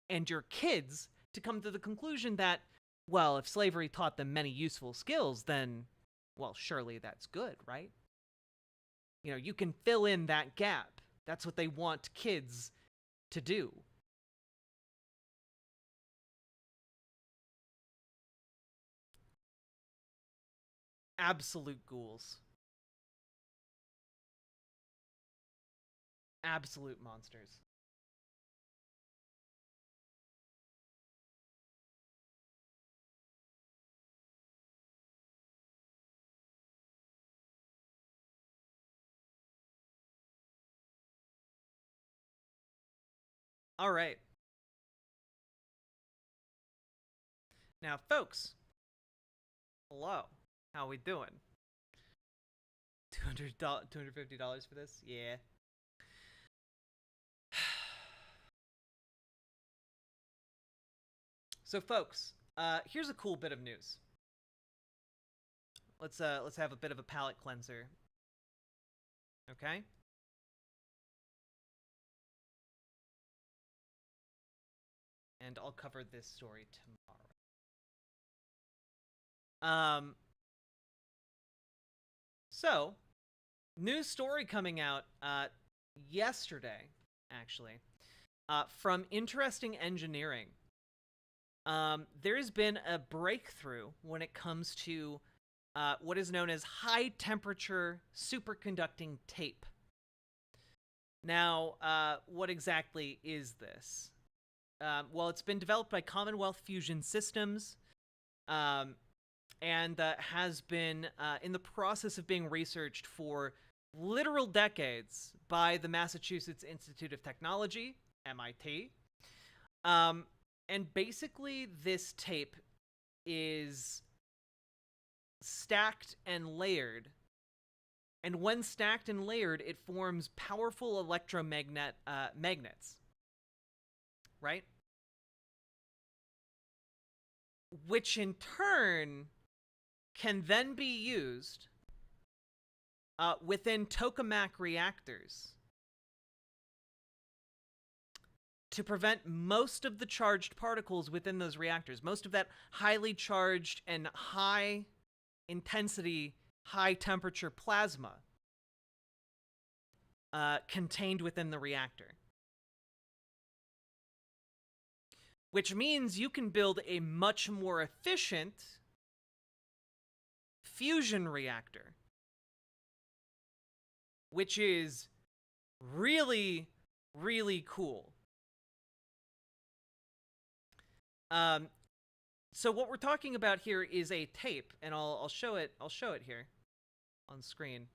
and your kids to come to the conclusion that, well, if slavery taught them many useful skills, then, well, surely that's good, right? You know, you can fill in that gap. That's what they want kids to do. Absolute ghouls. Absolute monsters. All right. Now, folks. Hello. How we doing? $250 for this? Yeah. So, folks, here's a cool bit of news. Let's have a bit of a palate cleanser. Okay? And I'll cover this story tomorrow. So, news story coming out yesterday, actually, from Interesting Engineering. There's been a breakthrough when it comes to what is known as high-temperature superconducting tape. Now, what exactly is this? Well, it's been developed by Commonwealth Fusion Systems, and has been in the process of being researched for literal decades by the Massachusetts Institute of Technology, MIT. And basically, this tape is stacked and layered. And when stacked and layered, it forms powerful magnets. Right? Which in turn can then be used within tokamak reactors to prevent most of the charged particles within those reactors, most of that highly charged and high intensity, high temperature plasma contained within the reactor. Which means you can build a much more efficient fusion reactor, which is really, really cool. So what we're talking about here is a tape, and I'll show it. I'll show it here on screen.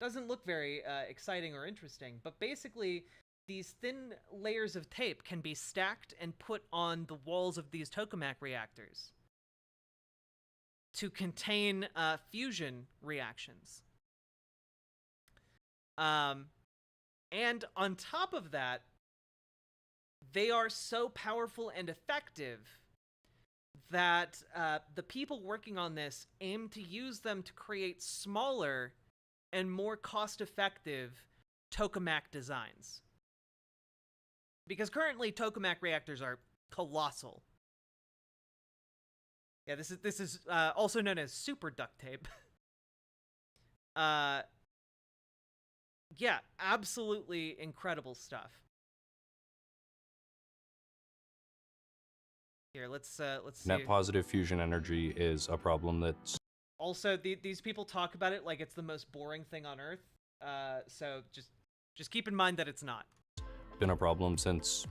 Doesn't look very exciting or interesting, but basically these thin layers of tape can be stacked and put on the walls of these tokamak reactors to contain fusion reactions. And on top of that, they are so powerful and effective that the people working on this aim to use them to create smaller and more cost-effective tokamak designs. Because currently tokamak reactors are colossal. Yeah, this is also known as super duct tape. Yeah, absolutely incredible stuff. Here, let's see. Net positive fusion energy is a problem that's Also, these people talk about it like it's the most boring thing on Earth. So just keep in mind that it's not. been a problem since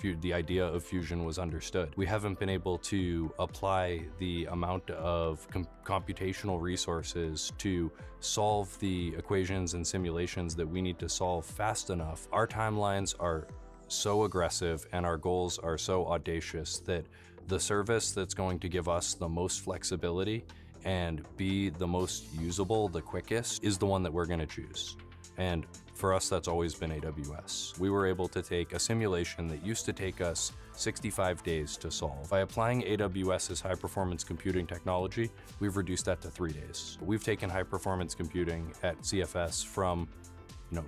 the idea of fusion was understood. We haven't been able to apply the amount of computational resources to solve the equations and simulations that we need to solve fast enough. Our timelines are so aggressive and our goals are so audacious that the service that's going to give us the most flexibility and be the most usable, the quickest, is the one that we're going to choose. And for us, that's always been AWS. We were able to take a simulation that used to take us 65 days to solve. By applying AWS's high-performance computing technology, we've reduced that to 3 days. We've taken high-performance computing at CFS from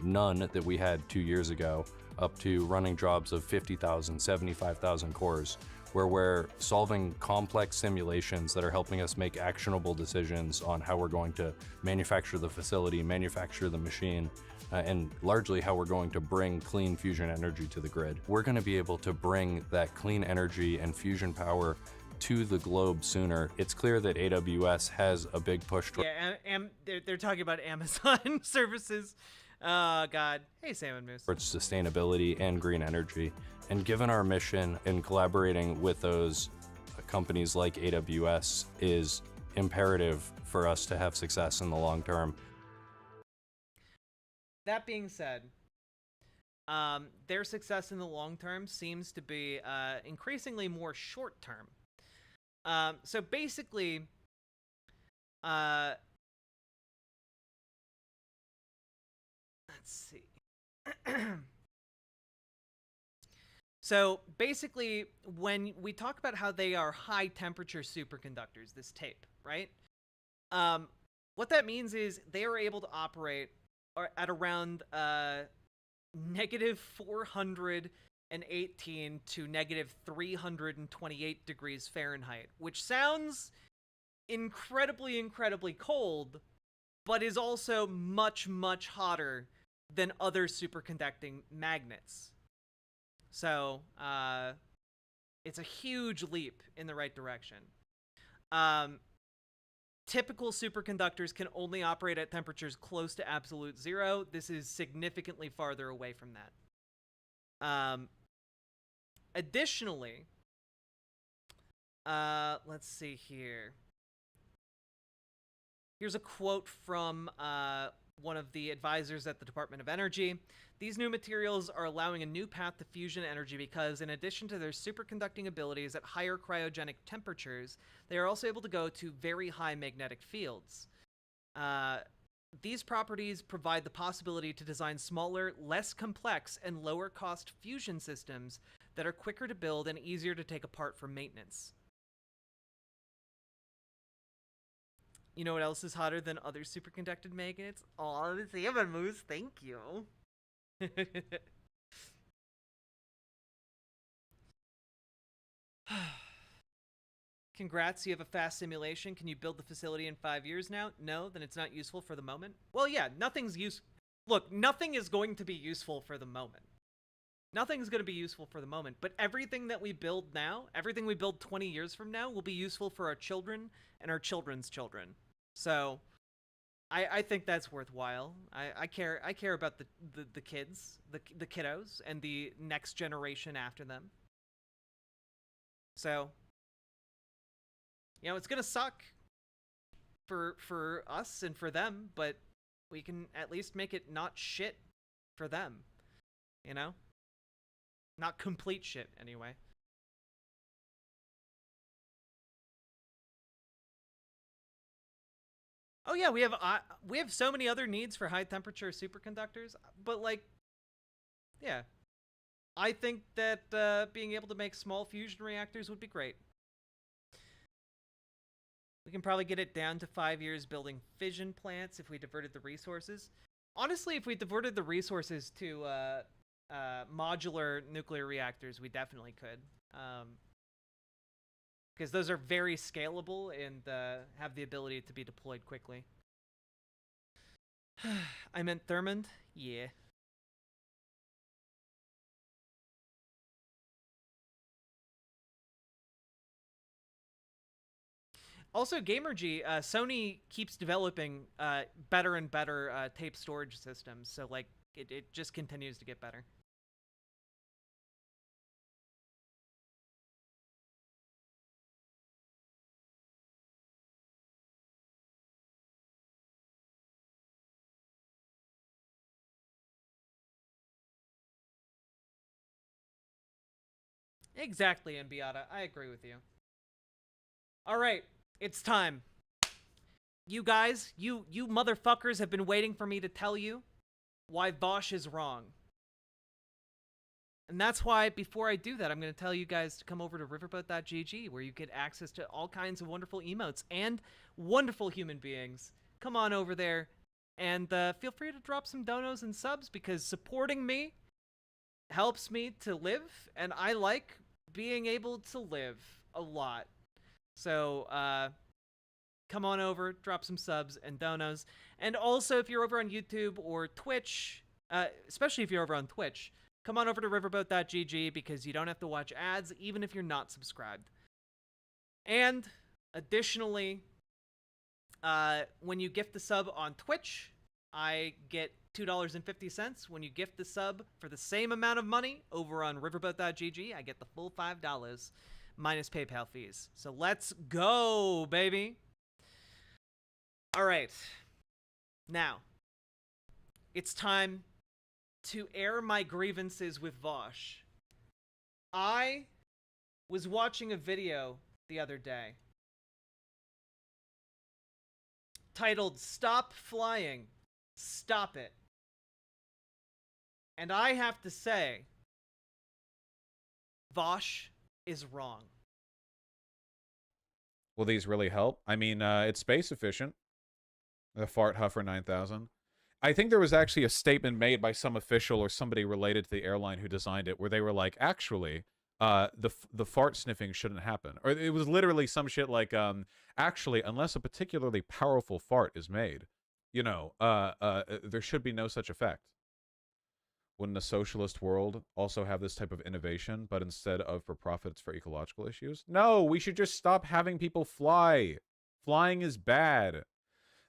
none that we had 2 years ago up to running jobs of 50,000, 75,000 cores, where we're solving complex simulations that are helping us make actionable decisions on how we're going to manufacture the facility, manufacture the machine, and largely how we're going to bring clean fusion energy to the grid. We're going to be able to bring that clean energy and fusion power to the globe sooner. It's clear that AWS has a big push toward— Yeah, they're talking about Amazon services. Oh, God. Hey, Salmon Moose. towards sustainability and green energy. And given our mission and collaborating with those companies like AWS is imperative for us to have success in the long term. That being said, their success in the long term seems to be increasingly more short term. So basically, let's see. So basically, when we talk about how they are high temperature superconductors, this tape, right? What that means is they are able to operate at around negative 418 to negative 328 degrees Fahrenheit, which sounds incredibly, incredibly cold, but is also much, much hotter than other superconducting magnets. So, it's a huge leap in the right direction. Typical superconductors can only operate at temperatures close to absolute zero. This is significantly farther away from that. Additionally, let's see here. Here's a quote from one of the advisors at the Department of Energy. These new materials are allowing a new path to fusion energy because, in addition to their superconducting abilities at higher cryogenic temperatures, they are also able to go to very high magnetic fields. These properties provide the possibility to design smaller, less complex, and lower-cost fusion systems that are quicker to build and easier to take apart for maintenance. You know what else is hotter than other superconducted magnets? Oh, the salmon moose, thank you. Congrats, you have a fast simulation. Can you build the facility in 5 years now? No, then it's not useful for the moment. Well, yeah, Look, nothing is going to be useful for the moment. Nothing's going to be useful for the moment, but everything that we build now, everything we build 20 years from now will be useful for our children and our children's children. So, I think that's worthwhile. I care about the kids, the kiddos, and the next generation after them. So, it's gonna suck for us and for them, but we can at least make it not shit for them. Not complete shit, anyway. Oh yeah, we have so many other needs for high temperature superconductors, but yeah, I think that being able to make small fusion reactors would be great. We can probably get it down to 5 years building fission plants if we diverted the resources. Honestly, if we diverted the resources to modular nuclear reactors, we definitely could. Because those are very scalable and have the ability to be deployed quickly. I meant Thurmond? Yeah. Also, Gamergy, Sony keeps developing better and better tape storage systems, so it just continues to get better. Exactly, Ambiata. I agree with you. All right, it's time. You guys, you motherfuckers have been waiting for me to tell you why VAUSH is wrong. And that's why, before I do that, I'm going to tell you guys to come over to riverboat.gg, where you get access to all kinds of wonderful emotes and wonderful human beings. Come on over there, and feel free to drop some donos and subs, because supporting me helps me to live, and I like being able to live a lot. So, come on over, drop some subs and donos. And also, if you're over on YouTube or Twitch, especially if you're over on Twitch, come on over to riverboat.gg, because you don't have to watch ads even if you're not subscribed. And additionally, when you gift the sub on Twitch, I get $2.50. When you gift the sub for the same amount of money over on riverboat.gg, I get the full $5 minus PayPal fees. So let's go, baby. All right. Now, it's time to air my grievances with VAUSH. I was watching a video the other day titled "Stop Flying, Stop It." And I have to say, VAUSH is wrong. Will these really help? I mean, it's space efficient. The Fart Huffer 9000. I think there was actually a statement made by some official or somebody related to the airline who designed it, where they were like, actually, the fart sniffing shouldn't happen. Or it was literally some shit like, actually, unless a particularly powerful fart is made, you know, there should be no such effect. Wouldn't a socialist world also have this type of innovation, but instead of for profit, it's for ecological issues? No, we should just stop having people fly. Flying is bad.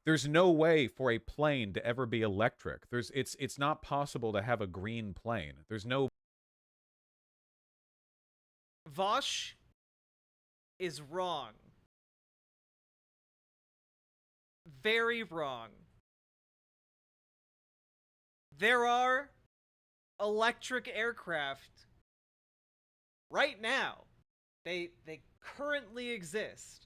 There's no way for a plane to ever be electric. It's not possible to have a green plane. There's no... VAUSH is wrong. Very wrong. There are electric aircraft right now. They currently exist.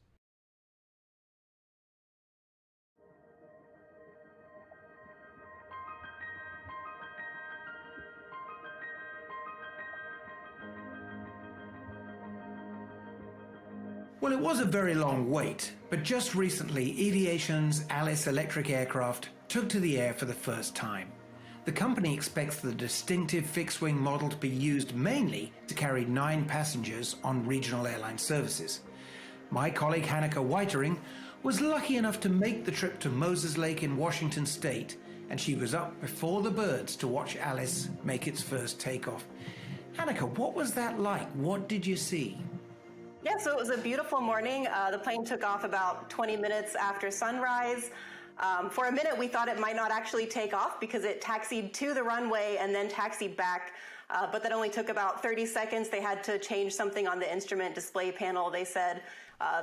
Well, it was a very long wait, but just recently, Aviation's Alice electric aircraft took to the air for the first time. The company expects the distinctive fixed-wing model to be used mainly to carry 9 passengers on regional airline services. My colleague Hanneke Whitering was lucky enough to make the trip to Moses Lake in Washington State, and she was up before the birds to watch Alice make its first takeoff. Hanneke, what was that like? What did you see? Yeah, so it was a beautiful morning. The plane took off about 20 minutes after sunrise. For a minute, we thought it might not actually take off because it taxied to the runway and then taxied back, but that only took about 30 seconds. They had to change something on the instrument display panel. They said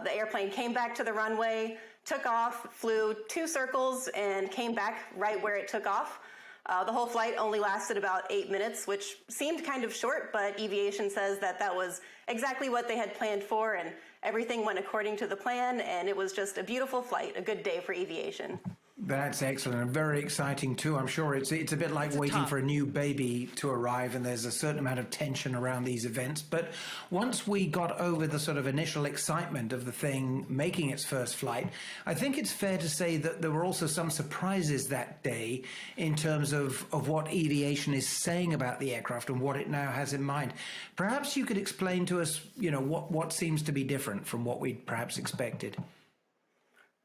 the airplane came back to the runway, took off, flew 2 circles, and came back right where it took off. The whole flight only lasted about 8 minutes, which seemed kind of short, but Aviation says that that was exactly what they had planned for, and everything went according to the plan, and it was just a beautiful flight, a good day for Aviation. That's excellent and very exciting too. I'm sure it's a bit like waiting for a new baby to arrive, and there's a certain amount of tension around these events. But once we got over the sort of initial excitement of the thing making its first flight, I think it's fair to say that there were also some surprises that day in terms of what Aviation is saying about the aircraft and what it now has in mind. Perhaps you could explain to us, you know, what seems to be different from what we'd perhaps expected.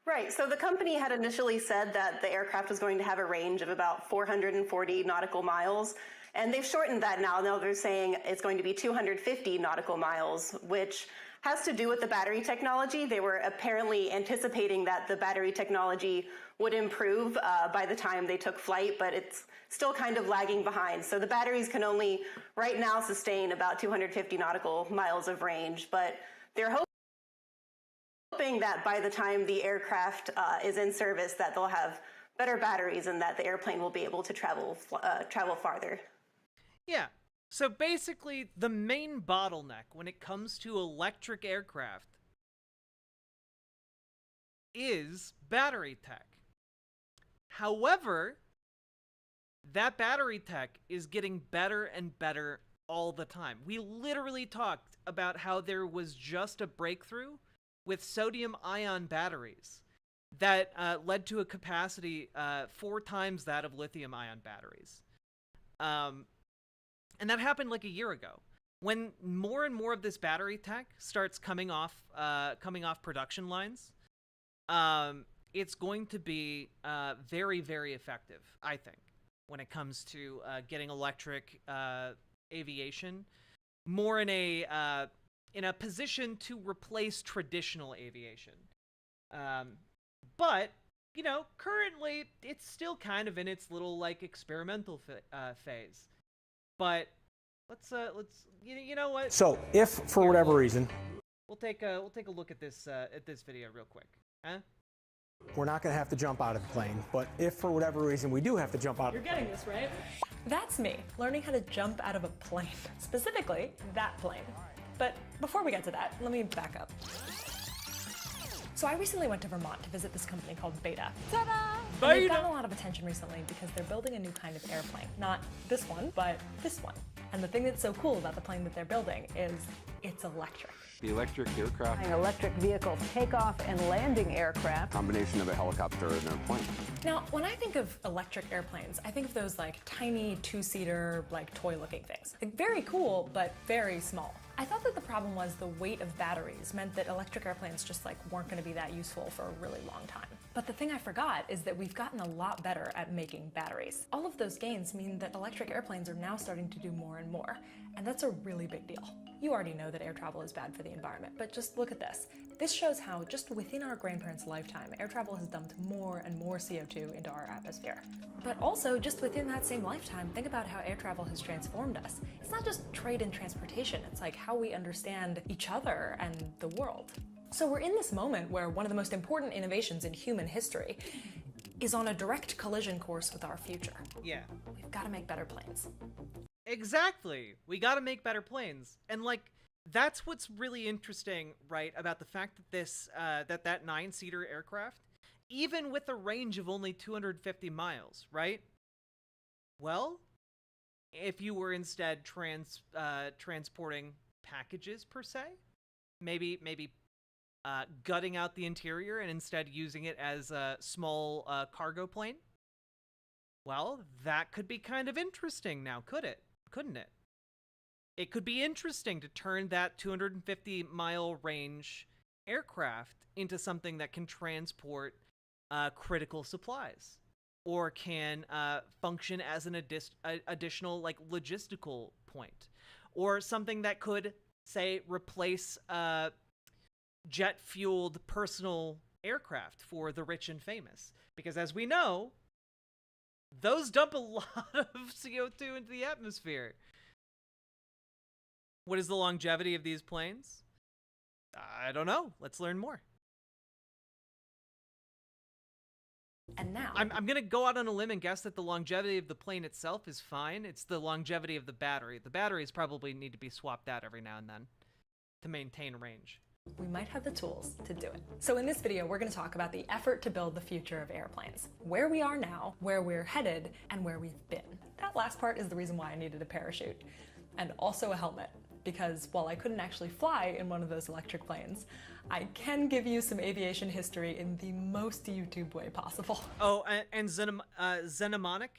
Right, so the company had initially said that the aircraft was going to have a range of about 440 nautical miles, and they've shortened that now. Now they're saying it's going to be 250 nautical miles, which has to do with the battery technology. They were apparently anticipating that the battery technology would improve by the time they took flight, but it's still kind of lagging behind. So the batteries can only right now sustain about 250 nautical miles of range, but they're hoping that by the time the aircraft is in service, that they'll have better batteries and that the airplane will be able to travel farther. Yeah. So basically, the main bottleneck when it comes to electric aircraft is battery tech. However, that battery tech is getting better and better all the time. We literally talked about how there was just a breakthrough with sodium-ion batteries that led to a capacity 4 times that of lithium-ion batteries. And that happened like a year ago. When more and more of this battery tech starts coming off production lines, it's going to be very, very effective, I think, when it comes to getting electric aviation more in a position to replace traditional aviation. But you know, currently it's still kind of in its little like experimental phase. But let's you know what? So if for whatever reason we'll take a look at this video real quick, huh? we're not going to have to jump out of the plane, but if for whatever reason we do have to jump out, You're getting this, right? That's me, learning how to jump out of a plane, specifically that plane. But before we get to that, let me back up. So I recently went to Vermont to visit this company called Beta. Ta-da! And they've gotten a lot of attention recently because they're building a new kind of airplane. Not this one, but this one. And the thing that's so cool about the plane that they're building is it's electric. The electric aircraft. Electric vehicle takeoff and landing aircraft. Combination of a helicopter and a plane. Now, when I think of electric airplanes, I think of those like tiny 2-seater, like toy-looking things. Like very cool, but very small. I thought that the problem was the weight of batteries meant that electric airplanes just like weren't going to be that useful for a really long time. But the thing I forgot is that we've gotten a lot better at making batteries. All of those gains mean that electric airplanes are now starting to do more and more, and that's a really big deal. You already know that air travel is bad for the environment, but just look at this. This shows how just within our grandparents' lifetime, air travel has dumped more and more CO2 into our atmosphere. But also, just within that same lifetime, think about how air travel has transformed us. It's not just trade and transportation, it's like how we understand each other and the world. So we're in this moment where one of the most important innovations in human history is on a direct collision course with our future. Yeah. We've got to make better planes. Exactly. We got to make better planes. And like, that's what's really interesting, right, about the fact that this, that 9-seater aircraft, even with a range of only 250 miles, right? Well, if you were instead transporting packages per se, maybe gutting out the interior and instead using it as a small cargo plane, well, that could be kind of interesting now, couldn't it? It could be interesting to turn that 250-mile range aircraft into something that can transport critical supplies, or can function as an additional like logistical point, or something that could, say, replace jet-fueled personal aircraft for the rich and famous. Because as we know, those dump a lot of CO2 into the atmosphere. What is the longevity of these planes? I don't know. Let's learn more. And now I'm going to go out on a limb and guess that the longevity of the plane itself is fine. It's the longevity of the battery. The batteries probably need to be swapped out every now and then to maintain range. We might have the tools to do it. So in this video, we're going to talk about the effort to build the future of airplanes. Where we are now, where we're headed, and where we've been. That last part is the reason why I needed a parachute. And also a helmet. Because while I couldn't actually fly in one of those electric planes, I can give you some aviation history in the most YouTube way possible. Oh, and Xenomonic,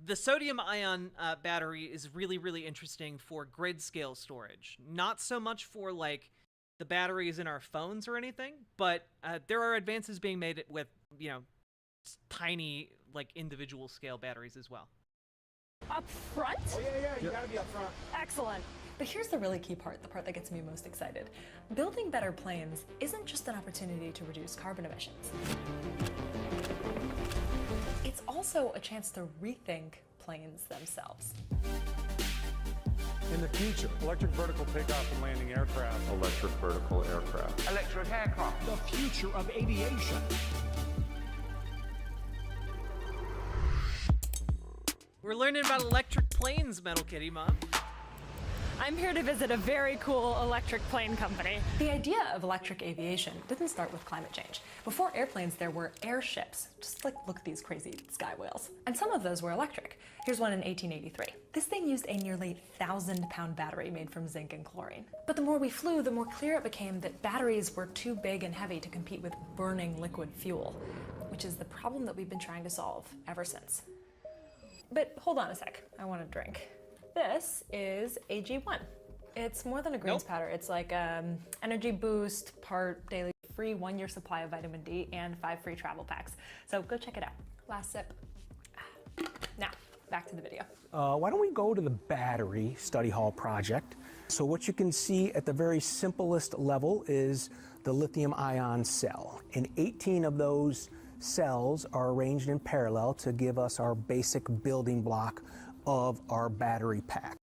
the sodium-ion battery is really, really interesting for grid-scale storage. Not so much for, like, the batteries in our phones or anything, but there are advances being made with, you know, tiny, like, individual-scale batteries as well. Up front? Oh, yeah, you gotta be up front. Excellent. But here's the really key part, the part that gets me most excited. Building better planes isn't just an opportunity to reduce carbon emissions. It's also a chance to rethink planes themselves. In the future, electric vertical takeoff and landing aircraft. Electric vertical aircraft. Electric aircraft. The future of aviation. We're learning about electric planes, Metal Kitty Mom. I'm here to visit a very cool electric plane company. The idea of electric aviation didn't start with climate change. Before airplanes, there were airships. Just like, look at these crazy sky whales. And some of those were electric. Here's one in 1883. This thing used a nearly 1,000-pound battery made from zinc and chlorine. But the more we flew, the more clear it became that batteries were too big and heavy to compete with burning liquid fuel, which is the problem that we've been trying to solve ever since. But hold on a sec, I want a drink. This is AG1. It's more than a greens powder. It's like energy boost, part daily free 1-year supply of vitamin D, and 5 free travel packs. So go check it out. Last sip. Now, back to the video. Why don't we go to the battery study hall project? So what you can see at the very simplest level is the lithium ion cell. And 18 of those cells are arranged in parallel to give us our basic building block of our battery pack.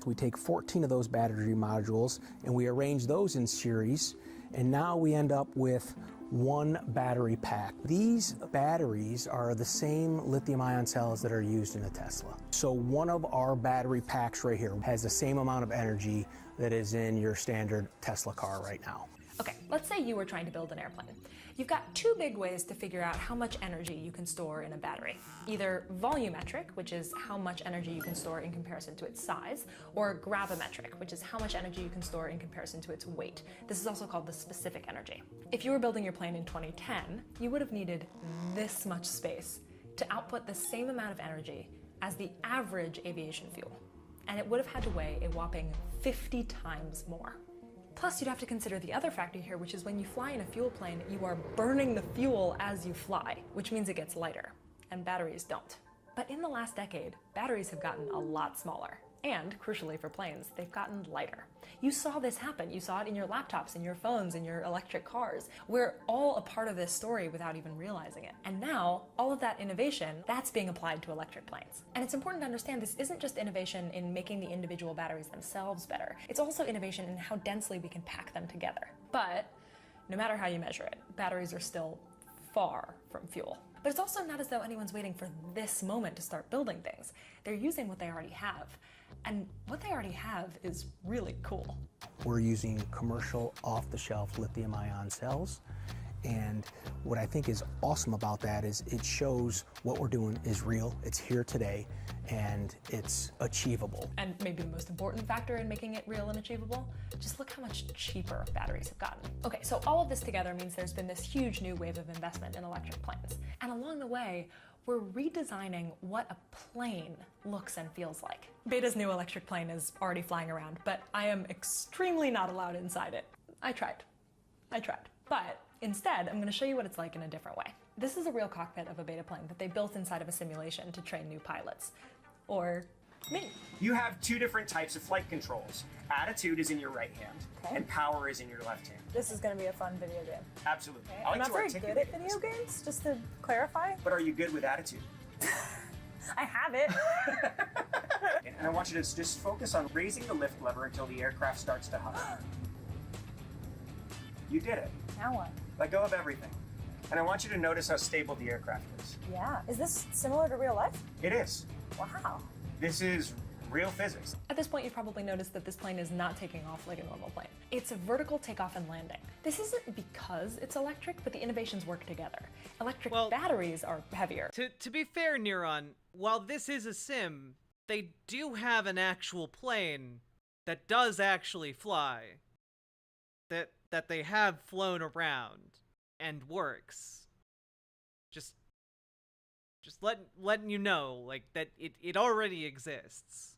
We take 14 of those battery modules and we arrange those in series, and now we end up with one battery pack. These batteries are the same lithium ion cells that are used in a Tesla. So one of our battery packs right here has the same amount of energy that is in your standard Tesla car right now. Okay, let's say you were trying to build an airplane. You've got 2 big ways to figure out how much energy you can store in a battery. Either volumetric, which is how much energy you can store in comparison to its size, or gravimetric, which is how much energy you can store in comparison to its weight. This is also called the specific energy. If you were building your plane in 2010, you would have needed this much space to output the same amount of energy as the average aviation fuel. And it would have had to weigh a whopping 50 times more. Plus, you'd have to consider the other factor here, which is when you fly in a fuel plane, you are burning the fuel as you fly, which means it gets lighter, and batteries don't. But in the last decade, batteries have gotten a lot smaller. And, crucially for planes, they've gotten lighter. You saw this happen. You saw it in your laptops, in your phones, in your electric cars. We're all a part of this story without even realizing it. And now, all of that innovation, that's being applied to electric planes. And it's important to understand this isn't just innovation in making the individual batteries themselves better. It's also innovation in how densely we can pack them together. But, no matter how you measure it, batteries are still far from fuel. But it's also not as though anyone's waiting for this moment to start building things. They're using what they already have. And what they already have is really cool. We're using commercial off-the-shelf lithium-ion cells. And what I think is awesome about that is it shows what we're doing is real, it's here today, and it's achievable. And maybe the most important factor in making it real and achievable, just look how much cheaper batteries have gotten. Okay, so all of this together means there's been this huge new wave of investment in electric planes. And along the way, we're redesigning what a plane looks and feels like. Beta's new electric plane is already flying around, but I am extremely not allowed inside it. I tried. But instead, I'm going to show you what it's like in a different way. This is a real cockpit of a Beta plane that they built inside of a simulation to train new pilots. Or me. You have 2 different types of flight controls. Attitude is in your right hand, and power is in your left hand. This is going to be a fun video game. Absolutely. Okay. I like I'm not to very good articulate at video games, just to clarify. But are you good with attitude? I have it. And I want you to just focus on raising the lift lever until the aircraft starts to hover. You did it. Now what? Let go of everything. And I want you to notice how stable the aircraft is. Yeah. Is this similar to real life? It is. Wow. This is real physics. At this point, you've probably noticed that this plane is not taking off like a normal plane. It's a vertical takeoff and landing. This isn't because it's electric, but the innovations work together. Electric batteries are heavier. To be fair, Neuron, while this is a sim, they do have an actual plane that does actually fly. That they have flown around and works. Just letting you know, like, that it already exists.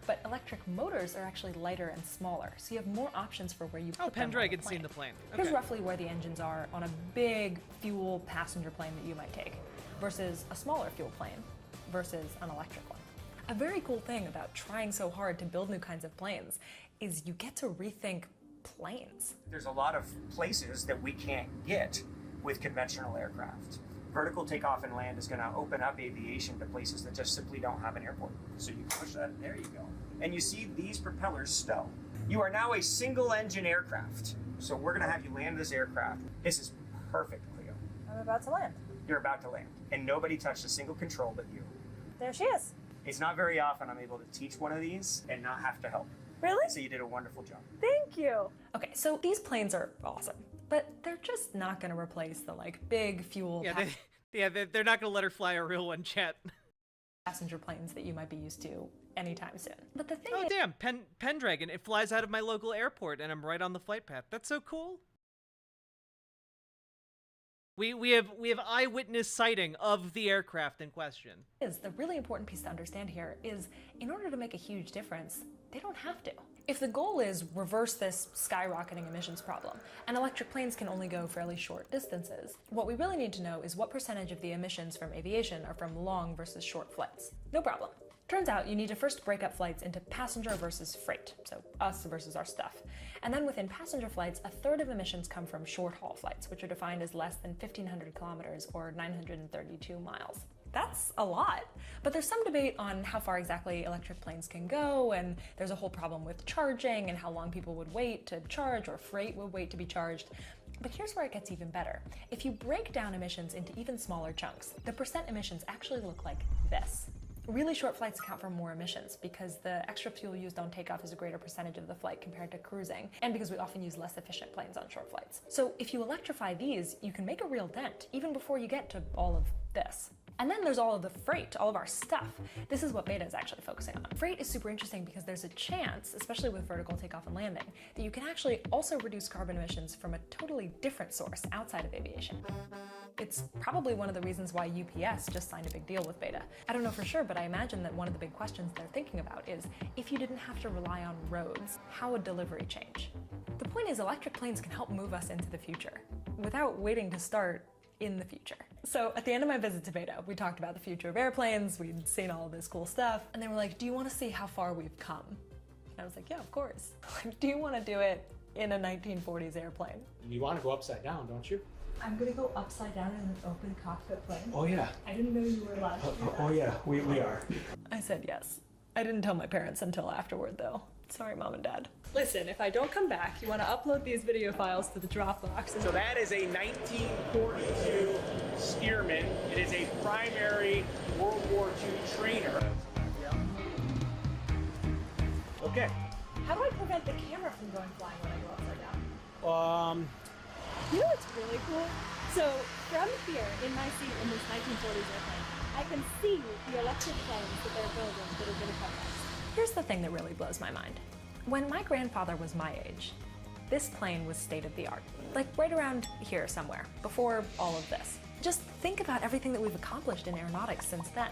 But electric motors are actually lighter and smaller, so you have more options for where you put them on the Pendragon's plane. seen the plane. Here's Okay. roughly where the engines are on a big fuel passenger plane that you might take, versus a smaller fuel plane, versus an electric one. A very cool thing about trying so hard to build new kinds of planes is you get to rethink planes. There's a lot of places that we can't get with conventional aircraft. Vertical takeoff and land is going to open up aviation to places that just simply don't have an airport. So you push that, there you go. And you see these propellers stow. You are now a single engine aircraft. So we're going to have you land this aircraft. This is perfect, Cleo. I'm about to land. You're about to land. And nobody touched a single control but you. There she is. It's not very often I'm able to teach one of these and not have to help. Really? So you did a wonderful job. Thank you. Okay, so these planes are awesome, but they're just not going to replace the like big fuel They're not going to let her fly a real one jet. passenger planes that you might be used to anytime soon. But the thing Oh is, damn, Pendragon, it flies out of my local airport and I'm right on the flight path. That's so cool. We have eyewitness sighting of the aircraft in question. the really important piece to understand here is in order to make a huge difference, they don't have to. If the goal is reverse this skyrocketing emissions problem, and electric planes can only go fairly short distances, what we really need to know is what percentage of the emissions from aviation are from long versus short flights. No problem. Turns out you need to first break up flights into passenger versus freight, so us versus our stuff. And then within passenger flights, a third of emissions come from short-haul flights, which are defined as less than 1,500 kilometers or 932 miles. That's a lot, but there's some debate on how far exactly electric planes can go, and there's a whole problem with charging and how long people would wait to charge or freight would wait to be charged. But here's where it gets even better. If you break down emissions into even smaller chunks, the percent emissions actually look like this. Really short flights account for more emissions because the extra fuel used on takeoff is a greater percentage of the flight compared to cruising, and because we often use less efficient planes on short flights. So if you electrify these, you can make a real dent, even before you get to all of this. And then there's all of the freight, all of our stuff. This is what Beta is actually focusing on. Freight is super interesting because there's a chance, especially with vertical takeoff and landing, that you can actually also reduce carbon emissions from a totally different source outside of aviation. It's probably one of the reasons why UPS just signed a big deal with Beta. I don't know for sure, but I imagine that one of the big questions they're thinking about is, if you didn't have to rely on roads, how would delivery change? The point is, electric planes can help move us into the future without waiting to start in the future. So at the end of my visit to Beta, we talked about the future of airplanes, we'd seen all of this cool stuff, and they were like, do you want to see how far we've come? And I was like, yeah, of course. Like, do you want to do it in a 1940s airplane? You want to go upside down, don't you? I'm gonna go upside down in an open cockpit plane. Oh yeah. I didn't know you were allowed to do that. Oh yeah, we are. I said yes. I didn't tell my parents until afterward though. Sorry, Mom and Dad. Listen, if I don't come back, you want to upload these video files to the Dropbox. So that is a 1942 Stearman. It is a primary World War II trainer. Okay. How do I prevent the camera from going flying when I go upside down? You know what's really cool? So from here in my seat in this 1940s airplane, I can see the electric planes that they're building that are going to come next. Here's the thing that really blows my mind. When my grandfather was my age, this plane was state of the art. Like right around here somewhere, before all of this. Just think about everything that we've accomplished in aeronautics since then.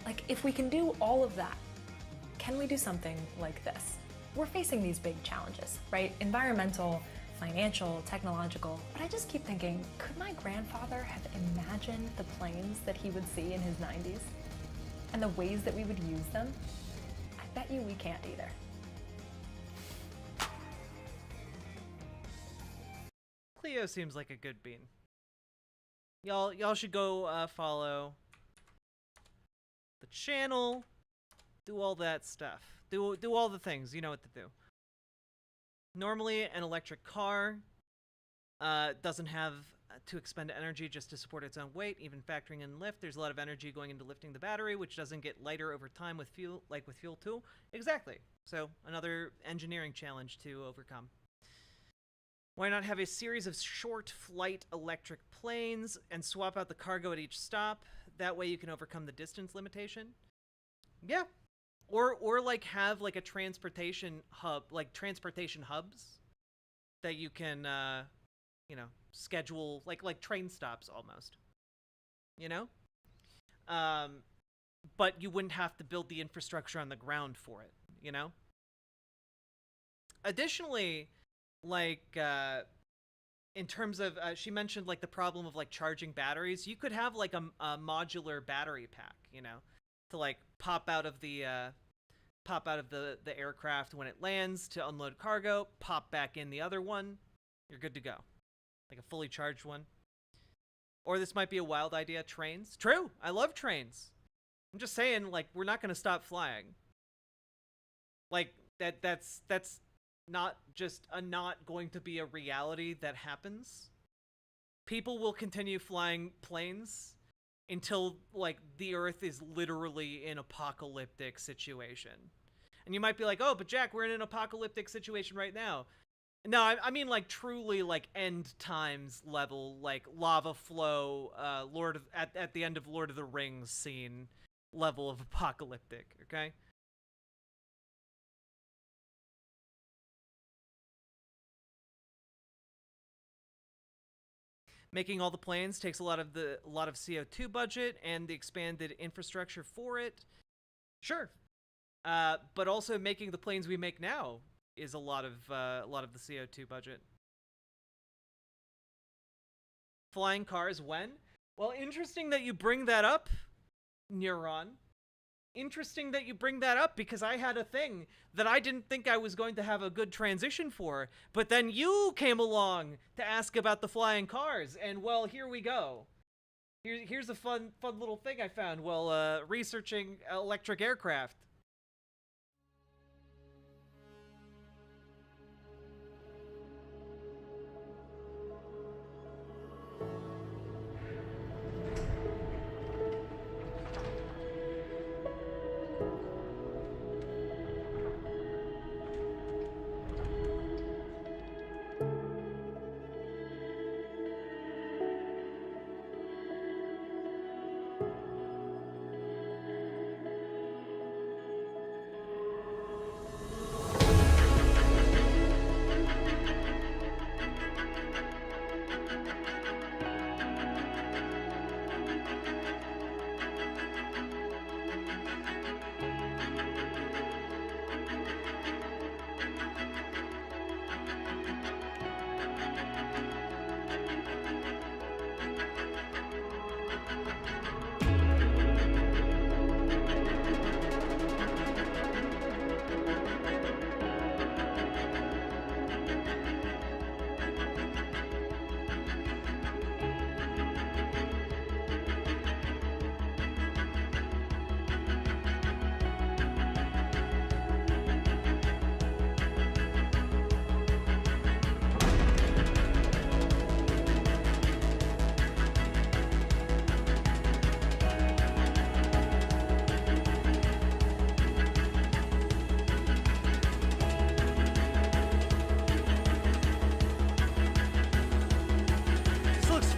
Like, if we can do all of that, can we do something like this? We're facing these big challenges, right? Environmental, financial, technological, but I just keep thinking, could my grandfather have imagined the planes that he would see in his 90s? And the ways that we would use them? I bet you we can't either. Cleo seems like a good bean. Y'all should go follow the channel, do all that stuff. Do all the things, you know what to do. Normally, an electric car doesn't have to expend energy just to support its own weight, even factoring in lift. There's a lot of energy going into lifting the battery, which doesn't get lighter over time with fuel, like with fuel too. Exactly. So another engineering challenge to overcome. Why not have a series of short flight electric planes and swap out the cargo at each stop? That way you can overcome the distance limitation. Yeah. Or like have like a transportation hub, like transportation hubs that you can, you know, schedule like train stops almost, you know? But you wouldn't have to build the infrastructure on the ground for it, you know? Additionally, like, in terms of, she mentioned like the problem of like charging batteries. You could have like a modular battery pack, you know, to like pop out of the aircraft when it lands to unload cargo, pop back in the other one. You're good to go. Like a fully charged one. Or this might be a wild idea, trains. True, I love trains. I'm just saying, like, we're not going to stop flying. Like, that's not just not going to be a reality that happens. People will continue flying planes until like the Earth is literally in apocalyptic situation. And you might be like, oh, but Jack, we're in an apocalyptic situation right now. No, I mean like truly like end times level, like lava flow, at the end of Lord of the Rings scene level of apocalyptic, okay? Making all the planes takes a lot of CO2 budget and the expanded infrastructure for it. Sure. But also making the planes we make now is a lot of the CO2 budget. Flying cars when? Well, interesting that you bring that up, Neuron. Interesting that you bring that up, because I had a thing that I didn't think I was going to have a good transition for, but then you came along to ask about the flying cars, and well, here we go. Here's a fun little thing I found while researching electric aircraft.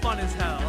Fun as hell.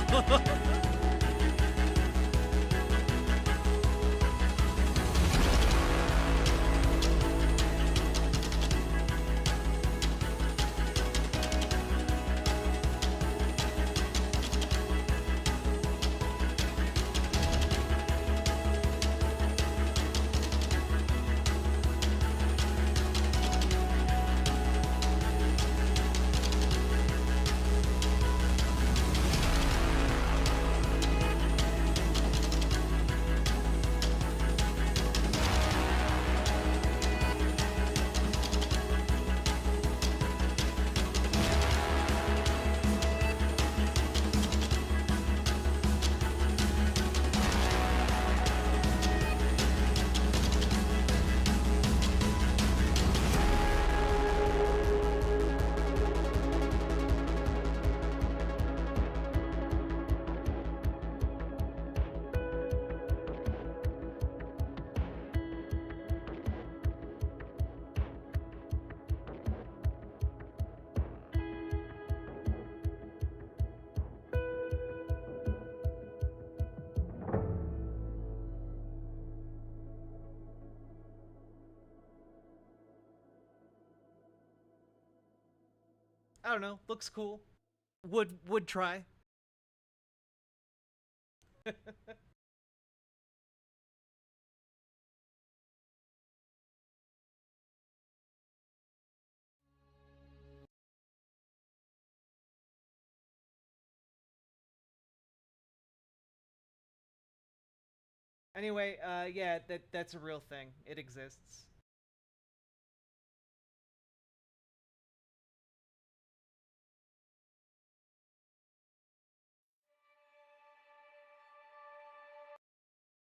I don't know. Looks cool. Would try. Anyway, yeah, that's a real thing. It exists.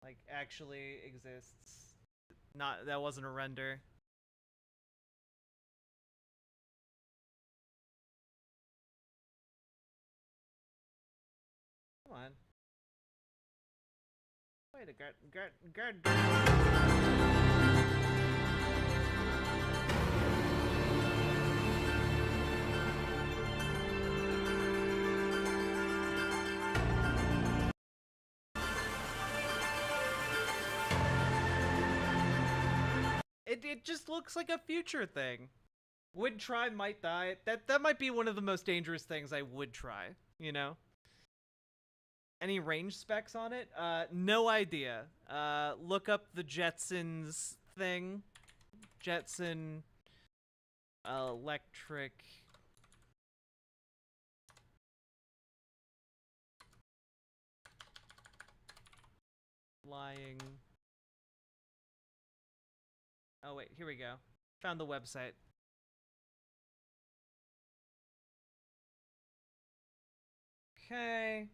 Like, actually exists. That wasn't a render. Come on. Wait a good. It just looks like a future thing. Would try, might die. That might be one of the most dangerous things I would try, you know? Any range specs on it? No idea. Look up the Jetsons thing. Jetson electric flying. Oh wait, here we go. Found the website. Okay.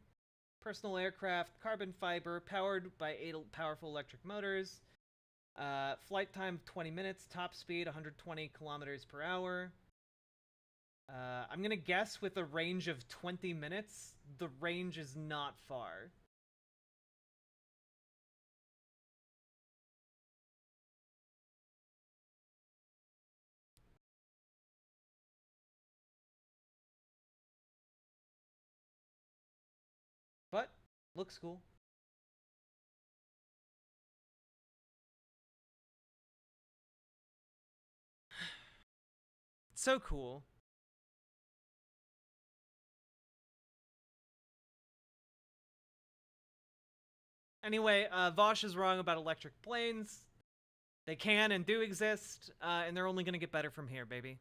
Personal aircraft, carbon fiber, powered by 8 powerful electric motors. Flight time 20 minutes, top speed 120 kilometers per hour. I'm gonna guess with a range of 20 minutes, the range is not far. But, looks cool. So cool. Anyway, VAUSH is wrong about electric planes. They can and do exist, and they're only gonna get better from here, baby.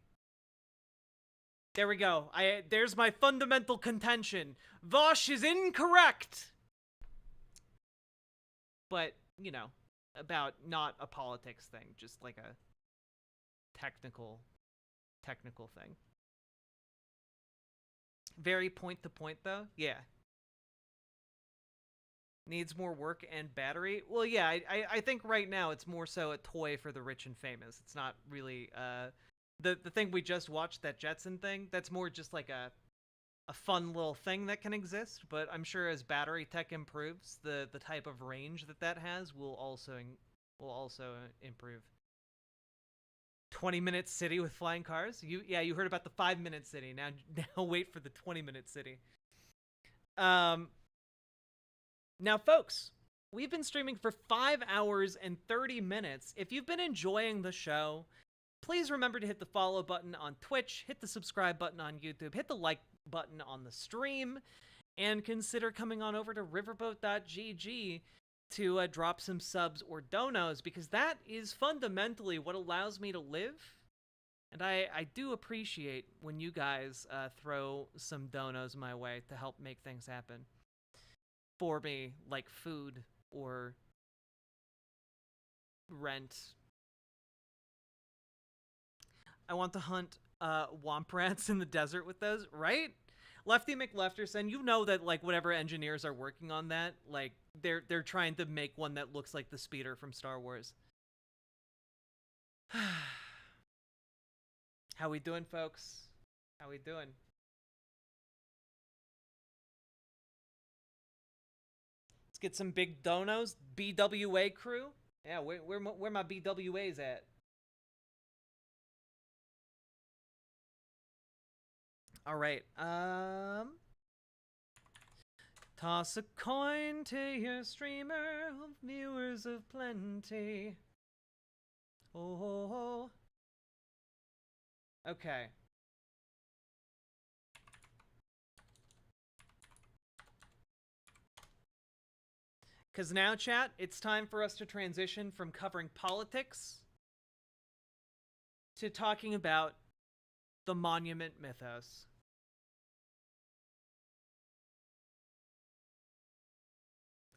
There we go. There's my fundamental contention. VAUSH is incorrect! But, you know, about not a politics thing, just like a technical thing. Very point to point, though. Yeah. Needs more work and battery. Well, yeah, I think right now it's more so a toy for the rich and famous. It's not really, the thing we just watched, that Jetson thing, that's more just like a fun little thing that can exist, but I'm sure as battery tech improves, the type of range that has will also improve. 20-minute city with flying cars? You heard about the 5-minute city. Now wait for the 20-minute city. Now, folks, we've been streaming for 5 hours and 30 minutes. If you've been enjoying the show, please remember to hit the follow button on Twitch, hit the subscribe button on YouTube, hit the like button on the stream, and consider coming on over to riverboat.gg to drop some subs or donos, because that is fundamentally what allows me to live. And I do appreciate when you guys throw some donos my way to help make things happen for me, like food or rent. I want to hunt womp rats in the desert with those, right? Lefty McLefterson, you know that, like, whatever engineers are working on that, like, they're trying to make one that looks like the speeder from Star Wars. How we doing, folks? How we doing? Let's get some big donos. BWA crew. Yeah, where my BWAs at? All right. Toss a coin to your streamer, viewers of plenty. Oh. Okay. Because now, chat, it's time for us to transition from covering politics to talking about the monument mythos.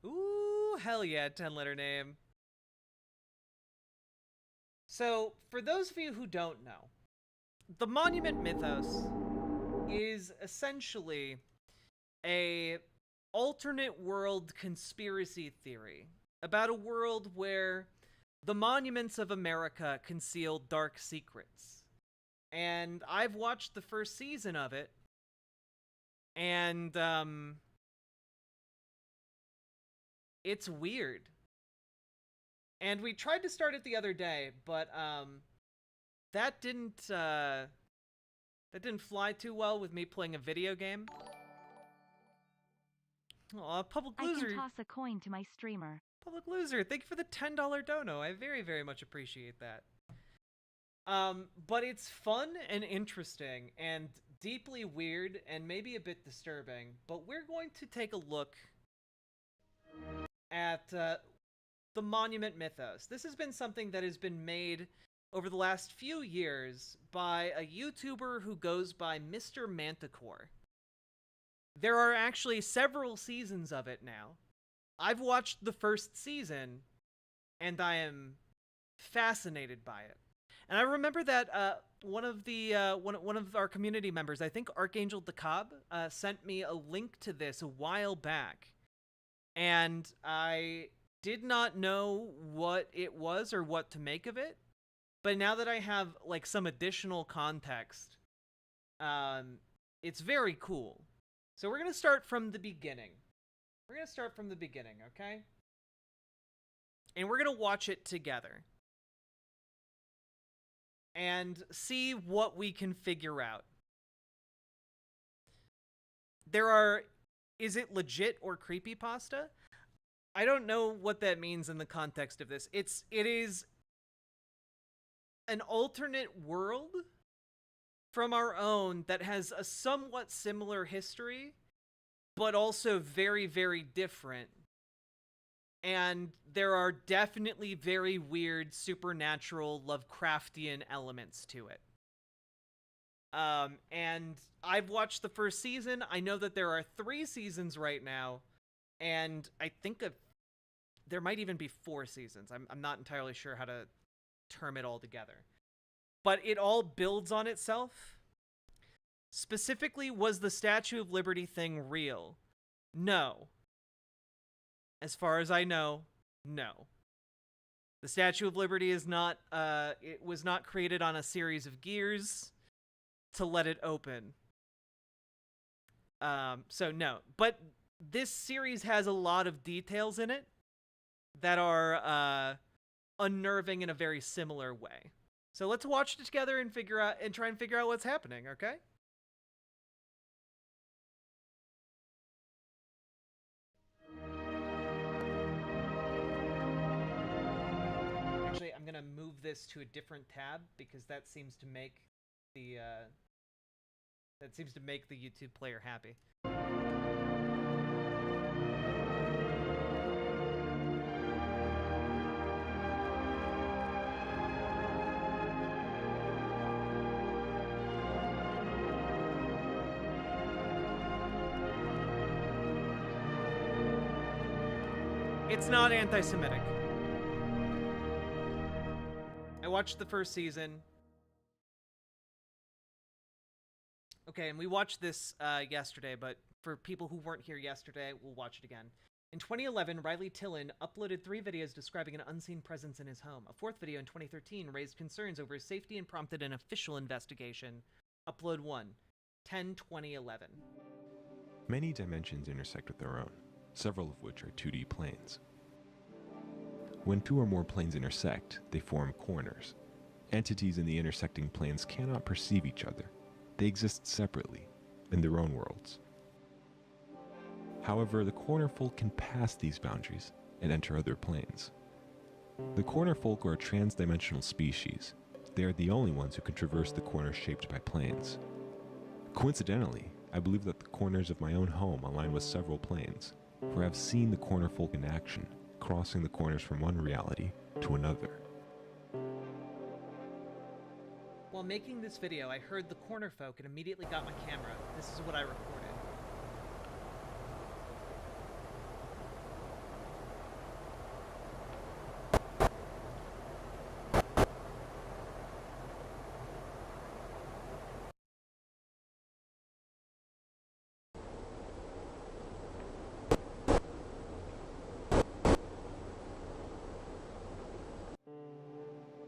Ooh, hell yeah, 10-letter name. So, for those of you who don't know, the monument mythos is essentially a alternate world conspiracy theory about a world where the monuments of America conceal dark secrets. And I've watched the first season of it, and it's weird. And we tried to start it the other day, but that didn't fly too well with me playing a video game. Aw, Public Loser. I can toss a coin to my streamer. Public Loser, thank you for the $10 dono. I very, very much appreciate that. But it's fun and interesting and deeply weird and maybe a bit disturbing. But we're going to take a look at the Monument Mythos. This has been something that has been made over the last few years by a YouTuber who goes by Mr. Manticore. There are actually several seasons of it now. I've watched the first season, and I am fascinated by it. And I remember that one of our community members, I think Archangel DeCobb, sent me a link to this a while back, and I did not know what it was or what to make of it. But now that I have like some additional context, it's very cool. So we're gonna start from the beginning. We're gonna start from the beginning, okay? And we're gonna watch it together and see what we can figure out. Is it legit or creepypasta? I don't know what that means in the context of this. It is an alternate world from our own that has a somewhat similar history, but also very, very different. And there are definitely very weird, supernatural, Lovecraftian elements to it. And I've watched the first season. I know that there are 3 seasons right now, and I think there might even be 4 seasons. I'm not entirely sure how to term it all together. But it all builds on itself. Specifically, was the Statue of Liberty thing real? No. As far as I know, no. The Statue of Liberty is not, it was not created on a series of gears to let it open. So no. But this series has a lot of details in it that are unnerving in a very similar way. So let's watch it together and try and figure out what's happening, okay? Actually, I'm gonna move this to a different tab because that seems to make the YouTube player happy. It's not anti-Semitic. I watched the first season. Okay, and we watched this yesterday, but for people who weren't here yesterday, we'll watch it again. In 2011, Riley Tillon uploaded 3 videos describing an unseen presence in his home. A 4th video in 2013 raised concerns over his safety and prompted an official investigation. Upload 1, 10/2011. Many dimensions intersect with their own, several of which are 2D planes. When 2 or more planes intersect, they form corners. Entities in the intersecting planes cannot perceive each other. They exist separately, in their own worlds. However, the corner folk can pass these boundaries and enter other planes. The corner folk are a trans-dimensional species. They are the only ones who can traverse the corners shaped by planes. Coincidentally, I believe that the corners of my own home align with several planes, for I have seen the corner folk in action, crossing the corners from one reality to another. While making this video, I heard the corner folk and immediately got my camera. This is what I recorded.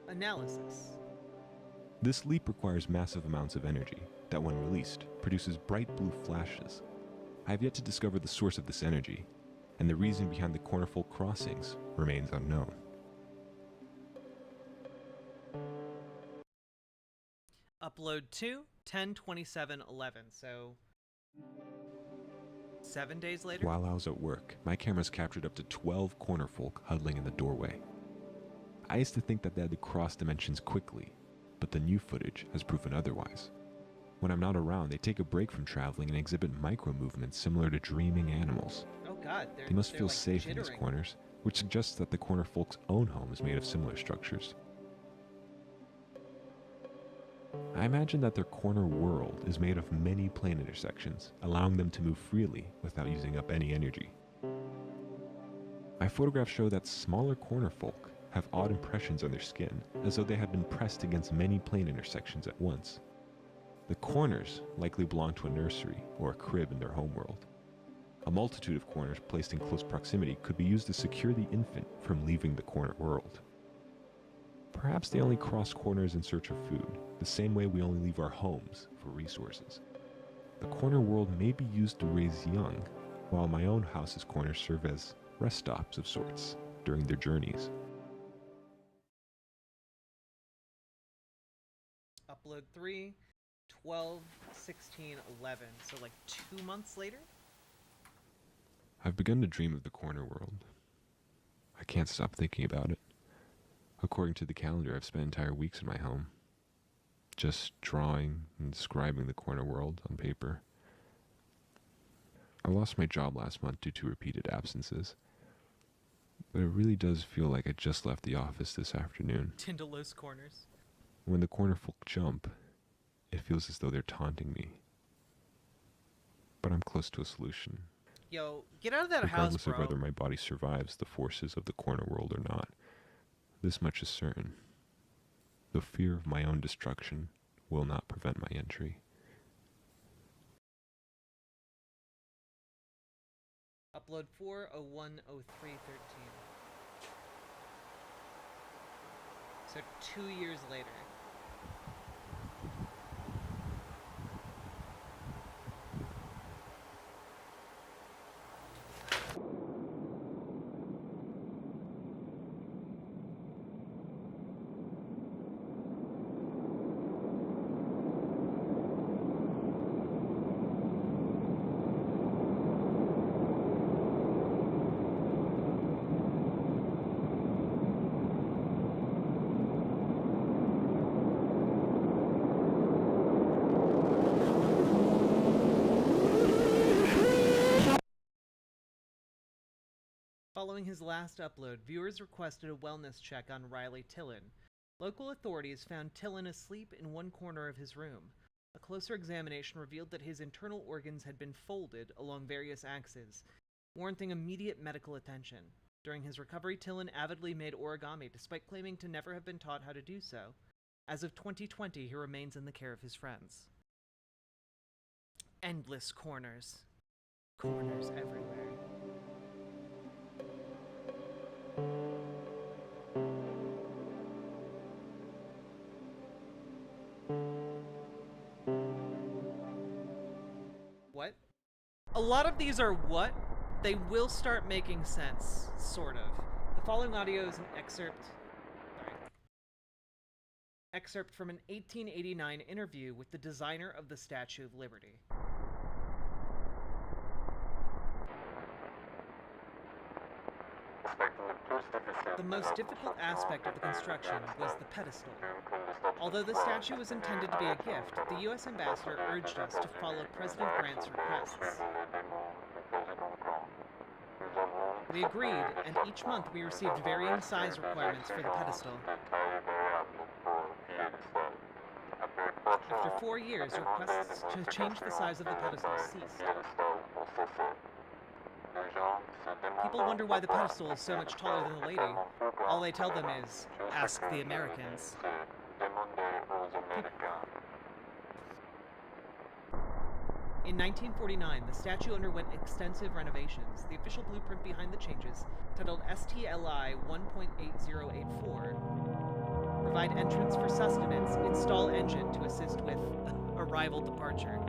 Analysis. This leap requires massive amounts of energy that, when released, produces bright blue flashes. I have yet to discover the source of this energy, and the reason behind the cornerfolk crossings remains unknown. Upload 2, 10/27/11. So 7 days later. While I was at work, my cameras captured up to 12 corner folk huddling in the doorway. I used to think that they had to cross dimensions quickly, but the new footage has proven otherwise. When I'm not around, they take a break from traveling and exhibit micro movements similar to dreaming animals. Oh god, They must they're feel like safe in these jittering. corners, which suggests that the corner folk's own home is made of similar structures. I imagine that their corner world is made of many plane intersections, allowing them to move freely without using up any energy. My photographs show that smaller corner folk have odd impressions on their skin, as though they have been pressed against many plane intersections at once. The corners likely belong to a nursery or a crib in their homeworld. A multitude of corners placed in close proximity could be used to secure the infant from leaving the corner world. Perhaps they only cross corners in search of food, the same way we only leave our homes for resources. The corner world may be used to raise young, while my own house's corners serve as rest stops of sorts during their journeys. Upload 3, 12/16/11. So like 2 months later? I've begun to dream of the corner world. I can't stop thinking about it. According to the calendar, I've spent entire weeks in my home, just drawing and describing the corner world on paper. I lost my job last month due to repeated absences, but it really does feel like I just left the office this afternoon. Tyndalos corners. When the corner folk jump, it feels as though they're taunting me. But I'm close to a solution. Yo, get out of that house, Regardless bro. of whether my body survives the forces of the corner world or not, this much is certain. The fear of my own destruction will not prevent my entry. Upload 4/01/03/13. So 2 years later. Following his last upload, viewers requested a wellness check on Riley Tillin. Local authorities found Tillin asleep in one corner of his room. A closer examination revealed that his internal organs had been folded along various axes, warranting immediate medical attention. During his recovery, Tillin avidly made origami, despite claiming to never have been taught how to do so. As of 2020, he remains in the care of his friends. Endless corners. Corners everywhere. What? A lot of these are what? They will start making sense, sort of. The following audio is an excerpt from an 1889 interview with the designer of the Statue of Liberty. The most difficult aspect of the construction was the pedestal. Although the statue was intended to be a gift, the U.S. ambassador urged us to follow President Grant's requests. We agreed, and each month we received varying size requirements for the pedestal. After 4 years, requests to change the size of the pedestal ceased. People wonder why the pedestal is so much taller than the lady. All they tell them is, ask the Americans. In 1949, the statue underwent extensive renovations. The official blueprint behind the changes, titled STLI 1.8084, provide entrance for sustenance, install engine to assist with arrival departure.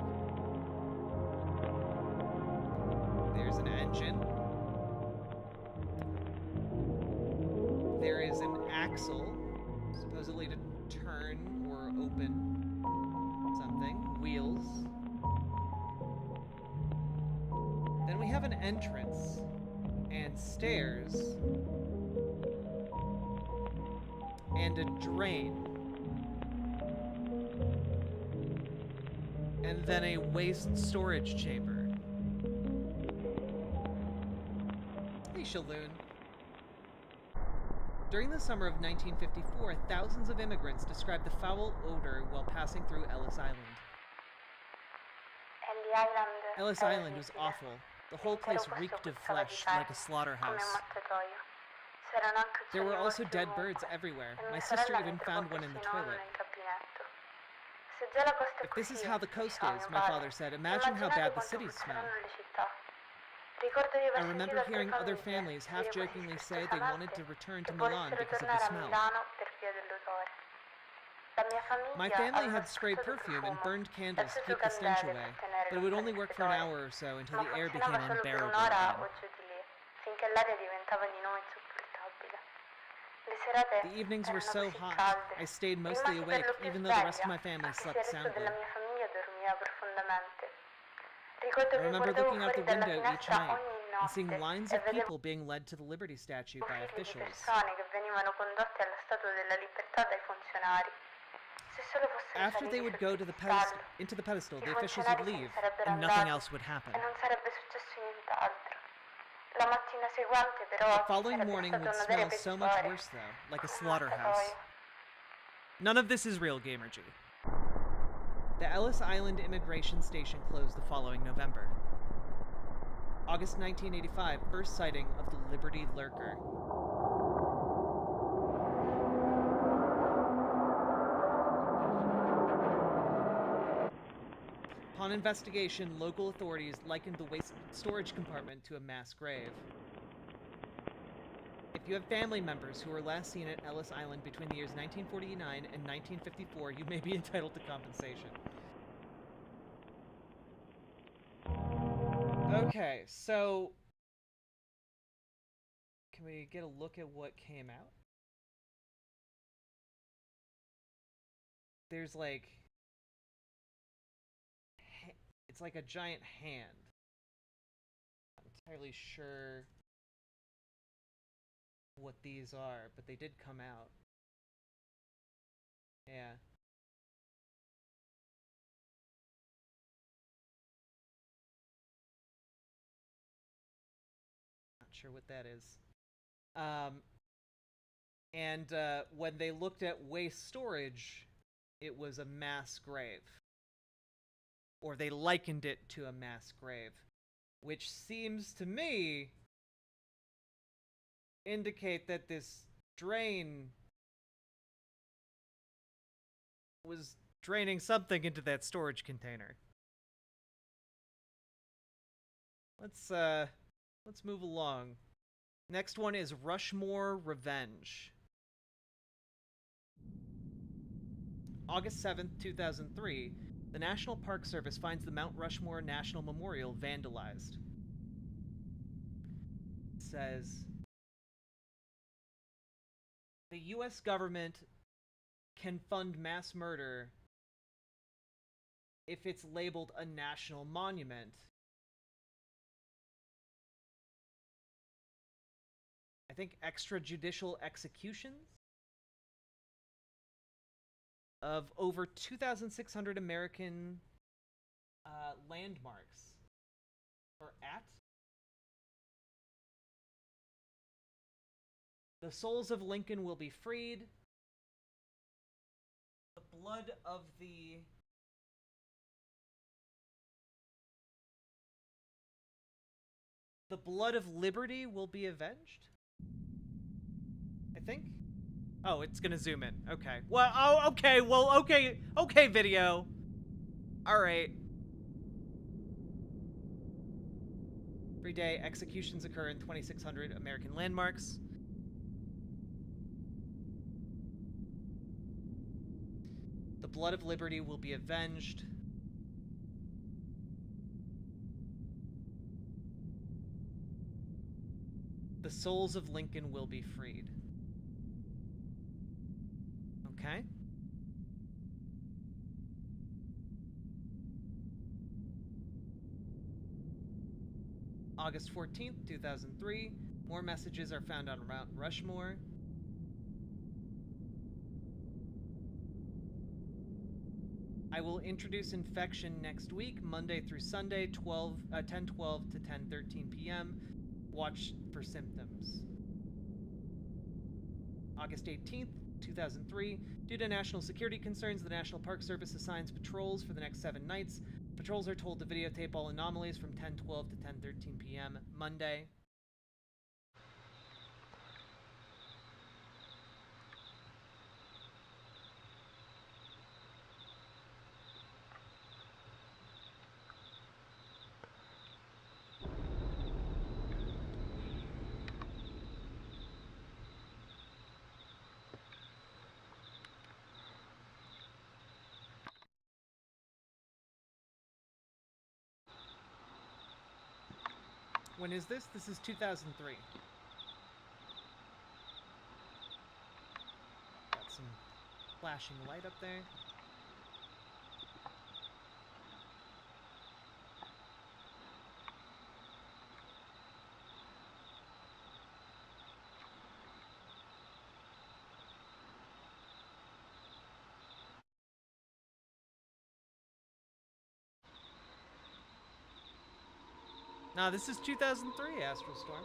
There's an engine. There is an axle, supposedly to turn or open something. Wheels. Then we have an entrance and stairs and a drain. And then a waste storage chamber. Hey, Shaloon. During the summer of 1954, thousands of immigrants described the foul odor while passing through Ellis Island. Ellis Island was awful. The whole place reeked of flesh, like a slaughterhouse. There were also dead birds everywhere. My sister even found one in the toilet. If this is how the coast is, my father said, imagine how bad the cities smell. I remember hearing other families half-jokingly say they wanted to return to Milan because of the smell. My family had sprayed perfume and burned candles to keep the stench away, but it would only work for an hour or so until the air became unbearable again. The evenings were so hot, I stayed mostly awake, even though the rest of my family slept soundly. I remember looking out the window each night and seeing lines of people being led to the Liberty statue by officials. After they would go to the into the pedestal, the officials would leave, and nothing else would happen. The following morning would smell so much worse, though, like a slaughterhouse. None of this is real, Gamergy. The Ellis Island Immigration Station closed the following November. August 1985, first sighting of the Liberty Lurker. Upon investigation, local authorities likened the waste storage compartment to a mass grave. If you have family members who were last seen at Ellis Island between the years 1949 and 1954, you may be entitled to compensation. Okay, so can we get a look at what came out? There's like, it's like a giant hand. I'm not entirely sure what these are, but they did come out. Yeah. Not sure what that is. When they looked at waste storage, it was a mass grave. Or they likened it to a mass grave, which seems to me indicate that this drain was draining something into that storage container. Let's move along. Next one is Rushmore Revenge. August 7th, 2003, the National Park Service finds the Mount Rushmore National Memorial vandalized. It says, the U.S. government can fund mass murder if it's labeled a national monument. I think extrajudicial executions of over 2,600 American landmarks are at. The souls of Lincoln will be freed. The blood of the blood of liberty will be avenged, I think. Oh, it's gonna zoom in. Okay. Well, oh, okay. Well, okay. Okay, video. All right. Every day, executions occur in 2,600 American landmarks. The blood of liberty will be avenged. The souls of Lincoln will be freed. Okay. August 14th, 2003. More messages are found on Mount Rushmore. I will introduce infection next week, Monday through Sunday, 10:12 to 10:13 p.m. Watch for symptoms. August 18th, 2003. Due to national security concerns, the National Park Service assigns patrols for the next 7 nights. Patrols are told to videotape all anomalies from 10:12 to 10:13 p.m. Monday. When is this? This is 2003. Got some flashing light up there. Nah, this is 2003 Astral Storm.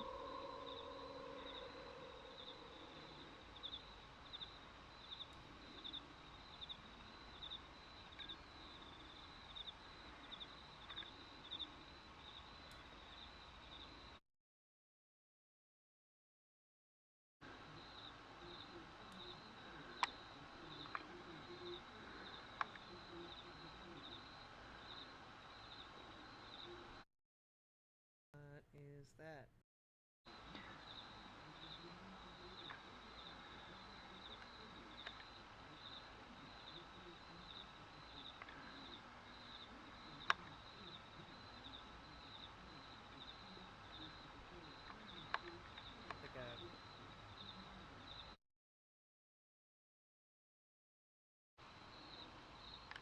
Is that?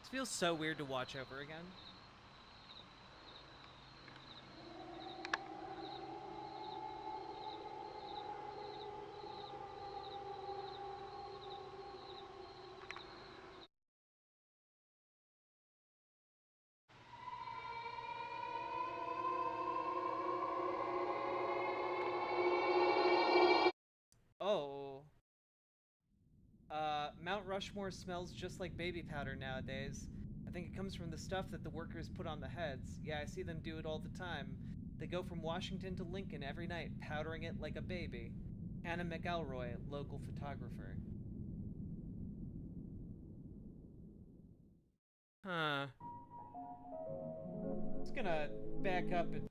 This feels so weird to watch over again. Oh. Mount Rushmore smells just like baby powder nowadays. I think it comes from the stuff that the workers put on the heads. Yeah, I see them do it all the time. They go from Washington to Lincoln every night, powdering it like a baby. Hannah McElroy, local photographer. Huh. Just gonna back up and...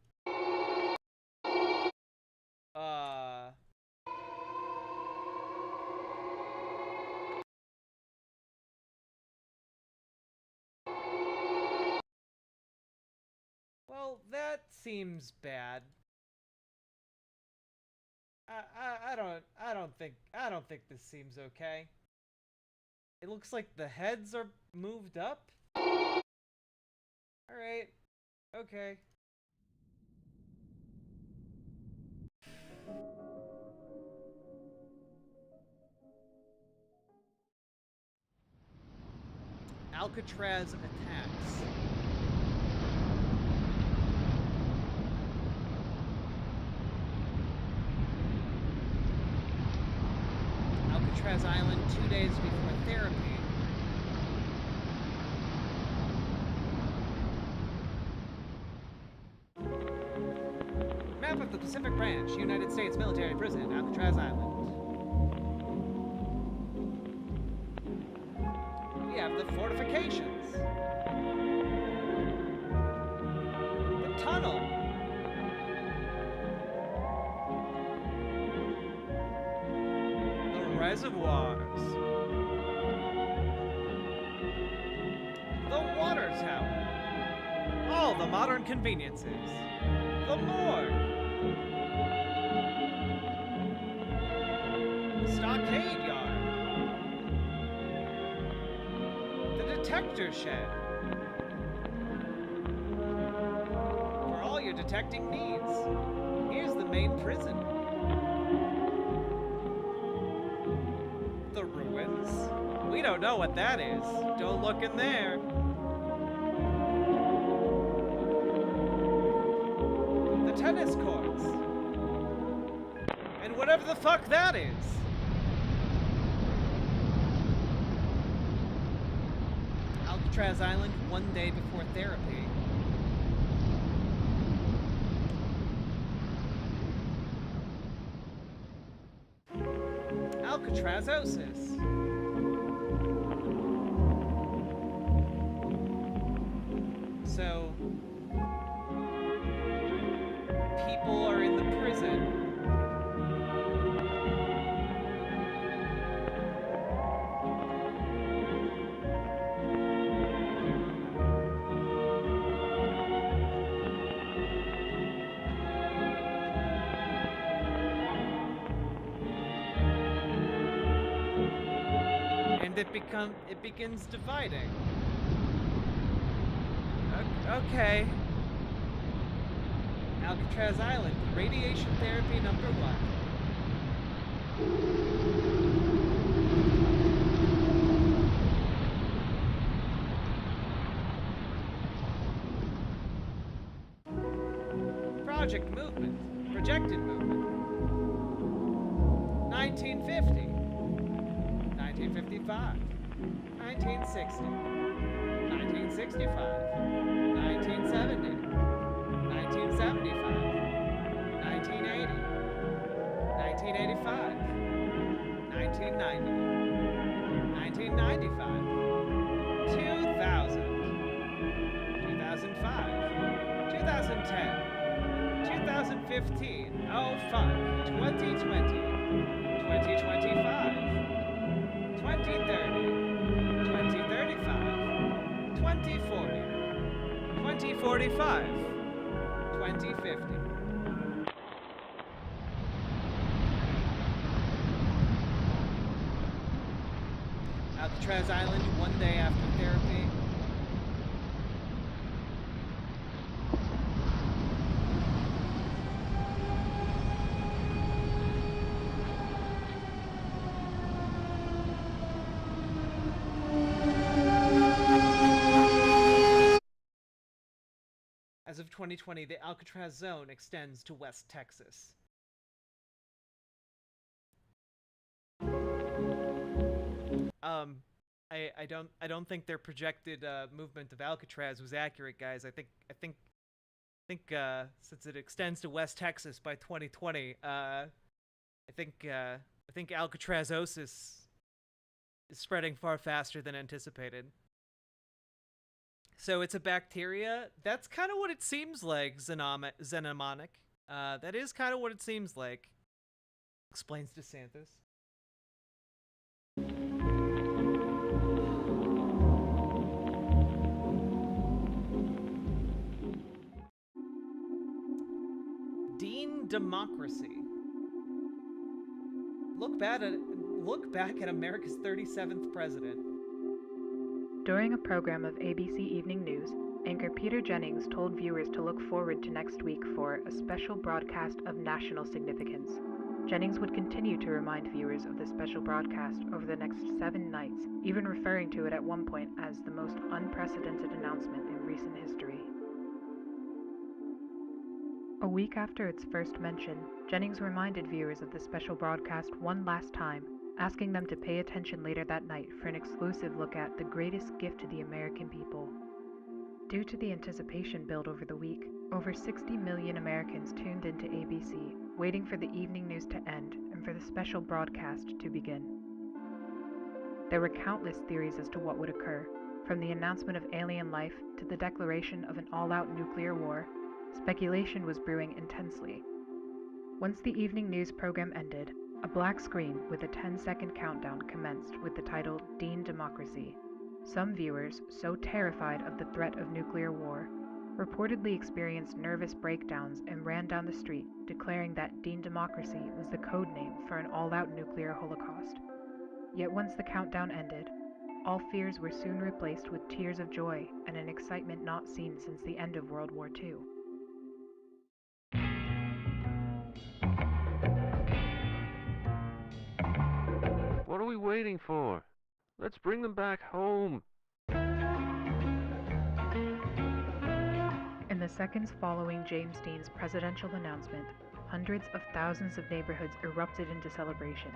Well, that seems bad. I don't think this seems okay. It looks like the heads are moved up. All right. Okay. Alcatraz attacks. Alcatraz Island 2 days before therapy. Map of the Pacific Branch, United States Military Prison, Alcatraz Island. We have the fortifications. The tunnel. The reservoirs. The water tower. All the modern conveniences. The morgue. The stockade yard. The detector shed. For all your protecting needs. Here's the main prison. The ruins? We don't know what that is. Don't look in there. The tennis courts. And whatever the fuck that is. Alcatraz Island one day before therapy. Alcatrazosis. So, people are in the prison. And it begins dividing. Okay. Alcatraz Island, radiation therapy number 1. Project movement, projected movement. 1950. 1955, 1960, 1965, 1970, 1975, 1980, 1985, 1990, 1995, 2000, 2005, 2010, 2015, oh fuck, 2020, 2025, 2030, 2035, 2040, 2045, 2050. Alcatraz Island one day after therapy. As of 2020, the Alcatraz zone extends to West Texas. I don't think their projected movement of Alcatraz was accurate, guys. I think since it extends to West Texas by 2020, I think Alcatrazosis is spreading far faster than anticipated. So it's a bacteria. That's kind of what it seems like, xenomonic. That is kind of what it seems like. Explains DeSantis. Dean Democracy. Look back at America's 37th president. During a program of ABC Evening News, anchor Peter Jennings told viewers to look forward to next week for a special broadcast of national significance. Jennings would continue to remind viewers of the special broadcast over the next 7 nights, even referring to it at one point as the most unprecedented announcement in recent history. A week after its first mention, Jennings reminded viewers of the special broadcast one last time, asking them to pay attention later that night for an exclusive look at the greatest gift to the American people. Due to the anticipation built over the week, over 60 million Americans tuned into ABC, waiting for the evening news to end and for the special broadcast to begin. There were countless theories as to what would occur, from the announcement of alien life to the declaration of an all-out nuclear war. Speculation was brewing intensely. Once the evening news program ended, a black screen with a 10-second countdown commenced with the title Dean Democracy. Some viewers, so terrified of the threat of nuclear war, reportedly experienced nervous breakdowns and ran down the street, declaring that Dean Democracy was the code name for an all-out nuclear holocaust. Yet once the countdown ended, all fears were soon replaced with tears of joy and an excitement not seen since the end of World War II. waiting for? Let's bring them back home. In the seconds following James Dean's presidential announcement, hundreds of thousands of neighborhoods erupted into celebration.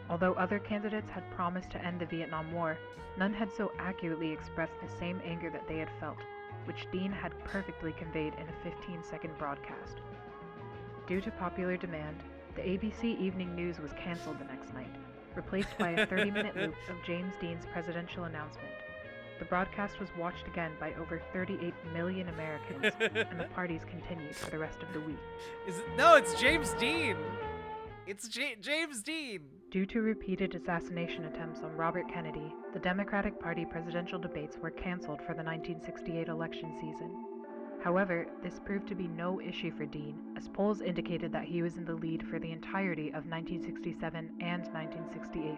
Although other candidates had promised to end the Vietnam War, none had so accurately expressed the same anger that they had felt, which Dean had perfectly conveyed in a 15-second broadcast. Due to popular demand, the ABC Evening News was canceled the next night, replaced by a 30-minute loop of James Dean's presidential announcement. The broadcast was watched again by over 38 million Americans, and the parties continued for the rest of the week. No, it's James Dean! It's James Dean! Due to repeated assassination attempts on Robert Kennedy, the Democratic Party presidential debates were canceled for the 1968 election season. However, this proved to be no issue for Dean, as polls indicated that he was in the lead for the entirety of 1967 and 1968,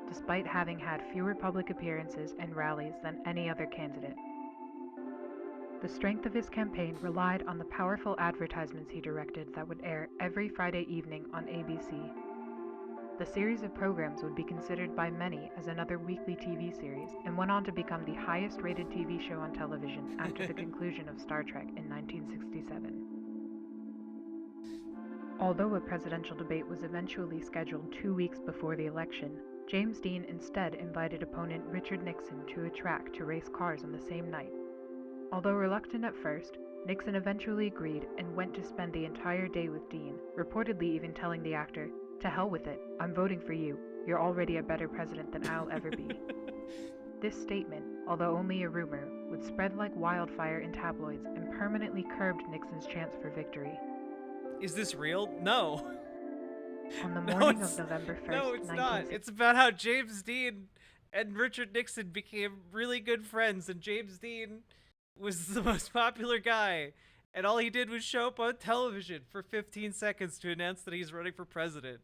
despite having had fewer public appearances and rallies than any other candidate. The strength of his campaign relied on the powerful advertisements he directed that would air every Friday evening on ABC. The series of programs would be considered by many as another weekly TV series, and went on to become the highest-rated TV show on television after the conclusion of Star Trek in 1967. Although a presidential debate was eventually scheduled 2 weeks before the election, James Dean instead invited opponent Richard Nixon to a track to race cars on the same night. Although reluctant at first, Nixon eventually agreed and went to spend the entire day with Dean, reportedly even telling the actor, "To hell with it, I'm voting for you. You're already a better president than I'll ever be." This statement, although only a rumor, would spread like wildfire in tabloids and permanently curbed Nixon's chance for victory. Is this real? No. On the morning of November 1st, No, it's not. It's about how James Dean and Richard Nixon became really good friends, and James Dean was the most popular guy, and all he did was show up on television for 15 seconds to announce that he's running for president.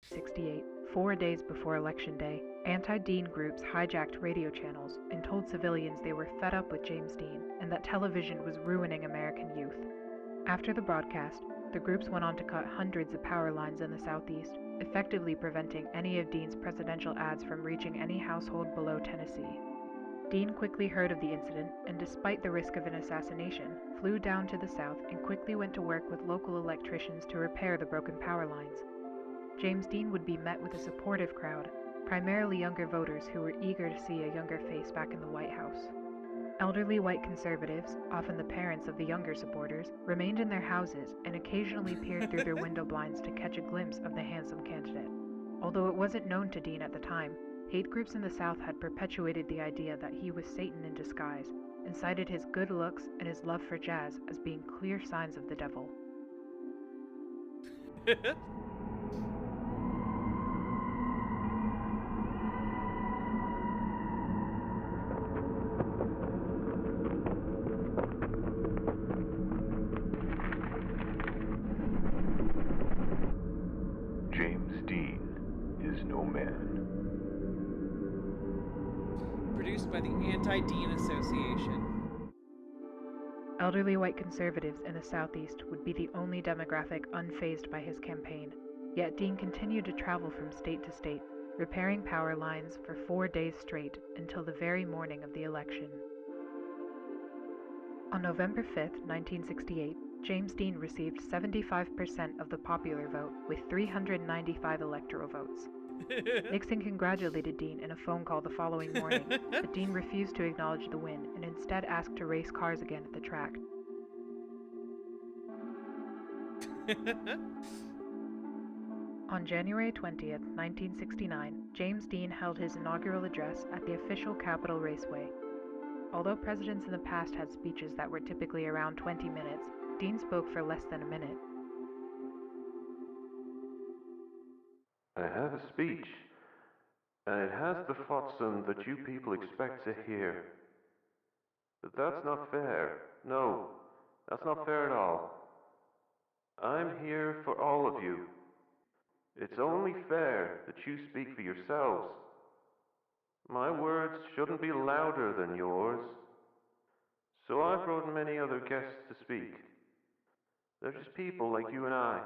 68, 4 days before Election Day, anti-Dean groups hijacked radio channels and told civilians they were fed up with James Dean and that television was ruining American youth. After the broadcast, the groups went on to cut hundreds of power lines in the southeast, effectively preventing any of Dean's presidential ads from reaching any household below Tennessee. Dean quickly heard of the incident and, despite the risk of an assassination, flew down to the south and quickly went to work with local electricians to repair the broken power lines. James Dean would be met with a supportive crowd, primarily younger voters who were eager to see a younger face back in the White House. Elderly white conservatives, often the parents of the younger supporters, remained in their houses and occasionally peered through their window blinds to catch a glimpse of the handsome candidate. Although it wasn't known to Dean at the time, hate groups in the South had perpetuated the idea that he was Satan in disguise, and cited his good looks and his love for jazz as being clear signs of the devil. James Dean is no man. Produced by the Anti-Dean Association. Elderly white conservatives in the Southeast would be the only demographic unfazed by his campaign, yet Dean continued to travel from state to state, repairing power lines for 4 days straight until the very morning of the election. On November 5th, 1968, James Dean received 75% of the popular vote with 395 electoral votes. Nixon congratulated Dean in a phone call the following morning, but Dean refused to acknowledge the win and instead asked to race cars again at the track. On January 20th, 1969, James Dean held his inaugural address at the official Capitol Raceway. Although presidents in the past had speeches that were typically around 20 minutes, Dean spoke for less than a minute. I have a speech, and it has the flotsam that you people expect to hear. But that's not fair. No, that's not fair at all. I'm here for all of you. It's only fair that you speak for yourselves. My words shouldn't be louder than yours. So I've brought many other guests to speak. They're just people like you and I.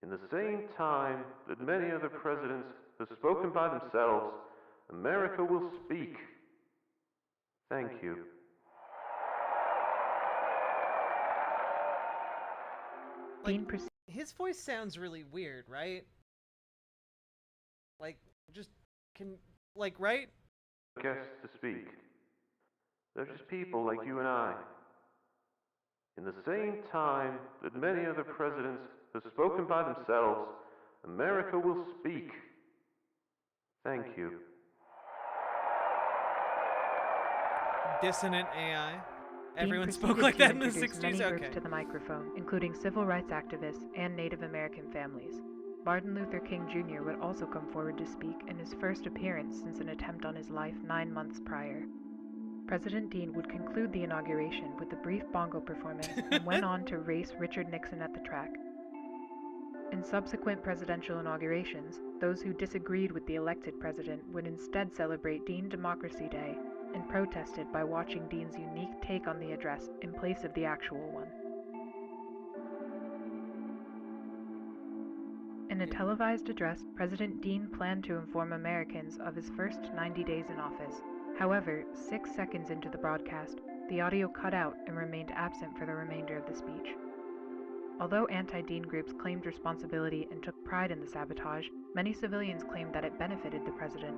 In the same time that many other presidents have spoken by themselves, America will speak. Thank you. Like, his voice sounds really weird, right? Like, just right? Guests to speak. They're just people like you and I. In the same time that many other presidents have spoken by themselves, America will speak. Thank you. Dissonant AI. Dean Everyone proceeded spoke like to that in the introduce 60s? many groups Okay. to the microphone, including civil rights activists and Native American families. Martin Luther King Jr. would also come forward to speak in his first appearance since an attempt on his life 9 months prior. President Dean would conclude the inauguration with a brief bongo performance and went on to race Richard Nixon at the track. In subsequent presidential inaugurations, those who disagreed with the elected president would instead celebrate Dean Democracy Day and protested by watching Dean's unique take on the address in place of the actual one. In a televised address, President Dean planned to inform Americans of his first 90 days in office. However, 6 seconds into the broadcast, the audio cut out and remained absent for the remainder of the speech. Although anti-Dean groups claimed responsibility and took pride in the sabotage, many civilians claimed that it benefited the president.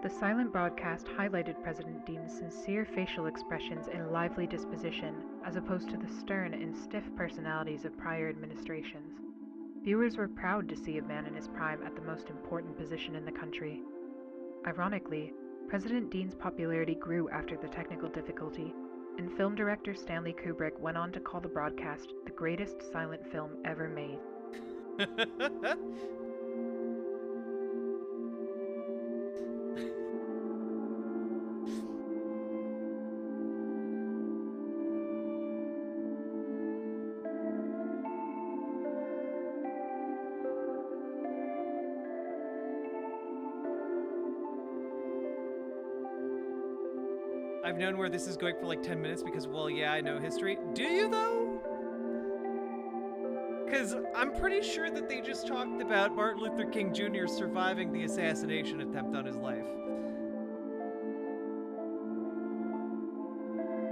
The silent broadcast highlighted President Dean's sincere facial expressions and lively disposition, as opposed to the stern and stiff personalities of prior administrations. Viewers were proud to see a man in his prime at the most important position in the country. Ironically, President Dean's popularity grew after the technical difficulty, and film director Stanley Kubrick went on to call the broadcast the greatest silent film ever made. I've known where this is going for like 10 minutes because, well, yeah, I know history. Do you, though? Because I'm pretty sure that they just talked about Martin Luther King Jr. surviving the assassination attempt on his life.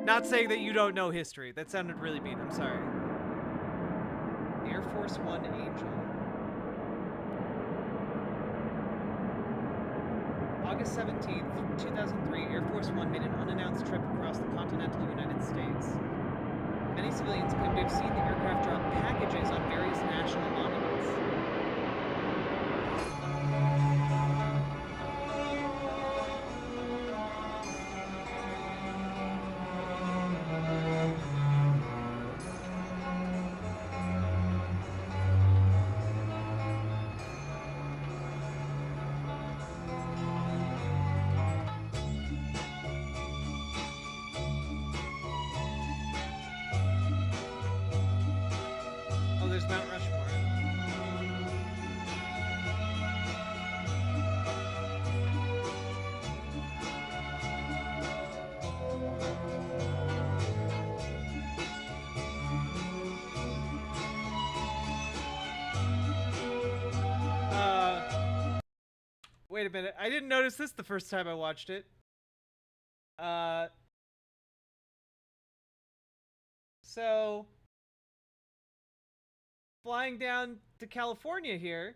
Not saying that you don't know history. That sounded really mean. I'm sorry. Air Force One Angel. August 17th, 2003, Air Force One made an unannounced trip across the continental United States. Many civilians claim to have seen the aircraft drop packages on various national monuments. Oh, there's Mount Rushmore. Wait a minute. I didn't notice this the first time I watched it. So flying down to California here.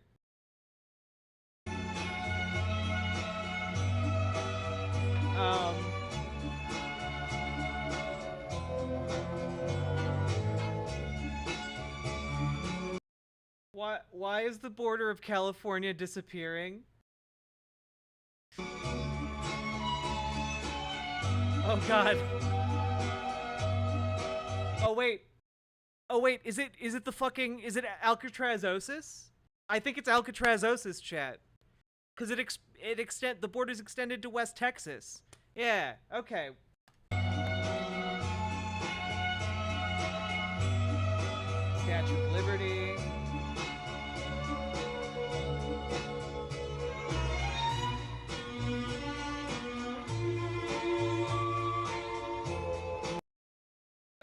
Why is the border of California disappearing? Oh god. Oh wait. Oh wait, is it Alcatrazosis? I think it's Alcatrazosis, chat. Cuz the border's extended to West Texas. Yeah, okay. Statue of Liberty.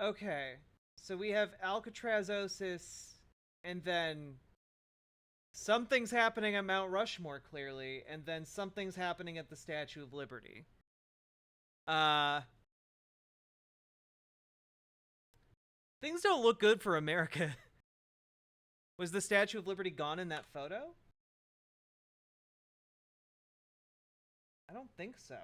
Okay, so we have Alcatrazosis, and then Something's happening at Mount Rushmore, clearly, and then something's happening at the Statue of Liberty. Things don't look good for America. Was the Statue of Liberty gone in that photo? I don't think so.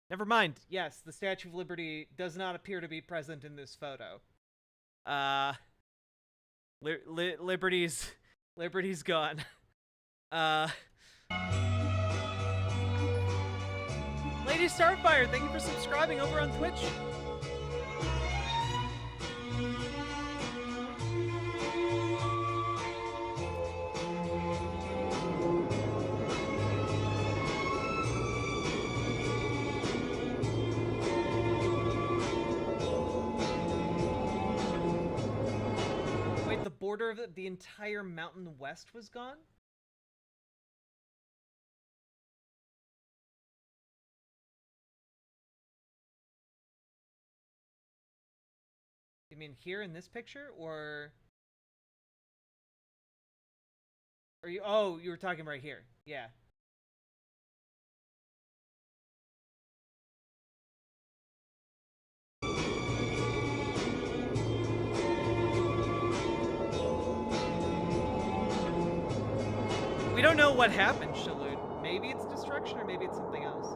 Never mind. Yes, the Statue of Liberty does not appear to be present in this photo. Liberty's gone. Lady Starfire, thank you for subscribing over on Twitch. Wait, the border of the entire Mountain West was gone? You mean here in this picture, or are you? Oh, you were talking right here. Yeah. We don't know what happened, Shalud. Maybe it's destruction, or maybe it's something else.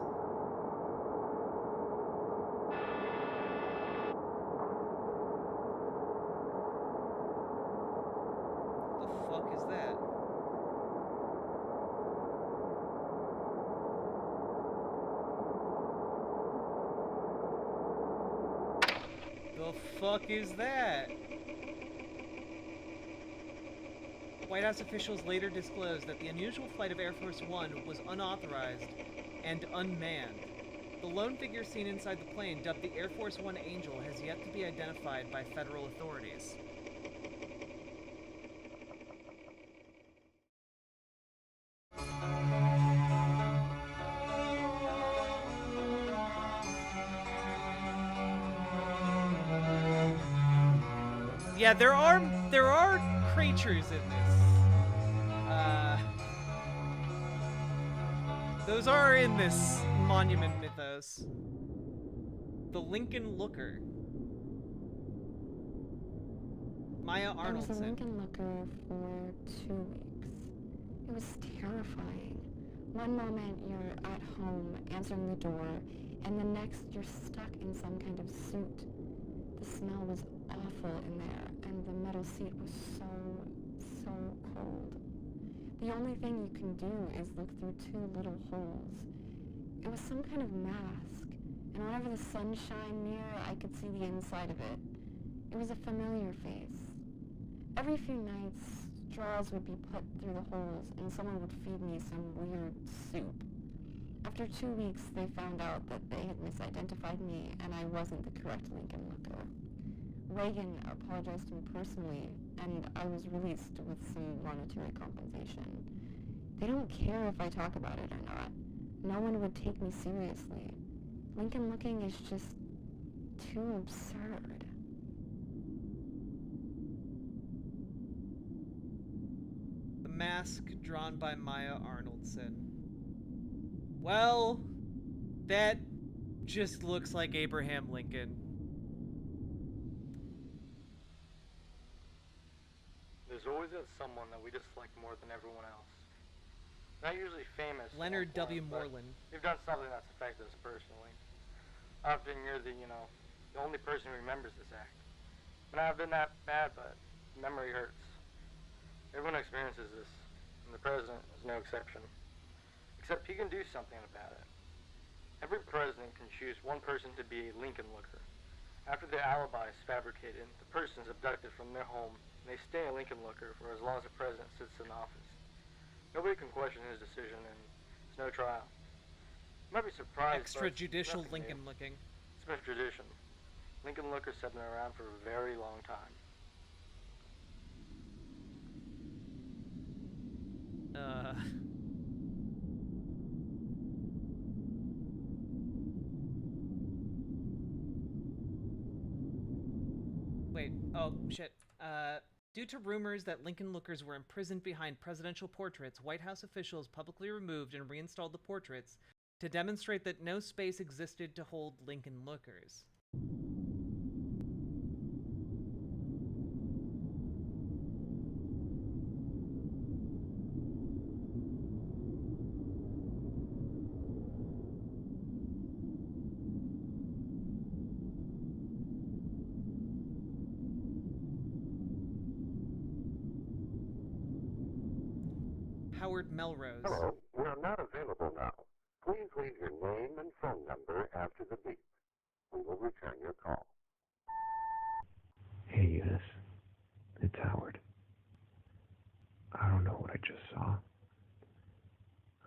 The fuck is that? White House officials later disclosed that the unusual flight of Air Force One was unauthorized and unmanned. The lone figure seen inside the plane, dubbed the Air Force One Angel, has yet to be identified by federal authorities. Yeah, there are creatures in this. Those are in this monument mythos. The Lincoln Looker. Maya Arnoldson. I was a Lincoln Looker for 2 weeks. It was terrifying. One moment you're at home answering the door, and the next you're stuck in some kind of suit. The smell was awful in there, and the metal seat was so cold. The only thing you can do is look through 2 little holes. It was some kind of mask, and whenever the sun shined near, I could see the inside of it. It was a familiar face. Every few nights, straws would be put through the holes, and someone would feed me some weird soup. After 2 weeks, they found out that they had misidentified me, and I wasn't the correct Lincoln Looker. Reagan apologized to me personally, and I was released with some monetary compensation. They don't care if I talk about it or not. No one would take me seriously. Lincoln looking is just too absurd. The mask drawn by Maya Arnoldson. Well, that just looks like Abraham Lincoln. There's always that someone that we dislike more than everyone else. Not usually famous. Leonard W. Moreland. You've done something that's affected us personally. Often you're the only person who remembers this act. And I've been that bad, but memory hurts. Everyone experiences this, and the president is no exception. Except he can do something about it. Every president can choose one person to be a Lincoln Looker. After their alibi is fabricated, the person is abducted from their home, and they stay a Lincoln Looker for as long as the president sits in office. Nobody can question his decision, and there's no trial. You might be surprised. Extrajudicial Lincoln looking. It's been a tradition. Lincoln Lookers have been around for a very long time. wait. Oh, shit. Due to rumors that Lincoln lookers were imprisoned behind presidential portraits, White House officials publicly removed and reinstalled the portraits to demonstrate that no space existed to hold Lincoln lookers. Howard Melrose. Hello, we are not available now. Please leave your name and phone number after the beep. We will return your call. Hey, Eunice. It's Howard. I don't know what I just saw.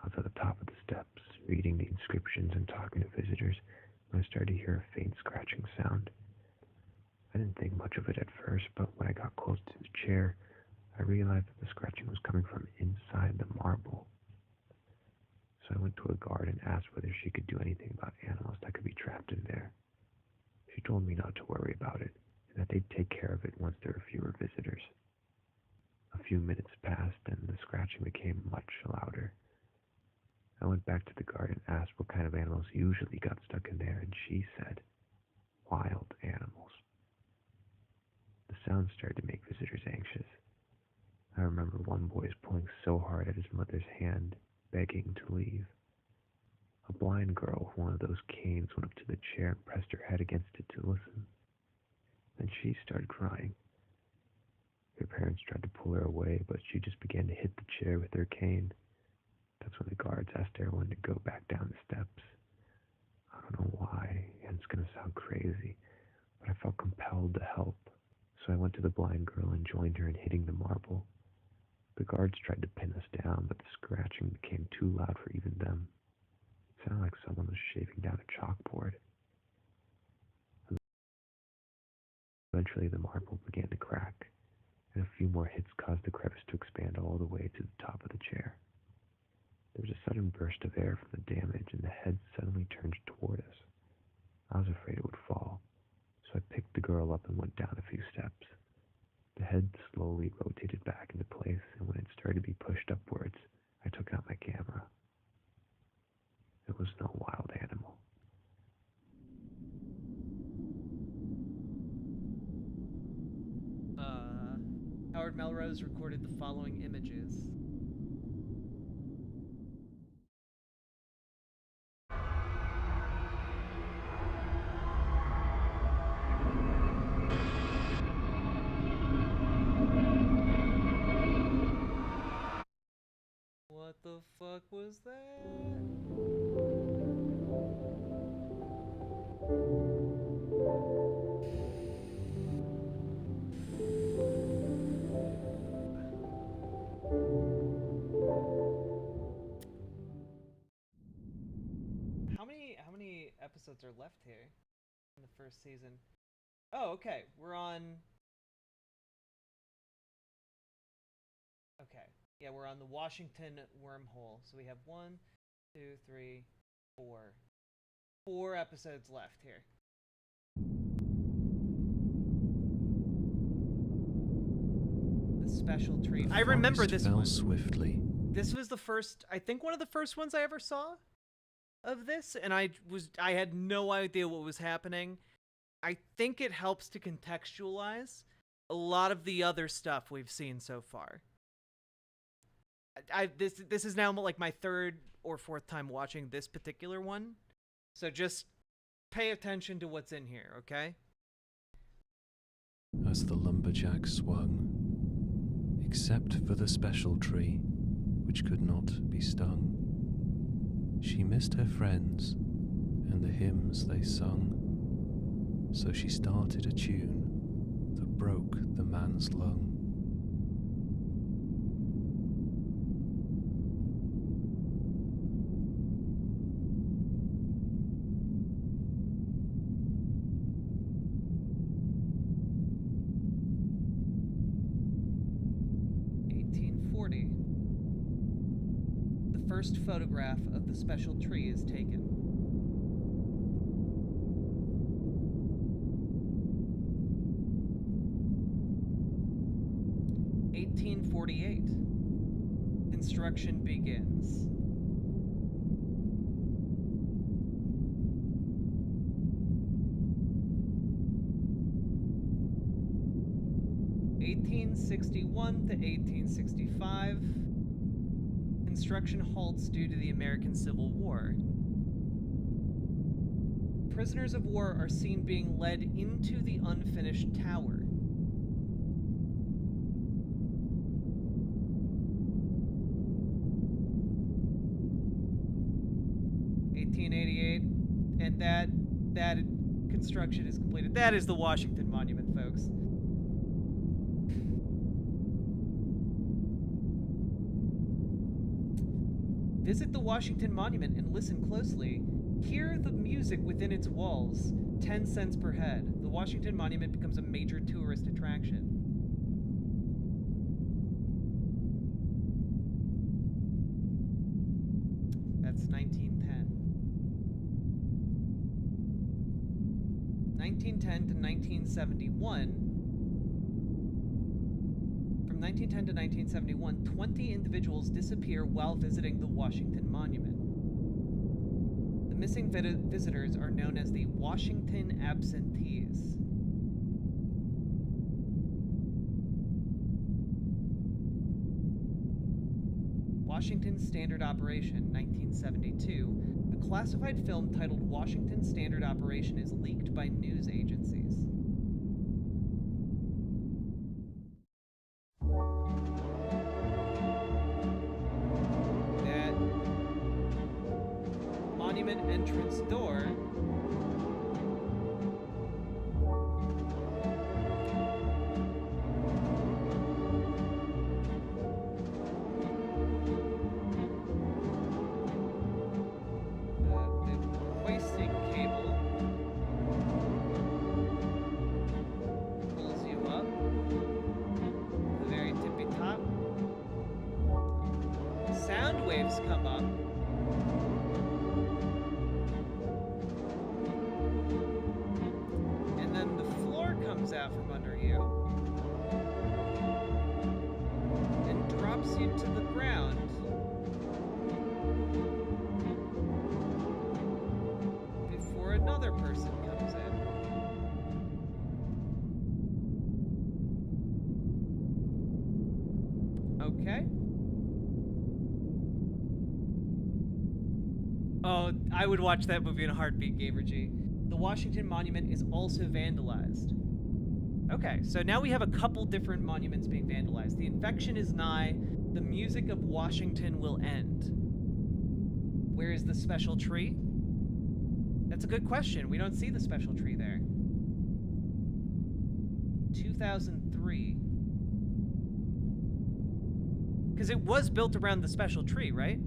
I was at the top of the steps, reading the inscriptions and talking to visitors, when I started to hear a faint scratching sound. I didn't think much of it at first, but when I got close to the chair, I realized that the scratching was coming from inside the marble. So I went to a guard and asked whether she could do anything about animals that could be trapped in there. She told me not to worry about it, and that they'd take care of it once there were fewer visitors. A few minutes passed, and the scratching became much louder. I went back to the guard and asked what kind of animals usually got stuck in there, and she said, wild animals. The sound started to make visitors anxious. I remember one boy pulling so hard at his mother's hand, begging to leave. A blind girl with one of those canes went up to the chair and pressed her head against it to listen. Then she started crying. Her parents tried to pull her away, but she just began to hit the chair with her cane. That's when the guards asked everyone to go back down the steps. I don't know why, and it's going to sound crazy, but I felt compelled to help. So I went to the blind girl and joined her in hitting the marble. The guards tried to pin us down, but the scratching became too loud for even them. It sounded like someone was shaving down a chalkboard. Eventually the marble began to crack, and a few more hits caused the crevice to expand all the way to the top of the chair. There was a sudden burst of air from the damage, and the head suddenly turned toward us. I was afraid it would fall, so I picked the girl up and went down a few steps. The head slowly rotated back into place, and when it started to be pushed upwards, I took out my camera. It was no wild animal. Howard Melrose recorded the following images. What the fuck was that? How many episodes are left here in the first season? Oh, okay. We're on. Okay. Yeah, we're on the Washington wormhole. So we have 1, 2, 3, 4. 4 episodes left here. The special tree. I remember this one. Swiftly. This was the first, I think one of the first ones I ever saw of this, and I had no idea what was happening. I think it helps to contextualize a lot of the other stuff we've seen so far. This is now like my 3rd or 4th time watching this particular one, so just pay attention to what's in here, okay? As the lumberjack swung, except for the special tree, which could not be stung, she missed her friends and the hymns they sung, so she started a tune that broke the man's lung. First photograph of the special tree is taken. 1848. Construction begins. (1861 to 1865). Construction halts due to the American Civil War. Prisoners of war are seen being led into the unfinished tower. (1888), and that construction is completed. That is the Washington Monument, folks. Visit the Washington Monument and listen closely. Hear the music within its walls. 10 cents per head. The Washington Monument becomes a major tourist attraction. That's 1910. 1910 to 1971. From 1910 to 1971, 20 individuals disappear while visiting the Washington Monument. The missing visitors are known as the Washington absentees. Washington Standard Operation, 1972. A classified film titled Washington Standard Operation is leaked by news agencies. That monument entrance door come up. And then the floor comes out from under you and drops you to the ground. Before another person comes in. Okay. Oh, I would watch that movie in a heartbeat, Gamer G. The Washington Monument is also vandalized. Okay, so now we have a couple different monuments being vandalized. The infection is nigh. The music of Washington will end. Where is the special tree? That's a good question. We don't see the special tree there. 2003. Because it was built around the special tree, right?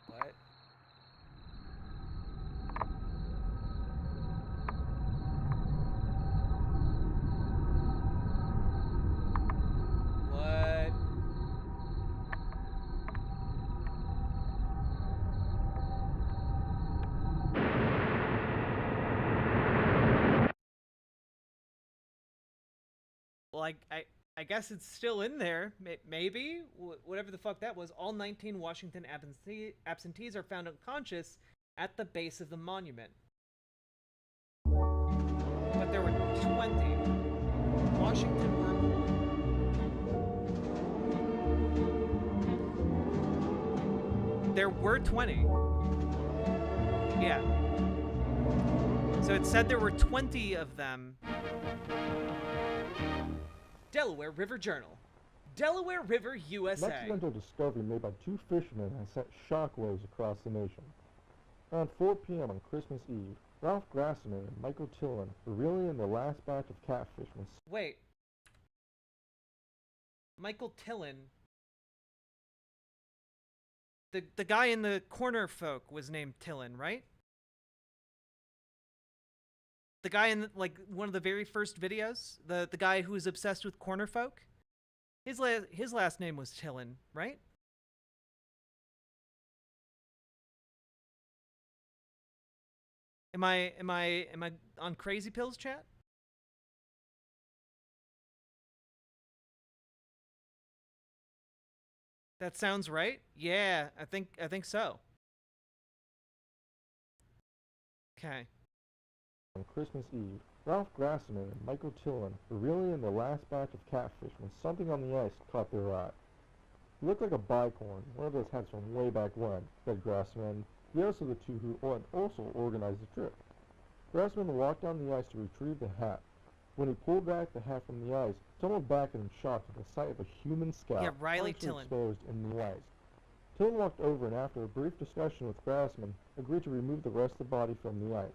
What? What? Well, I guess it's still in there. Maybe? Whatever the fuck that was. All 19 Washington absentees are found unconscious at the base of the monument. But there were 20. Washington wormhole. There were 20. Yeah. So it said there were 20 of them. Delaware River Journal. Delaware River, USA. An accidental discovery made by two fishermen has sent shockwaves across the nation. Around 4 p.m. on Christmas Eve, Ralph Grassamer and Michael Tillin were reeling in the last batch of catfish when... Wait. Michael Tillin. The guy in the corner folk was named Tillin, right? The guy in, like, one of the very first videos? The guy who was obsessed with corner folk? His last name was Tillin, right? Am I on crazy pills, chat? That sounds right. Yeah, I think so. Okay. On Christmas Eve, Ralph Grassman and Michael Tillin were reeling in the last batch of catfish when something on the ice caught their eye. He looked like a bicorn, one of those hats from way back when, said Grassman, the others of the two who had also organized the trip. Grassman walked down the ice to retrieve the hat. When he pulled back the hat from the ice, tumbled back in shock at the sight of a human scalp, Yeah, Riley partially Tillin. exposed in the ice. Tillin walked over and after a brief discussion with Grassman, agreed to remove the rest of the body from the ice.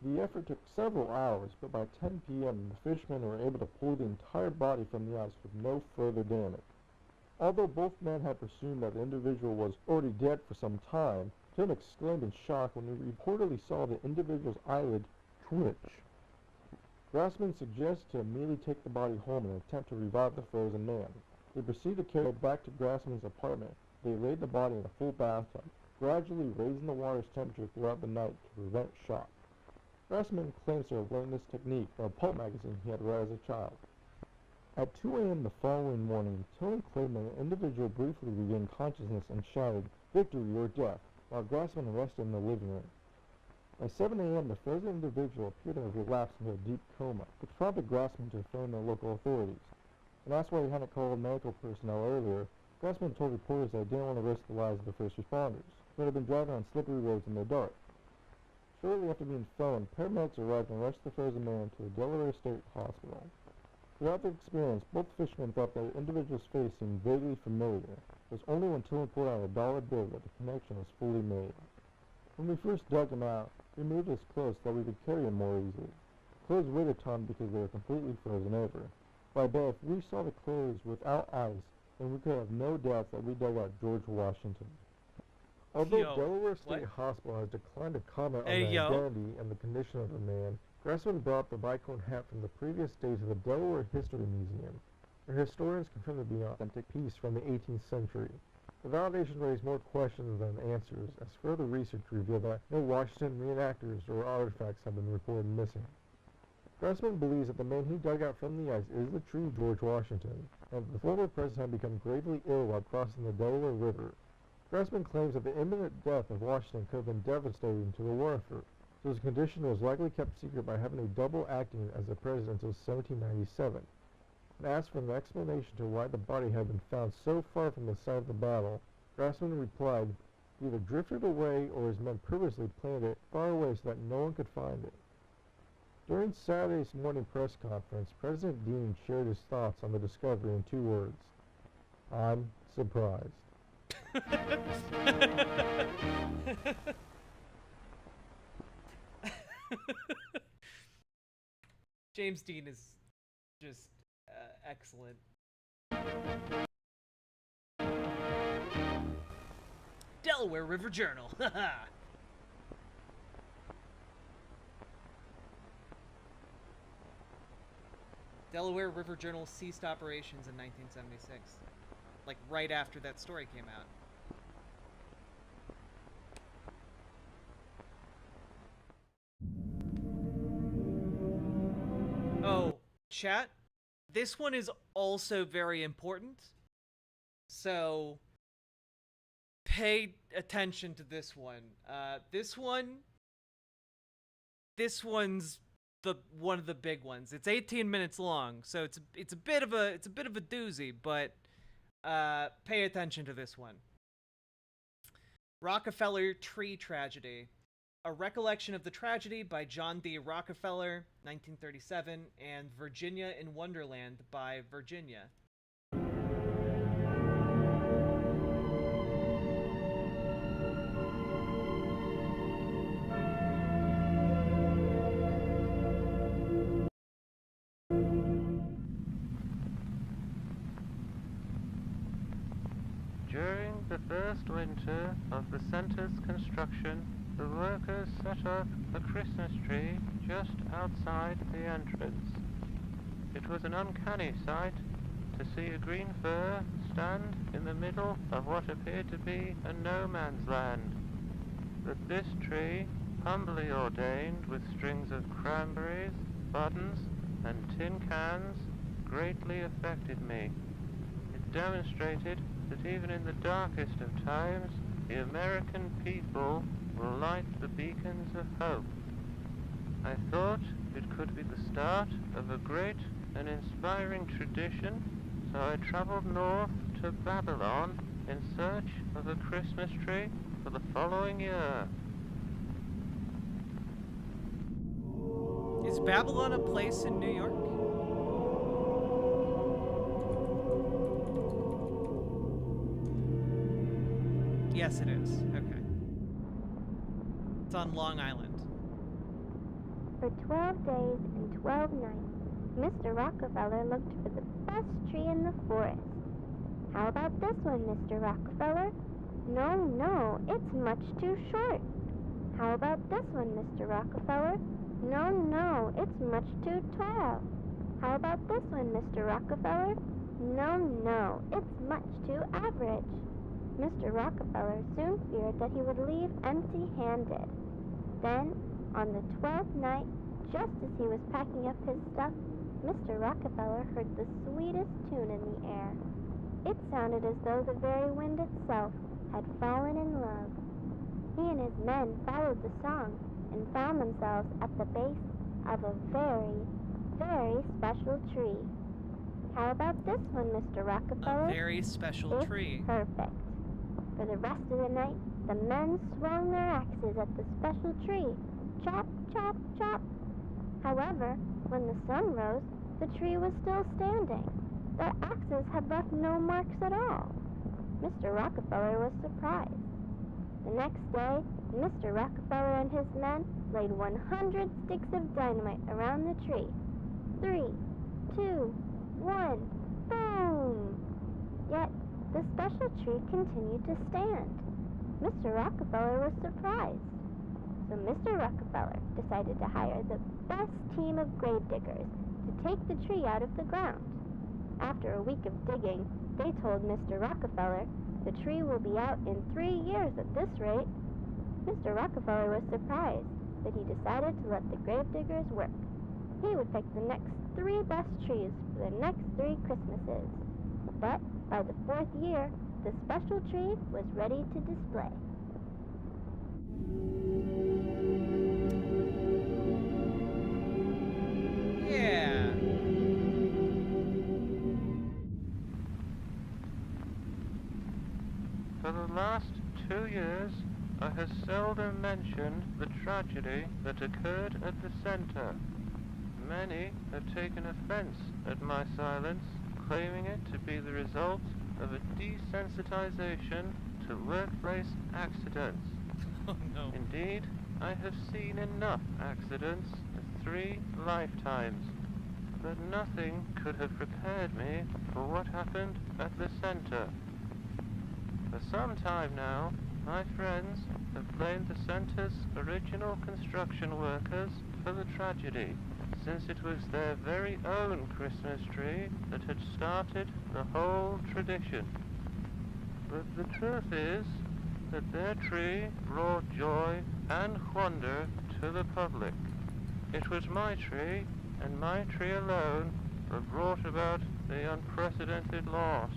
The effort took several hours, but by 10 p.m. the fishermen were able to pull the entire body from the ice with no further damage. Although both men had presumed that the individual was already dead for some time, Tillin exclaimed in shock when he reportedly saw the individual's eyelid twitch. Grassman suggested to immediately take the body home and attempt to revive the frozen man. They proceeded to carry it back to Grassman's apartment. They laid the body in a full bathtub, gradually raising the water's temperature throughout the night to prevent shock. Grassman claims to have learned this technique from a pulp magazine he had read as a child. At 2 a.m. the following morning, Tillin claimed that an individual briefly regained consciousness and shouted, "Victory or death," while Grassman rested in the living room. By 7 a.m. the frozen individual appeared to have relapsed into a deep coma, which prompted Grassman to phone the local authorities. And that's why he hadn't called medical personnel earlier. Grassman told reporters that he didn't want to risk the lives of the first responders, who had been driving on slippery roads in the dark. Shortly after being phoned, paramedics arrived and rushed the frozen man to the Delaware State Hospital. Throughout their experience, both fishermen thought the individual's face seemed vaguely familiar. It was only when Tillin pulled out a dollar bill that the connection was fully made. When we first dug him out, we moved his clothes so that we could carry him more easily. The clothes weighed a ton because they were completely frozen over. By then, if we saw the clothes without ice, then we could have no doubt that we dug out George Washington. Although Delaware State Hospital has declined to comment on the identity and the condition of the man, Grassman brought the bicorn hat from the previous day to the Delaware History Museum, where historians confirm to be an authentic piece from the 18th century. The validation raised more questions than answers, as further research revealed that no Washington reenactors or artifacts have been reported missing. Grassman believes that the man he dug out from the ice is the true George Washington, and that the former president had become gravely ill while crossing the Delaware River. Grassman claims that the imminent death of Washington could have been devastating to the war effort, so his condition was likely kept secret by having a double acting as the president until 1797. And asked for an explanation to why the body had been found so far from the site of the battle, Grassman replied, "He either drifted away or his men purposely planted it far away so that no one could find it." During Saturday's morning press conference, President Dean shared his thoughts on the discovery in 2 words: "I'm surprised." James Dean is just excellent. Delaware River Journal. Delaware River Journal ceased operations in 1976, like right after that story came out. Oh, chat, this one is also very important, so pay attention to this one. This one's one of the big ones. It's 18 minutes long, so it's a bit of a doozy, but pay attention to this one. Rockefeller Tree Tragedy. A Recollection of the Tragedy by John D. Rockefeller, 1937, and Virginia in Wonderland by Virginia. During the first winter of the center's construction, the workers set up a Christmas tree just outside the entrance. It was an uncanny sight, to see a green fir stand in the middle of what appeared to be a no man's land. But this tree, humbly ordained with strings of cranberries, buttons, and tin cans, greatly affected me. It demonstrated that even in the darkest of times, the American people will light the beacons of hope. I thought it could be the start of a great and inspiring tradition, so I traveled north to Babylon in search of a Christmas tree for the following year. Is Babylon a place in New York? Yes, it is. Okay. It's on Long Island. For 12 days and 12 nights, Mr. Rockefeller looked for the best tree in the forest. How about this one, Mr. Rockefeller? No, no, it's much too short. How about this one, Mr. Rockefeller? No, no, it's much too tall. How about this one, Mr. Rockefeller? No, no, it's much too average. Mr. Rockefeller soon feared that he would leave empty-handed. Then, on the 12th night, just as he was packing up his stuff, Mr. Rockefeller heard the sweetest tune in the air. It sounded as though the very wind itself had fallen in love. He and his men followed the song and found themselves at the base of a very, very special tree. How about this one, Mr. Rockefeller? A very special It's tree. perfect. For the rest of the night, the men swung their axes at the special tree. Chop, chop, chop. However, when the sun rose, the tree was still standing. Their axes had left no marks at all. Mr. Rockefeller was surprised. The next day, Mr. Rockefeller and his men laid 100 sticks of dynamite around the tree. 3, 2, 1, boom! Yet, the special tree continued to stand. Mr. Rockefeller was surprised. So Mr. Rockefeller decided to hire the best team of grave diggers to take the tree out of the ground. After a week of digging, they told Mr. Rockefeller the tree will be out in 3 years at this rate. Mr. Rockefeller was surprised, but he decided to let the grave diggers work. He would pick the next 3 best trees for the next 3 Christmases. But by the 4th year, the special tree was ready to display. Yeah. For the last 2 years, I have seldom mentioned the tragedy that occurred at the center. Many have taken offense at my silence, claiming it to be the result of a desensitization to workplace accidents. Oh no. Indeed, I have seen enough accidents in 3 lifetimes, but nothing could have prepared me for what happened at the center. For some time now, my friends have blamed the center's original construction workers for the tragedy, since it was their very own Christmas tree that had started the whole tradition. But the truth is that their tree brought joy and wonder to the public. It was my tree, and my tree alone, that brought about the unprecedented loss.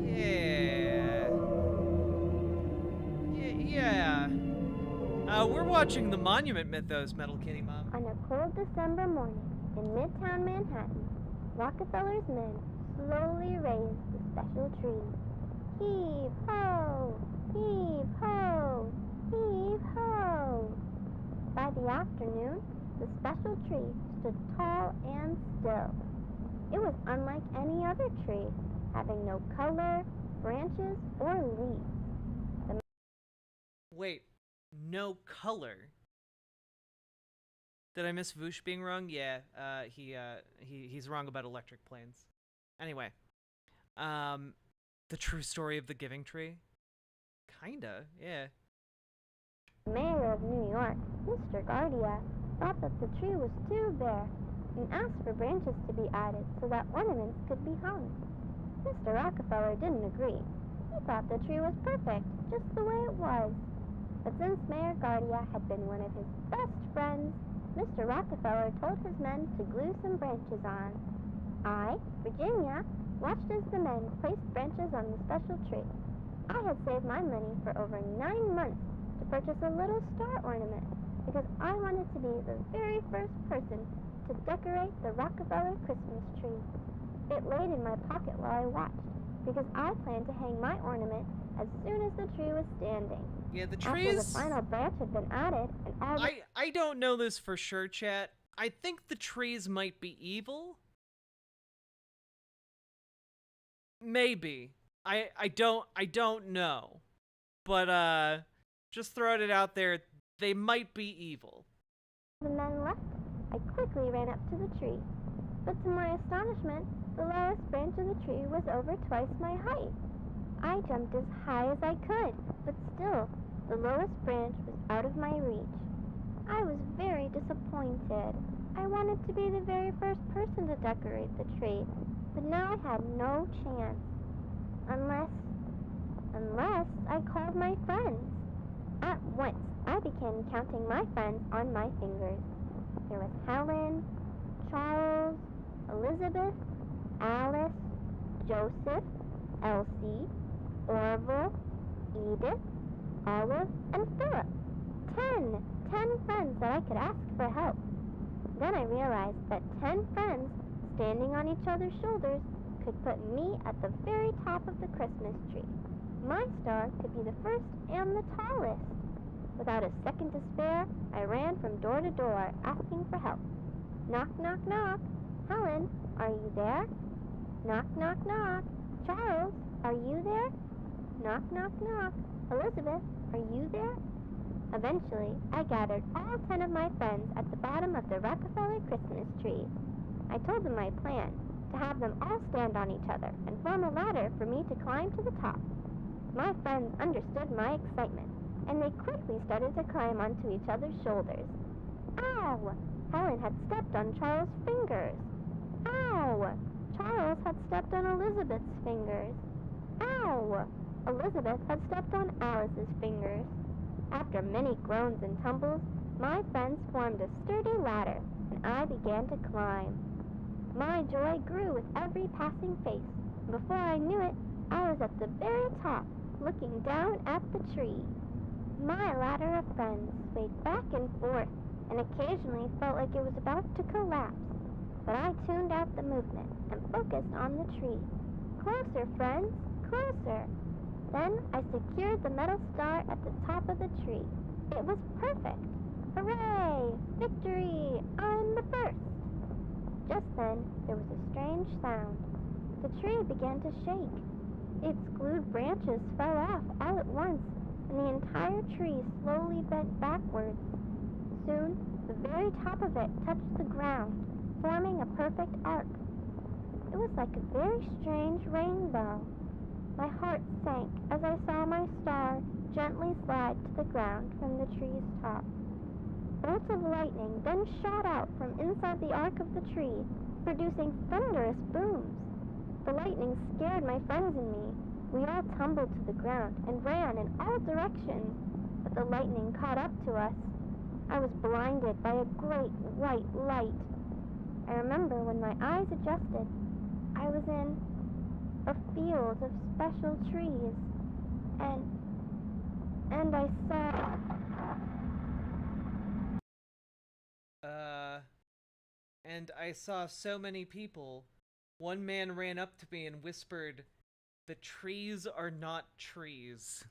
Yeah. We're watching the Monument Mythos, Metal Kitty Mom. On a cold December morning in Midtown Manhattan, Rockefeller's men slowly raised the special tree. Heave ho! Heave ho! Heave ho! By the afternoon, the special tree stood tall and still. It was unlike any other tree, having no color, branches, or leaves. Wait, no color. Did I miss VAUSH being wrong? Yeah, he's wrong about electric planes. Anyway, the true story of the Giving Tree? Kinda, yeah. The mayor of New York, Mr. Guardia, thought that the tree was too bare and asked for branches to be added so that ornaments could be hung. Mr. Rockefeller didn't agree. He thought the tree was perfect, just the way it was. But since Mayor Guardia had been one of his best friends, Mr. Rockefeller told his men to glue some branches on. I, Virginia, watched as the men placed branches on the special tree. I had saved my money for over 9 months to purchase a little star ornament because I wanted to be the very first person to decorate the Rockefeller Christmas tree. It laid in my pocket while I watched because I planned to hang my ornament as soon as the tree was standing. Yeah, the After trees... the final branch had been added and all the... I don't know this for sure, chat. I think the trees might be evil. Maybe. I don't know. But just throwing it out there, they might be evil. The men left. I quickly ran up to the tree. But to my astonishment, the lowest branch of the tree was over twice my height. I jumped as high as I could, but still, the lowest branch was out of my reach. I was very disappointed. I wanted to be the very first person to decorate the tree, but now I had no chance. Unless I called my friends. At once, I began counting my friends on my fingers. There was Helen, Charles, Elizabeth, Alice, Joseph, Elsie, Orville, Edith, Olive, and Philip. 10 friends that I could ask for help. Then I realized that 10 friends standing on each other's shoulders could put me at the very top of the Christmas tree. My star could be the first and the tallest. Without a second to spare, I ran from door to door asking for help. Knock, knock, knock. Helen, are you there? Knock, knock, knock. Charles, are you there? Knock, knock, knock. Elizabeth, are you there? Eventually, I gathered all 10 of my friends at the bottom of the Rockefeller Christmas tree. I told them my plan, to have them all stand on each other and form a ladder for me to climb to the top. My friends understood my excitement, and they quickly started to climb onto each other's shoulders. Ow! Helen had stepped on Charles' fingers. Ow! Charles had stepped on Elizabeth's fingers. Ow! Elizabeth had stepped on Alice's fingers. After many groans and tumbles, my friends formed a sturdy ladder, and I began to climb. My joy grew with every passing face, and before I knew it, I was at the very top, looking down at the tree. My ladder of friends swayed back and forth, and occasionally felt like it was about to collapse. But I tuned out the movement and focused on the tree. Closer, friends, closer. Then I secured the metal star at the top of the tree. It was perfect. Hooray! Victory! I'm the first! Just then, there was a strange sound. The tree began to shake. Its glued branches fell off all at once, and the entire tree slowly bent backwards. Soon, the very top of it touched the ground, forming a perfect arc. It was like a very strange rainbow. My heart sank as I saw my star gently slide to the ground from the tree's top. Bolts of lightning then shot out from inside the arc of the tree, producing thunderous booms. The lightning scared my friends and me. We all tumbled to the ground and ran in all directions, but the lightning caught up to us. I was blinded by a great white light. I remember when my eyes adjusted, I was in a field of special trees, and I saw... And I saw so many people. One man ran up to me and whispered, "The trees are not trees."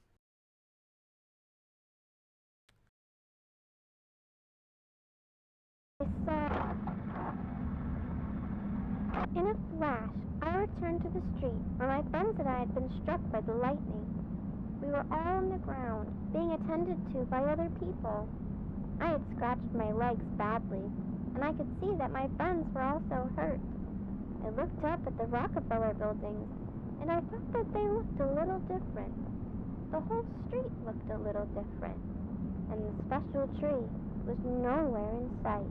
In a flash, I returned to the street where my friends and I had been struck by the lightning. We were all on the ground, being attended to by other people. I had scratched my legs badly, and I could see that my friends were also hurt. I looked up at the Rockefeller buildings, and I thought that they looked a little different. The whole street looked a little different, and the special tree was nowhere in sight.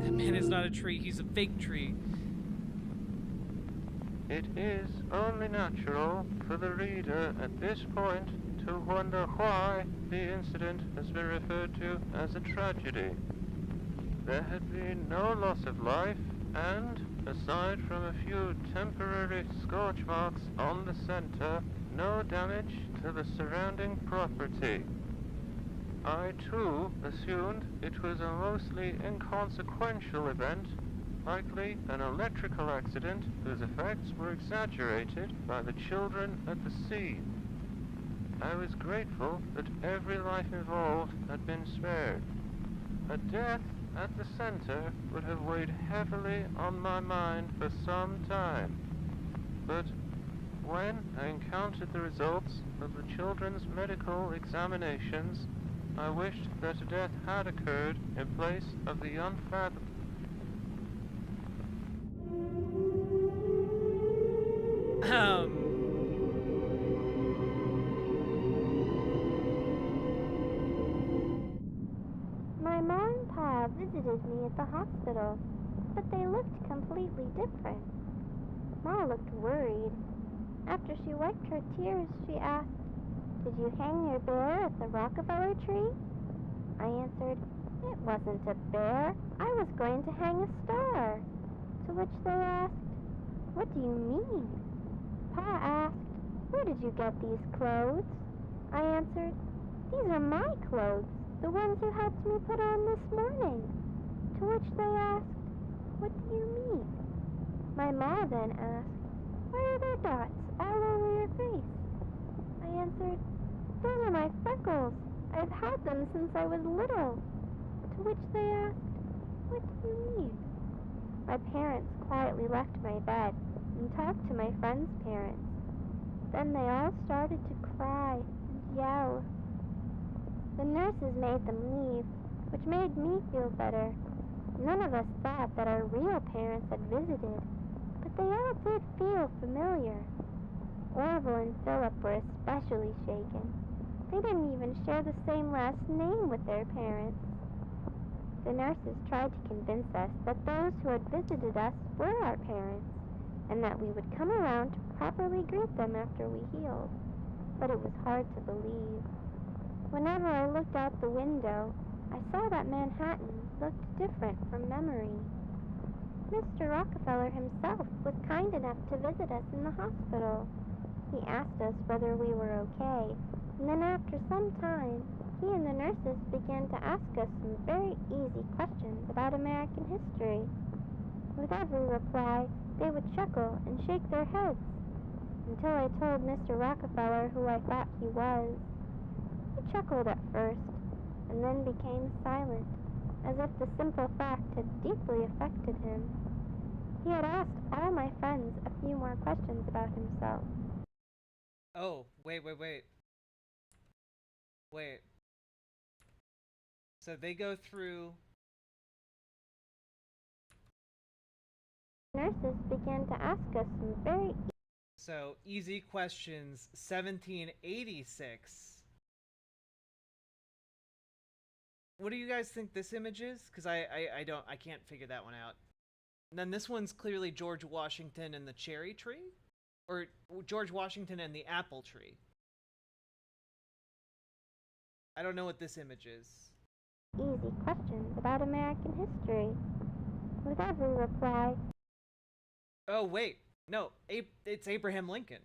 That man is not a tree, he's a fake tree. It is only natural for the reader at this point to wonder why the incident has been referred to as a tragedy. There had been no loss of life, and, aside from a few temporary scorch marks on the center, no damage to the surrounding property. I, too, assumed it was a mostly inconsequential event, likely an electrical accident whose effects were exaggerated by the children at the scene. I was grateful that every life involved had been spared. A death at the center would have weighed heavily on my mind for some time. But when I encountered the results of the children's medical examinations, I wished that a death had occurred in place of the unfathomable. My mom and Pa visited me at the hospital, but they looked completely different. Ma looked worried. After she wiped her tears, she asked, "Did you hang your bear at the Rockefeller tree?" I answered, "It wasn't a bear. I was going to hang a star." To which they asked, "What do you mean?" Pa asked, "Where did you get these clothes?" I answered, "These are my clothes, the ones you helped me put on this morning." To which they asked, "What do you mean?" My ma then asked, "Why are there dots all over your face?" I answered, "Those are my freckles. I've had them since I was little." To which they asked, "What do you mean?" My parents quietly left my bed and talked to my friends' parents. Then they all started to cry and yell. The nurses made them leave, which made me feel better. None of us thought that our real parents had visited, but they all did feel familiar. Orville and Philip were especially shaken. They didn't even share the same last name with their parents. The nurses tried to convince us that those who had visited us were our parents, and that we would come around to properly greet them after we healed. But it was hard to believe. Whenever I looked out the window, I saw that Manhattan looked different from memory. Mr. Rockefeller himself was kind enough to visit us in the hospital. He asked us whether we were okay, and then after some time, he and the nurses began to ask us some very easy questions about American history. With every reply, they would chuckle and shake their heads, until I told Mr. Rockefeller who I thought he was. He chuckled at first, and then became silent, as if the simple fact had deeply affected him. He had asked all my friends a few more questions about himself. Oh, wait. So they go through... Nurses began to ask us some very... So, easy questions, 1786. What do you guys think this image is? Because I can't figure that one out. And then this one's clearly George Washington and the cherry tree? Or George Washington and the apple tree? I don't know what this image is. Easy questions about American history. With every reply... Oh, wait. No, it's Abraham Lincoln.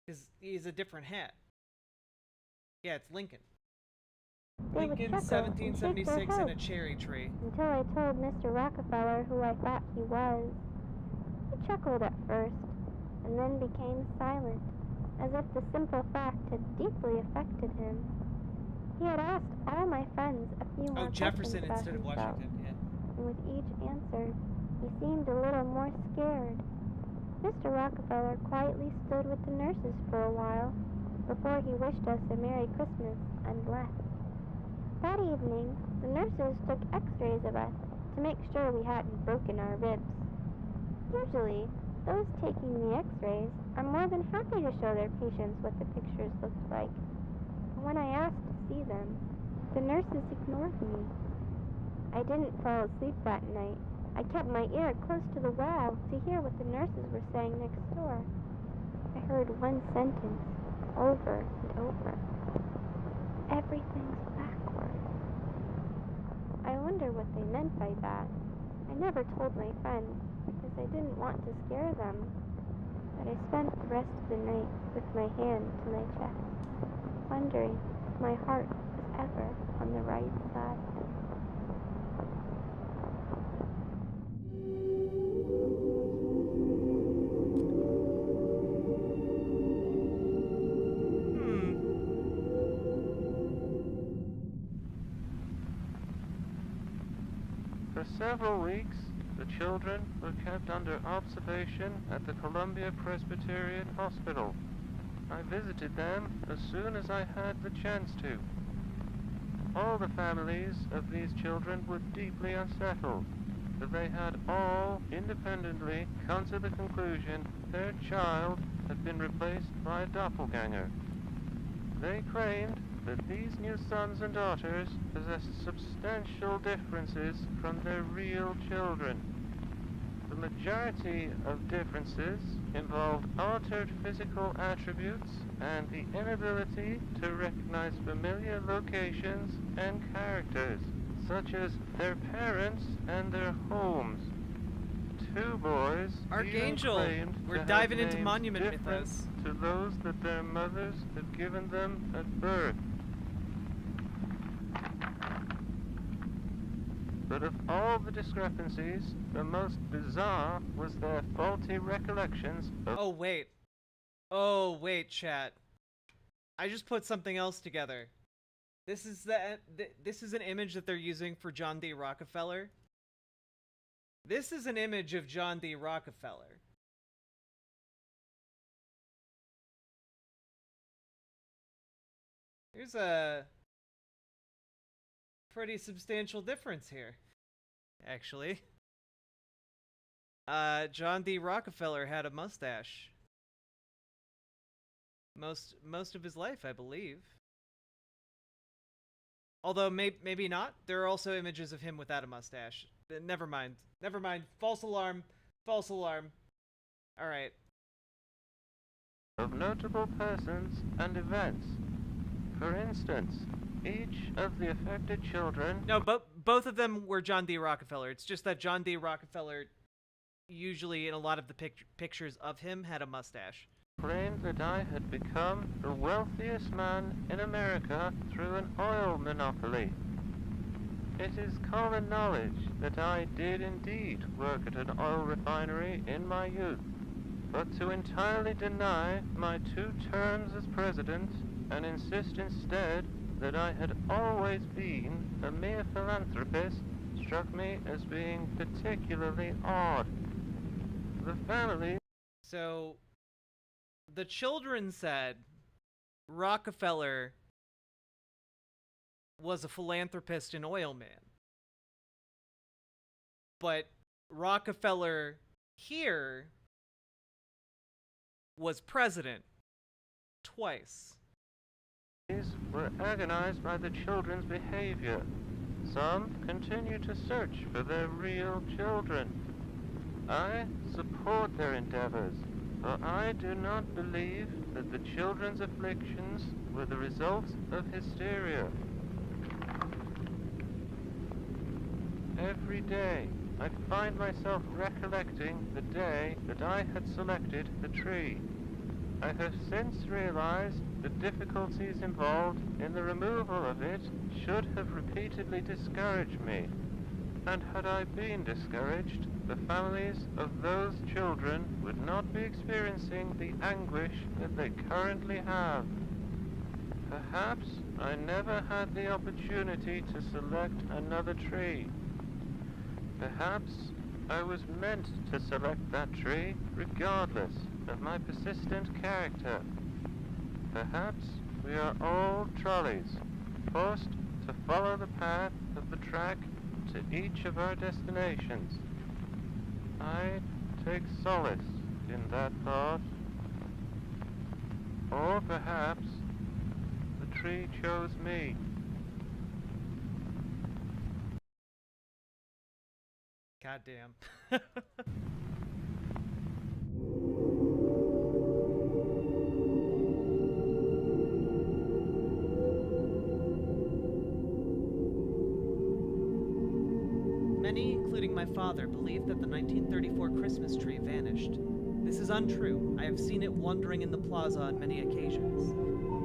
Because he's a different hat. Yeah, it's Lincoln. Lincoln, 1776, and a cherry tree. Until I told Mr. Rockefeller who I thought he was. He chuckled at first, and then became silent, as if the simple fact had deeply affected him. He had asked all my friends a few more Jefferson questions about instead of himself, Washington, yeah. and with each answer, he seemed a little more scared. Mr. Rockefeller quietly stood with the nurses for a while, before he wished us a Merry Christmas and left. That evening, the nurses took x-rays of us to make sure we hadn't broken our ribs. Usually, those taking the x-rays are more than happy to show their patients what the pictures looked like. But when I asked to see them, the nurses ignored me. I didn't fall asleep that night. I kept my ear close to the wall to hear what the nurses were saying next door. I heard one sentence over and over. Everything's backward. I wonder what they meant by that. I never told my friends because I didn't want to scare them. But I spent the rest of the night with my hand to my chest, wondering if my heart was ever on the right side. For several weeks, the children were kept under observation at the Columbia Presbyterian Hospital. I visited them as soon as I had the chance to. All the families of these children were deeply unsettled, for they had all independently come to the conclusion their child had been replaced by a doppelganger. They claimed that these new sons and daughters possessed substantial differences from their real children. The majority of differences involved altered physical attributes and the inability to recognize familiar locations and characters, such as their parents and their homes. Two boys Archangel, even claimed we're to diving have into names monument different mythos. to those that their mothers had given them at birth. But of all the discrepancies, the most bizarre was their faulty recollections of— Oh wait, chat. I just put something else together. This is this is an image that they're using for John D. Rockefeller. This is an image of John D. Rockefeller. There's a pretty substantial difference here, actually. John D. Rockefeller had a mustache. Most of his life, I believe. Although maybe not. There are also images of him without a mustache. Never mind. Never mind. False alarm. False alarm. All right. Of notable persons and events. For instance, each of the affected children— No, both of them were John D. Rockefeller. It's just that John D. Rockefeller, usually in a lot of the pictures of him, had a mustache. Claimed that I had become the wealthiest man in America through an oil monopoly. It is common knowledge that I did indeed work at an oil refinery in my youth, but to entirely deny my 2 terms as president and insist instead that I had always been a mere philanthropist struck me as being particularly odd. The family— So, the children said Rockefeller was a philanthropist and oil man. But Rockefeller here was president twice. were agonized by the children's behavior. Some continue to search for their real children. I support their endeavors, for I do not believe that the children's afflictions were the result of hysteria. Every day, I find myself recollecting the day that I had selected the tree. I have since realized the difficulties involved in the removal of it should have repeatedly discouraged me. And had I been discouraged, the families of those children would not be experiencing the anguish that they currently have. Perhaps I never had the opportunity to select another tree. Perhaps I was meant to select that tree regardless of my persistent character. Perhaps we are all trolleys, forced to follow the path of the track to each of our destinations. I take solace in that thought. Or perhaps the tree chose me. Goddamn. Many, including my father, believe that the 1934 Christmas tree vanished. This is untrue. I have seen it wandering in the plaza on many occasions,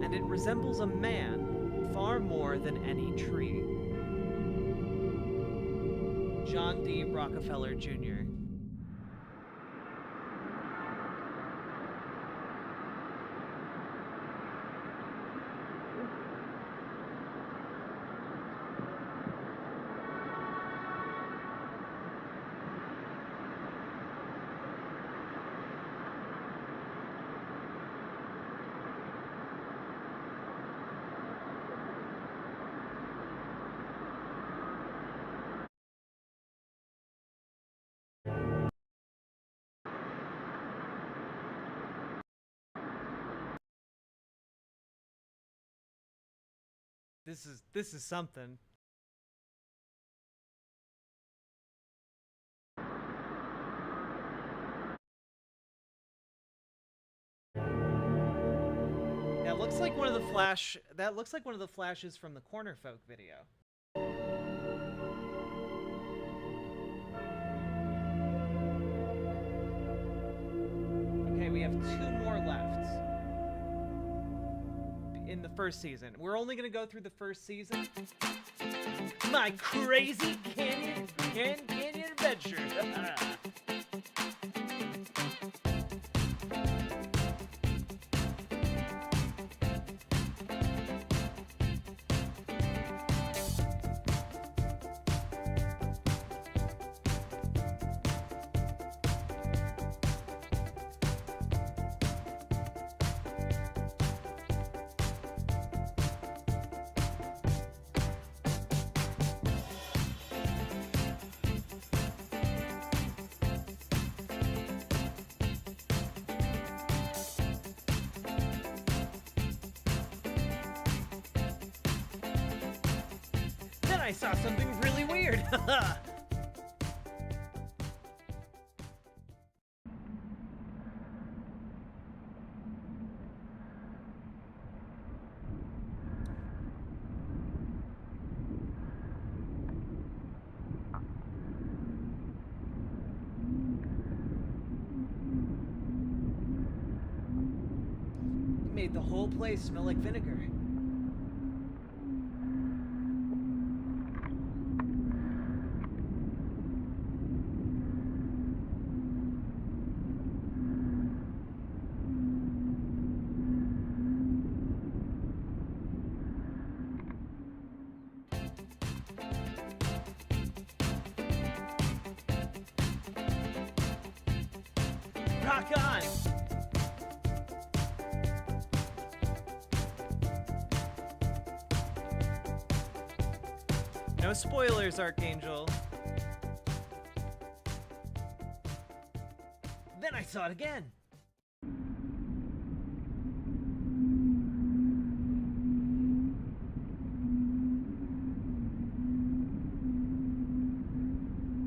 and it resembles a man far more than any tree. John D. Rockefeller, Jr. This is something. That looks like one of the flashes from the Corner Folk video. Okay, we have 2 more left in the first season. We're only gonna go through the first season. My crazy canyon adventure. I saw something really weird. Made the whole place smell like vinegar. Rock on! No spoilers, Archangel. Then I saw it again.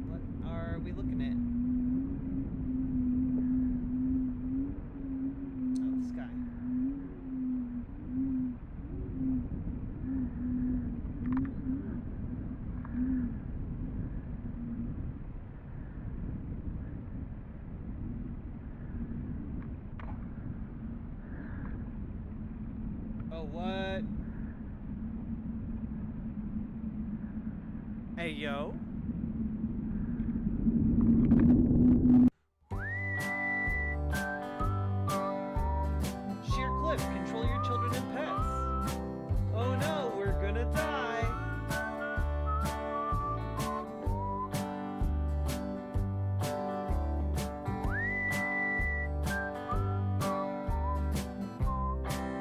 What are we looking at? Oh, the sky. Oh, what? Hey, yo. Sheer cliff, control your children and pets. Oh no, we're gonna die.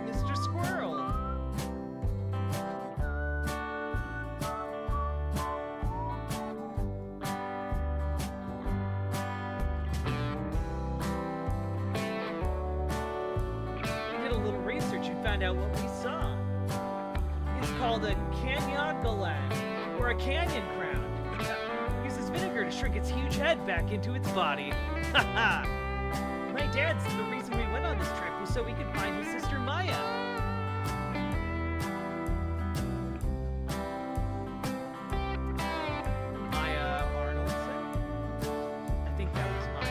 Mr. Squirrel. found out what we saw. It's called a canyon galan, or a canyon crown. Uses vinegar to shrink its huge head back into its body. Haha! My dad said the reason we went on this trip was so we could find his sister Maya. Maya Arnoldson? I think that was Maya.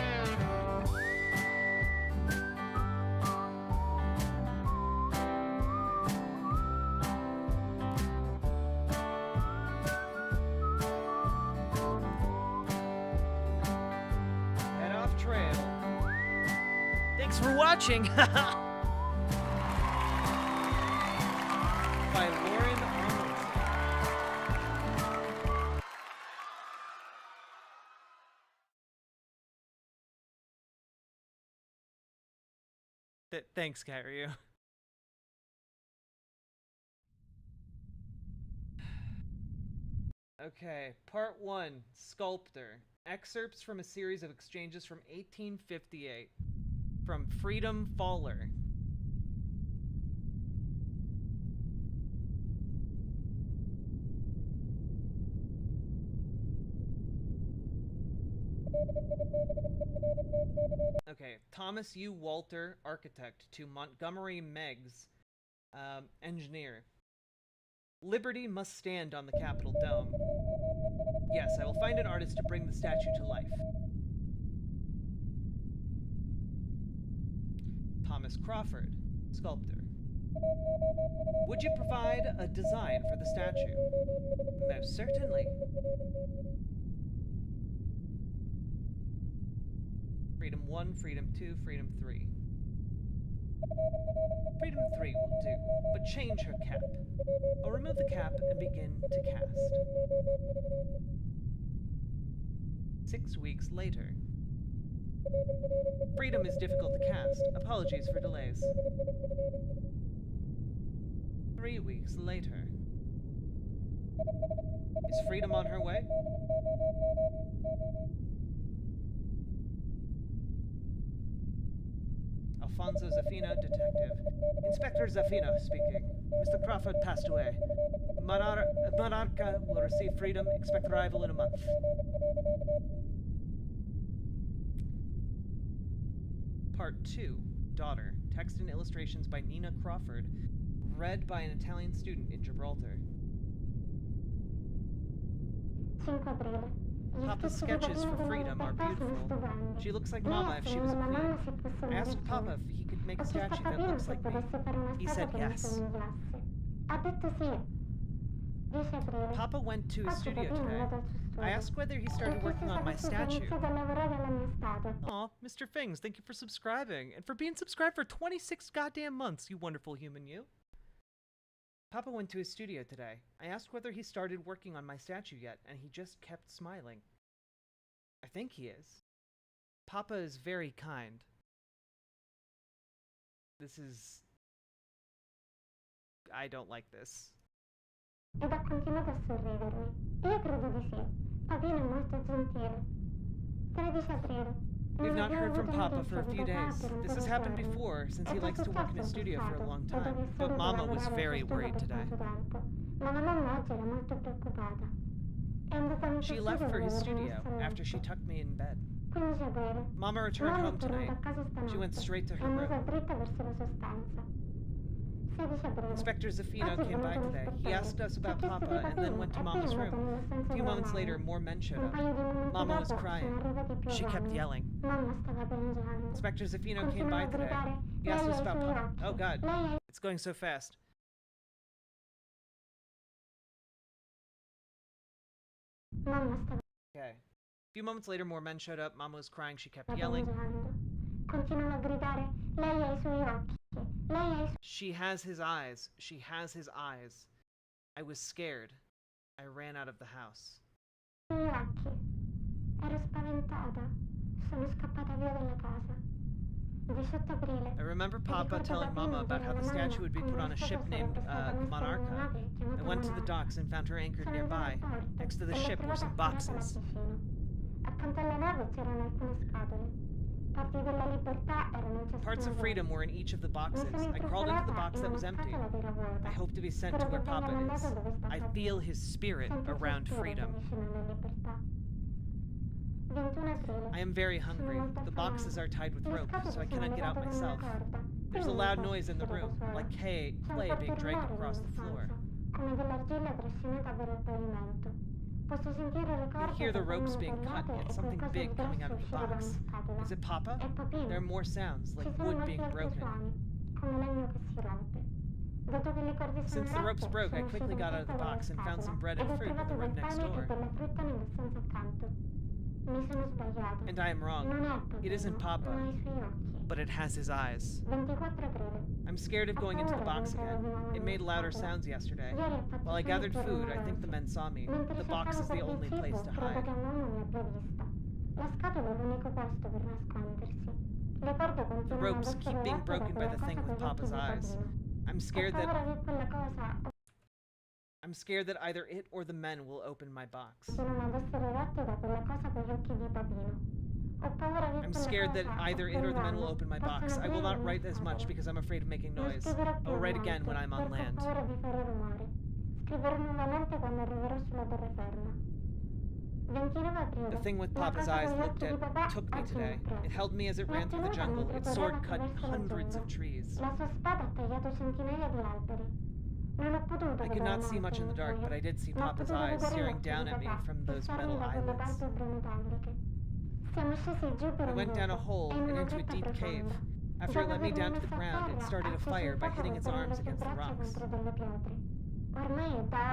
Head off trail. Thanks for watching. By Lauren Arnoldson. Thanks, Kyryu. Okay, part 1, Sculptor. Excerpts from a series of exchanges from 1858. From Freedom Faller. Okay, Thomas U. Walter, architect, to Montgomery Meigs, engineer. Liberty must stand on the Capitol dome. Yes, I will find an artist to bring the statue to life. Thomas Crawford, sculptor. Would you provide a design for the statue? Most certainly. Freedom 1, Freedom 2, Freedom 3. Freedom 3 will do, but change her cap. I'll remove the cap and begin to cast. 6 weeks later. Freedom is difficult to cast. Apologies for delays. 3 weeks later. Is Freedom on her way? Alfonso Zafino, detective. Inspector Zafino speaking. Mr. Crawford passed away. Monarca will receive Freedom. Expect arrival in a month. Part 2, Daughter. Text and illustrations by Nina Crawford. Read by an Italian student in Gibraltar. Papa's sketches for Freedom are beautiful. She looks like Mama if she was a queen. I asked Papa if he could make a statue that looks like me. He said yes. Papa went to his studio today. I asked whether he started working on my statue. Aw, Mr. Fings, thank you for subscribing, and for being subscribed for 26 goddamn months, you wonderful human you. Papa went to his studio today. I asked whether he started working on my statue yet, and he just kept smiling. I think he is. Papa is very kind. I don't like this. Ed ha continuato a sorridermi. Io credo di sì. Papino è molto gentile. 13 aprile. We've not heard from Papa for a few days. This has happened before, since he likes to work in his studio for a long time. But Mama was very worried today. Ma la mamma oggi era molto preoccupata. She left for his studio after she tucked me in bed. 15 aprile. Mama returned home tonight. She went straight to her room. dritta verso la sostanza. 16 aprile. Inspector Zafino came by today. He asked us about Papa and then went to Mama's room. A few moments later, more men showed up. Mama was crying. She kept yelling. Mamma stava piangendo. Inspector Zafino came by today. He asked us about Papa. Oh God, it's going so fast. Mamma stava Okay. A few moments later, more men showed up. Mama was crying. She kept yelling. piangendo. Continuano a gridare. Lei ha I suoi occhi. Lei ha I suoi She has his eyes. She has his eyes. I was scared. I ran out of the house. occhi. Ero spaventata. Sono scappata via dalla casa. 18 aprile. I remember Papa telling Mama about how the statue would be put on a ship named Monarca. I went to the docks and found her anchored nearby. Next to the ship were some boxes. Accanto alla nave c'erano alcune scatole. Parts of freedom were in each of the boxes. I crawled into the box that was empty. I hope to be sent to where Papa is. I feel his spirit around freedom. I am very hungry. The boxes are tied with rope, so I cannot get out myself. There's a loud noise in the room, like clay being dragged across the floor. You hear the ropes being cut and something big coming out of the box. Is it Papa? There are more sounds, like wood being broken. Since the ropes broke, I quickly got out of the box and found some bread and fruit in the room next door. And I am wrong. It isn't Papa, but it has his eyes. I'm scared of going into the box again. It made louder sounds yesterday. While I gathered food, I think the men saw me. The box is the only place to hide. The ropes keep being broken by the thing with Papa's eyes. I'm scared that either it or the men will open my box. I'm scared that either it or the men will open my box. I will not write as much because I'm afraid of making noise. I will write again when I'm on land. The thing with Papa's eyes took me today. It held me as it ran through the jungle. Its sword cut hundreds of trees. I could not see much in the dark, but I did see Papa's eyes staring down at me from those metal eyelids. I went down a hole and into a deep cave. After it let me down to the ground, it started a fire by hitting its arms against the rocks.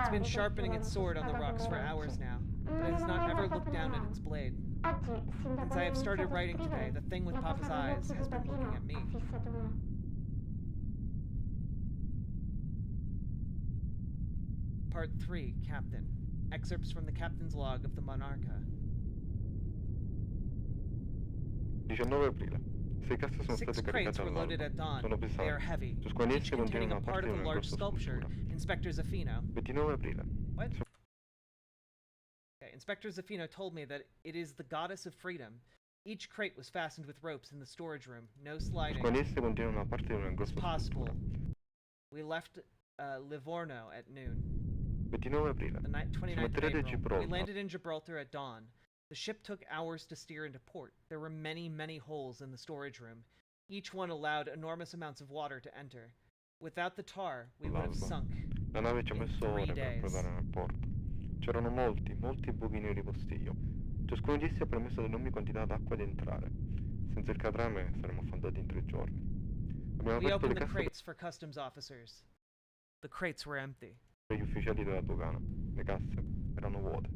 It's been sharpening its sword on the rocks for hours now, but it has not ever looked down at its blade. Since I have started writing today, the thing with Papa's eyes has been looking at me. Part 3, Captain. Excerpts from the Captain's Log of the Monarcha. 19 aprile. 6 casse sono state crates were loaded at dawn. They are heavy, each containing a part of a large sculpture. Inspector Zaffino. 29 aprile. What? Okay, Inspector Zaffino told me that it is the goddess of freedom. Each crate was fastened with ropes in the storage room. No sliding. It's possible. We left Livorno at noon. 29 aprile. The 29th of April. We landed in Gibraltar at dawn. The ship took hours to steer into port. There were many, many holes in the storage room. Each one allowed enormous amounts of water to enter. Without the tar, we would have sunk La nave ci ha messo ore per approdare nel porto. C'erano molti buchi neri postiglia. Ciascuno di essi ha permesso ad enormi quantità d'acqua di entrare. Senza il catrame saremmo affondati in 3 giorni. Abbiamo We aperto opened le the casse crates for customs officers. The crates were empty. per gli ufficiali della dogana. Le casse erano vuote.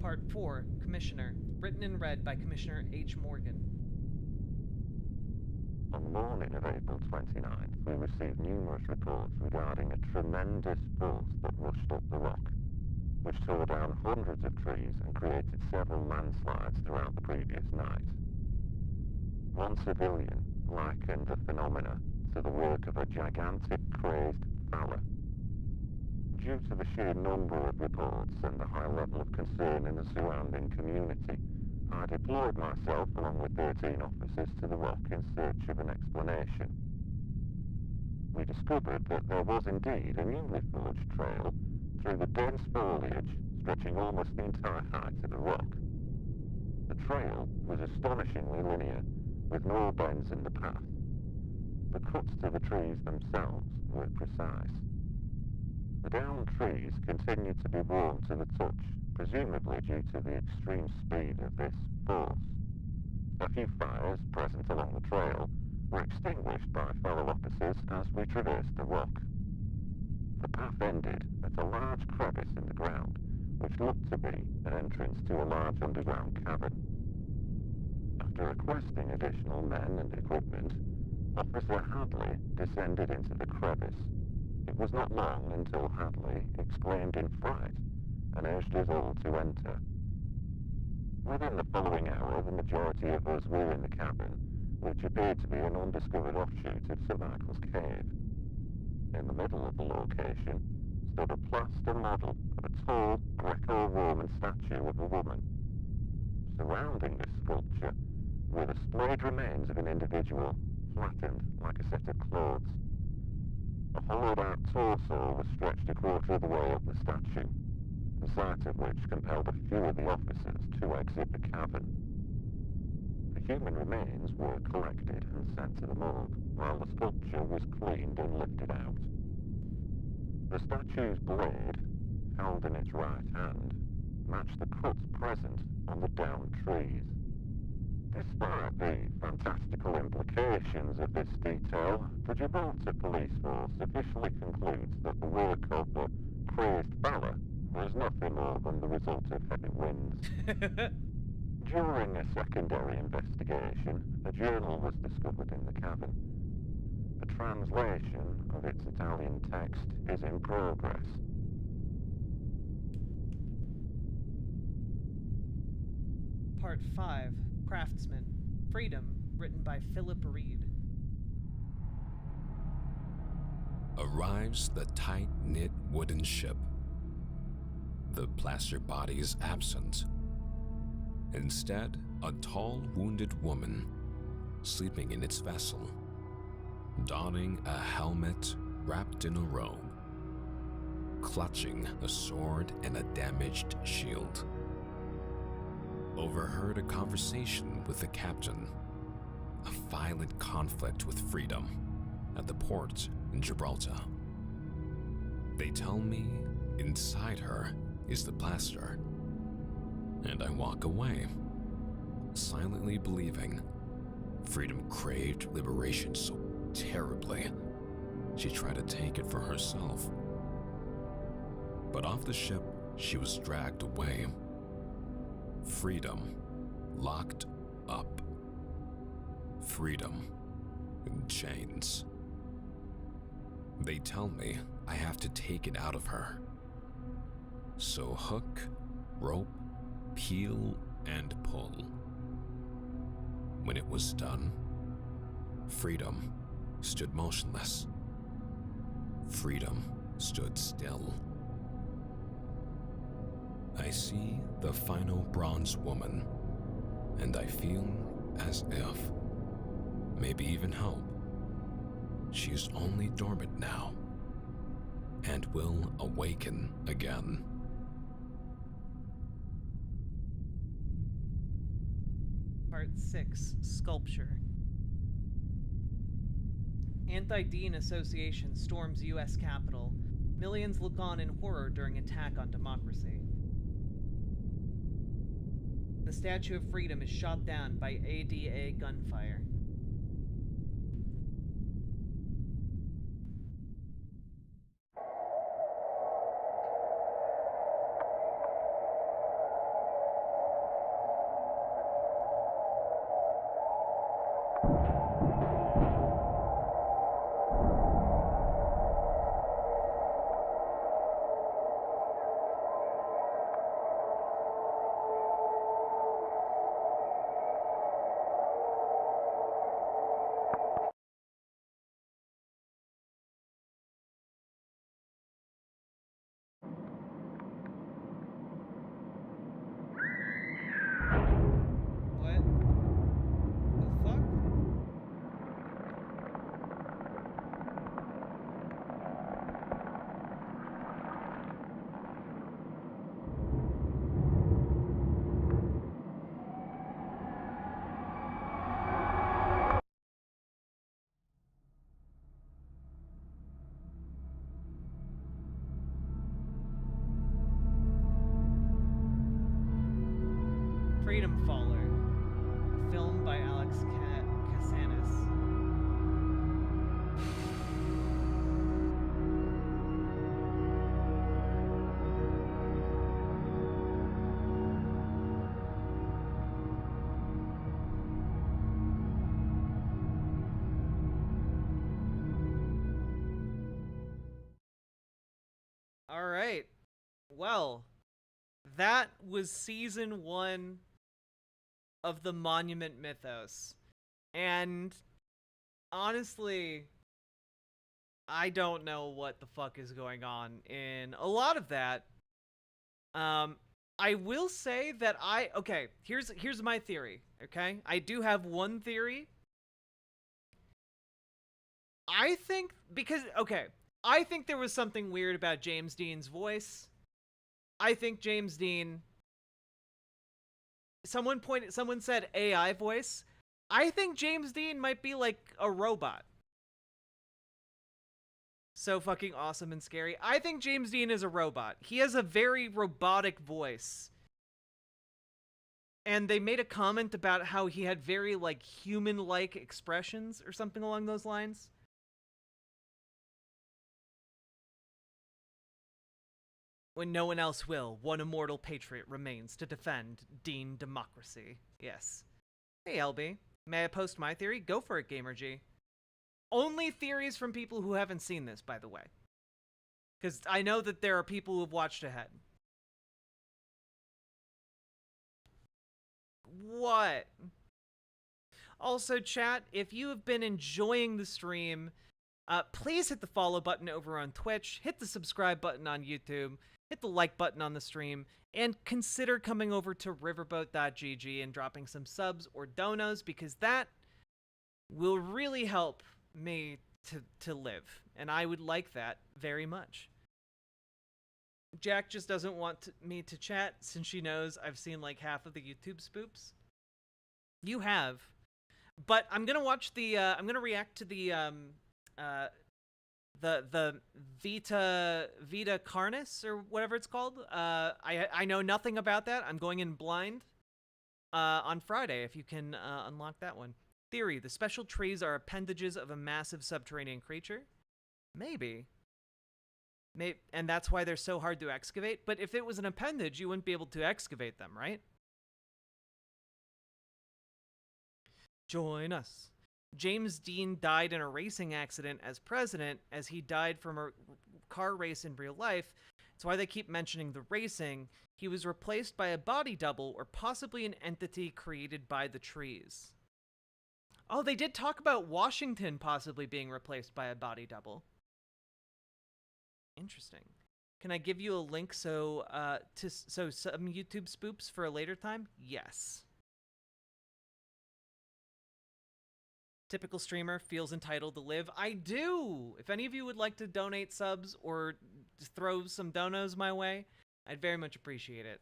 Part 4, Commissioner. Written and read by Commissioner H. Morgan. On the morning of April 29th, we received numerous reports regarding a tremendous force that rushed up the rock, which tore down hundreds of trees and created several landslides throughout the previous night. One civilian likened the phenomena to the work of a gigantic crazed fowler. Due to the sheer number of reports and the high level of concern in the surrounding community, I deployed myself along with 13 officers to the rock in search of an explanation. We discovered that there was indeed a newly forged trail through the dense foliage stretching almost the entire height of the rock. The trail was astonishingly linear, with no bends in the path. The cuts to the trees themselves were precise. The downed trees continued to be warm to the touch, presumably due to the extreme speed of this force. A few fires present along the trail were extinguished by fellow officers as we traversed the rock. The path ended at a large crevice in the ground, which looked to be an entrance to a large underground cavern. After requesting additional men and equipment, Officer Hadley descended into the crevice. It was not long until Hadley exclaimed in fright and urged us all to enter. Within the following hour, the majority of us were in the cabin, which appeared to be an undiscovered offshoot of Sir Michael's cave. In the middle of the location stood a plaster model of a tall Greco-Roman statue of a woman. Surrounding this sculpture were the splayed remains of an individual, flattened like a set of clothes. A hollowed-out torso was stretched a quarter of the way up the statue, the sight of which compelled a few of the officers to exit the cavern. The human remains were collected and sent to the morgue, while the sculpture was cleaned and lifted out. The statue's blade, held in its right hand, matched the cuts present on the downed trees. Despite the fantastical implications of this detail, the Gibraltar police force officially concludes that the work of the praised fella was nothing more than the result of heavy winds. During a secondary investigation, a journal was discovered in the cavern. A translation of its Italian text is in progress. Part 5, Craftsman, Freedom, written by Philip Reed. Arrives the tight-knit wooden ship. The plaster body is absent. Instead, a tall, wounded woman, sleeping in its vessel, donning a helmet wrapped in a robe, clutching a sword and a damaged shield. Overheard a conversation with the captain, a violent conflict with Freedom at the port in Gibraltar. They tell me inside her is the plaster, and I walk away, silently believing Freedom craved liberation so terribly she tried to take it for herself. But off the ship, she was dragged away. Freedom locked up. Freedom in chains. They tell me I have to take it out of her. So hook, rope, peel, and pull. When it was done, Freedom stood motionless. Freedom stood still. I see the final bronze woman, and I feel as if, maybe even hope, she is only dormant now, and will awaken again. Part 6, Sculpture. Anti-Dean Association storms U.S. Capitol. Millions look on in horror during attack on democracy. The Statue of Freedom is shot down by ADA gunfire. Freedom Faller, a film by Alex Casanis. All right. Well, that was season 1 of the Monument Mythos. And honestly, I don't know what the fuck is going on in a lot of that. I will say that okay, here's my theory, okay? I do have one theory. I think I think there was something weird about James Dean's voice. I think James Dean, someone said AI voice. I think James Dean might be like a robot. So fucking awesome and scary. I think James Dean is a robot. He has a very robotic voice. And they made a comment about how he had very, like, human-like expressions or something along those lines. When no one else will, one immortal patriot remains to defend Dean democracy. Yes. Hey, LB. May I post my theory? Go for it, GamerG. Only theories from people who haven't seen this, by the way. Because I know that there are people who have watched ahead. What? Also, chat, if you have been enjoying the stream, please hit the follow button over on Twitch, hit the subscribe button on YouTube, hit the like button on the stream, and consider coming over to riverboat.gg and dropping some subs or donos, because that will really help me to live, and I would like that very much. Jack just doesn't want me to chat since she knows I've seen like half of the YouTube spoops. You have, but I'm gonna watch the I'm gonna react to the Vita Carnis or whatever it's called. I know nothing about that. I'm going in blind on Friday. If you can unlock that one. Theory: the special trees are appendages of a massive subterranean creature. Maybe, and that's why they're so hard to excavate. But if it was an appendage, you wouldn't be able to excavate them, right? Join us. James Dean died in a racing accident as president, as he died from a car race in real life. That's why they keep mentioning the racing. He was replaced by a body double, or possibly an entity created by the trees. Oh, they did talk about Washington possibly being replaced by a body double. Interesting. Can I give you a link so some YouTube spoops for a later time? Yes. Typical streamer feels entitled to live. I do! If any of you would like to donate subs or just throw some donos my way, I'd very much appreciate it.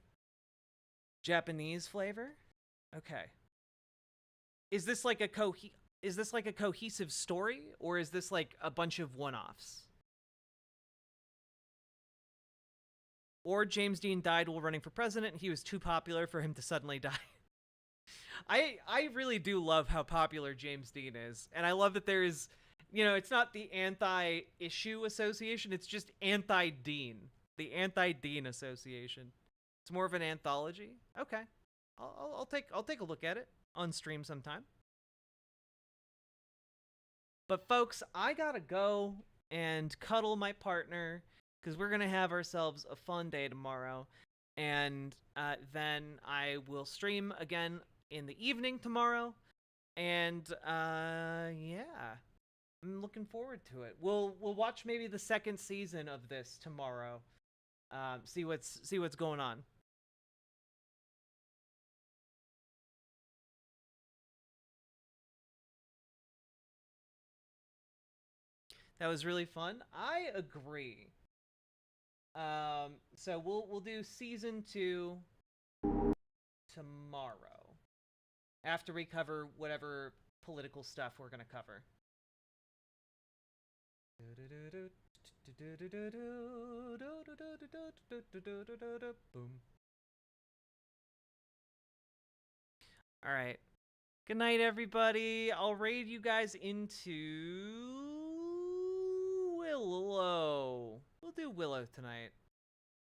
Japanese flavor? Okay. Is this like a cohesive story, or is this like a bunch of one-offs? Or James Dean died while running for president and he was too popular for him to suddenly die. I really do love how popular James Dean is. And I love that there is, it's not the anti-issue association, it's just anti-Dean. The anti-Dean association. It's more of an anthology. Okay. I'll take a look at it on stream sometime. But folks, I gotta go and cuddle my partner, because we're gonna have ourselves a fun day tomorrow. And then I will stream again in the evening tomorrow, and yeah, I'm looking forward to it. We'll watch maybe the second season of this tomorrow. See what's going on. That was really fun. I agree. So we'll do season 2 tomorrow, after we cover whatever political stuff we're gonna cover. Boom. All right. Good night, everybody. I'll raid you guys into Willow. We'll do Willow tonight.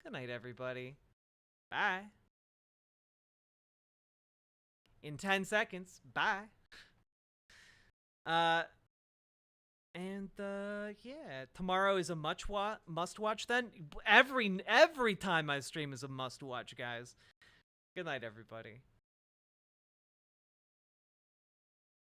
Good night, everybody. Bye. In 10 seconds. Bye. Yeah, tomorrow is a must-watch then. Every time I stream is a must-watch, guys. Good night, everybody.